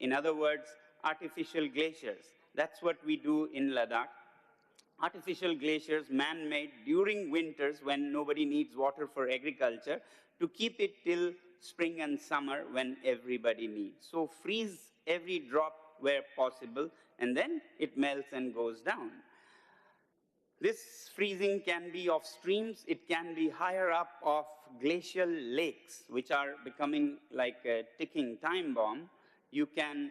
In other words, artificial glaciers. That's what we do in Ladakh. Artificial glaciers, man-made, during winters when nobody needs water for agriculture, to keep it till spring and summer when everybody needs. So freeze every drop where possible, and then it melts and goes down. This freezing can be of streams, it can be higher up of glacial lakes, which are becoming like a ticking time bomb. You can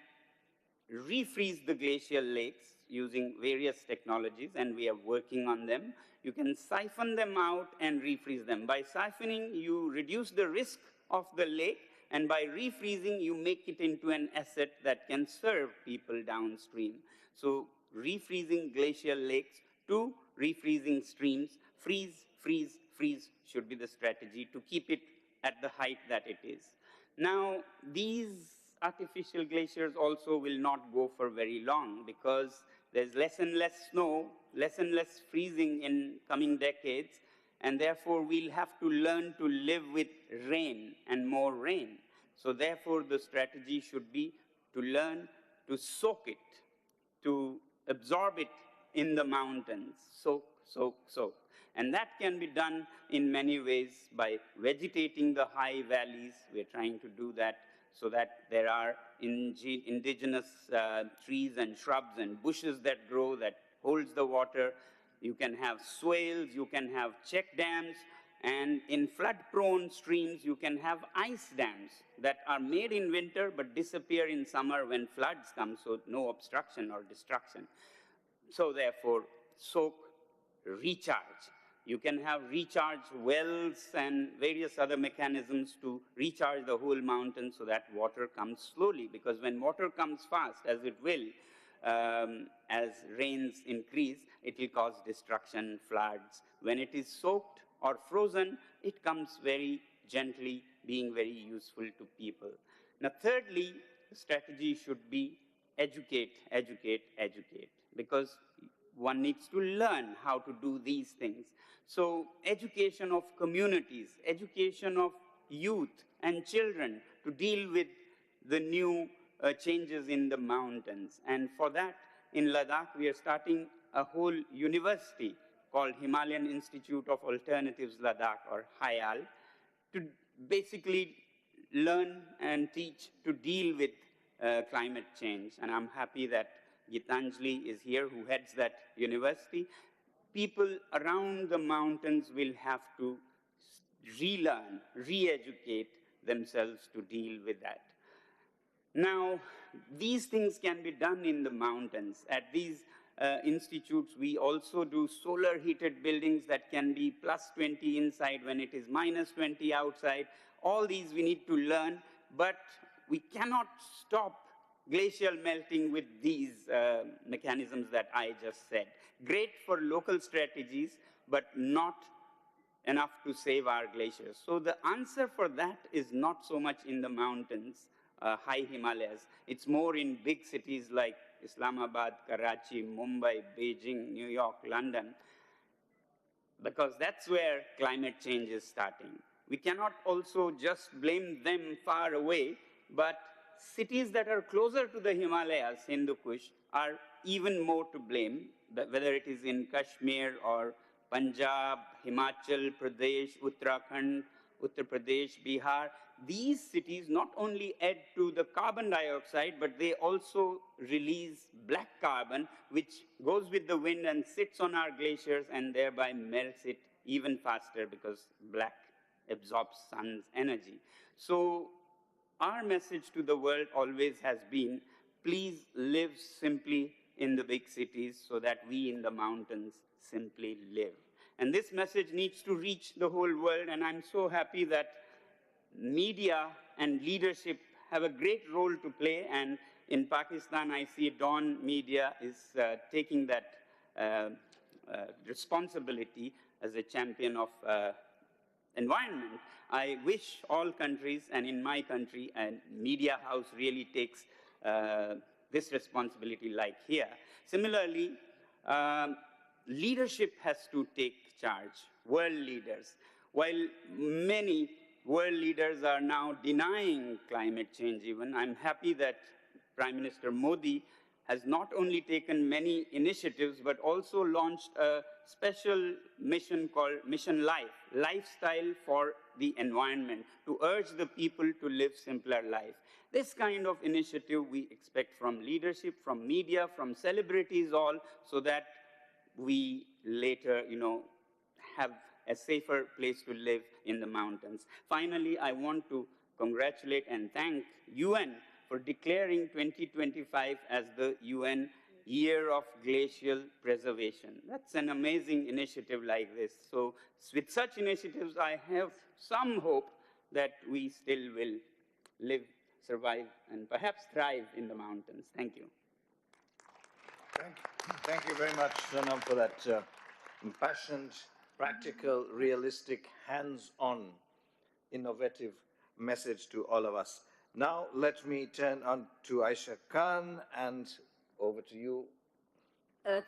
refreeze the glacial lakes using various technologies, and we are working on them. You can siphon them out and refreeze them. By siphoning, you reduce the risk of the lake, and by refreezing, you make it into an asset that can serve people downstream. So refreezing glacial lakes to refreezing streams, freeze, freeze, freeze should be the strategy to keep it at the height that it is. Now, these artificial glaciers also will not go for very long because there's less and less snow, less and less freezing in coming decades, and therefore we'll have to learn to live with rain and more rain. So therefore the strategy should be to learn to soak it, to absorb it in the mountains, soak, soak, soak. And that can be done in many ways by vegetating the high valleys. We're trying to do that so that there are indigenous trees and shrubs and bushes that grow that holds the water. You can have swales, you can have check dams, and in flood-prone streams, you can have ice dams that are made in winter but disappear in summer when floods come, so no obstruction or destruction. So therefore, soak, recharge. You can have recharge wells and various other mechanisms to recharge the whole mountain so that water comes slowly. Because when water comes fast, as it will, as rains increase, it will cause destruction, floods. When it is soaked or frozen, it comes very gently, being very useful to people. Now, thirdly, the strategy should be educate, educate, educate. Because one needs to learn how to do these things. So education of communities, education of youth and children to deal with the new changes in the mountains. And for that, in Ladakh, we are starting a whole university called Himalayan Institute of Alternatives Ladakh, or HIAL, to basically learn and teach to deal with climate change. And I'm happy that Gitanjali is here, who heads that university. People around the mountains will have to relearn, re-educate themselves to deal with that. Now, these things can be done in the mountains. At these institutes, we also do solar heated buildings that can be plus 20 inside when it is minus 20 outside. All these we need to learn, but we cannot stop glacial melting with these mechanisms that I just said. Great for local strategies, but not enough to save our glaciers. So the answer for that is not so much in the mountains, high Himalayas. It's more in big cities like Islamabad, Karachi, Mumbai, Beijing, New York, London, because that's where climate change is starting. We cannot also just blame them far away, but cities that are closer to the Himalayas, Hindu Kush, are even more to blame, whether it is in Kashmir or Punjab, Himachal Pradesh, Uttarakhand, Uttar Pradesh, Bihar. These cities not only add to the carbon dioxide, but they also release black carbon, which goes with the wind and sits on our glaciers and thereby melts it even faster because black absorbs sun's energy. So our message to the world always has been, please live simply in the big cities so that we in the mountains simply live. And this message needs to reach the whole world, and I'm so happy that media and leadership have a great role to play, and in Pakistan I see DawnMedia is taking that responsibility as a champion of environment. I wish all countries, and in my country, a media house really takes this responsibility like here. Similarly, leadership has to take charge, world leaders. While many world leaders are now denying climate change even, I'm happy that Prime Minister Modi has not only taken many initiatives, but also launched a special mission called Mission Life, Lifestyle for the Environment, to urge the people to live simpler life. This kind of initiative we expect from leadership, from media, from celebrities all, so that we later, have a safer place to live in the mountains. Finally, I want to congratulate and thank UN for declaring 2025 as the UN Year of Glacial Preservation. That's an amazing initiative like this. So with such initiatives, I have some hope that we still will live, survive, and perhaps thrive in the mountains. Thank you. Thank you very much, Sonam, for that impassioned, practical, realistic, hands-on, innovative message to all of us. Now, let me turn on to Aisha Khan, and over to you.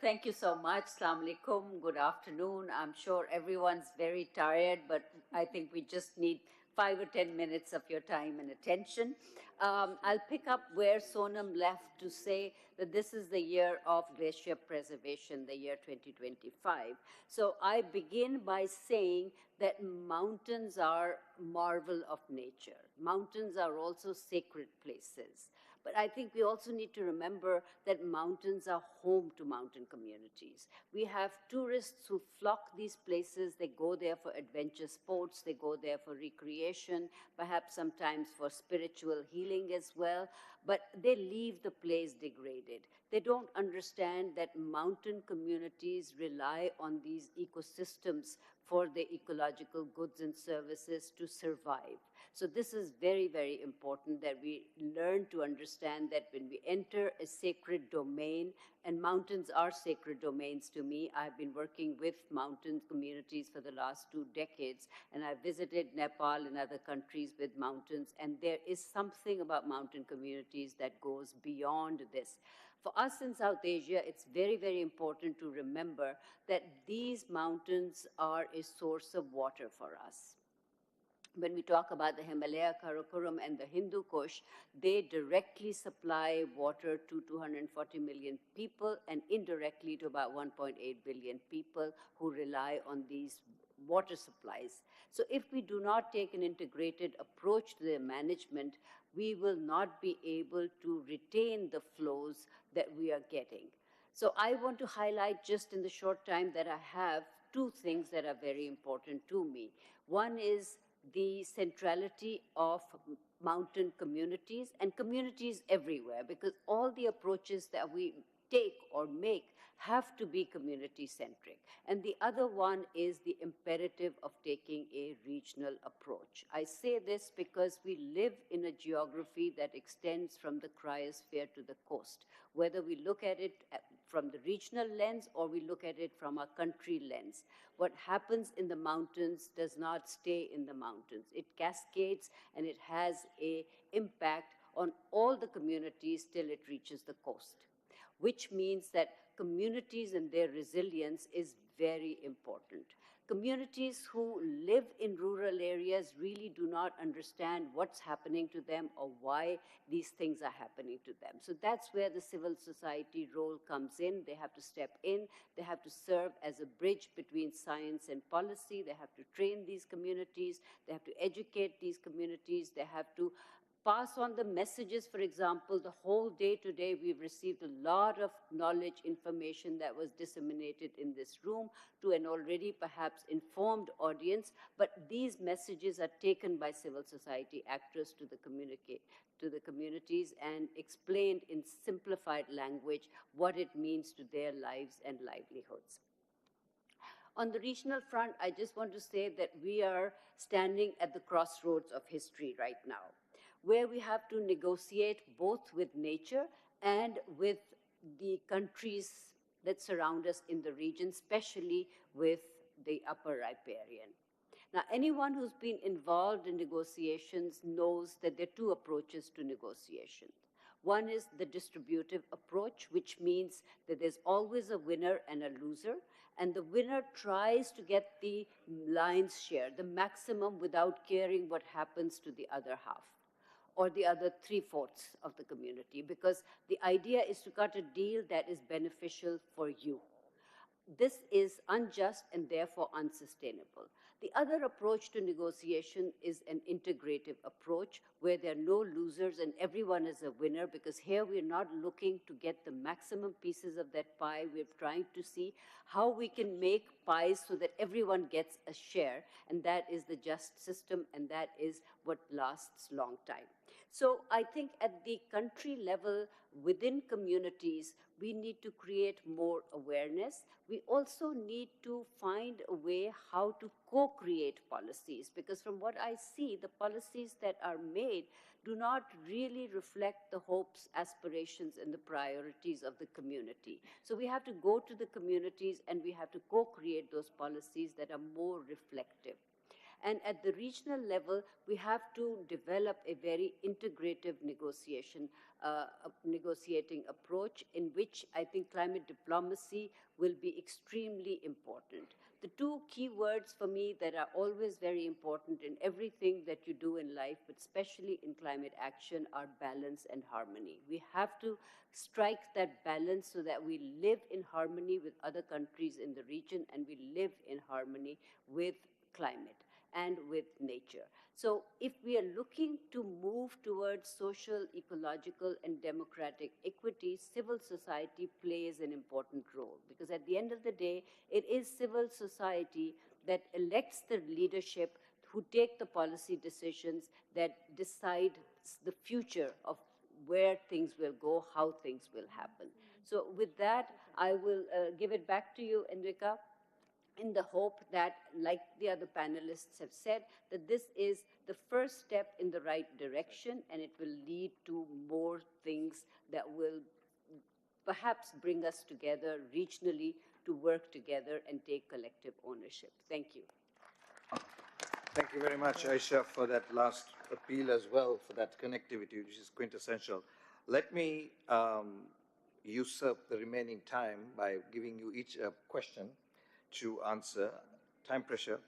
Thank you so much. Assalamu alaikum. Good afternoon. I'm sure everyone's very tired, but I think we just need 5 or 10 minutes of your time and attention. I'll pick up where Sonam left to say that this is the year of glacier preservation, the year 2025. So I begin by saying that mountains are marvel of nature. Mountains are also sacred places. But I think we also need to remember that mountains are home to mountain communities. We have tourists who flock these places. They go there for adventure sports. They go there for recreation, perhaps sometimes for spiritual healing as well. But they leave the place degraded. They don't understand that mountain communities rely on these ecosystems for their ecological goods and services to survive. So this is very, very important that we learn to understand that when we enter a sacred domain, and mountains are sacred domains to me. I've been working with mountain communities for the last 2 decades, and I visited Nepal and other countries with mountains, and there is something about mountain communities that goes beyond this. For us in South Asia, it's very, very important to remember that these mountains are a source of water for us. When we talk about the Himalaya, Karakoram, and the Hindu Kush, they directly supply water to 240 million people and indirectly to about 1.8 billion people who rely on these water supplies. So if we do not take an integrated approach to their management, we will not be able to retain the flows that we are getting. So I want to highlight, just in the short time that I have, two things that are very important to me. One is the centrality of mountain communities and communities everywhere, because all the approaches that we take or make have to be community-centric. And the other one is the imperative of taking a regional approach. I say this because we live in a geography that extends from the cryosphere to the coast. Whether we look at it from the regional lens or we look at it from a country lens, what happens in the mountains does not stay in the mountains. It cascades and it has an impact on all the communities till it reaches the coast, which means that communities and their resilience is very important. Communities who live in rural areas really do not understand what's happening to them or why these things are happening to them. So that's where the civil society role comes in. They have to step in. They have to serve as a bridge between science and policy. They have to train these communities. They have to educate these communities. They have to pass on the messages. For example, the whole day today, we've received a lot of knowledge, information that was disseminated in this room to an already perhaps informed audience, but these messages are taken by civil society actors to the communities and explained in simplified language what it means to their lives and livelihoods. On the regional front, I just want to say that we are standing at the crossroads of history right now, where we have to negotiate both with nature and with the countries that surround us in the region, especially with the upper riparian. Now, anyone who's been involved in negotiations knows that there are two approaches to negotiation. One is the distributive approach, which means that there's always a winner and a loser, and the winner tries to get the lion's share, the maximum, without caring what happens to the other half or the other 3/4 of the community, because the idea is to cut a deal that is beneficial for you. This is unjust and therefore unsustainable. The other approach to negotiation is an integrative approach where there are no losers and everyone is a winner, because here we're not looking to get the maximum pieces of that pie. We're trying to see how we can make pies so that everyone gets a share, and that is the just system, and that is what lasts long time. So I think at the country level, within communities, we need to create more awareness. We also need to find a way how to co-create policies, because from what I see, the policies that are made do not really reflect the hopes, aspirations, and the priorities of the community. So we have to go to the communities and we have to co-create those policies that are more reflective. And at the regional level, we have to develop a very integrative negotiating approach, in which I think climate diplomacy will be extremely important. The two key words for me that are always very important in everything that you do in life, but especially in climate action, are balance and harmony. We have to strike that balance so that we live in harmony with other countries in the region, and we live in harmony with climate and with nature. So if we are looking to move towards social, ecological, and democratic equity, civil society plays an important role, because at the end of the day, it is civil society that elects the leadership who take the policy decisions that decide the future of where things will go, how things will happen. So with that, I will give it back to you, Enrica, in the hope that, like the other panelists have said, that this is the first step in the right direction, and it will lead to more things that will perhaps bring us together regionally to work together and take collective ownership. Thank you. Thank you very much, Aisha, for that last appeal as well, for that connectivity, which is quintessential. Let me usurp the remaining time by giving you each a question to answer. Time pressure.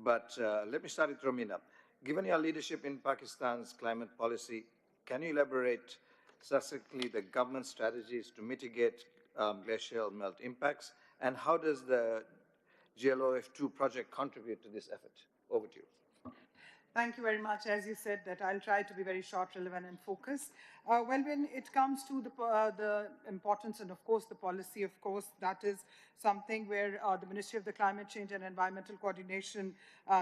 But let me start with Romina. Given your leadership in Pakistan's climate policy, can you elaborate specifically the government strategies to mitigate glacial melt impacts, and how does the GLOF2 project contribute to this effort? Over to you. Thank you very much. As you said, that I'll try to be very short, relevant, and focused. Well, when it comes to the importance and, of course, the policy, of course, that is something where the Ministry of the Climate Change and Environmental Coordination,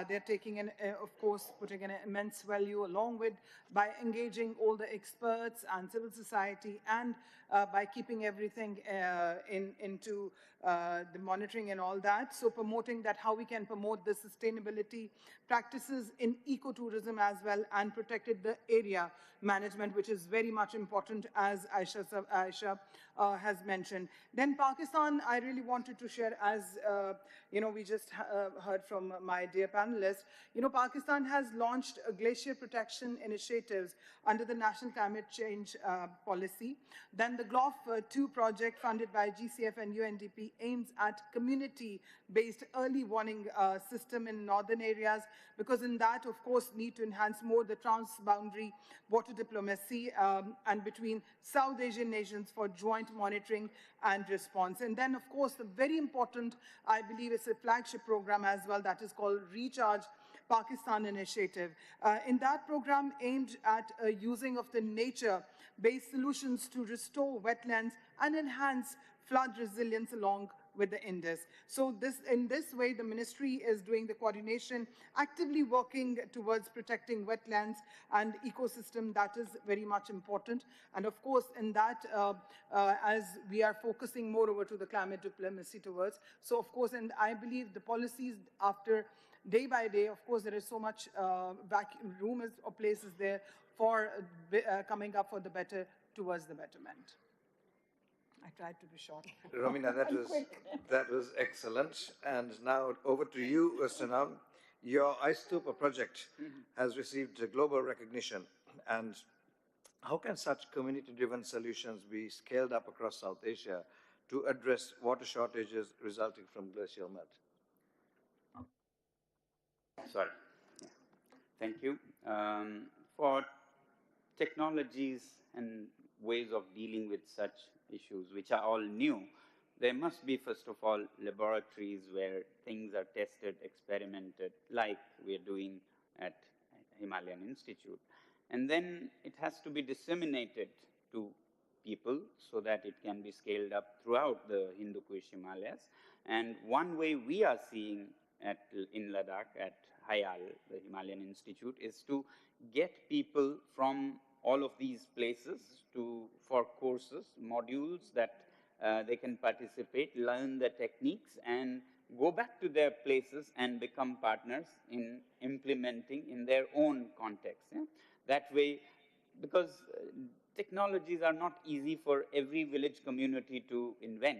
they're taking, of course, putting an immense value along with by engaging all the experts and civil society and by keeping everything into the monitoring and all that. So promoting that, how we can promote the sustainability practices in ecotourism as well and protected the area management, which is very much important, as Aisha has mentioned. Then Pakistan, I really wanted to share, as we just heard from my dear panelists, Pakistan has launched glacier protection initiatives under the National Climate Change Policy. Then the GLOF2 project funded by GCF and UNDP aims at community-based early warning system in northern areas, because in that, of course, need to enhance more the transboundary water diplomacy and between South Asian nations for joint monitoring and response. And then, of course, the very important, I believe, is a flagship program as well that is called Recharge Pakistan Initiative. In that program aimed at using of the nature-based solutions to restore wetlands and enhance flood resilience along with the Indus. So in this way, the ministry is doing the coordination, actively working towards protecting wetlands and ecosystem. That is very much important. And of course, in that, as we are focusing moreover to the climate diplomacy towards, so of course, and I believe the policies after day by day, of course, there is so much room or places there for coming up for the better towards the betterment. I tried to be short. Romina, that was excellent. And now over to you, Sanam. Your iStupa project has received global recognition. And how can such community-driven solutions be scaled up across South Asia to address water shortages resulting from glacial melt? Sorry. Yeah. Thank you. For technologies and ways of dealing with such issues, which are all new, there must be, first of all, laboratories where things are tested, experimented, like we are doing at Himalayan Institute. And then it has to be disseminated to people so that it can be scaled up throughout the Hindu Kush Himalayas. And one way we are seeing in Ladakh at Hayal, the Himalayan Institute, is to get people from all of these places for courses, modules that they can participate, learn the techniques, and go back to their places and become partners in implementing in their own context. Yeah? That way, because technologies are not easy for every village community to invent.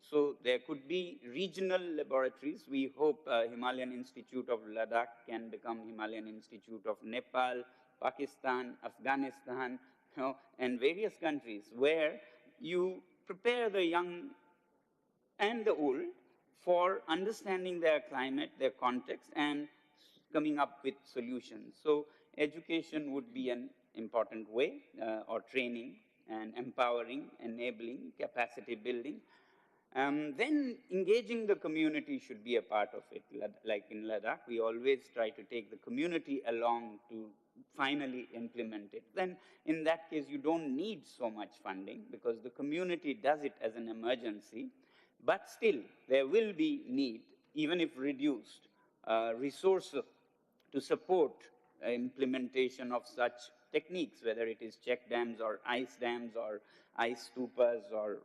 So there could be regional laboratories. We hope Himalayan Institute of Ladakh can become Himalayan Institute of Nepal, Pakistan, Afghanistan, and various countries where you prepare the young and the old for understanding their climate, their context, and coming up with solutions. So education would be an important way, or training and empowering, enabling, capacity building. Then engaging the community should be a part of it. Like in Ladakh, we always try to take the community along to finally implement it. Then in that case, you don't need so much funding because the community does it as an emergency. But still, there will be need, even if reduced, resources to support implementation of such techniques, whether it is check dams or ice stupas or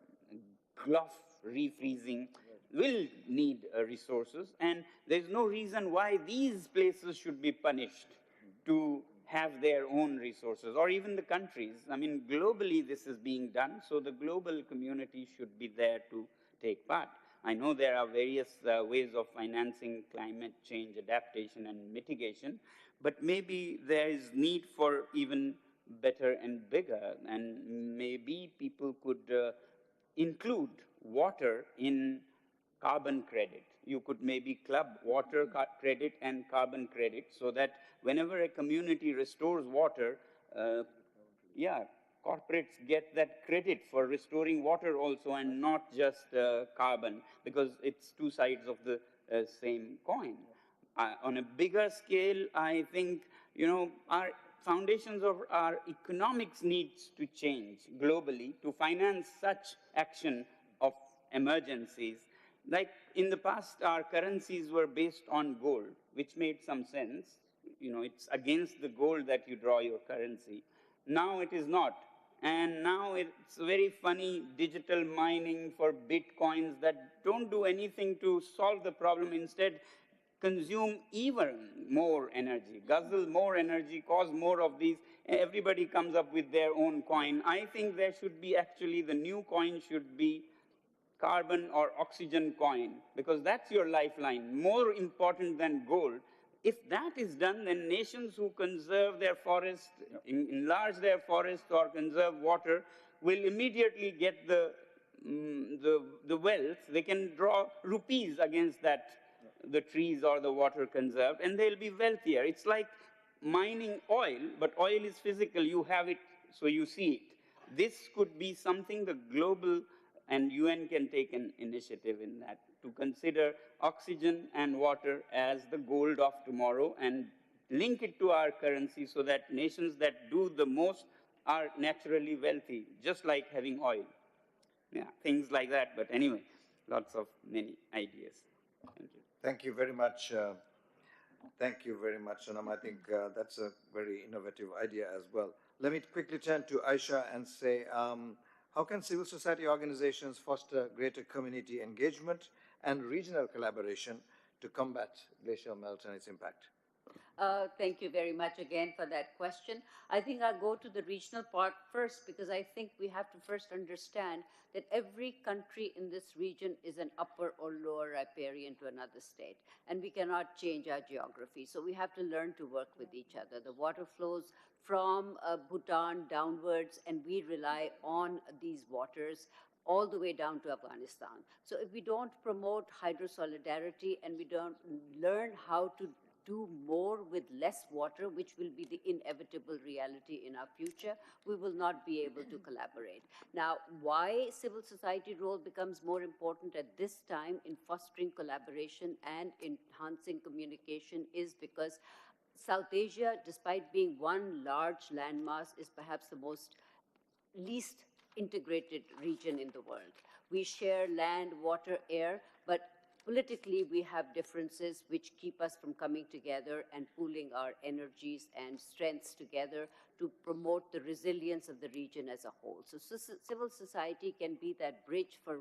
GLOF refreezing, will need resources. And there's no reason why these places should be punished to have their own resources, or even the countries. I mean, globally this is being done, so the global community should be there to take part. I know there are various ways of financing climate change adaptation and mitigation, but maybe there is need for even better and bigger, and maybe people could include water in carbon credit. You could maybe club water credit and carbon credit so that whenever a community restores water, corporates get that credit for restoring water also and not just carbon, because it's two sides of the same coin. On a bigger scale, I think, our foundations of our economics needs to change globally to finance such action of emergencies. Like in the past, our currencies were based on gold, which made some sense. It's against the gold that you draw your currency. Now it is not. And now it's very funny digital mining for bitcoins that don't do anything to solve the problem. Instead, consume even more energy, guzzle more energy, cause more of these. Everybody comes up with their own coin. I think there should be actually, the new coin should be carbon or oxygen coin, because that's your lifeline, more important than gold. If that is done, then nations who conserve their forests, enlarge their forests or conserve water, will immediately get the wealth. They can draw rupees against that, the trees or the water conserved, and they'll be wealthier. It's like mining oil, but oil is physical. You have it, so you see it. This could be something the global and UN can take an initiative in that, to consider oxygen and water as the gold of tomorrow and link it to our currency so that nations that do the most are naturally wealthy, just like having oil. Yeah, things like that. But anyway, lots of many ideas. Thank you. Thank you very much. Thank you very much, Sonam. I think that's a very innovative idea as well. Let me quickly turn to Aisha and say, how can civil society organizations foster greater community engagement and regional collaboration to combat glacial melt and its impact? Thank you very much again for that question. I think I'll go to the regional part first, because I think we have to first understand that every country in this region is an upper or lower riparian to another state, and we cannot change our geography. So we have to learn to work with each other. The water flows from Bhutan downwards, and we rely on these waters all the way down to Afghanistan. So if we don't promote hydro-solidarity and we don't learn how to do more with less water, which will be the inevitable reality in our future, we will not be able to collaborate. Now, why civil society role becomes more important at this time in fostering collaboration and enhancing communication is because South Asia, despite being one large landmass, is perhaps the least integrated region in the world. We share land, water, air, but politically, we have differences which keep us from coming together and pooling our energies and strengths together to promote the resilience of the region as a whole. So civil society can be that bridge for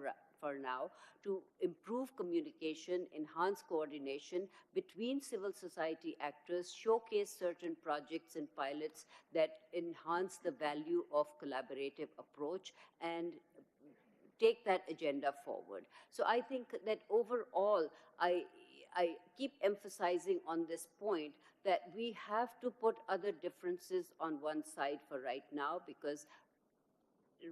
now to improve communication, enhance coordination between civil society actors, showcase certain projects and pilots that enhance the value of collaborative approach, and take that agenda forward. So I think that overall, I keep emphasizing on this point that we have to put other differences on one side for right now, because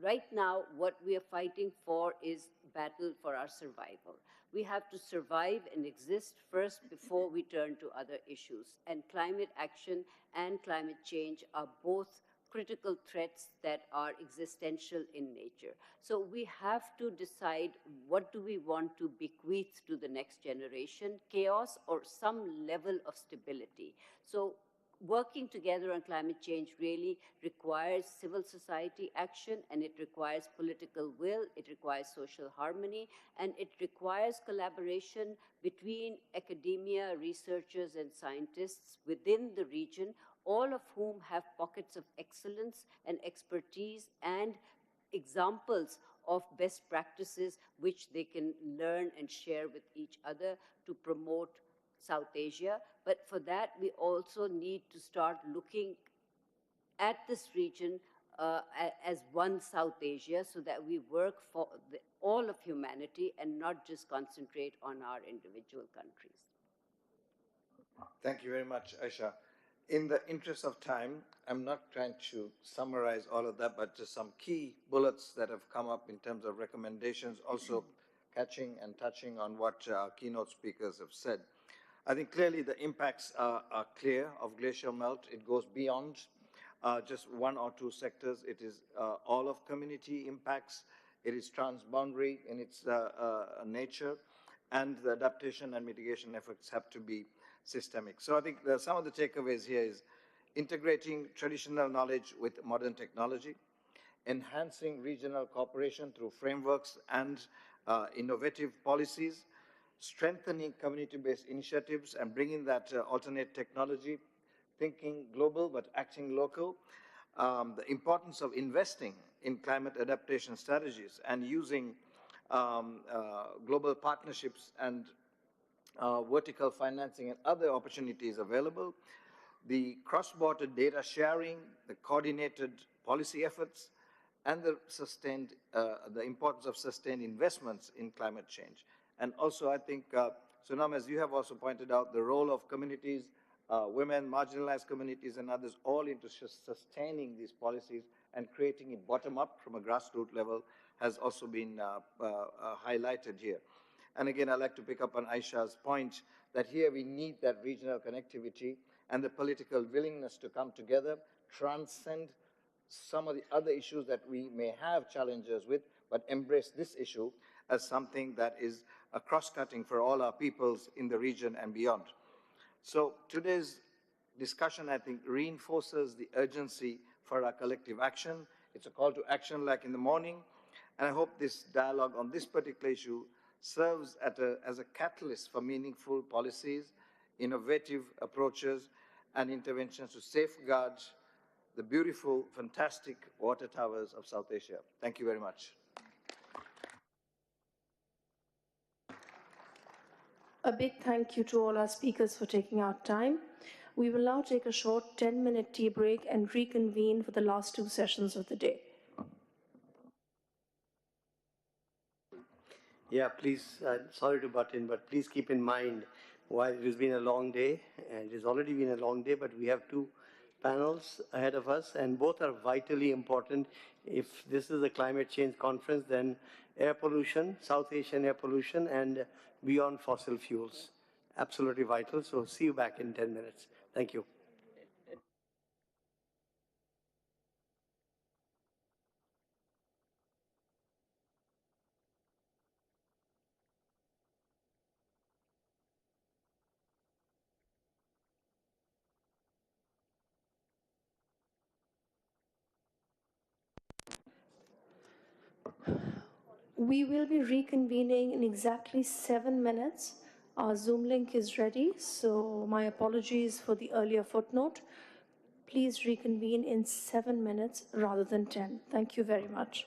right now what we are fighting for is battle for our survival. We have to survive and exist first before we turn to other issues. And climate action and climate change are both critical threats that are existential in nature. So we have to decide, what do we want to bequeath to the next generation, chaos or some level of stability? So working together on climate change really requires civil society action, and it requires political will, it requires social harmony, and it requires collaboration between academia, researchers, and scientists within the region, all of whom have pockets of excellence and expertise and examples of best practices which they can learn and share with each other to promote South Asia. But for that, we also need to start looking at this region as one South Asia, so that we work for all of humanity and not just concentrate on our individual countries. Thank you very much, Aisha. In the interest of time, I'm not trying to summarize all of that, but just some key bullets that have come up in terms of recommendations, also catching and touching on what keynote speakers have said. I think clearly the impacts are clear of glacial melt. It goes beyond just one or two sectors. It is all of community impacts. It is transboundary in its nature, and the adaptation and mitigation efforts have to be systemic. So I think some of the takeaways here is integrating traditional knowledge with modern technology, enhancing regional cooperation through frameworks and innovative policies, strengthening community-based initiatives and bringing that alternate technology, thinking global but acting local, the importance of investing in climate adaptation strategies and using global partnerships and vertical financing and other opportunities available, the cross-border data sharing, the coordinated policy efforts, and the importance of sustained investments in climate change. And also, I think, Sonam, as you have also pointed out, the role of communities, women, marginalized communities, and others, all into sustaining these policies and creating it bottom-up from a grassroots level has also been highlighted here. And again, I'd like to pick up on Aisha's point that here we need that regional connectivity and the political willingness to come together, transcend some of the other issues that we may have challenges with, but embrace this issue as something that is a cross-cutting for all our peoples in the region and beyond. So today's discussion, I think, reinforces the urgency for our collective action. It's a call to action like in the morning, and I hope this dialogue on this particular issue serves as a catalyst for meaningful policies, innovative approaches, and interventions to safeguard the beautiful, fantastic water towers of South Asia. Thank you very much. A big thank you to all our speakers for taking out time. We will now take a short 10-minute tea break and reconvene for the last two sessions of the day. Yeah, please, sorry to butt in, but please keep in mind, while it has been a long day, and it has already been a long day, but we have two panels ahead of us, and both are vitally important. If this is a climate change conference, then air pollution, South Asian air pollution, and beyond fossil fuels. Absolutely vital. So see you back in 10 minutes. Thank you. We will be reconvening in exactly 7 minutes. Our Zoom link is ready, so my apologies for the earlier footnote. Please reconvene in 7 minutes rather than 10. Thank you very much.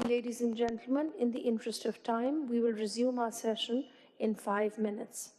Ladies and gentlemen, in the interest of time, we will resume our session in 5 minutes.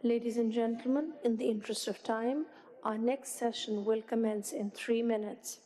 Ladies and gentlemen, in the interest of time, our next session will commence in 3 minutes.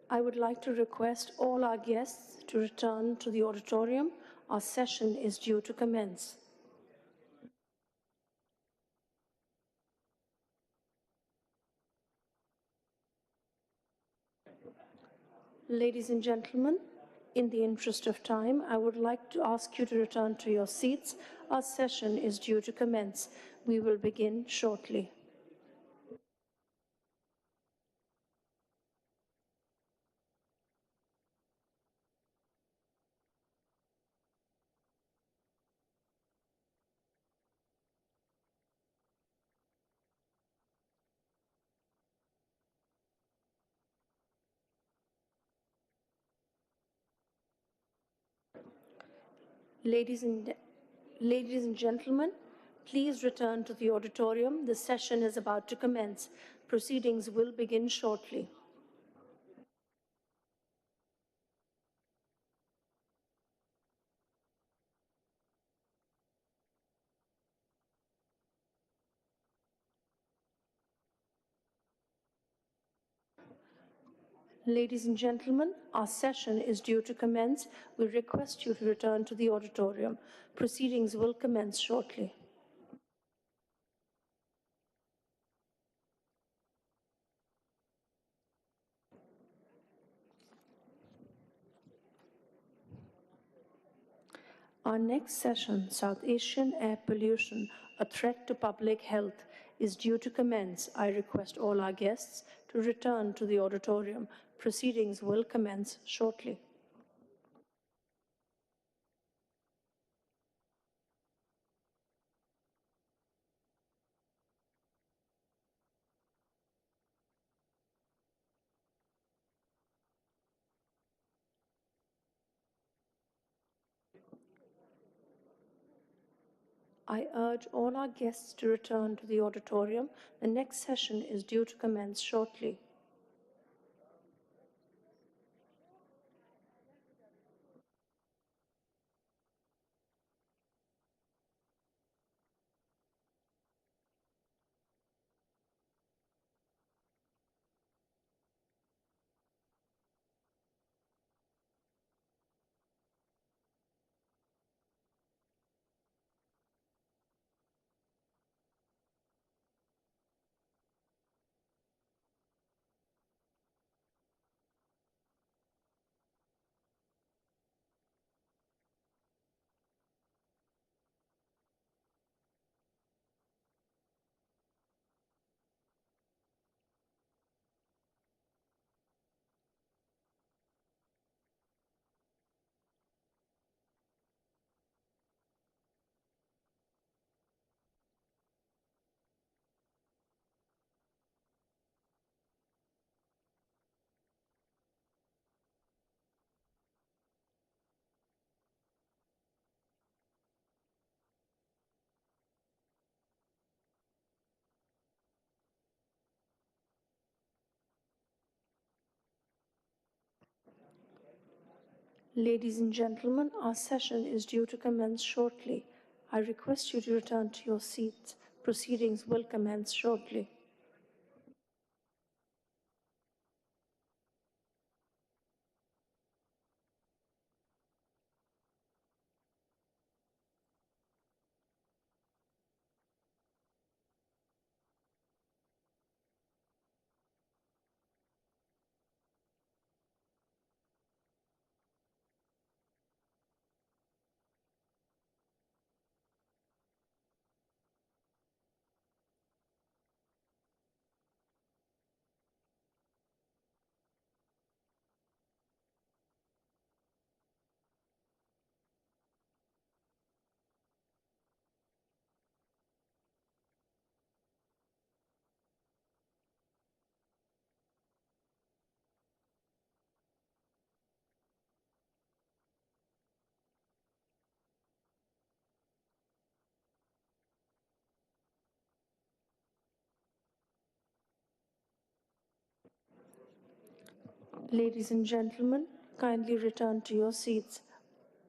I would like to request all our guests to return to the auditorium. Our session is due to commence. Ladies and gentlemen, in the interest of time, I would like to ask you to return to your seats. Our session is due to commence. We will begin shortly. Ladies and gentlemen, please return to the auditorium. The session is about to commence. Proceedings will begin shortly. Ladies and gentlemen, our session is due to commence. We request you to return to the auditorium. Proceedings will commence shortly. Our next session, South Asian Air Pollution, a Threat to Public Health, is due to commence. I request all our guests to return to the auditorium. Proceedings will commence shortly. I urge all our guests to return to the auditorium. The next session is due to commence shortly. Ladies and gentlemen, our session is due to commence shortly. I request you to return to your seats. Proceedings will commence shortly. Ladies and gentlemen, kindly return to your seats.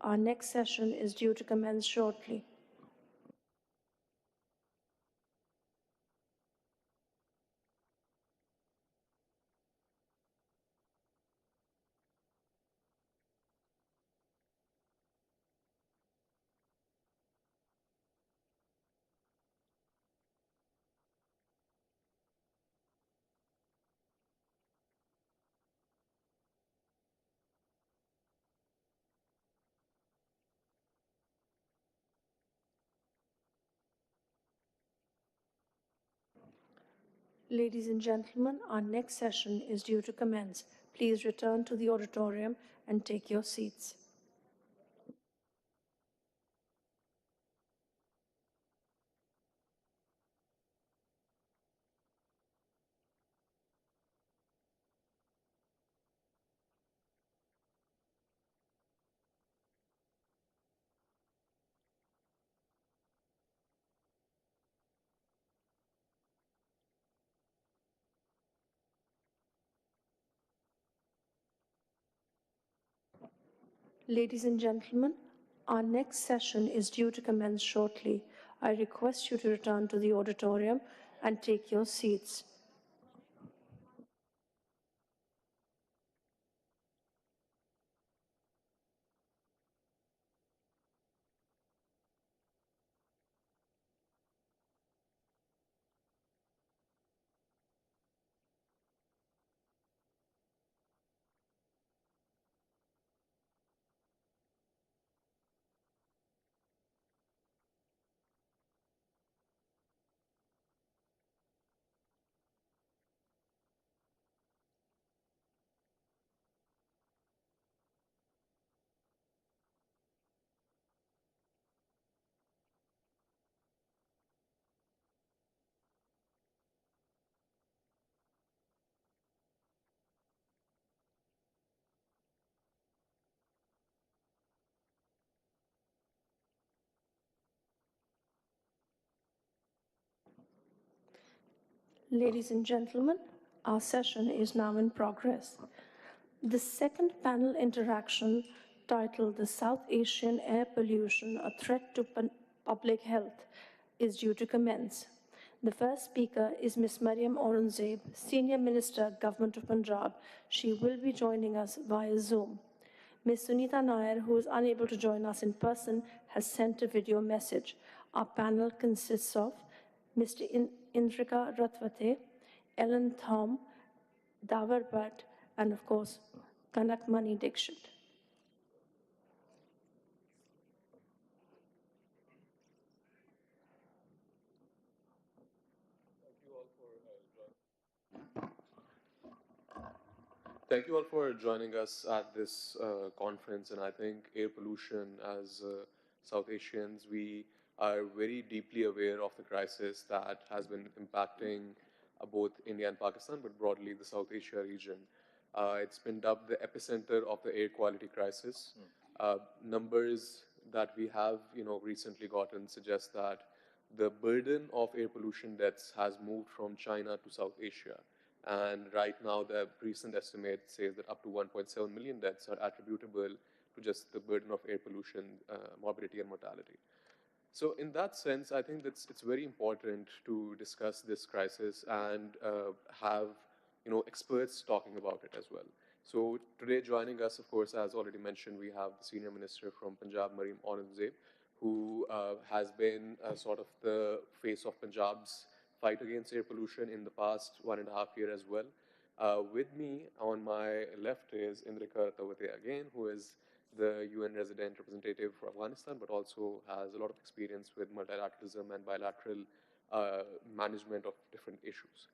Our next session is due to commence shortly. Ladies and gentlemen, our next session is due to commence. Please return to the auditorium and take your seats. Ladies and gentlemen, our next session is due to commence shortly. I request you to return to the auditorium and take your seats. Ladies and gentlemen, our session is now in progress. The second panel interaction, titled The South Asian Air Pollution, a Threat to Public Health, is due to commence. The first speaker is Ms. Mariam Aurangzeb, Senior Minister, Government of Punjab. She will be joining us via Zoom. Ms. Sunita Nair, who is unable to join us in person, has sent a video message. Our panel consists of Mr. Indrika Rathwate, Ellen Thom, Davar Bhatt, and of course, Kanak Mani Dixit. Thank you all for joining us at this conference. And I think air pollution, as South Asians, we are very deeply aware of the crisis that has been impacting both India and Pakistan, but broadly the South Asia region. It's been dubbed the epicenter of the air quality crisis. Numbers that we have, recently gotten suggest that the burden of air pollution deaths has moved from China to South Asia. And right now, the recent estimate says that up to 1.7 million deaths are attributable to just the burden of air pollution, morbidity and mortality. So in that sense, I think that it's very important to discuss this crisis and have experts talking about it as well. So today joining us, of course, as already mentioned, we have the Senior Minister from Punjab, Mariam Aurangzeb, who has been sort of the face of Punjab's fight against air pollution in the past 1.5 years as well. With me on my left is Indrika Rathwate again, who is the UN resident representative for Afghanistan, but also has a lot of experience with multilateralism and bilateral management of different issues.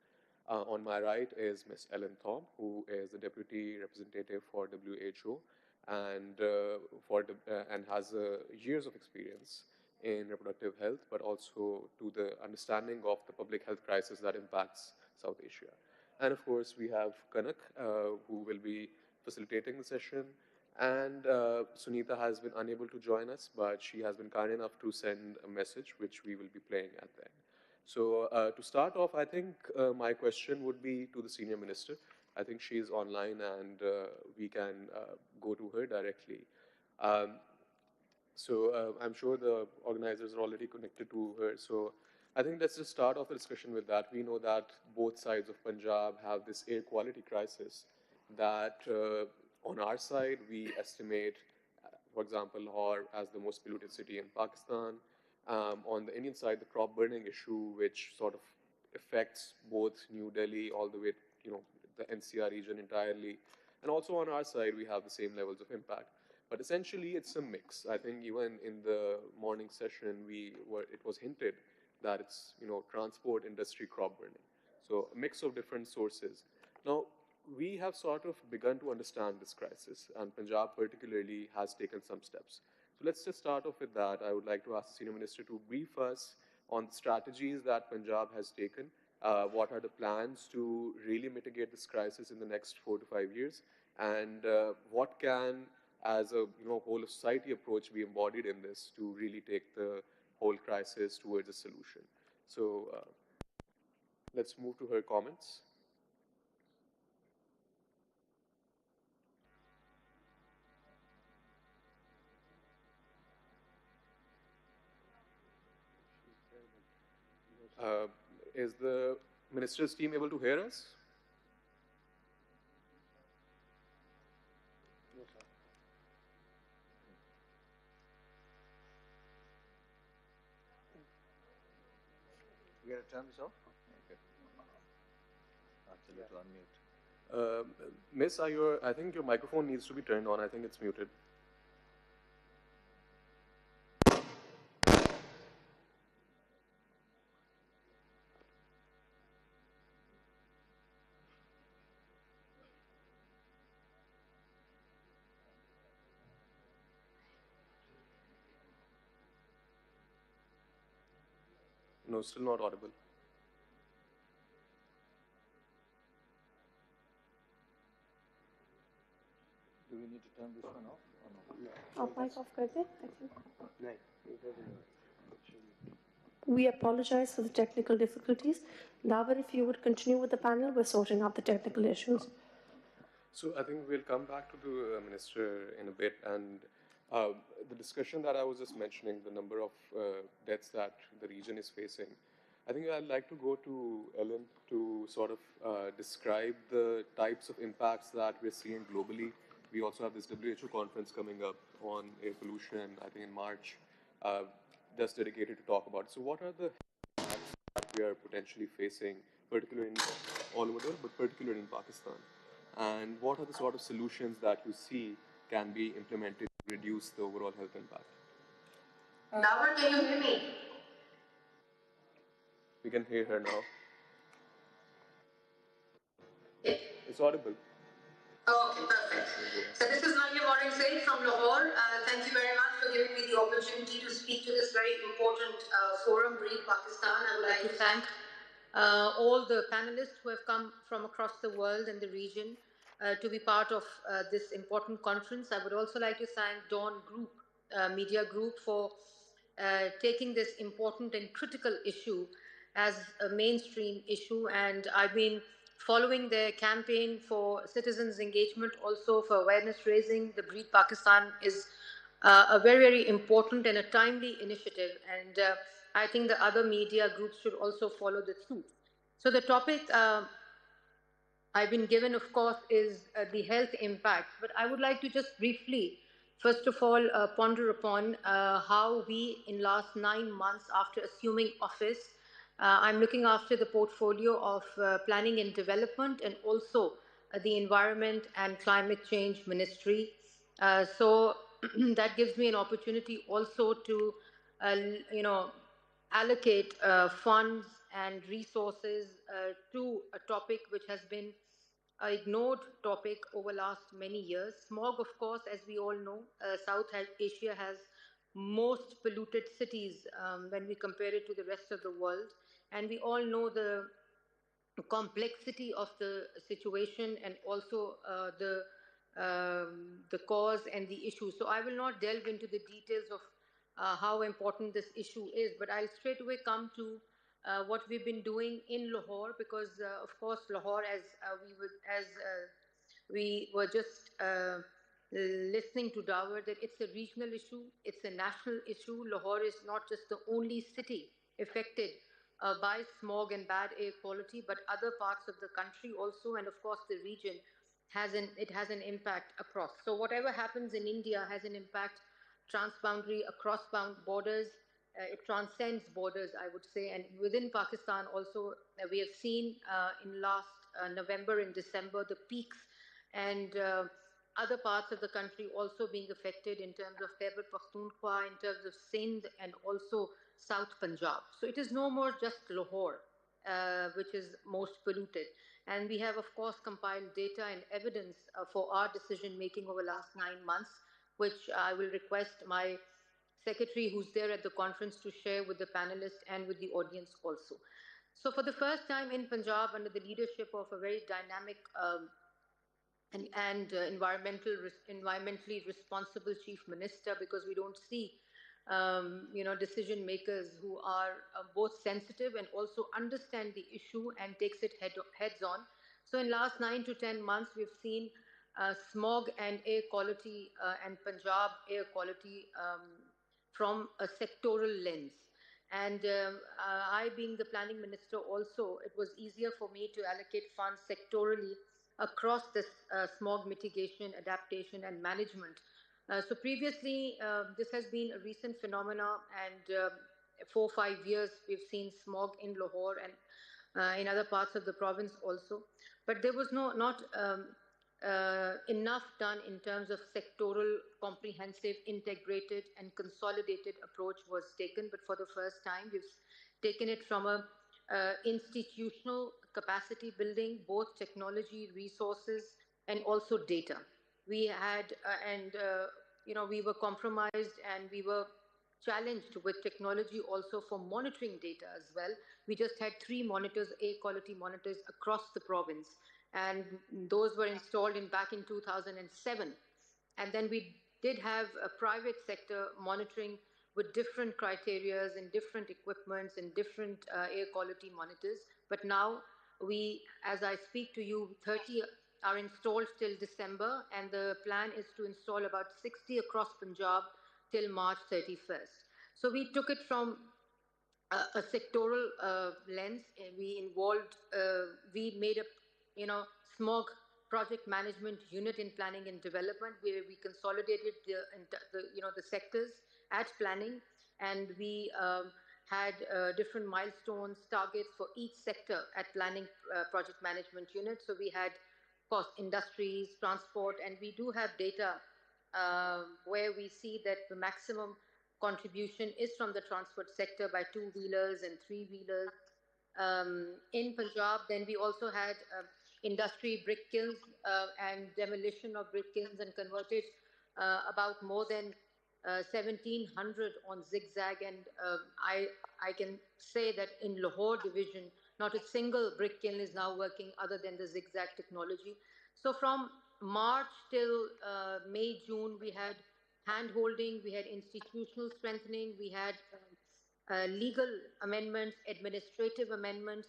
On my right is Ms. Ellen Thom, who is the deputy representative for WHO and has years of experience in reproductive health, but also to the understanding of the public health crisis that impacts South Asia. And of course, we have Kanak, who will be facilitating the session. And Sunita has been unable to join us, but she has been kind enough to send a message, which we will be playing at the end. So to start off, I think my question would be to the Senior Minister. I think she is online and we can go to her directly. So I'm sure the organizers are already connected to her. So I think let's just start off the discussion with that. We know that both sides of Punjab have this air quality crisis that on our side, we estimate, for example, Lahore as the most polluted city in Pakistan. On the Indian side, the crop burning issue, which sort of affects both New Delhi all the way, the NCR region entirely. And also on our side, we have the same levels of impact. But essentially, it's a mix. I think even in the morning session, it was hinted that it's transport, industry, crop burning. So a mix of different sources. Now, we have sort of begun to understand this crisis, and Punjab particularly has taken some steps. So let's just start off with that. I would like to ask the Senior Minister to brief us on the strategies that Punjab has taken. What are the plans to really mitigate this crisis in the next 4 to 5 years? And what can, as a whole of society approach, be embodied in this to really take the whole crisis towards a solution? So let's move to her comments. Is the minister's team able to hear us? No, sir. You got to turn this off? Okay. That's a little unmute. Miss, I think your microphone needs to be turned on. I think it's muted. No, still not audible. Do we need to turn this one off or no? Mic off कर दे, I think. No, it doesn't. We apologize for the technical difficulties. Davar, if you would continue with the panel, we're sorting out the technical issues. So I think we'll come back to the minister in a bit, and the discussion that I was just mentioning, the number of deaths that the region is facing. I think I'd like to go to Ellen to sort of describe the types of impacts that we're seeing globally. We also have this WHO conference coming up on air pollution, I think in March, just dedicated to talk about it. So what are the impacts that we are potentially facing, particularly in all over the world, but particularly in Pakistan? And what are the sort of solutions that you see can be implemented to reduce the overall health impact? Davar, can you hear me? We can hear her now. Yeah. It's audible. Okay, perfect. So this is Nadia Warren Said from Lahore. Thank you very much for giving me the opportunity to speak to this very important forum, Breathe Pakistan. I would like to thank all the panelists who have come from across the world and the region to be part of this important conference. I would also like to thank Dawn Group, Media Group, for taking this important and critical issue as a mainstream issue. And I've been following their campaign for citizens' engagement, also for awareness raising. The Breathe Pakistan is a very, very important and a timely initiative. And I think the other media groups should also follow the suit. So the topic I've been given, of course, is the health impact. But I would like to just briefly, first of all, ponder upon how we, in last 9 months after assuming office, I'm looking after the portfolio of planning and development and also the environment and climate change ministry. So that gives me an opportunity also to, allocate funds and resources to a topic which has been an ignored topic over last many years. Smog, of course, as we all know, South Asia has most polluted cities when we compare it to the rest of the world. And we all know the complexity of the situation and also the cause and the issue. So I will not delve into the details of how important this issue is, but I'll straight away come to what we've been doing in Lahore, because of course Lahore, as we were just listening to Davar, that it's a regional issue, it's a national issue. Lahore is not just the only city affected by smog and bad air quality, but other parts of the country also, and of course the region has an impact across. So whatever happens in India has an impact transboundary, across borders. It transcends borders, I would say, and within Pakistan also we have seen in last November and December the peaks, and other parts of the country also being affected in terms of Khyber Pakhtunkhwa, in terms of Sindh, and also South Punjab. So it is no more just Lahore, which is most polluted. And we have, of course, compiled data and evidence for our decision making over the last 9 months, which I will request my secretary who's there at the conference to share with the panelists and with the audience also. So for the first time in Punjab, under the leadership of a very dynamic and environmentally responsible chief minister, because we don't see decision makers who are both sensitive and also understand the issue and takes it heads on. So in last 9 to 10 months, we've seen smog and air quality and Punjab air quality from a sectoral lens. And I, being the planning minister also, it was easier for me to allocate funds sectorally across this smog mitigation, adaptation and management. So previously, this has been a recent phenomena, and 4 or 5 years we've seen smog in Lahore and in other parts of the province also. But there was not enough done in terms of sectoral, comprehensive, integrated and consolidated approach was taken. But for the first time, we've taken it from a institutional capacity building, both technology, resources, and also data. We had, we were compromised and we were challenged with technology also for monitoring data as well. We just had 3 monitors, air quality monitors across the province, and those were installed back in 2007. And then we did have a private sector monitoring with different criterias and different equipments and different air quality monitors. But now we, as I speak to you, 30 are installed till December, and the plan is to install about 60 across Punjab till March 31st. So we took it from a sectoral lens. We involved, we made a, smog project management unit in planning and development, where we consolidated the sectors at planning, and we had different milestones, targets for each sector at planning project management unit. So we had, of course, industries, transport, and we do have data where we see that the maximum contribution is from the transport sector by two-wheelers and three-wheelers. In Punjab, then we also had industry brick kilns and demolition of brick kilns, and converted about more than 1,700 on zigzag. And I can say that in Lahore division, not a single brick kiln is now working other than the zigzag technology. So from March till May, June, we had hand-holding, we had institutional strengthening, we had legal amendments, administrative amendments,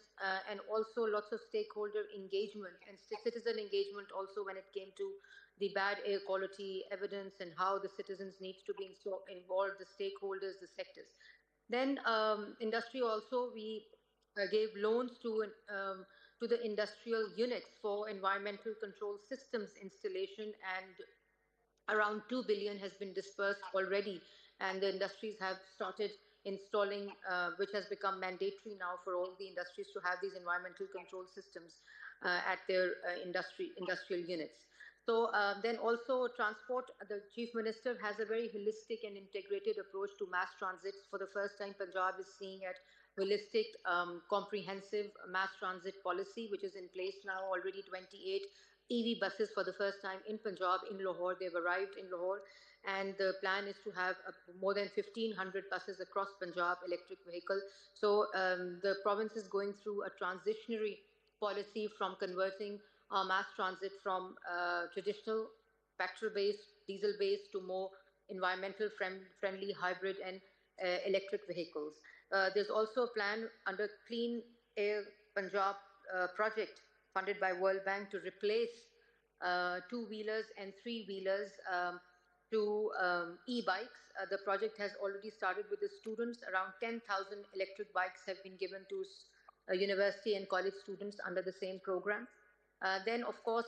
and also lots of stakeholder engagement and citizen engagement also when it came to the bad air quality evidence and how the citizens need to be involved, the stakeholders, the sectors. Then industry also, we gave loans to the industrial units for environmental control systems installation, and around 2 billion has been dispersed already, and the industries have started installing, which has become mandatory now for all the industries to have these environmental control systems at their industrial units. So then also transport, the Chief Minister has a very holistic and integrated approach to mass transit. For the first time, Punjab is seeing at holistic, comprehensive mass transit policy, which is in place now already. 28 EV buses for the first time in Punjab, in Lahore. They've arrived in Lahore, and the plan is to have more than 1,500 buses across Punjab, electric vehicle. So the province is going through a transitionary policy from converting our mass transit from traditional petrol-based, diesel-based to more environmental friendly hybrid and electric vehicles. There's also a plan under Clean Air Punjab project funded by World Bank to replace two-wheelers and three-wheelers to e-bikes. The project has already started with the students. Around 10,000 electric bikes have been given to university and college students under the same program. Then, of course,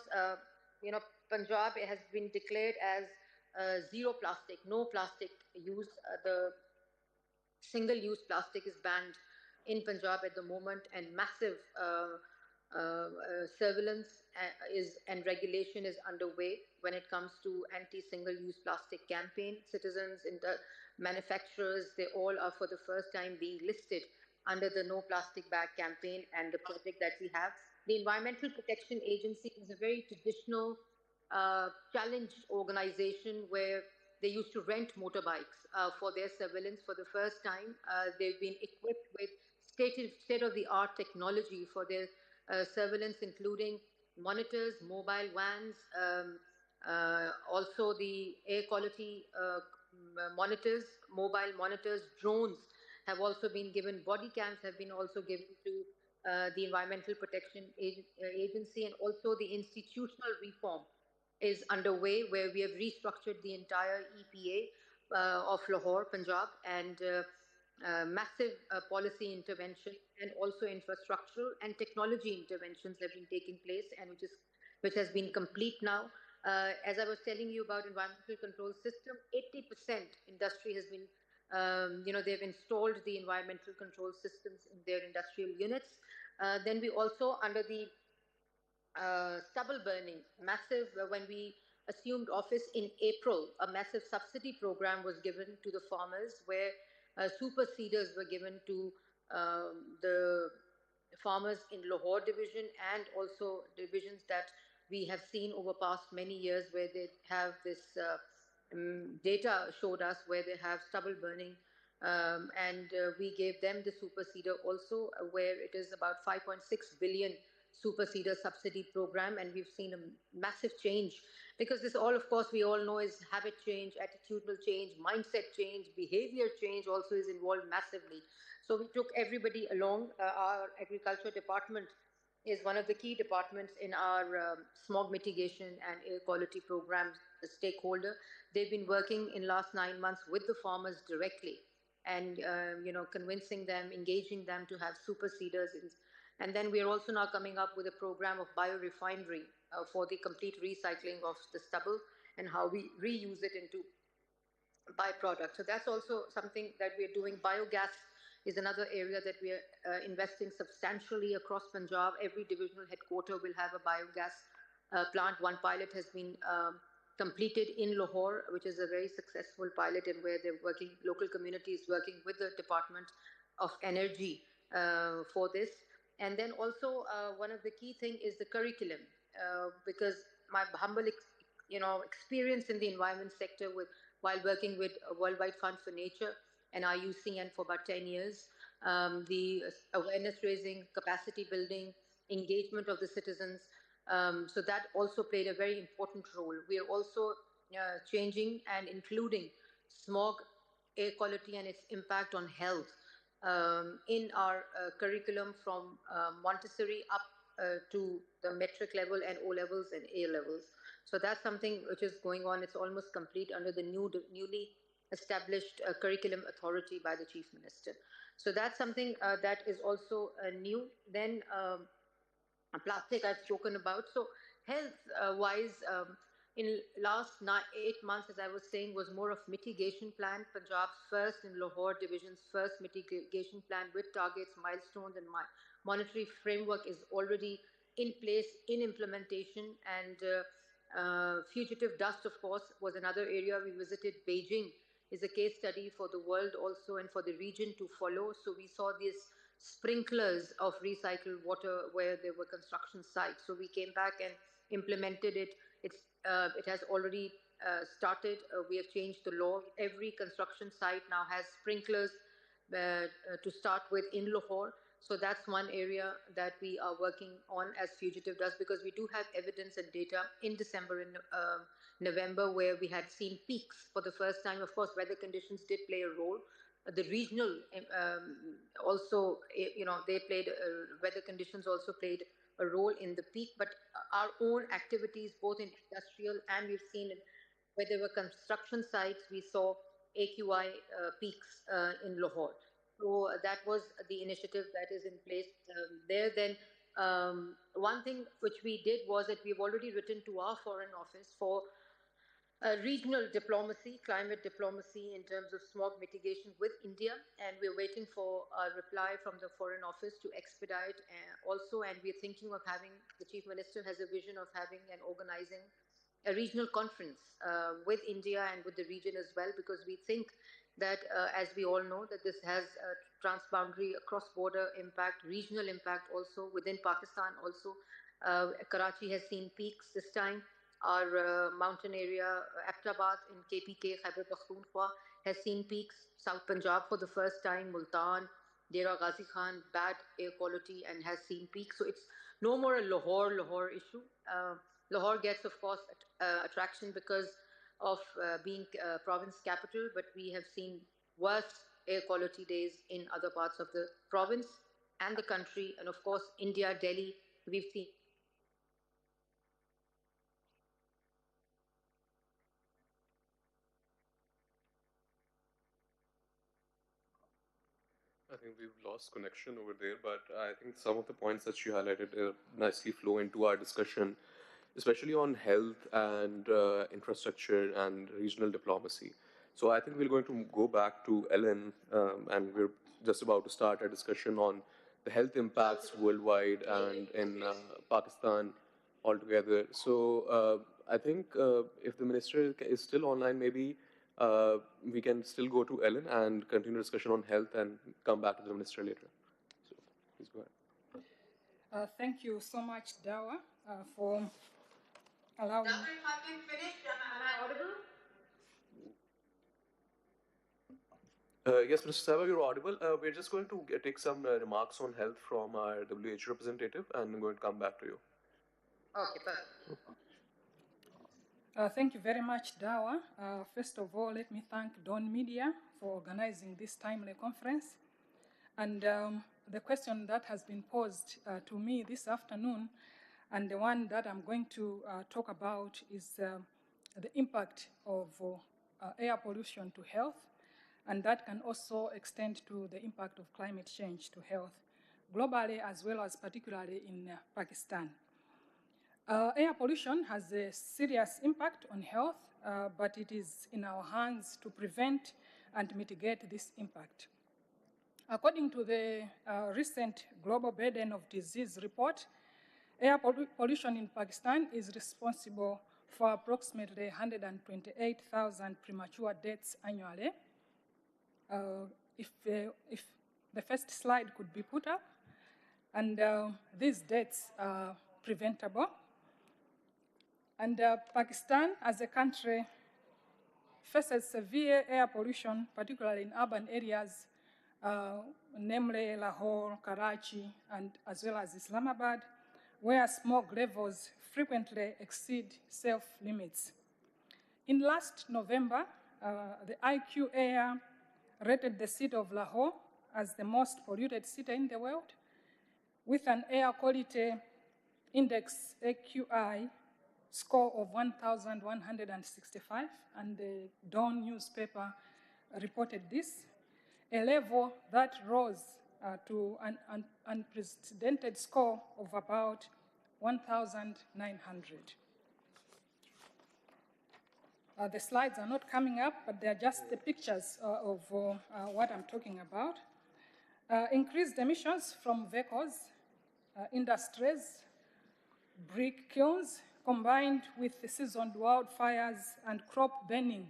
Punjab has been declared as zero plastic, no plastic use. The single-use plastic is banned in Punjab at the moment, and massive surveillance and regulation is underway when it comes to anti-single-use plastic campaign. Citizens and the manufacturers, they all are for the first time being listed under the No Plastic Bag campaign and the project that we have. The Environmental Protection Agency is a very traditional, challenged organization where they used to rent motorbikes for their surveillance. For the first time, they've been equipped with state-of-the-art technology for their surveillance, including monitors, mobile vans, also the air quality monitors, mobile monitors, drones have also been given, body cams have been also given to the Environmental Protection Agency, and also the institutional reform is underway where we have restructured the entire EPA of Lahore, Punjab, and massive policy intervention and also infrastructural and technology interventions have been taking place, and which has been complete now. As I was telling you about environmental control system, 80% industry has been, they've installed the environmental control systems in their industrial units. Then we also, under the stubble burning, massive, when we assumed office in April, a massive subsidy program was given to the farmers where super seeders were given to the farmers in Lahore division and also divisions that we have seen over past many years where they have this data showed us where they have stubble burning, and we gave them the super seeder also where it is about 5.6 billion super seeder subsidy program, and we've seen a massive change Because this all, of course, we all know is habit change, attitudinal change, mindset change, behavior change also is involved massively. So we took everybody along. Our agriculture department is one of the key departments in our smog mitigation and air quality programs stakeholder. They've been working in last 9 months with the farmers directly and convincing them, engaging them to have super seeders. And then we are also now coming up with a program of biorefinery for the complete recycling of the stubble and how we reuse it into byproduct. So that's also something that we're doing. Biogas is another area that we are investing substantially across Punjab. Every divisional headquarter will have a biogas plant. One pilot has been completed in Lahore, which is a very successful pilot, and where they're working, local communities working with the Department of Energy for this. And then also one of the key thing is the curriculum, because my humble experience in the environment sector while working with Worldwide Fund for Nature and IUCN for about 10 years, the awareness raising, capacity building, engagement of the citizens. So that also played a very important role. We are also changing and including smog, air quality and its impact on health in our curriculum from Montessori up to the metric level and O levels and A levels. So that's something which is going on. It's almost complete under the newly established curriculum authority by the Chief Minister. So that's something that is also new. Then plastic I've spoken about. So health-wise, in last 8 months, as I was saying, was more of mitigation plan. Punjab's first and Lahore division's first mitigation plan with targets, milestones, and monetary framework is already in place, in implementation. And fugitive dust, of course, was another area we visited. Beijing is a case study for the world also and for the region to follow. So we saw these sprinklers of recycled water where there were construction sites. So we came back and implemented it. It has already started. We have changed the law. Every construction site now has sprinklers to start with in Lahore. So that's one area that we are working on as fugitive dust, because we do have evidence and data in December and November where we had seen peaks for the first time. Of course, weather conditions did play a role. The regional also, they played, weather conditions also played a role in the peak, but our own activities, both in industrial and we've seen it, where there were construction sites, we saw AQI peaks in Lahore. So that was the initiative that is in place there. Then one thing which we did was that we've already written to our Foreign Office for regional diplomacy, climate diplomacy in terms of smog mitigation with India, and we're waiting for a reply from the Foreign Office to expedite also. And we're thinking of having, the Chief Minister has a vision of having and organizing a regional conference with India and with the region as well, because we think that, as we all know, that this has a transboundary, cross-border impact, regional impact also within Pakistan also. Karachi has seen peaks this time. Our mountain area, Abbottabad in KPK, Khyber Pakhtunkhwa, has seen peaks. South Punjab for the first time, Multan, Dera Ghazi Khan, bad air quality and has seen peaks. So it's no more a Lahore issue. Lahore gets, of course, attraction because of being province capital, but we have seen worse air quality days in other parts of the province and the country. And of course, India, Delhi, we've seen. I think we've lost connection over there, but I think some of the points that she highlighted nicely flow into our discussion, especially on health and infrastructure and regional diplomacy. So I think we're going to go back to Ellen, and we're just about to start a discussion on the health impacts worldwide and in Pakistan altogether. So I think if the minister is still online, maybe we can still go to Ellen and continue discussion on health and come back to the minister later. So please go ahead. Thank you so much, Dawa, for allowing. Doctor, if I can finish, am I audible? Yes, Mr. Sahaba, you're audible. We're just going to take some remarks on health from our WHO representative, and I'm going to come back to you. Okay, perfect. Thank you very much, Dawa. First of all, let me thank DawnMedia for organizing this timely conference. And the question that has been posed to me this afternoon, and the one that I'm going to talk about, is the impact of air pollution to health, and that can also extend to the impact of climate change to health globally as well as particularly in Pakistan. Air pollution has a serious impact on health, but it is in our hands to prevent and mitigate this impact. According to the recent Global Burden of Disease report, air pollution in Pakistan is responsible for approximately 128,000 premature deaths annually. If the first slide could be put up, and these deaths are preventable. And Pakistan, as a country, faces severe air pollution, particularly in urban areas, namely Lahore, Karachi, and as well as Islamabad, where smoke levels frequently exceed safe limits. In last November, the IQ Air rated the city of Lahore as the most polluted city in the world, with an air quality index AQI score of 1,165, and the Dawn newspaper reported this, a level that rose to an unprecedented score of about 1,900. The slides are not coming up, but they're just the pictures of what I'm talking about. Increased emissions from vehicles, industries, brick kilns, combined with the seasonal wildfires and crop burning,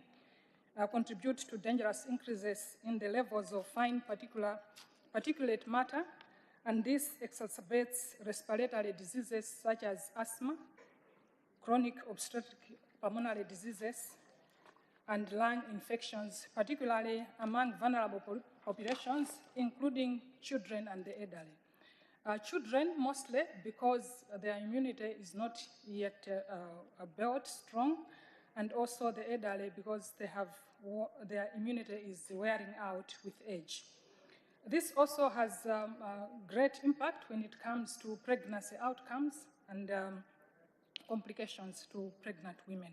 contribute to dangerous increases in the levels of fine particulate matter, and this exacerbates respiratory diseases such as asthma, chronic obstructive pulmonary diseases, and lung infections, particularly among vulnerable populations, including children and the elderly. Children mostly because their immunity is not yet built strong, and also the elderly because their immunity is wearing out with age. This also has a great impact when it comes to pregnancy outcomes and complications to pregnant women.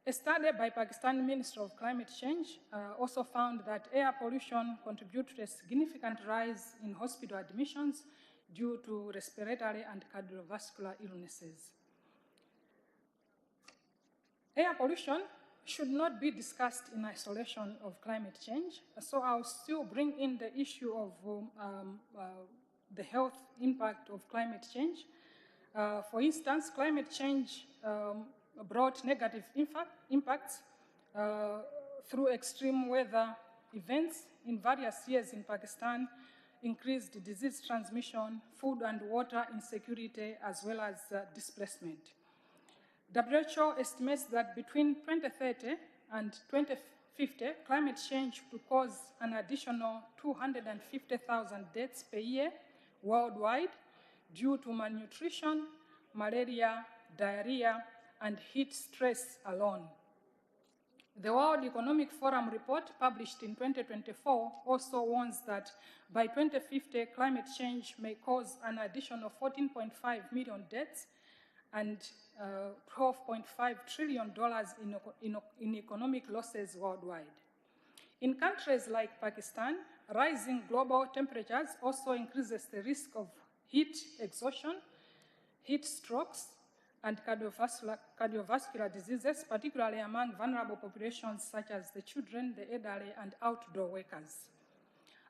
A study by Pakistan Ministry of Climate Change also found that air pollution contributes to a significant rise in hospital admissions due to respiratory and cardiovascular illnesses. Air pollution should not be discussed in isolation of climate change, so I'll still bring in the issue of the health impact of climate change. For instance, climate change brought negative impacts through extreme weather events in various years in Pakistan, increased disease transmission, food and water insecurity, as well as displacement. WHO estimates that between 2030 and 2050, climate change will cause an additional 250,000 deaths per year worldwide due to malnutrition, malaria, diarrhea, and heat stress alone. The World Economic Forum report published in 2024 also warns that by 2050, climate change may cause an additional 14.5 million deaths and $12.5 trillion in economic losses worldwide. In countries like Pakistan, rising global temperatures also increases the risk of heat exhaustion, heat strokes, and cardiovascular diseases, particularly among vulnerable populations such as the children, the elderly, and outdoor workers.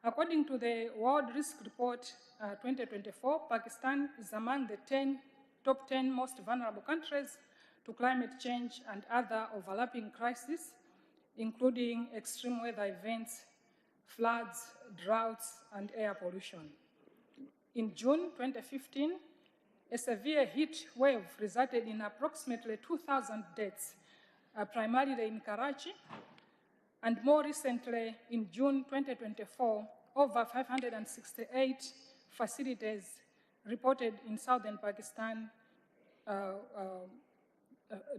According to the World Risk Report 2024, Pakistan is among the top 10 most vulnerable countries to climate change and other overlapping crises, including extreme weather events, floods, droughts, and air pollution. In June 2015, a severe heat wave resulted in approximately 2,000 deaths, primarily in Karachi, and more recently, in June 2024, over 568 facilities reported in southern Pakistan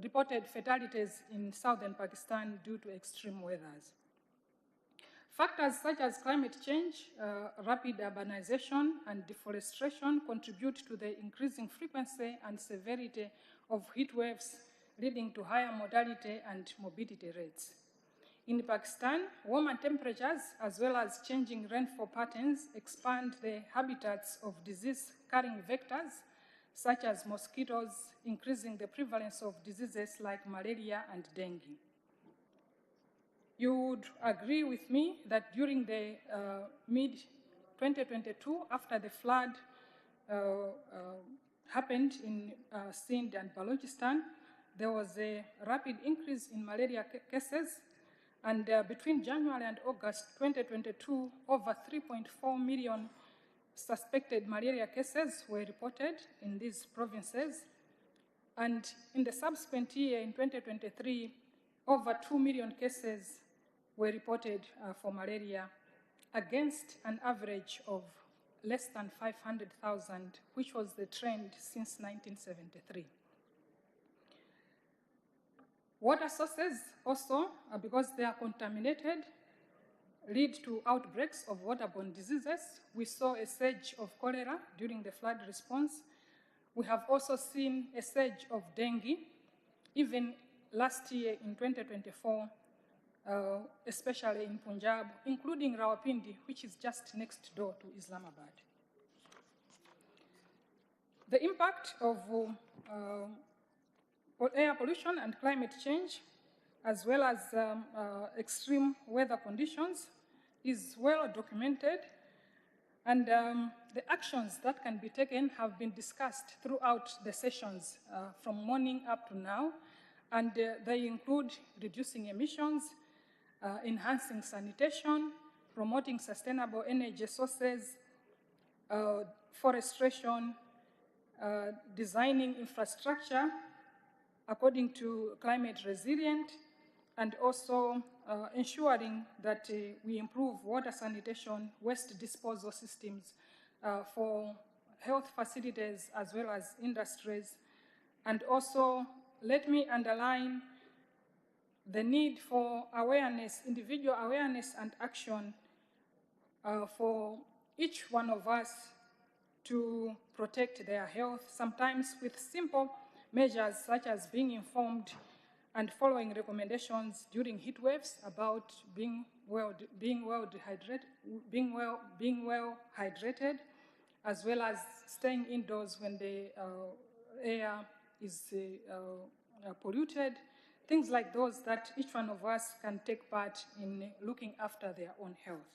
reported fatalities in southern Pakistan due to extreme weathers. Factors such as climate change, rapid urbanization, and deforestation contribute to the increasing frequency and severity of heat waves, leading to higher mortality and morbidity rates. In Pakistan, warmer temperatures as well as changing rainfall patterns expand the habitats of disease-carrying vectors, such as mosquitoes, increasing the prevalence of diseases like malaria and dengue. You would agree with me that during the mid-2022, after the flood happened in Sindh and Balochistan, there was a rapid increase in malaria cases, and between January and August 2022, over 3.4 million suspected malaria cases were reported in these provinces. And in the subsequent year, in 2023, over 2 million cases were reported for malaria, against an average of less than 500,000, which was the trend since 1973. Water sources also, because they are contaminated, lead to outbreaks of waterborne diseases. We saw a surge of cholera during the flood response. We have also seen a surge of dengue, even last year in 2024, especially in Punjab, including Rawalpindi, which is just next door to Islamabad. The impact of air pollution and climate change, as well as extreme weather conditions, is well documented, and the actions that can be taken have been discussed throughout the sessions from morning up to now, and they include reducing emissions, enhancing sanitation, promoting sustainable energy sources, forestation, designing infrastructure according to climate resilient, and also ensuring that we improve water sanitation, waste disposal systems for health facilities as well as industries. And also, let me underline the need for awareness, individual awareness and action for each one of us to protect their health, sometimes with simple measures such as being informed and following recommendations during heat waves about being well hydrated, as well as staying indoors when the air is polluted, things like those that each one of us can take part in looking after their own health.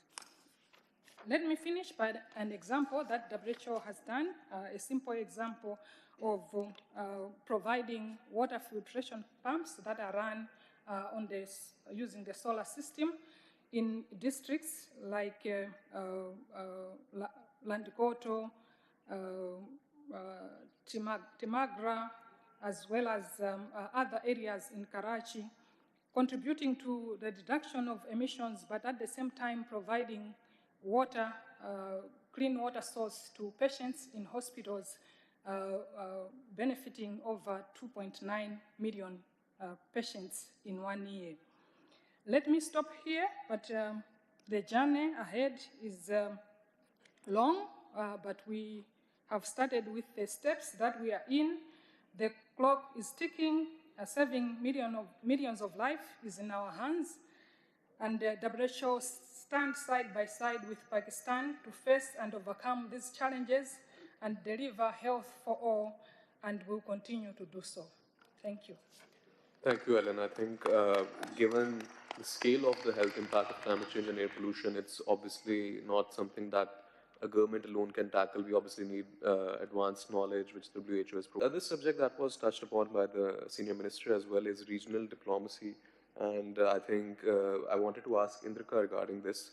Let me finish by an example that WHO has done, a simple example of providing water filtration pumps that are run using the solar system in districts like Landikoto, Timagra, as well as other areas in Karachi, contributing to the reduction of emissions, but at the same time providing water, clean water source to patients in hospitals, benefiting over 2.9 million patients in 1 year. Let me stop here, but the journey ahead is long, but we have started with the steps that we are in. The clock is ticking, saving millions of lives is in our hands, and WHO stands side by side with Pakistan to face and overcome these challenges and deliver health for all, and will continue to do so. Thank you. Thank you, Ellen. I think given the scale of the health impact of climate change and air pollution, it's obviously not something that a government alone can tackle. We obviously need advanced knowledge, which the WHO has provided. This subject that was touched upon by the senior minister as well is regional diplomacy. And I think I wanted to ask Indrika regarding this,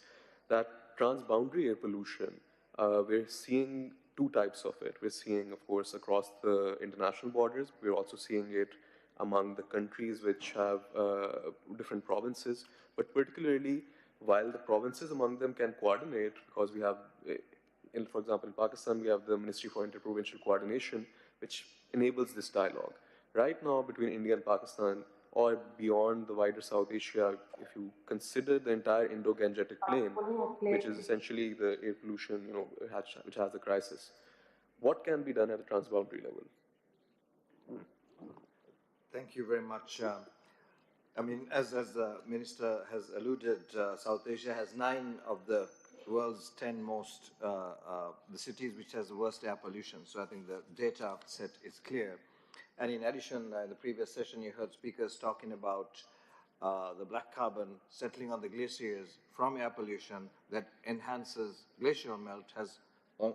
that transboundary air pollution, we're seeing two types of it. We're seeing, of course, across the international borders. We're also seeing it among the countries which have different provinces. But particularly, while the provinces among them can coordinate, because we have, for example, in Pakistan, we have the Ministry for Interprovincial Coordination, which enables this dialogue. Right now, between India and Pakistan, or beyond the wider South Asia, if you consider the entire Indo-Gangetic plain, which is essentially the air pollution, which has the crisis, what can be done at the transboundary level? Thank you very much. I mean, as the Minister has alluded, South Asia has 9 of the world's 10 most, the cities which has the worst air pollution. So I think the data set is clear. And in addition, in the previous session, you heard speakers talking about the black carbon settling on the glaciers from air pollution that enhances glacial melt, has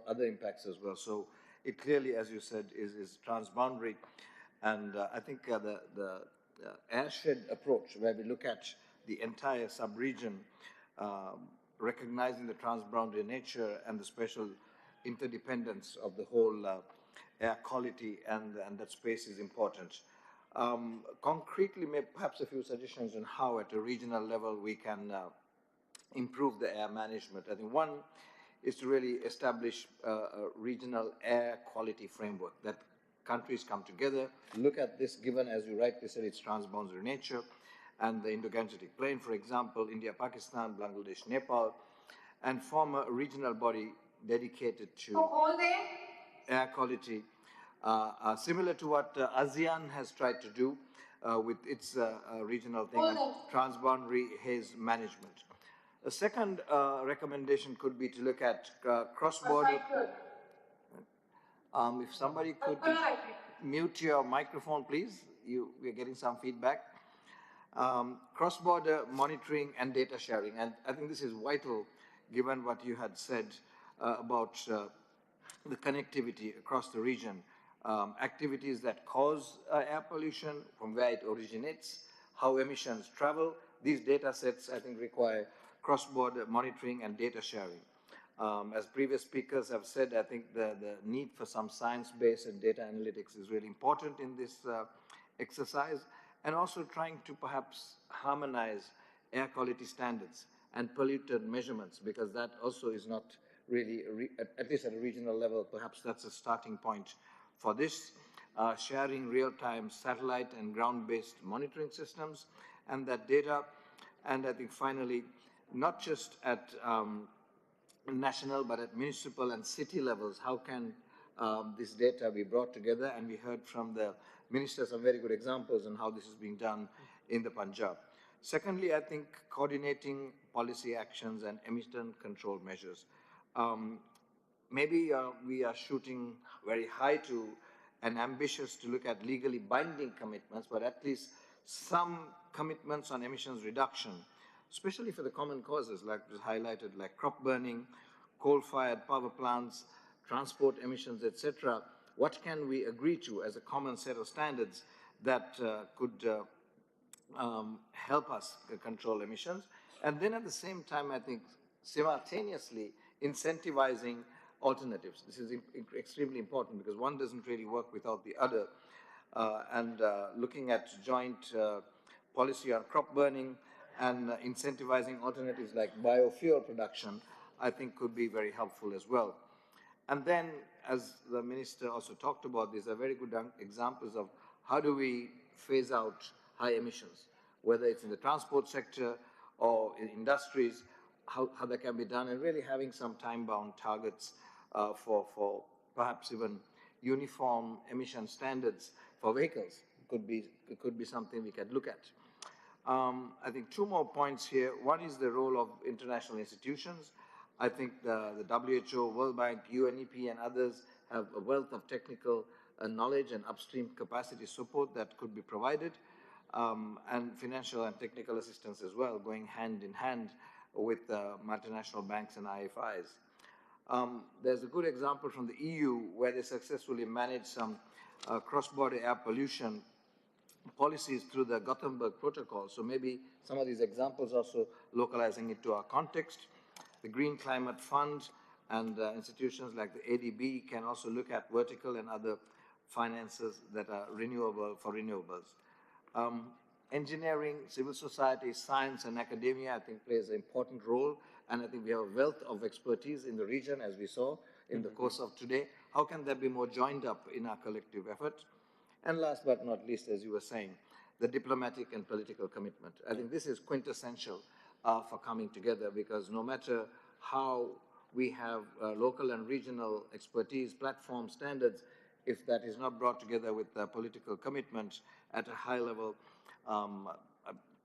other impacts as well. So it clearly, as you said, is transboundary. And I think the airshed approach, where we look at the entire sub-region, recognizing the transboundary nature and the special interdependence of the whole air quality and that space is important. Concretely, perhaps a few suggestions on how at a regional level we can improve the air management. I think one is to really establish a regional air quality framework that countries come together, look at this, given, as you rightly said, its transboundary nature, and the Indo-Gangetic plain, for example, India, Pakistan, Bangladesh, Nepal, and form a regional body dedicated to air quality, similar to what ASEAN has tried to do with its regional thing, transboundary haze management. A second recommendation could be to look at cross-border. If somebody could mute your microphone, please. We're getting some feedback. Cross-border monitoring and data sharing. And I think this is vital, given what you had said about the connectivity across the region. Activities that cause air pollution, from where it originates, how emissions travel. These data sets, I think, require cross-border monitoring and data sharing. As previous speakers have said, I think the need for some science-based and data analytics is really important in this exercise, and also trying to perhaps harmonize air quality standards and pollutant measurements, because that also is not really, at least at a regional level, perhaps that's a starting point for this. Sharing real-time satellite and ground-based monitoring systems and that data. And I think finally, not just at national, but at municipal and city levels, how can this data be brought together? And we heard from the minister some very good examples on how this is being done in the Punjab. Secondly, I think coordinating policy actions and emission control measures. Maybe we are shooting very high to and ambitious to look at legally binding commitments, but at least some commitments on emissions reduction, especially for the common causes, like was highlighted, like crop burning, coal-fired power plants, transport emissions, etc. What can we agree to as a common set of standards that could help us control emissions? And then at the same time, I think, simultaneously incentivizing alternatives. This is extremely important because one doesn't really work without the other. And looking at joint policy on crop burning and incentivizing alternatives like biofuel production, I think could be very helpful as well. And then, as the minister also talked about, these are very good examples of how do we phase out high emissions, whether it's in the transport sector or in industries, how that can be done, and really having some time-bound targets for perhaps even uniform emission standards for vehicles could be something we could look at. I think two more points here. One is the role of international institutions. I think the WHO, World Bank, UNEP, and others have a wealth of technical knowledge and upstream capacity support that could be provided, and financial and technical assistance as well, going hand in hand with multinational banks and IFIs. There's a good example from the EU where they successfully managed some cross-border air pollution policies through the Gothenburg Protocol. So maybe some of these examples also localizing it to our context. The Green Climate Fund and institutions like the ADB can also look at vertical and other finances that are renewable for renewables. Engineering, civil society, science, and academia, I think, plays an important role. And I think we have a wealth of expertise in the region, as we saw in the course of today. How can that be more joined up in our collective effort? And last but not least, as you were saying, the diplomatic and political commitment. I think this is quintessential for coming together, because no matter how we have local and regional expertise, platform standards, if that is not brought together with political commitment at a high level,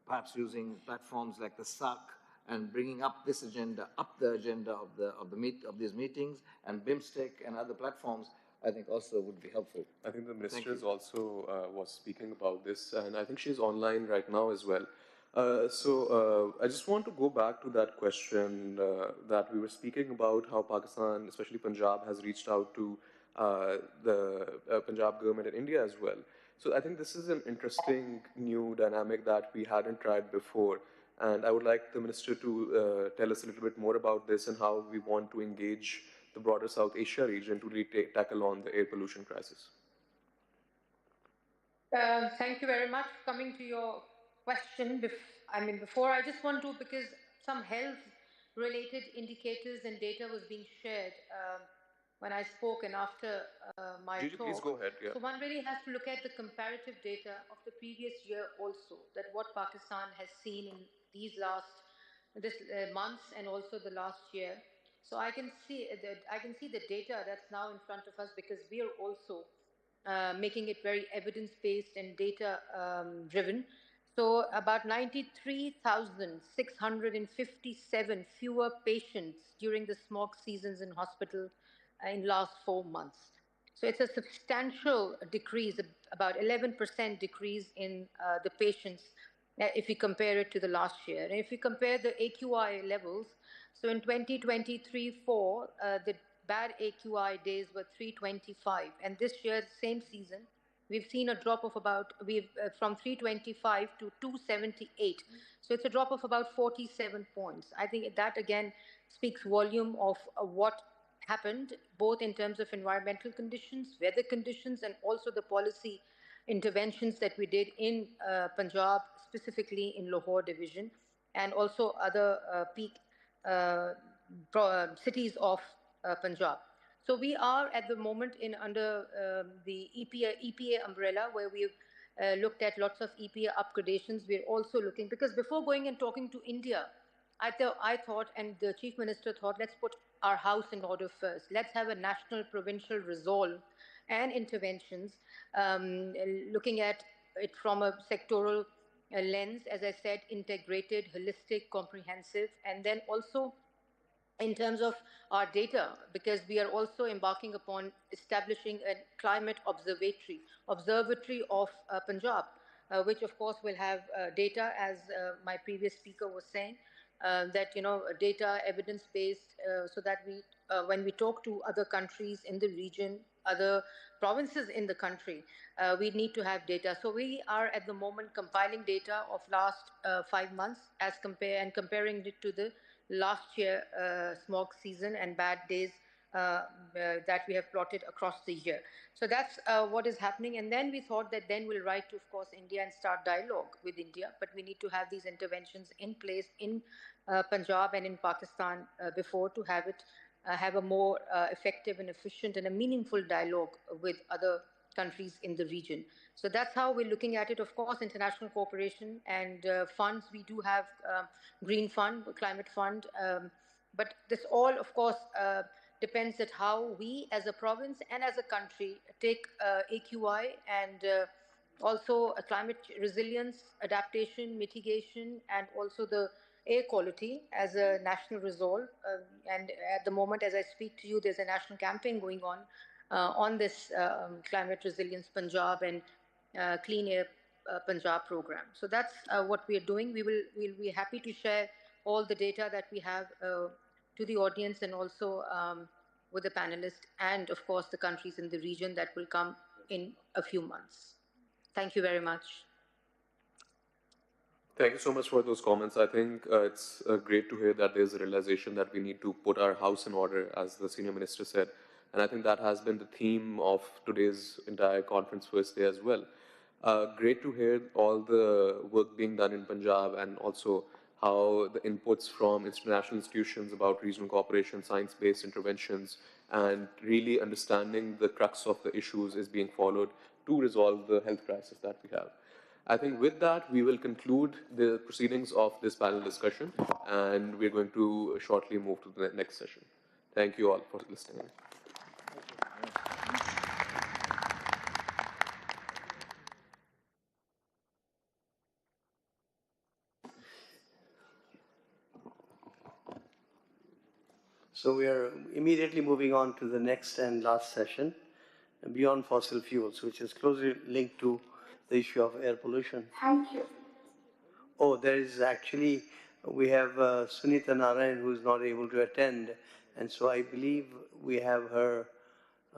perhaps using platforms like the SAC and bringing up this agenda, up the agenda of these meetings, and BIMSTEC and other platforms, I think also would be helpful. I think the minister is also was speaking about this, and I think she's online right now as well. I just want to go back to that question that we were speaking about, how Pakistan, especially Punjab, has reached out to the Punjab government in India as well. So I think this is an interesting new dynamic that we hadn't tried before. And I would like the minister to tell us a little bit more about this and how we want to engage the broader South Asia region to really tackle on the air pollution crisis. Thank you very much. Coming to your question, before I just want to, because some health-related indicators and data was being shared when I spoke and after my Gigi, talk. please go ahead. Yeah. So one really has to look at the comparative data of the previous year also, that what Pakistan has seen in these months and also the last year. So I can see the data that's now in front of us, because we are also making it very evidence-based and data-driven. So about 93,657 fewer patients during the smog seasons in hospital in last 4 months. So it's a substantial decrease, about 11% decrease in the patients if we compare it to the last year. And if we compare the AQI levels, so in 2023-4, the bad AQI days were 325, and this year, same season, we've seen a drop of about, from 325 to 278. So it's a drop of about 47 points. I think that again speaks volume of what happened, both in terms of environmental conditions, weather conditions, and also the policy interventions that we did in Punjab, specifically in Lahore division, and also other peak cities of Punjab. So we are at the moment under the EPA umbrella, where we've looked at lots of EPA upgradations. We're also looking, because before going and talking to India, I thought, and the Chief Minister thought, let's put our house in order first. Let's have a national provincial resolve and interventions, looking at it from a sectoral lens, as I said, integrated, holistic, comprehensive, and then also in terms of our data, because we are also embarking upon establishing a climate observatory of Punjab, which of course will have data, as my previous speaker was saying, that, data evidence-based, so that we, when we talk to other countries in the region, other provinces in the country, we need to have data. So we are at the moment compiling data of last 5 months comparing it to the last year smog season and bad days that we have plotted across the year. So that's what is happening. And then we thought that then we'll write to, of course, India and start dialogue with India. But we need to have these interventions in place in Punjab and in Pakistan before to have a more effective and efficient and a meaningful dialogue with other countries in the region. So that's how we're looking at it. Of course, international cooperation and funds, we do have Green Fund, Climate Fund, but this all, of course, depends at how we as a province and as a country take AQI and also climate resilience, adaptation, mitigation, and also the air quality as a national resolve. And at the moment, as I speak to you, there's a national campaign going on this climate resilience Punjab and clean air Punjab program. So that's what we are doing. We'll be happy to share all the data that we have to the audience, and also with the panelists, and of course the countries in the region that will come in a few months. Thank you very much. Thank you so much for those comments. I think it's great to hear that there's a realization that we need to put our house in order, as the Senior Minister said. And I think that has been the theme of today's entire conference first day as well. Great to hear all the work being done in Punjab, and also how the inputs from international institutions about regional cooperation, science-based interventions, and really understanding the crux of the issues is being followed. to resolve the health crisis that we have. I think with that, we will conclude the proceedings of this panel discussion, and we're going to shortly move to the next session. Thank you all for listening. So we are immediately moving on to the next and last session, Beyond Fossil Fuels, which is closely linked to the issue of air pollution. Thank you. Oh, there is actually, we have Sunita Narayan who is not able to attend, and so I believe we have her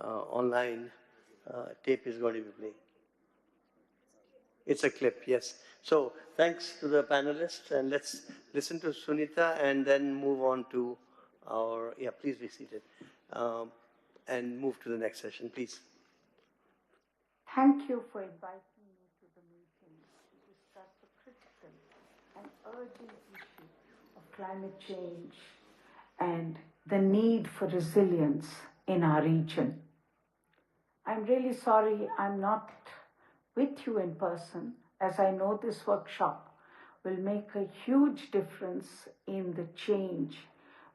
online. Tape is going to be playing. It's a clip, yes. So thanks to the panelists, and let's listen to Sunita and then move on to our, yeah, please be seated, and move to the next session, please. Thank you for inviting me to the meeting to discuss the critical and urgent issue of climate change and the need for resilience in our region. I'm really sorry I'm not with you in person, as I know this workshop will make a huge difference in the change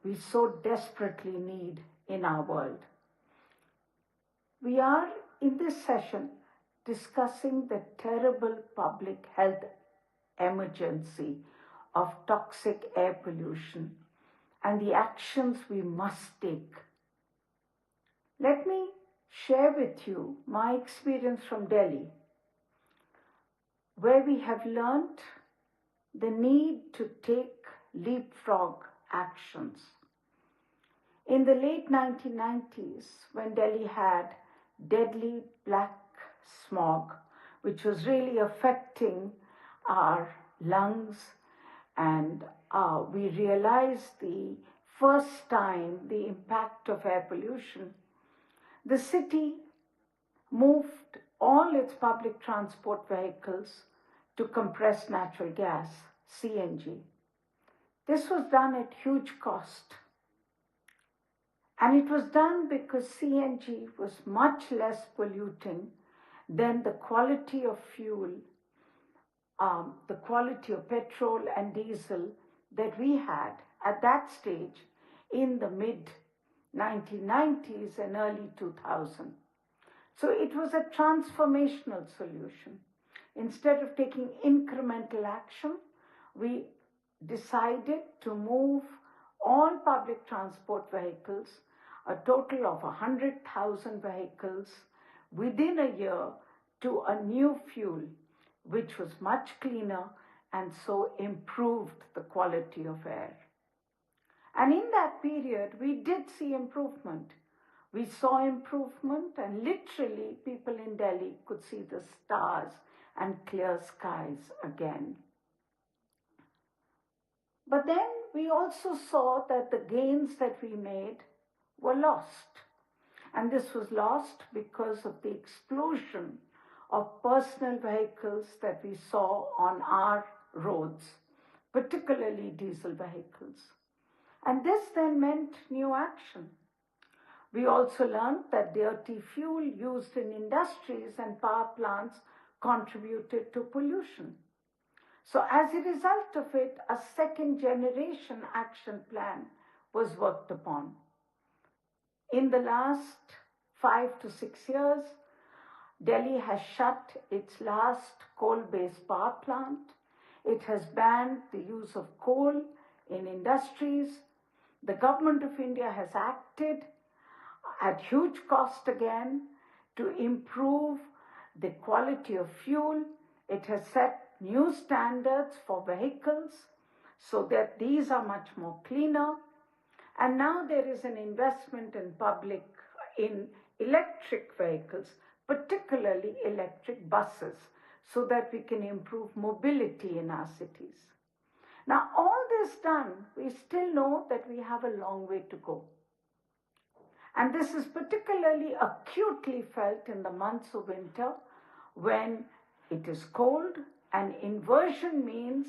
we so desperately need in our world. We are in this session discussing the terrible public health emergency of toxic air pollution and the actions we must take. Let me share with you my experience from Delhi, where we have learned the need to take leapfrog actions. In the late 1990s, when Delhi had deadly black smog, which was really affecting our lungs, and we realized the first time the impact of air pollution, the city moved all its public transport vehicles to compressed natural gas, CNG. This was done at huge cost. And it was done because CNG was much less polluting than the quality of fuel, the quality of petrol and diesel that we had at that stage in the mid-1990s and early 2000. So it was a transformational solution. Instead of taking incremental action, we decided to move all public transport vehicles, a total of 100,000 vehicles, within a year to a new fuel, which was much cleaner and so improved the quality of air. And in that period, we did see improvement. We saw improvement, and literally people in Delhi could see the stars and clear skies again. But then we also saw that the gains that we made were lost. And this was lost because of the explosion of personal vehicles that we saw on our roads, particularly diesel vehicles. And this then meant new action. We also learned that dirty fuel used in industries and power plants contributed to pollution. So as a result of it, a second generation action plan was worked upon. In the last 5 to 6 years, Delhi has shut its last coal-based power plant. It has banned the use of coal in industries. The government of India has acted at huge cost again to improve the quality of fuel. It has set new standards for vehicles so that these are much more cleaner. And now there is an investment in electric vehicles, particularly electric buses, so that we can improve mobility in our cities. Now, all this done, we still know that we have a long way to go. And this is particularly acutely felt in the months of winter when it is cold, and inversion means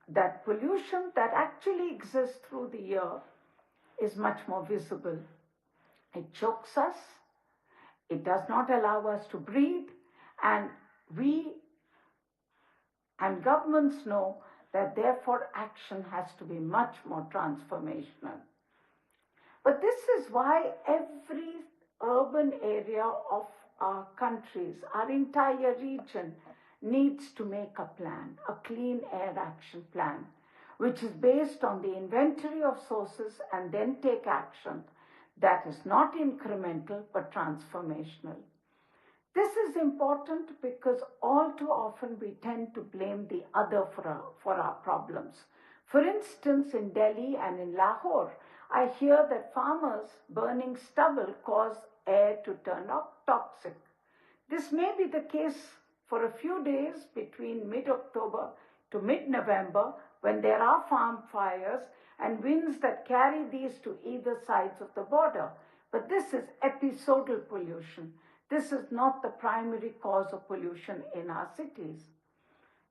that pollution that actually exists through the year is much more visible. It chokes us, it does not allow us to breathe, And we and governments know that therefore action has to be much more transformational. But this is why every urban area of our countries, our entire region, needs to make a plan, a clean air action plan, which is based on the inventory of sources and then take action that is not incremental but transformational. This is important because all too often we tend to blame the other for our problems. For instance, in Delhi and in Lahore, I hear that farmers burning stubble cause air to turn toxic. This may be the case for a few days between mid-October to mid-November when there are farm fires and winds that carry these to either sides of the border. But this is episodal pollution. This is not the primary cause of pollution in our cities.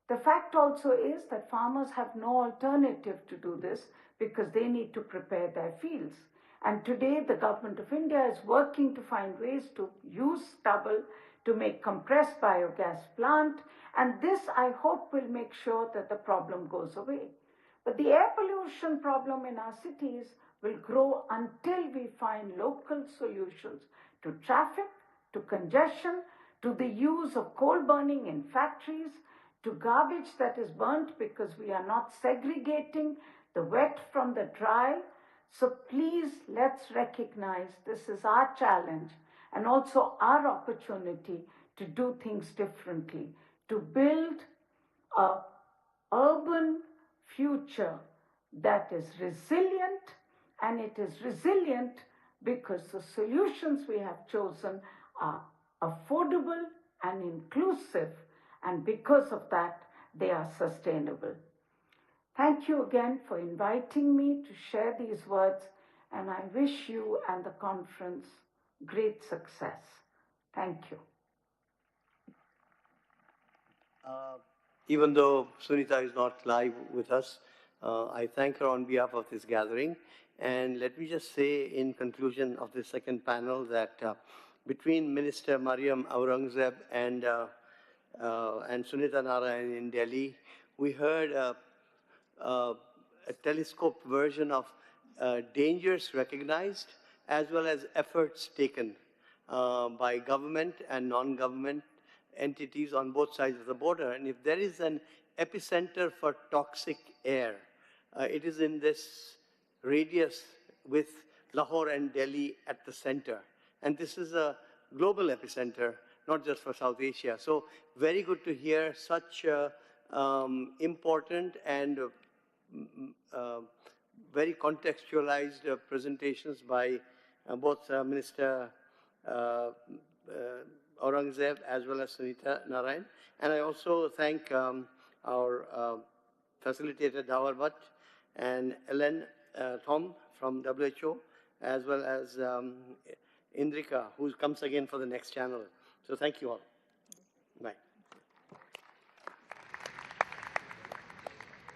The fact also is that farmers have no alternative to do this because they need to prepare their fields. And today the government of India is working to find ways to use stubble to make compressed biogas plant, and this I hope will make sure that the problem goes away. But the air pollution problem in our cities will grow until we find local solutions to traffic, to congestion, to the use of coal burning in factories, to garbage that is burnt because we are not segregating the wet from the dry. So please, let's recognize this is our challenge and also our opportunity to do things differently, to build an urban future that is resilient, and it is resilient because the solutions we have chosen are affordable and inclusive, and because of that, they are sustainable. Thank you again for inviting me to share these words, and I wish you and the conference great success. Thank you. Even though Sunita is not live with us, I thank her on behalf of this gathering. And let me just say in conclusion of the second panel that between Minister Mariam Aurangzeb and Sunita Narayan in Delhi, we heard a telescoped version of dangers recognized as well as efforts taken by government and non-government entities on both sides of the border. And if there is an epicenter for toxic air, it is in this radius with Lahore and Delhi at the center. And this is a global epicenter, not just for South Asia. So very good to hear such important and very contextualized presentations by both Minister Aurangzeb as well as Sunita Narayan. And I also thank our facilitator Dawar Bhatt and Ellen Tom from WHO, as well as Indrika, who comes again for the next channel. So thank you all. Bye.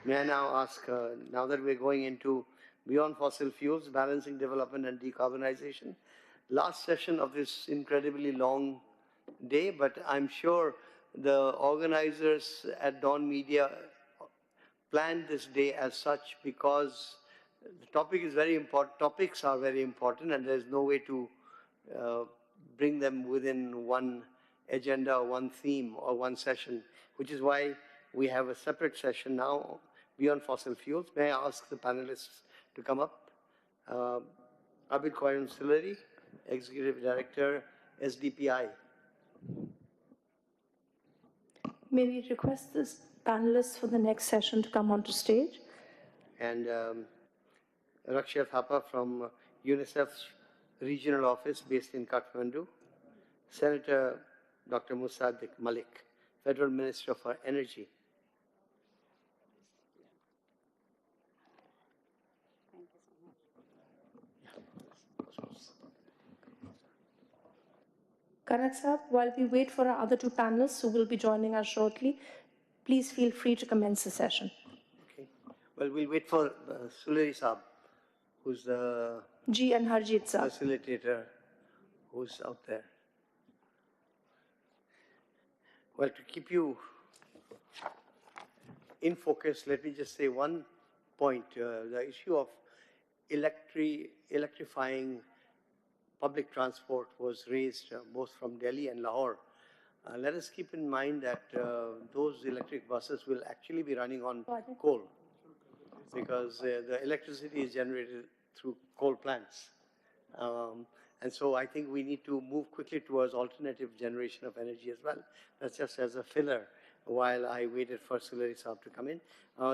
May I now ask, now that we're going into beyond fossil fuels, balancing development and decarbonization, last session of this incredibly long day, but I'm sure the organizers at DawnMedia planned this day as such because the topic is very important, topics are very important, and there's no way to bring them within one agenda or one theme or one session, which is why we have a separate session now, Beyond Fossil Fuels. May I ask the panelists to come up? Abid Khoyam Sillery, Executive Director, SDPI. May we request the panelists for the next session to come onto stage? And Raksha Thapa from UNICEF's regional office based in Kathmandu. Senator Dr. Musaddiq Malik, Federal Minister for Energy. Kanak Saab, while we wait for our other two panelists who will be joining us shortly, please feel free to commence the session. Okay. Well, we'll wait for Suleri Saab, who's the G and Harjeet Saab, facilitator, who's out there. Well, to keep you in focus, let me just say one point. The issue of electrifying public transport was raised both from Delhi and Lahore. Let us keep in mind that those electric buses will actually be running on coal, because the electricity is generated through coal plants. And so I think we need to move quickly towards alternative generation of energy as well. That's just as a filler while I waited for Sulari Saab to come in.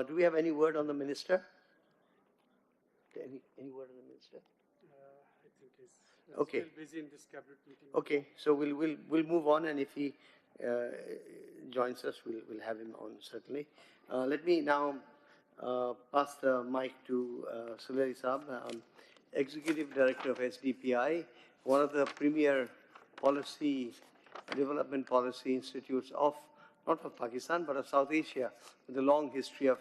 Do we have any word on the minister? Any word on the minister? I think he's Okay. still busy in this cabinet meeting. Okay, so we'll move on, and if he joins us, we'll have him on certainly. Let me now pass the mic to Sulari Saab, Executive Director of SDPI, one of the premier development policy institutes of not of Pakistan but of South Asia, with a long history of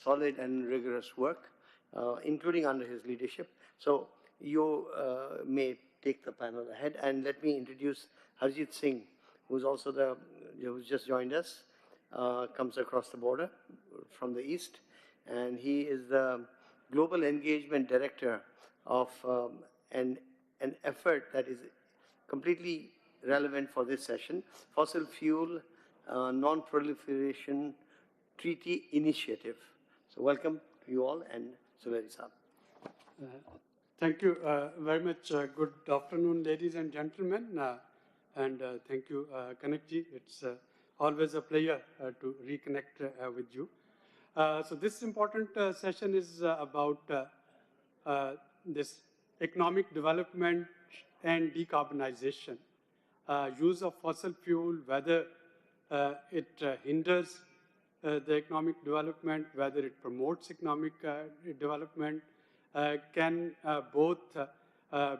solid and rigorous work, including under his leadership. So you may take the panel ahead, and let me introduce Harjit Singh, who's just joined us, comes across the border from the east, and he is the Global Engagement Director of an effort that is completely relevant for this session, Fossil Fuel Non-Proliferation Treaty Initiative. So welcome to you all, and Sulari Saab. Thank you very much. Good afternoon, ladies and gentlemen, and thank you, Kanakji. It's always a pleasure to reconnect with you. So this important session is about this economic development and decarbonization. Use of fossil fuel, whether it hinders the economic development, whether it promotes economic development, can both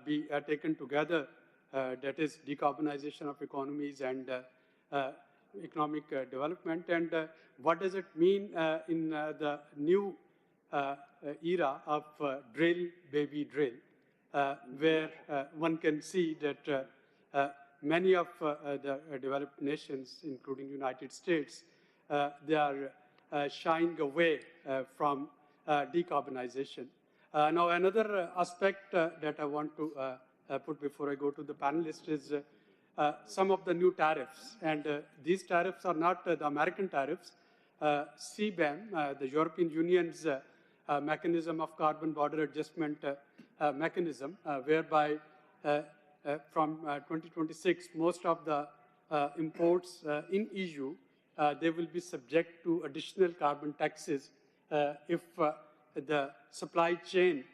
be taken together, that is decarbonization of economies and economic development. And what does it mean in the new era of drill, baby, drill, where one can see that many of the developed nations, including United States, they are shying away from decarbonization. Now, another aspect that I want to put before I go to the panelists is some of the new tariffs. And these tariffs are not the American tariffs. CBAM, the European Union's mechanism of carbon border adjustment mechanism, whereby from 2026, most of the imports in EU, they will be subject to additional carbon taxes if the supply chain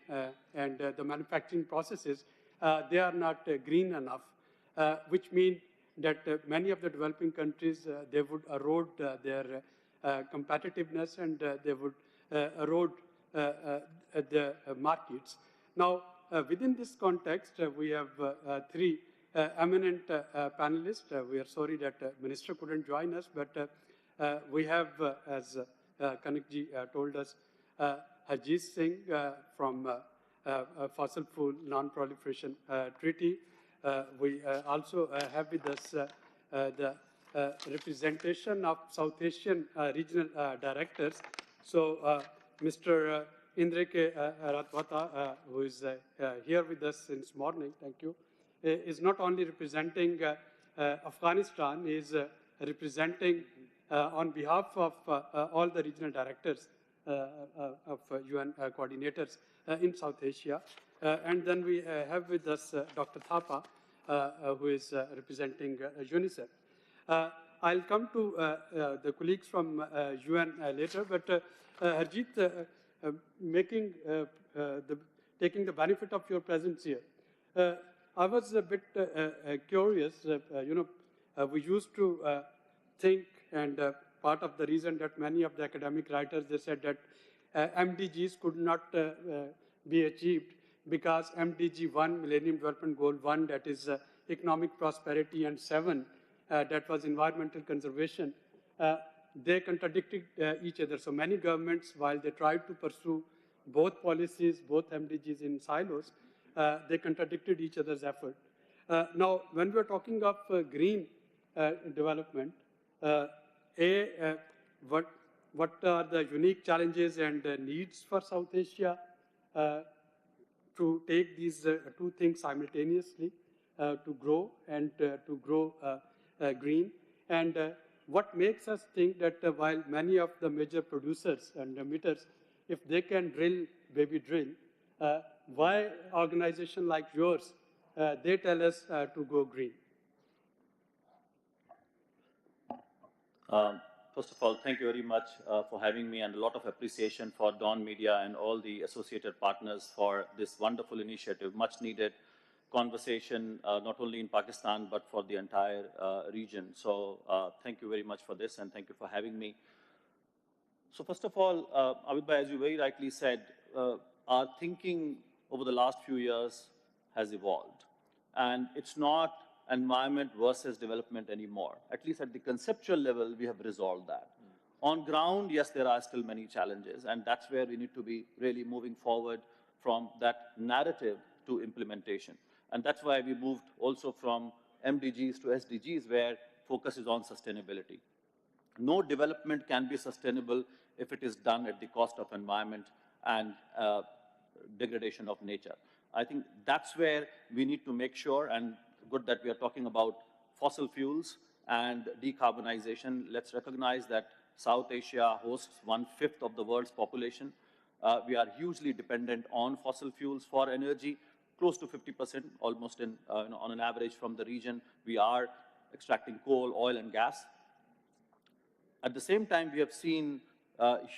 and the manufacturing processes, they are not green enough, which means that many of the developing countries, they would erode their competitiveness, and they would erode the markets. Now, within this context, we have three eminent panelists. We are sorry that Minister couldn't join us, but we have, as Kanakji told us, Harjit Singh from Fossil Fuel Non-Proliferation Treaty. We also have with us the representation of South Asian regional directors. So Mr. Indreke Ratwata, who is here with us since morning, thank you, is not only representing Afghanistan, he is representing on behalf of all the regional directors of UN coordinators in South Asia. And then we have with us Dr. Thapa, who is representing UNICEF. I'll come to the colleagues from UN later, but Harjit, taking the benefit of your presence here, I was a bit curious. We used to think, and part of the reason that many of the academic writers, they said that MDGs could not be achieved because MDG 1, Millennium Development Goal 1, that is economic prosperity, and 7, that was environmental conservation, they contradicted each other. So many governments, while they tried to pursue both policies, both MDGs in silos, they contradicted each other's effort. Now, when we are talking of green development, What are the unique challenges and needs for South Asia to take these two things simultaneously, to grow and to grow green? And what makes us think that while many of the major producers and emitters, if they can drill, baby drill, why organization like yours, they tell us to go green? First of all, thank you very much for having me, and a lot of appreciation for DawnMedia and all the associated partners for this wonderful initiative, much needed conversation, not only in Pakistan, but for the entire region. So thank you very much for this, and thank you for having me. So first of all, Abid Bhai, as you very rightly said, our thinking over the last few years has evolved. And it's not environment versus development anymore. At least at the conceptual level, we have resolved that. On ground, yes, there are still many challenges, and that's where we need to be really moving forward from that narrative to implementation. And that's why we moved also from MDGs to SDGs, where focus is on sustainability. No development can be sustainable if it is done at the cost of environment and degradation of nature. I think that's where we need to make sure, and good that we are talking about fossil fuels and decarbonization. Let's recognize that South Asia hosts 1/5 of the world's population. We are hugely dependent on fossil fuels for energy, close to 50%, almost on an average from the region. We are extracting coal, oil, and gas. At the same time, we have seen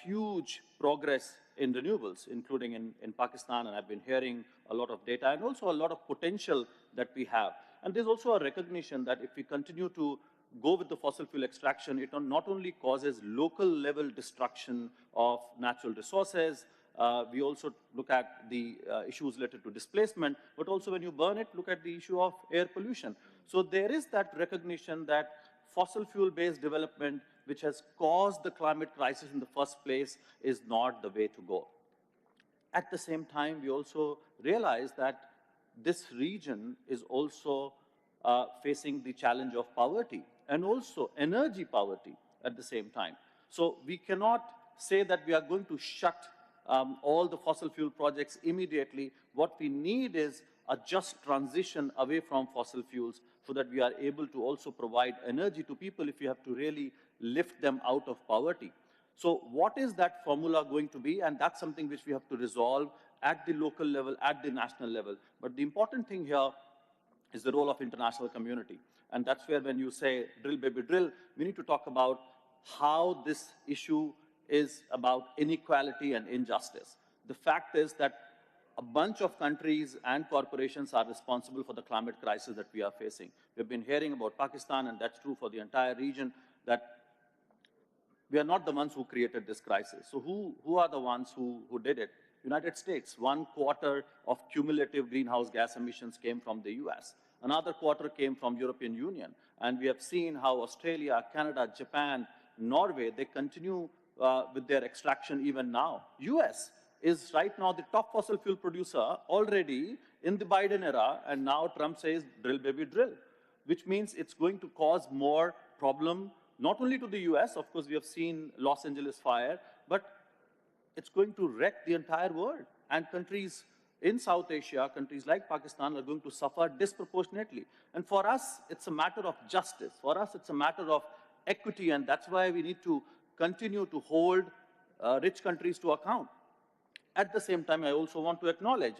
huge progress in renewables, including in Pakistan, and I've been hearing a lot of data and also a lot of potential that we have. And there's also a recognition that if we continue to go with the fossil fuel extraction, it not only causes local level destruction of natural resources, we also look at the issues related to displacement, but also when you burn it, look at the issue of air pollution. So there is that recognition that fossil fuel-based development, which has caused the climate crisis in the first place, is not the way to go. At the same time, we also realize that this region is also facing the challenge of poverty and also energy poverty at the same time. So we cannot say that we are going to shut all the fossil fuel projects immediately. What we need is a just transition away from fossil fuels so that we are able to also provide energy to people if we have to really lift them out of poverty. So what is that formula going to be? And that's something which we have to resolve at the local level, at the national level. But the important thing here is the role of international community. And that's where when you say drill, baby, drill, we need to talk about how this issue is about inequality and injustice. The fact is that a bunch of countries and corporations are responsible for the climate crisis that we are facing. We've been hearing about Pakistan, and that's true for the entire region, that we are not the ones who created this crisis. So who are the ones who did it? United States, 1/4 of cumulative greenhouse gas emissions came from the US. Another quarter came from European Union. And we have seen how Australia, Canada, Japan, Norway, they continue with their extraction even now. US is right now the top fossil fuel producer already in the Biden era, and now Trump says, drill, baby, drill, which means it's going to cause more problem, not only to the US, of course, we have seen Los Angeles fire, but it's going to wreck the entire world. And countries in South Asia, countries like Pakistan, are going to suffer disproportionately. And for us, it's a matter of justice. For us, it's a matter of equity, and that's why we need to continue to hold rich countries to account. At the same time, I also want to acknowledge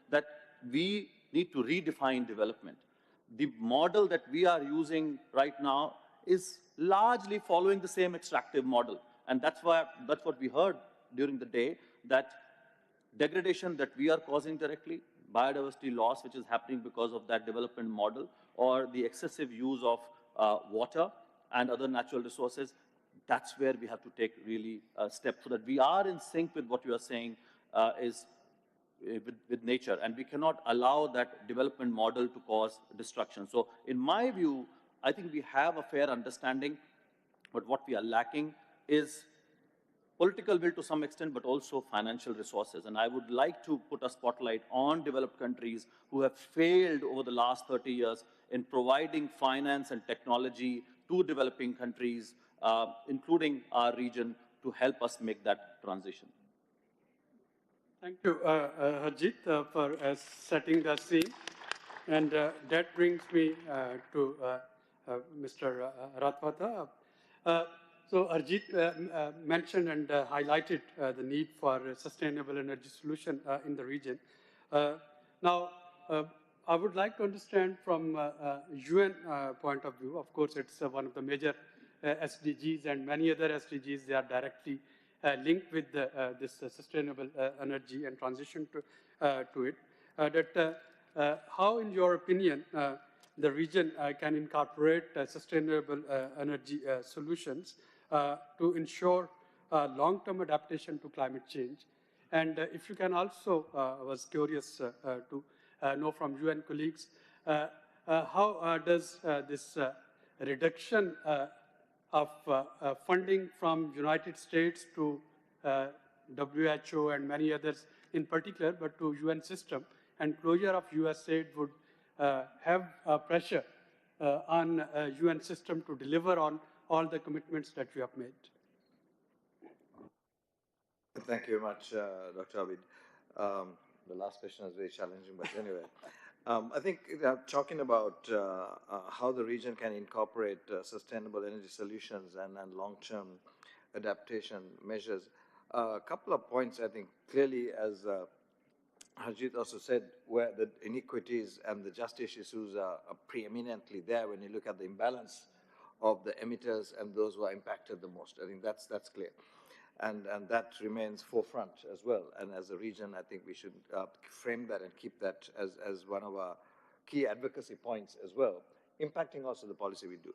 that we need to redefine development. The model that we are using right now is largely following the same extractive model. And that's what we heard during the day, that degradation that we are causing directly, biodiversity loss, which is happening because of that development model, or the excessive use of water and other natural resources, that's where we have to take really steps so that we are in sync with what you are saying with nature. And we cannot allow that development model to cause destruction. So in my view, I think we have a fair understanding, but what we are lacking is political will to some extent, but also financial resources. And I would like to put a spotlight on developed countries who have failed over the last 30 years in providing finance and technology to developing countries, including our region, to help us make that transition. Thank you, Harjit, for setting the scene. And that brings me to Mr. Ratwata. So Harjit mentioned and highlighted the need for a sustainable energy solution in the region. Now, I would like to understand from UN point of view. Of course, it's one of the major SDGs, and many other SDGs, they are directly linked with this sustainable energy and transition to it. How, in your opinion, the region can incorporate sustainable energy solutions to ensure long-term adaptation to climate change? And if you can also, I was curious to know from UN colleagues, how does this reduction of funding from United States to WHO and many others in particular, but to UN system, and closure of US aid would have pressure on UN system to deliver on all the commitments that you have made? Thank you very much, Dr. Abid. The last question is very challenging, but anyway. I think talking about how the region can incorporate sustainable energy solutions and long-term adaptation measures, a couple of points, I think, clearly, as Harjit also said, where the inequities and the justice issues are preeminently there when you look at the imbalance of the emitters and those who are impacted the most. I think that's clear. And that remains forefront as well. And as a region, I think we should frame that and keep that as one of our key advocacy points as well, impacting also the policy we do.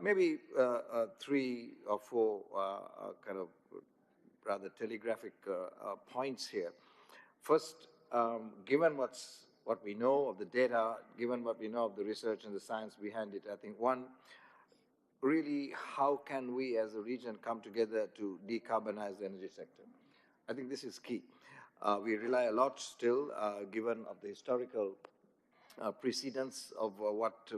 Maybe 3 or 4 kind of rather telegraphic points here. First, given what we know of the data, given what we know of the research and the science behind it, I think one, really, how can we as a region come together to decarbonize the energy sector? I think this is key. We rely a lot still, given of the historical precedence of what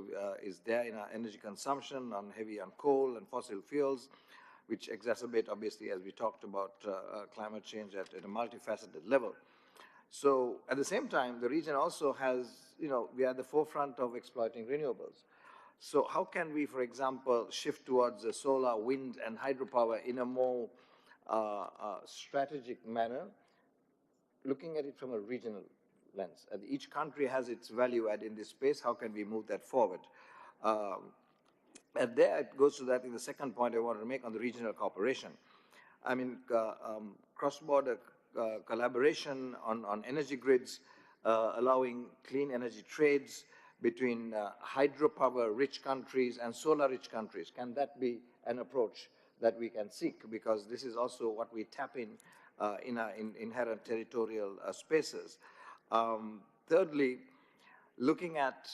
is there in our energy consumption, heavy on coal and fossil fuels, which exacerbate, obviously, as we talked about, climate change at a multifaceted level. So at the same time, the region also has, we are at the forefront of exploiting renewables. So how can we, for example, shift towards solar, wind, and hydropower in a more strategic manner, looking at it from a regional lens? And each country has its value add in this space. How can we move that forward? And there it goes to that in the second point I wanted to make on the regional cooperation. I mean, cross-border collaboration on energy grids, allowing clean energy trades between hydropower-rich countries and solar-rich countries. Can that be an approach that we can seek? Because this is also what we tap in our inherent territorial spaces. Thirdly, looking at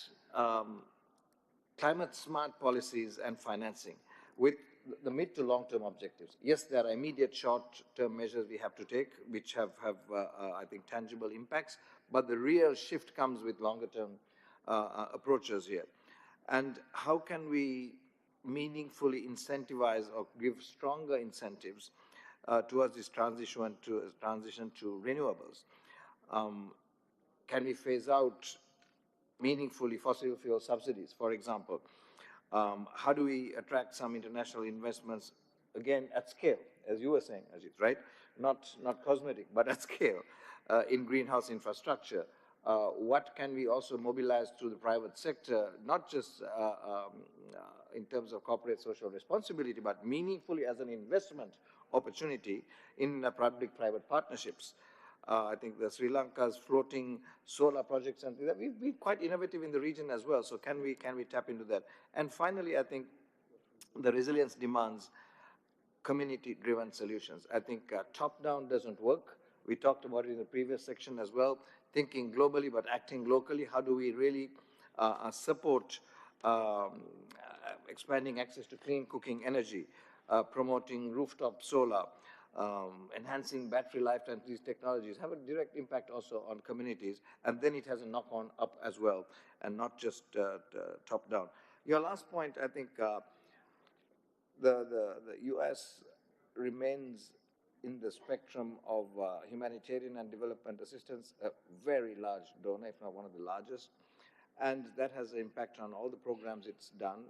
climate-smart policies and financing with the mid to long-term objectives. Yes, there are immediate short-term measures we have to take, which have I think, tangible impacts, but the real shift comes with longer-term approaches here. And how can we meaningfully incentivize or give stronger incentives towards this transition to renewables? Can we phase out meaningfully fossil fuel subsidies, for example? How do we attract some international investments, again, at scale, as you were saying, Ajit, right? Not cosmetic, but at scale in greenhouse infrastructure. What can we also mobilize through the private sector, not just in terms of corporate social responsibility, but meaningfully as an investment opportunity in public-private partnerships? I think the Sri Lanka's floating solar projects, and we've been quite innovative in the region as well. So can we tap into that? And finally, I think the resilience demands community-driven solutions. I think top-down doesn't work. We talked about it in the previous section as well. Thinking globally but acting locally. How do we really support expanding access to clean cooking energy, promoting rooftop solar, enhancing battery lifetime? These technologies have a direct impact also on communities, and then it has a knock-on up as well, and not just top-down. Your last point, I think the U.S. remains in the spectrum of humanitarian and development assistance, a very large donor, if not one of the largest. And that has an impact on all the programs it's done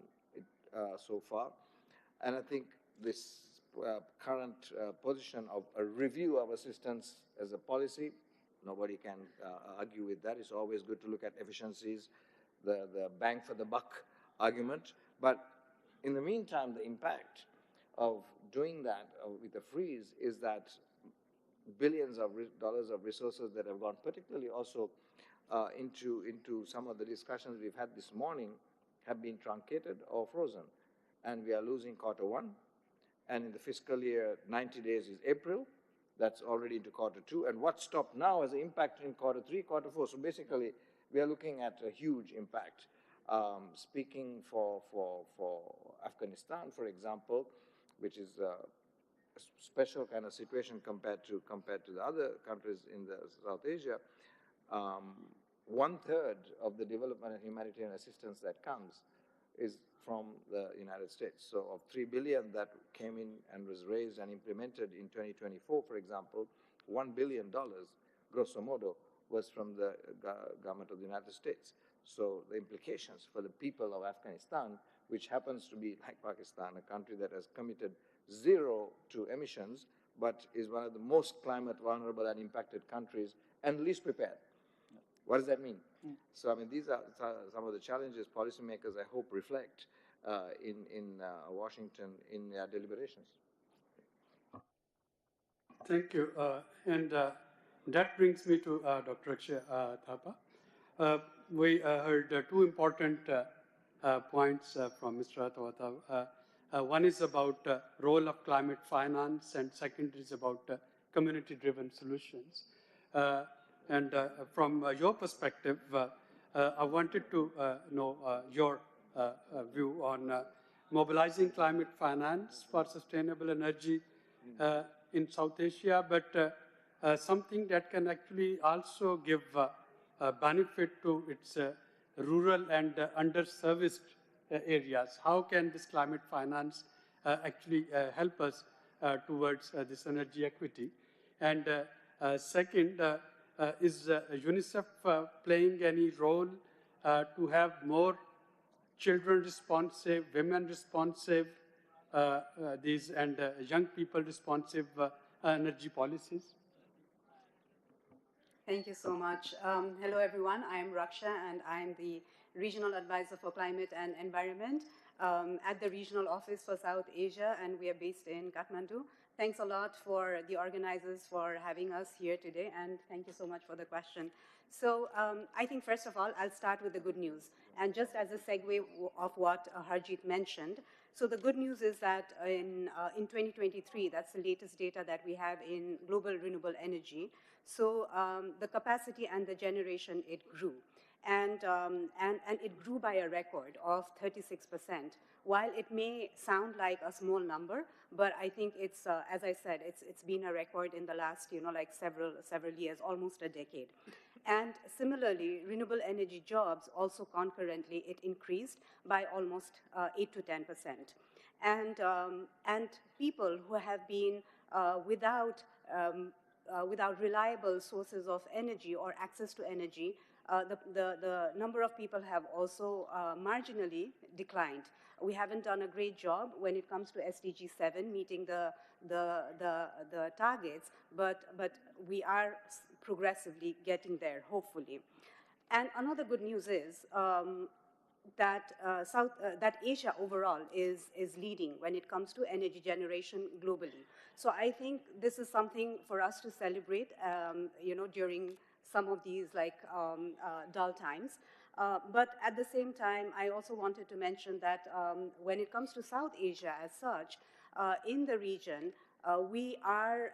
so far. And I think this current position of a review of assistance as a policy, nobody can argue with that. It's always good to look at efficiencies, the bang for the buck argument. But in the meantime, the impact of doing that with a freeze is that billions of dollars of resources that have gone, particularly also into some of the discussions we've had this morning, have been truncated or frozen. And we are losing Q1. And in the fiscal year, 90 days is April. That's already into Q2. And what stopped now has an impact in Q3, Q4. So basically, we are looking at a huge impact. Speaking for Afghanistan, for example, which is a special kind of situation compared to the other countries in the South Asia, 1/3 of the development and humanitarian assistance that comes is from the United States. So of $3 billion that came in and was raised and implemented in 2024, for example, $1 billion, grosso modo, was from the government of the United States. So the implications for the people of Afghanistan, which happens to be, like Pakistan, a country that has committed zero to emissions, but is one of the most climate vulnerable and impacted countries and least prepared. What does that mean? So, I mean, these are some of the challenges policymakers, I hope, reflect in Washington in their deliberations. Thank you. And that brings me to Dr. Akshay Thapa. We heard two important points from Mr. Thapa. One is about role of climate finance, and second is about community-driven solutions. And from your perspective, I wanted to know your view on mobilizing climate finance for sustainable energy in South Asia, but something that can actually also give benefit to its rural and underserviced areas. How can this climate finance actually help us towards this energy equity? And second, is UNICEF playing any role to have more children responsive, women responsive, and young people responsive energy policies? Thank you so much. Hello, everyone. I am Raksha, and I am the Regional Advisor for Climate and Environment at the Regional Office for South Asia, and we are based in Kathmandu. Thanks a lot for the organizers for having us here today, and thank you so much for the question. So I think, first of all, I'll start with the good news. And just as a segue of what Harjeet mentioned, so the good news is that in 2023, that's the latest data that we have in global renewable energy, so the capacity and the generation, it grew. And it grew by a record of 36%. While it may sound like a small number, but I think it's, as I said, it's been a record in the last, like several years, almost a decade. And similarly, renewable energy jobs also concurrently, it increased by almost 8 to 10%. And people who have been without reliable sources of energy or access to energy, the number of people have also marginally declined. We haven't done a great job when it comes to SDG 7, meeting the targets, but we are progressively getting there, hopefully. And another good news is that Asia overall is leading when it comes to energy generation globally. So I think this is something for us to celebrate, during some of these dull times. But at the same time, I also wanted to mention that when it comes to South Asia as such, in the region, we are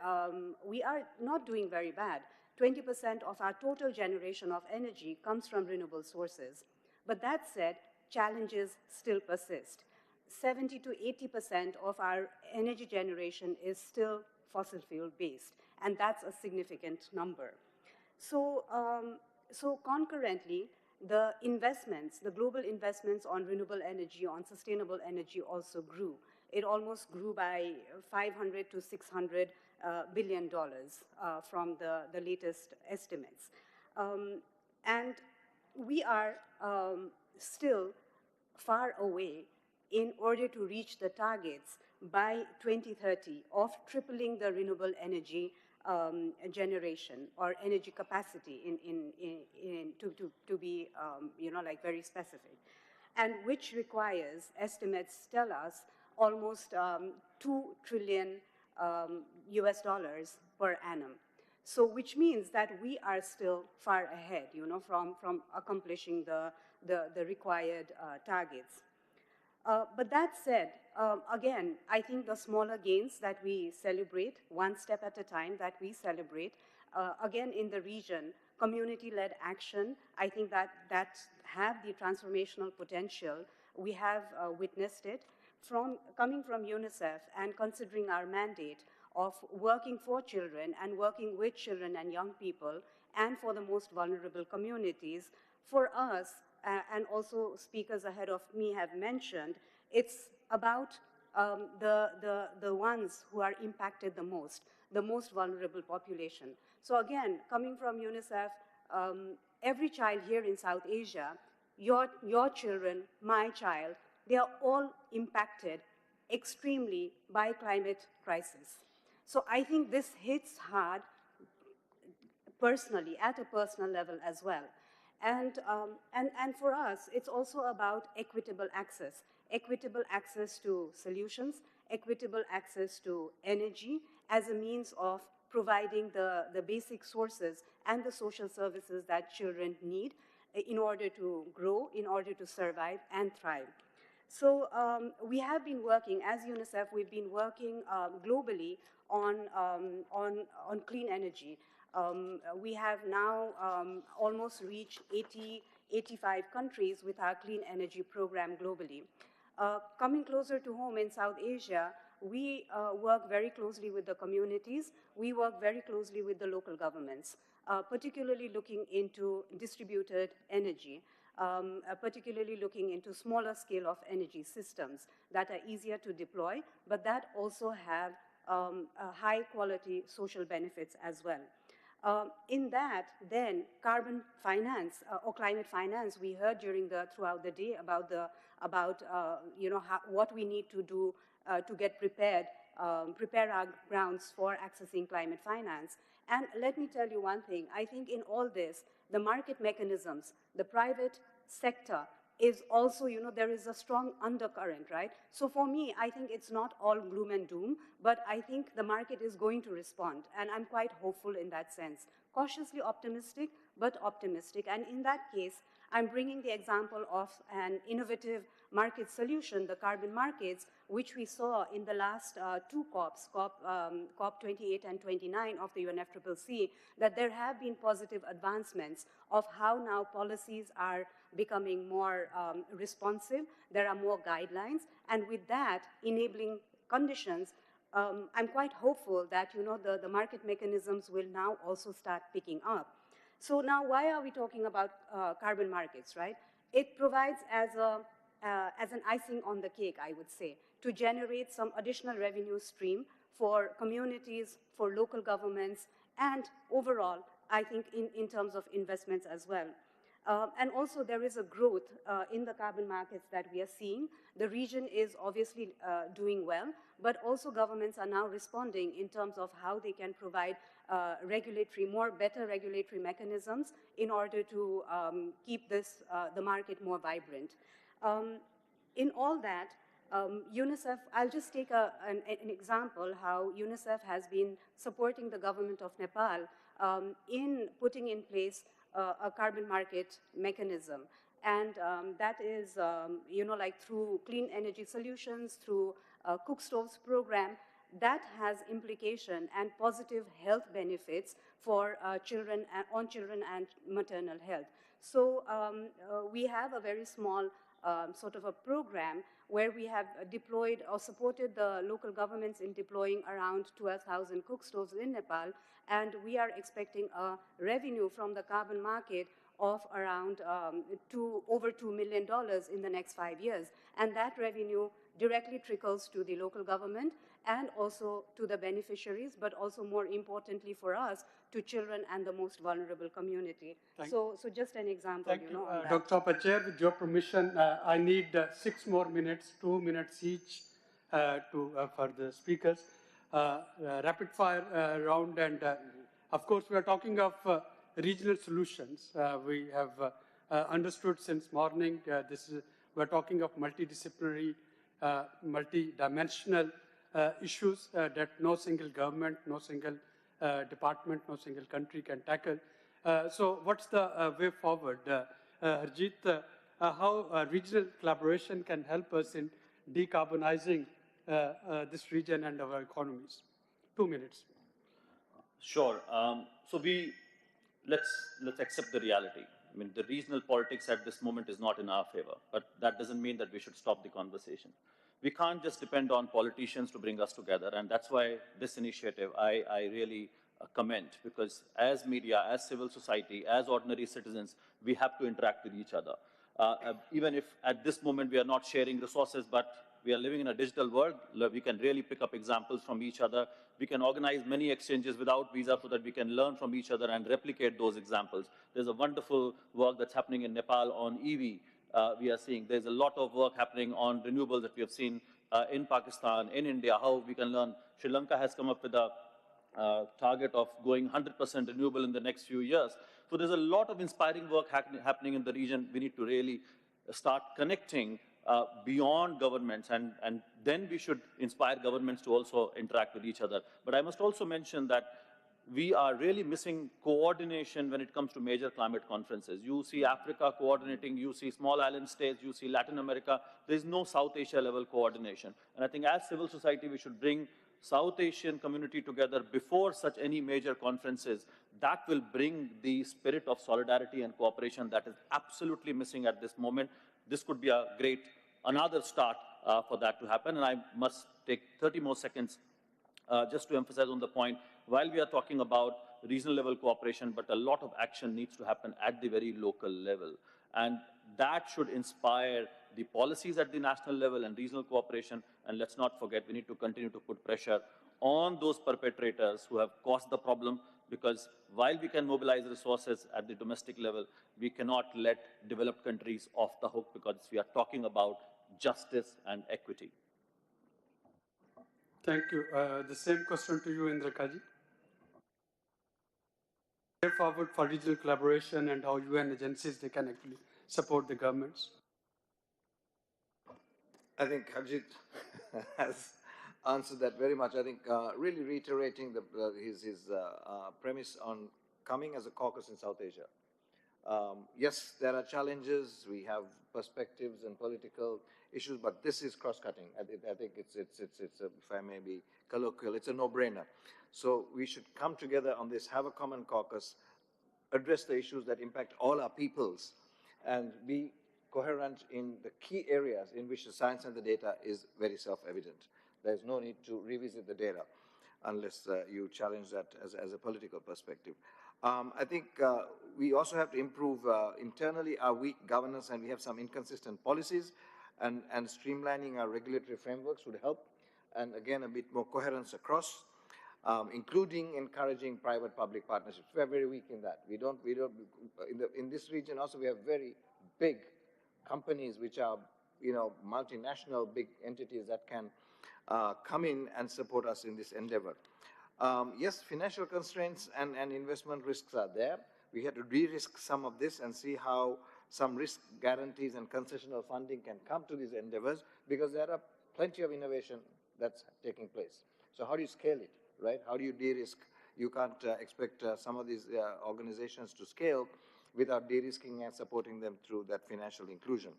not doing very bad. 20% of our total generation of energy comes from renewable sources. But that said, challenges still persist. 70 to 80% of our energy generation is still fossil fuel based, and that's a significant number. So concurrently, the investments, the global investments on renewable energy, on sustainable energy also grew. It almost grew by 500 to 600 billion dollars from the latest estimates. And we are still far away in order to reach the targets by 2030 of tripling the renewable energy generation or energy capacity to be, like very specific, and which requires, estimates tell us, almost 2 trillion US dollars per annum. So which means that we are still far ahead, from accomplishing the required targets. But that said, again, I think the smaller gains that we celebrate, one step at a time that we celebrate, again in the region, community-led action, I think that have the transformational potential. We have witnessed it coming from UNICEF and considering our mandate of working for children and working with children and young people and for the most vulnerable communities. For us, and also speakers ahead of me have mentioned, it's about the ones who are impacted the most vulnerable population. So again, coming from UNICEF, every child here in South Asia, your children, my child, they are all impacted extremely by climate crisis. So I think this hits hard personally, at a personal level as well. And for us, it's also about equitable access to solutions, equitable access to energy as a means of providing the basic sources and the social services that children need in order to grow, in order to survive and thrive. So we have been working, as UNICEF, we've been working globally on clean energy. We have now almost reached 85 countries with our clean energy program globally. Coming closer to home in South Asia, we work very closely with the communities. We work very closely with the local governments, particularly looking into distributed energy, particularly looking into smaller scale of energy systems that are easier to deploy, but that also have high quality social benefits as well. In that, then, carbon finance or climate finance, we heard throughout the day about what we need to do to get prepared, prepare our grounds for accessing climate finance. And let me tell you one thing. I think in all this, the market mechanisms, the private sector is also, there is a strong undercurrent, right? So for me, I think it's not all gloom and doom, but I think the market is going to respond, and I'm quite hopeful in that sense. Cautiously optimistic, but optimistic. And in that case, I'm bringing the example of an innovative market solution, the carbon markets, which we saw in the last two COPs, COP 28 and 29 of the UNFCCC, that there have been positive advancements of how now policies are becoming more responsive. There are more guidelines, and with that, enabling conditions, I'm quite hopeful that the market mechanisms will now also start picking up. So now, why are we talking about carbon markets, right? It provides as an icing on the cake, I would say, to generate some additional revenue stream for communities, for local governments, and overall, I think in terms of investments as well. And also, there is a growth in the carbon markets that we are seeing. The region is obviously doing well, but also governments are now responding in terms of how they can provide better regulatory mechanisms in order to keep the market more vibrant. In all that, UNICEF, I'll just take an example how UNICEF has been supporting the government of Nepal in putting in place a carbon market mechanism. And that is, like through clean energy solutions, through cook stoves program, that has implication and positive health benefits for children and maternal health. So we have a very small sort of a program where we have deployed or supported the local governments in deploying around 12,000 cook stoves in Nepal, and we are expecting a revenue from the carbon market of around over $2 million in the next 5 years. And that revenue directly trickles to the local government and also to the beneficiaries, but also more importantly for us, to children and the most vulnerable community. So just an example, Thank you, on that. Dr. Pachair, with your permission, I need 6 more minutes, 2 minutes each for the speakers. Rapid fire round, and of course we are talking of regional solutions. We have understood since morning we're talking of multidisciplinary, multi-dimensional issues that no single government, no single department, no single country can tackle. So what's the way forward? Harjeet, how regional collaboration can help us in decarbonizing this region and our economies? 2 minutes. Sure. So let's accept the reality. I mean, the regional politics at this moment is not in our favor, but that doesn't mean that we should stop the conversation. We can't just depend on politicians to bring us together, and that's why this initiative I really commend, because as media, as civil society, as ordinary citizens, we have to interact with each other. Even if at this moment we are not sharing resources, but we are living in a digital world, we can really pick up examples from each other. We can organize many exchanges without visa so that we can learn from each other and replicate those examples. There's a wonderful work that's happening in Nepal on EV. We are seeing there's a lot of work happening on renewables that we have seen in Pakistan, in India, how we can learn. Sri Lanka has come up with a target of going 100% renewable in the next few years. So there's a lot of inspiring work happening in the region. We need to really start connecting beyond governments, and then we should inspire governments to also interact with each other. But I must also mention that we are really missing coordination when it comes to major climate conferences. You see Africa coordinating, you see small island states, you see Latin America. There's no South Asia level coordination. And I think as civil society, we should bring South Asian community together before such any major conferences. That will bring the spirit of solidarity and cooperation that is absolutely missing at this moment. This could be a great, another start for that to happen. And I must take 30 more seconds just to emphasize on the point, while we are talking about regional level cooperation, but a lot of action needs to happen at the very local level. And that should inspire the policies at the national level and regional cooperation. And let's not forget, we need to continue to put pressure on those perpetrators who have caused the problem, because while we can mobilize resources at the domestic level, we cannot let developed countries off the hook, because we are talking about justice and equity. Thank you. The same question to you, Indra Kaji. Way forward for regional collaboration and how UN agencies, they can actually support the governments. I think Harjeet has answered that very much. I think really reiterating his premise on coming as a caucus in South Asia. Yes, there are challenges. We have perspectives and political issues, but this is cross-cutting. I think it's if I may be colloquial, it's a no-brainer. So we should come together on this, have a common caucus, address the issues that impact all our peoples, and be coherent in the key areas in which the science and the data is very self-evident. There's no need to revisit the data unless you challenge that as a political perspective. I think we also have to improve internally our weak governance, and we have some inconsistent policies, and streamlining our regulatory frameworks would help. And again, a bit more coherence across, including encouraging private-public partnerships. We are very weak in that. We don't in this region also we have very big companies which are, multinational big entities that can come in and support us in this endeavor. Yes, financial constraints and investment risks are there. We have to de-risk some of this and see how some risk guarantees and concessional funding can come to these endeavors, because there are plenty of innovation that's taking place. So how do you scale it, right? How do you de-risk? You can't expect some of these organizations to scale without de-risking and supporting them through that financial inclusion.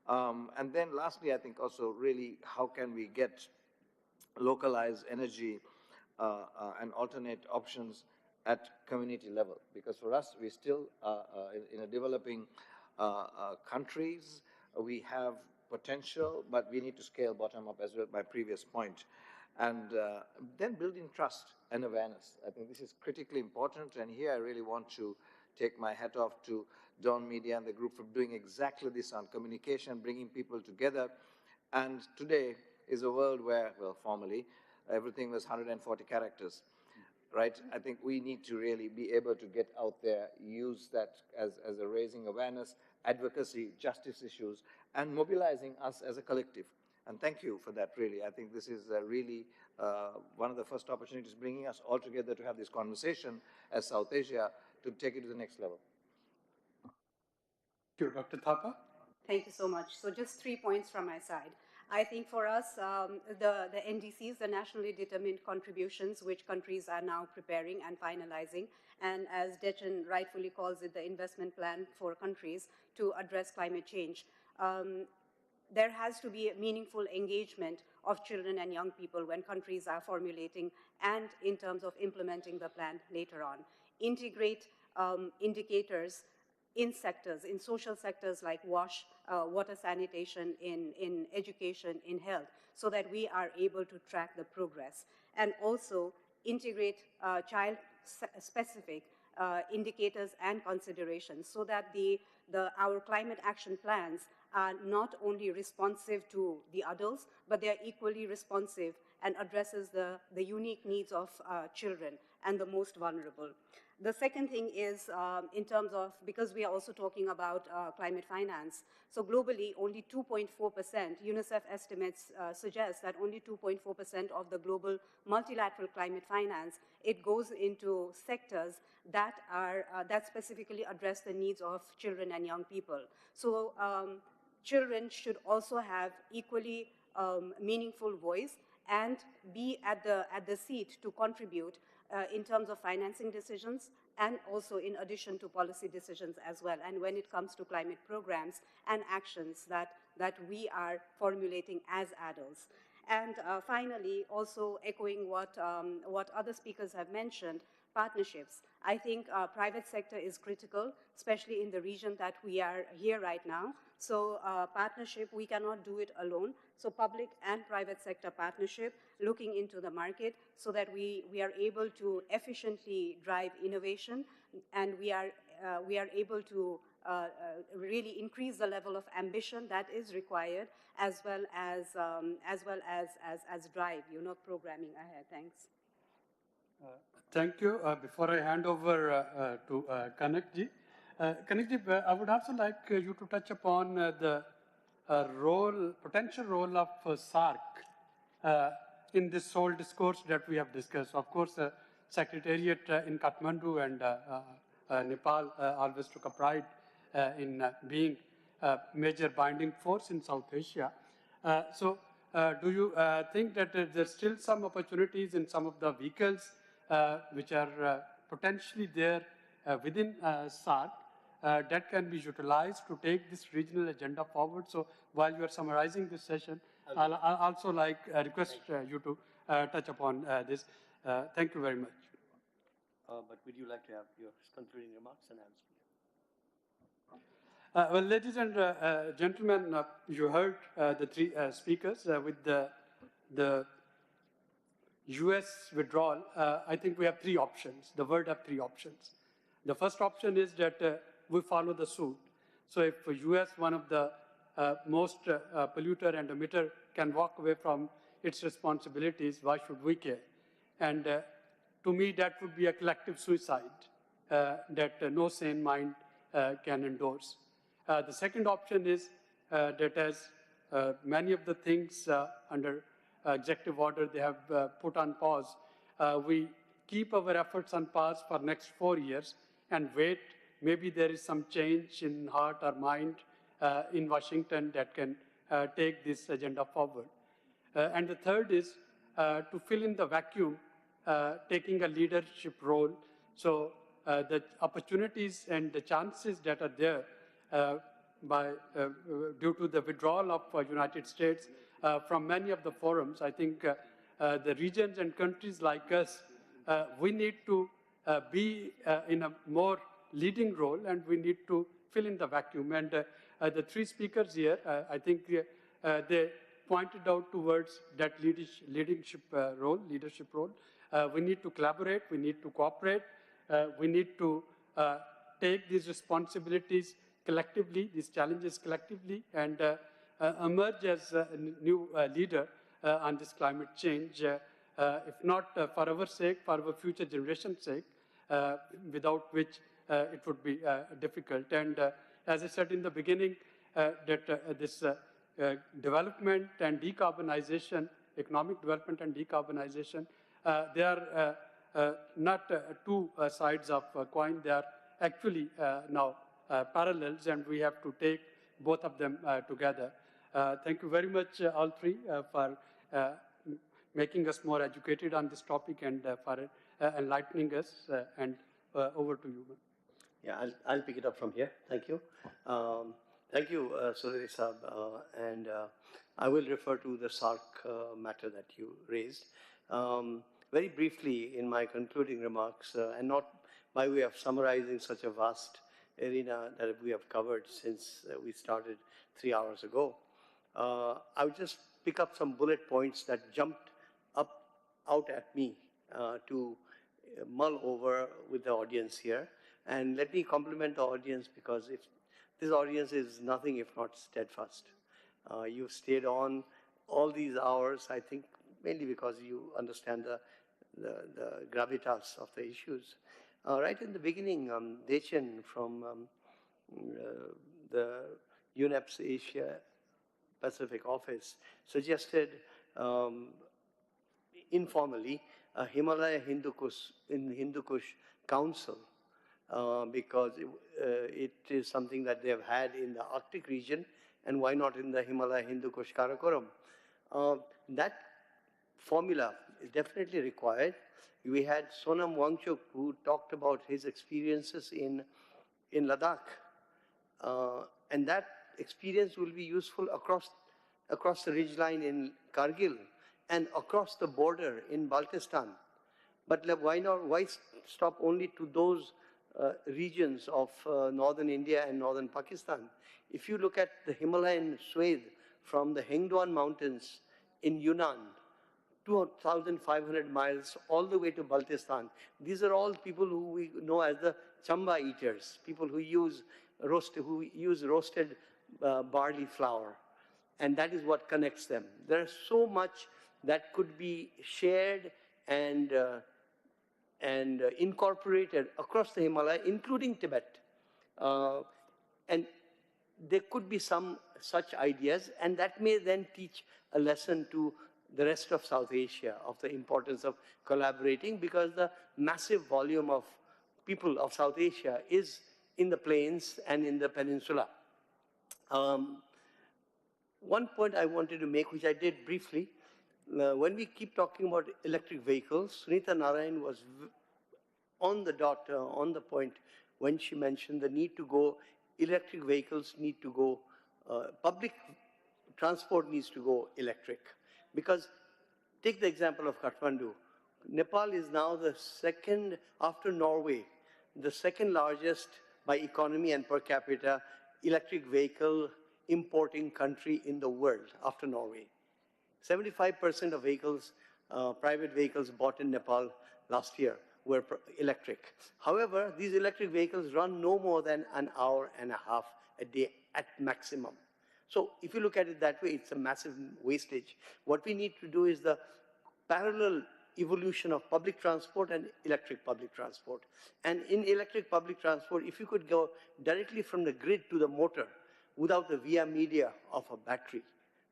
And then lastly, I think also really how can we get localized energy and alternate options at community level? Because for us, we still, in a developing countries, we have potential, but we need to scale bottom up as well, my previous point. And then building trust and awareness. I think this is critically important, and here I really want to take my hat off to DawnMedia and the group for doing exactly this on communication, bringing people together. And today is a world where, well, formerly, everything was 140 characters, right? I think we need to really be able to get out there, use that as a raising awareness, advocacy, justice issues, and mobilizing us as a collective. And thank you for that, really. I think this is really one of the first opportunities bringing us all together to have this conversation as South Asia to take it to the next level. Thank you, Dr. Thapa. Thank you so much. So just 3 points from my side. I think for us, the NDCs, the nationally determined contributions, which countries are now preparing and finalizing, and as Dechen rightfully calls it, the investment plan for countries to address climate change. There has to be a meaningful engagement of children and young people when countries are formulating and in terms of implementing the plan later on. Integrate indicators in sectors, in social sectors like water sanitation, in education, in health, so that we are able to track the progress. And also integrate child-specific indicators and considerations so that our climate action plans are not only responsive to the adults, but they are equally responsive and addresses the unique needs of children and the most vulnerable. The second thing is in terms of, because we are also talking about climate finance, so globally only 2.4%, UNICEF estimates suggest that only 2.4% of the global multilateral climate finance, it goes into sectors that specifically address the needs of children and young people. So children should also have equally meaningful voice and be at the seat to contribute in terms of financing decisions and also in addition to policy decisions as well. And when it comes to climate programs and actions that we are formulating as adults. And finally, also echoing what other speakers have mentioned, partnerships. I think private sector is critical, especially in the region that we are here right now. So partnership, we cannot do it alone. So public and private sector partnership, looking into the market so that we are able to efficiently drive innovation, and we are able to really increase the level of ambition that is required, as well as drive, programming ahead. Thanks. Thank you. Before I hand over to Kanakji, Kanakji, I would also like you to touch upon the potential role of SARC in this whole discourse that we have discussed. Of course, Secretariat in Kathmandu and Nepal always took a pride in being a major binding force in South Asia. So do you think that there's still some opportunities in some of the vehicles which are potentially there within SARC that can be utilized to take this regional agenda forward? So while you are summarizing this session, I'll also request you to touch upon this. Thank you very much. But would you like to have your concluding remarks and answer? Well, ladies and gentlemen, you heard the three speakers with the US withdrawal. I think we have three options. The world have three options. The first option is that we follow the suit. So if the US, one of the most polluter and emitter, can walk away from its responsibilities, why should we care? And to me, that would be a collective suicide that no sane mind can endorse. The second option is that as many of the things under executive order they have put on pause, we keep our efforts on pause for next 4 years and wait. Maybe there is some change in heart or mind in Washington that can take this agenda forward. And the third is to fill in the vacuum, taking a leadership role. So the opportunities and the chances that are there due to the withdrawal of United States from many of the forums, I think the regions and countries like us, we need to be in a more leading role, and we need to fill in the vacuum. And the three speakers here, I think they pointed out towards that leadership role. We need to collaborate, we need to cooperate, we need to take these responsibilities collectively, these challenges collectively, and emerge as a new leader on this climate change, if not for our sake, for our future generation's sake, without which it would be difficult. And as I said in the beginning, that this development and decarbonization, economic development and decarbonization, they are not two sides of a coin. They are actually now parallels, and we have to take both of them together. Thank you very much, all three, for making us more educated on this topic and for enlightening us. And over to you. Yeah, I'll pick it up from here. Thank you. Thank you, Surya Saab. And I will refer to the SARC matter that you raised. Very briefly, in my concluding remarks, and not by way of summarizing such a vast arena that we have covered since we started 3 hours ago, I would just pick up some bullet points that jumped out at me to mull over with the audience here. And let me compliment the audience, because if this audience is nothing if not steadfast. You've stayed on all these hours, I think, mainly because you understand the gravitas of the issues. Right in the beginning, Dechen from the UNEP's Asia Pacific office suggested informally a Himalaya Hindu Kush Council, because it is something that they have had in the Arctic region, and why not in the Himalaya Hindu Kush Karakoram? That formula is definitely required. We had Sonam Wangchuk, who talked about his experiences in Ladakh, and that experience will be useful across the ridgeline in Kargil and across the border in Baltistan. But why stop only to those regions of northern India and northern Pakistan? If you look at the Himalayan swathe from the Hengduan Mountains in Yunnan, 2,500 miles all the way to Baltistan, these are all people who we know as the chamba eaters, people who use roasted barley flour, and that is what connects them. There is so much that could be shared and incorporated across the Himalaya, including Tibet. And there could be some such ideas, and that may then teach a lesson to the rest of South Asia of the importance of collaborating, because the massive volume of people of South Asia is in the plains and in the peninsula. One point I wanted to make, which I did briefly, when we keep talking about electric vehicles, Sunita Narayan was on the dot, on the point, when she mentioned the need to go, electric vehicles need to go, public transport needs to go electric. Because take the example of Kathmandu. Nepal is now the second, after Norway, the second largest by economy and per capita electric vehicle importing country in the world after Norway. 75% of vehicles, private vehicles bought in Nepal last year were electric. However, these electric vehicles run no more than an hour and a half a day at maximum. So if you look at it that way, it's a massive wastage. What we need to do is the parallel evolution of public transport and electric public transport. And in electric public transport, if you could go directly from the grid to the motor without the via media of a battery,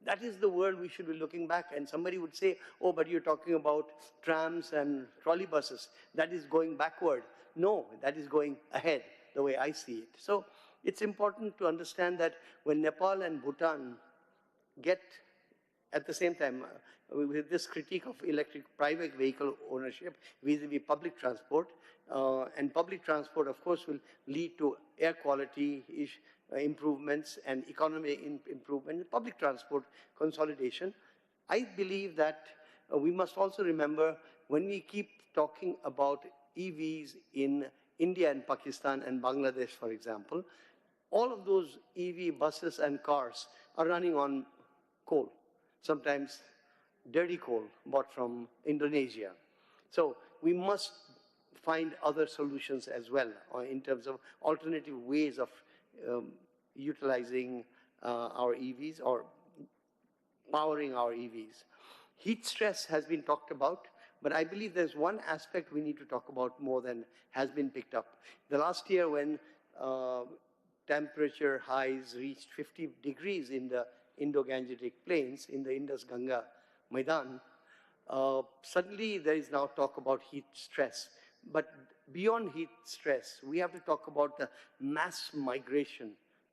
that is the world we should be looking back. And somebody would say, oh, but you're talking about trams and trolley buses. That is going backward. No, that is going ahead, the way I see it. So it's important to understand that when Nepal and Bhutan get, at the same time, with this critique of electric private vehicle ownership vis-a-vis public transport, and public transport, of course, will lead to air quality improvements and economic improvement, and public transport consolidation. I believe that we must also remember, when we keep talking about EVs in India and Pakistan and Bangladesh, for example, all of those EV buses and cars are running on coal, sometimes dirty coal bought from Indonesia. So we must find other solutions as well in terms of alternative ways of utilizing our EVs or powering our EVs. Heat stress has been talked about, but I believe there's one aspect we need to talk about more than has been picked up. The last year when temperature highs reached 50 degrees in the Indo-Gangetic plains, in the Indus-Ganga Maidan, suddenly there is now talk about heat stress. But beyond heat stress, we have to talk about the mass migration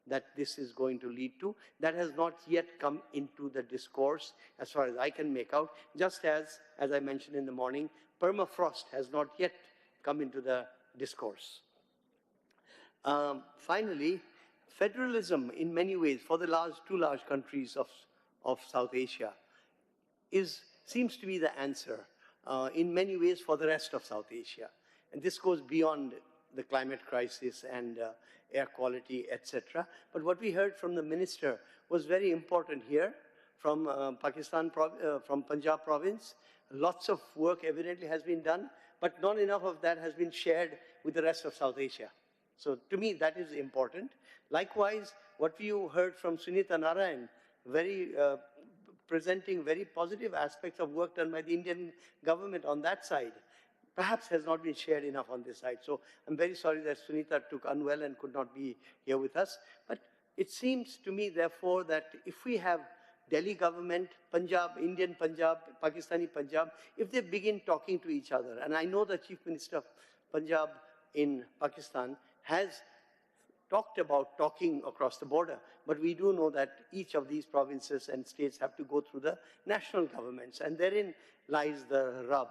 that this is going to lead to. That has not yet come into the discourse as far as I can make out, just as I mentioned in the morning, permafrost has not yet come into the discourse. Finally, federalism in many ways for the two large countries of South Asia seems to be the answer in many ways for the rest of South Asia. And this goes beyond the climate crisis and air quality, etc. But what we heard from the minister was very important here from from Punjab province. Lots of work evidently has been done, but not enough of that has been shared with the rest of South Asia. So to me, that is important. Likewise, what you heard from Sunita Narayan, presenting very positive aspects of work done by the Indian government on that side, perhaps has not been shared enough on this side. So I'm very sorry that Sunita took unwell and could not be here with us. But it seems to me, therefore, that if we have Delhi government, Punjab, Indian Punjab, Pakistani Punjab, if they begin talking to each other, and I know the Chief Minister of Punjab in Pakistan has talked about talking across the border, but we do know that each of these provinces and states have to go through the national governments, and therein lies the rub,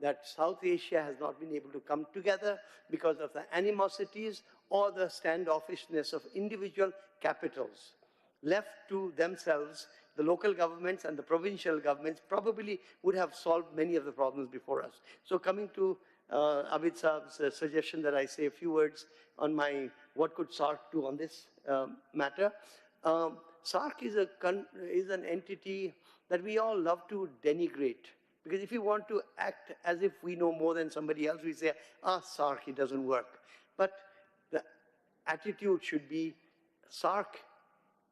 that South Asia has not been able to come together because of the animosities or the standoffishness of individual capitals. Left to themselves, the local governments and the provincial governments probably would have solved many of the problems before us. So coming to Abid Saab's suggestion that I say a few words on what could SAARC do on this matter. SAARC is an entity that we all love to denigrate. Because if you want to act as if we know more than somebody else, we say, SAARC, it doesn't work. But the attitude should be, SAARC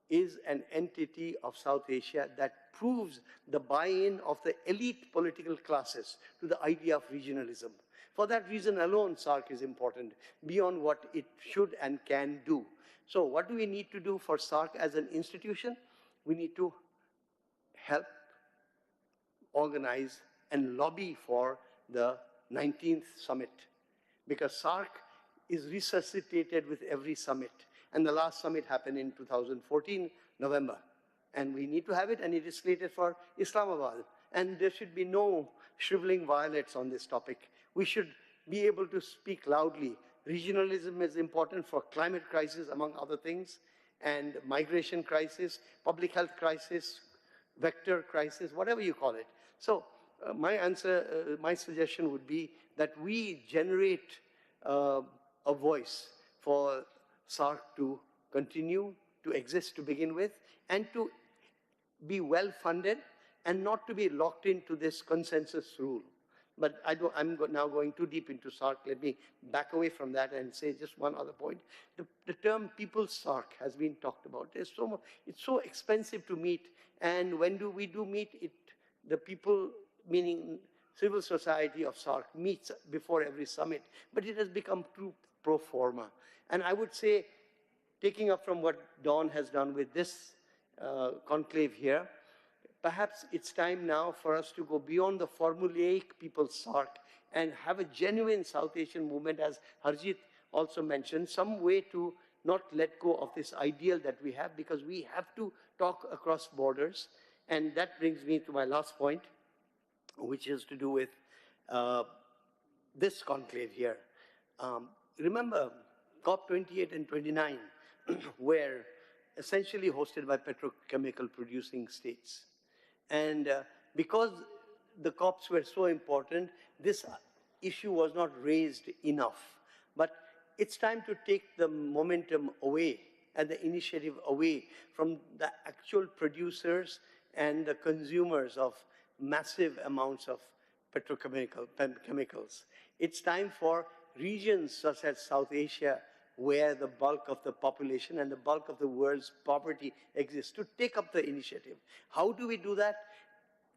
is an entity of South Asia that proves the buy-in of the elite political classes to the idea of regionalism. For that reason alone, SAARC is important, beyond what it should and can do. So what do we need to do for SAARC as an institution? We need to help organize and lobby for the 19th summit, because SAARC is resuscitated with every summit. And the last summit happened in 2014, November. And we need to have it, and it is slated for Islamabad. And there should be no shriveling violets on this topic. We should be able to speak loudly. Regionalism is important for climate crisis, among other things, and migration crisis, public health crisis, vector crisis, whatever you call it. So my suggestion would be that we generate a voice for SAARC to continue to exist to begin with, and to be well funded, and not to be locked into this consensus rule. But I'm now going too deep into SAARC. Let me back away from that and say just one other point. The term People's SAARC has been talked about. It's so expensive to meet, and when we do meet, the people, meaning civil society of SAARC, meets before every summit, but it has become too pro forma. And I would say, taking up from what Dawn has done with this conclave here, perhaps it's time now for us to go beyond the formulaic People's SAARC and have a genuine South Asian movement, as Harjit also mentioned, some way to not let go of this ideal that we have, because we have to talk across borders. And that brings me to my last point, which is to do with this conclave here. Remember, COP28 and 29 were essentially hosted by petrochemical producing states. And because the COPs were so important, this issue was not raised enough. But it's time to take the momentum away and the initiative away from the actual producers and the consumers of massive amounts of chemicals, It's time for regions such as South Asia, where the bulk of the population and the bulk of the world's poverty exists, to take up the initiative. How do we do that?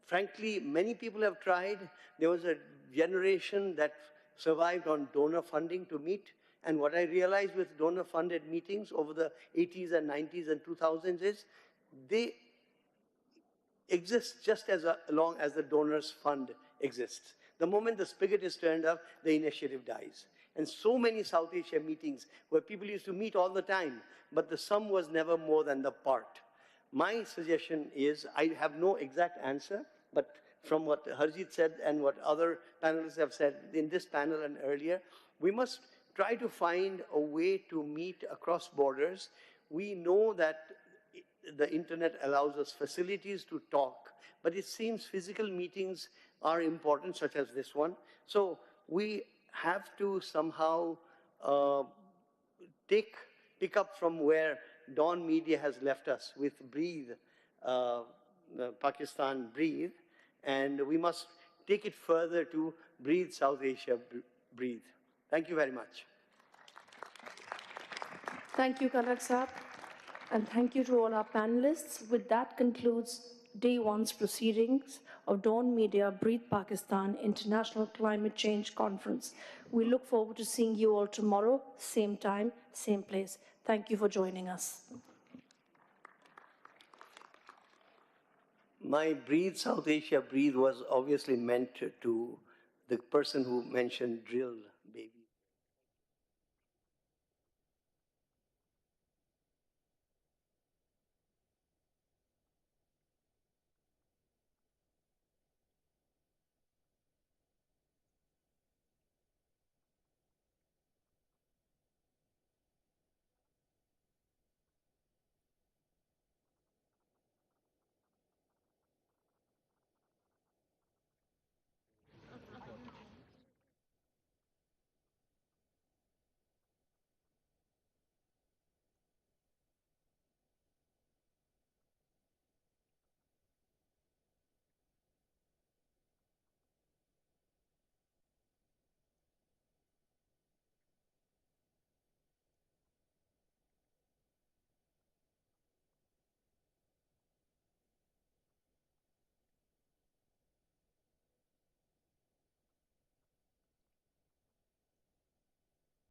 Frankly, many people have tried. There was a generation that survived on donor funding to meet. And what I realized with donor-funded meetings over the 80s and 90s and 2000s is they exist just as long as the donors fund exists. The moment the spigot is turned off, the initiative dies. And so many South Asia meetings where people used to meet all the time, but the sum was never more than the part. My suggestion is, I have no exact answer, but from what Harjeet said and what other panelists have said in this panel and earlier, we must try to find a way to meet across borders. We know that the internet allows us facilities to talk, but it seems physical meetings are important, such as this one. So we have to somehow pick up from where DawnMedia has left us with Breathe, Pakistan Breathe, and we must take it further to Breathe South Asia Breathe. Thank you very much. Thank you, Kanak Saab, and thank you to all our panelists. With that concludes Day 1's proceedings of DawnMedia Breathe Pakistan International Climate Change Conference. We look forward to seeing you all tomorrow, same time, same place. Thank you for joining us. My Breathe South Asia Breathe was obviously meant to the person who mentioned drill.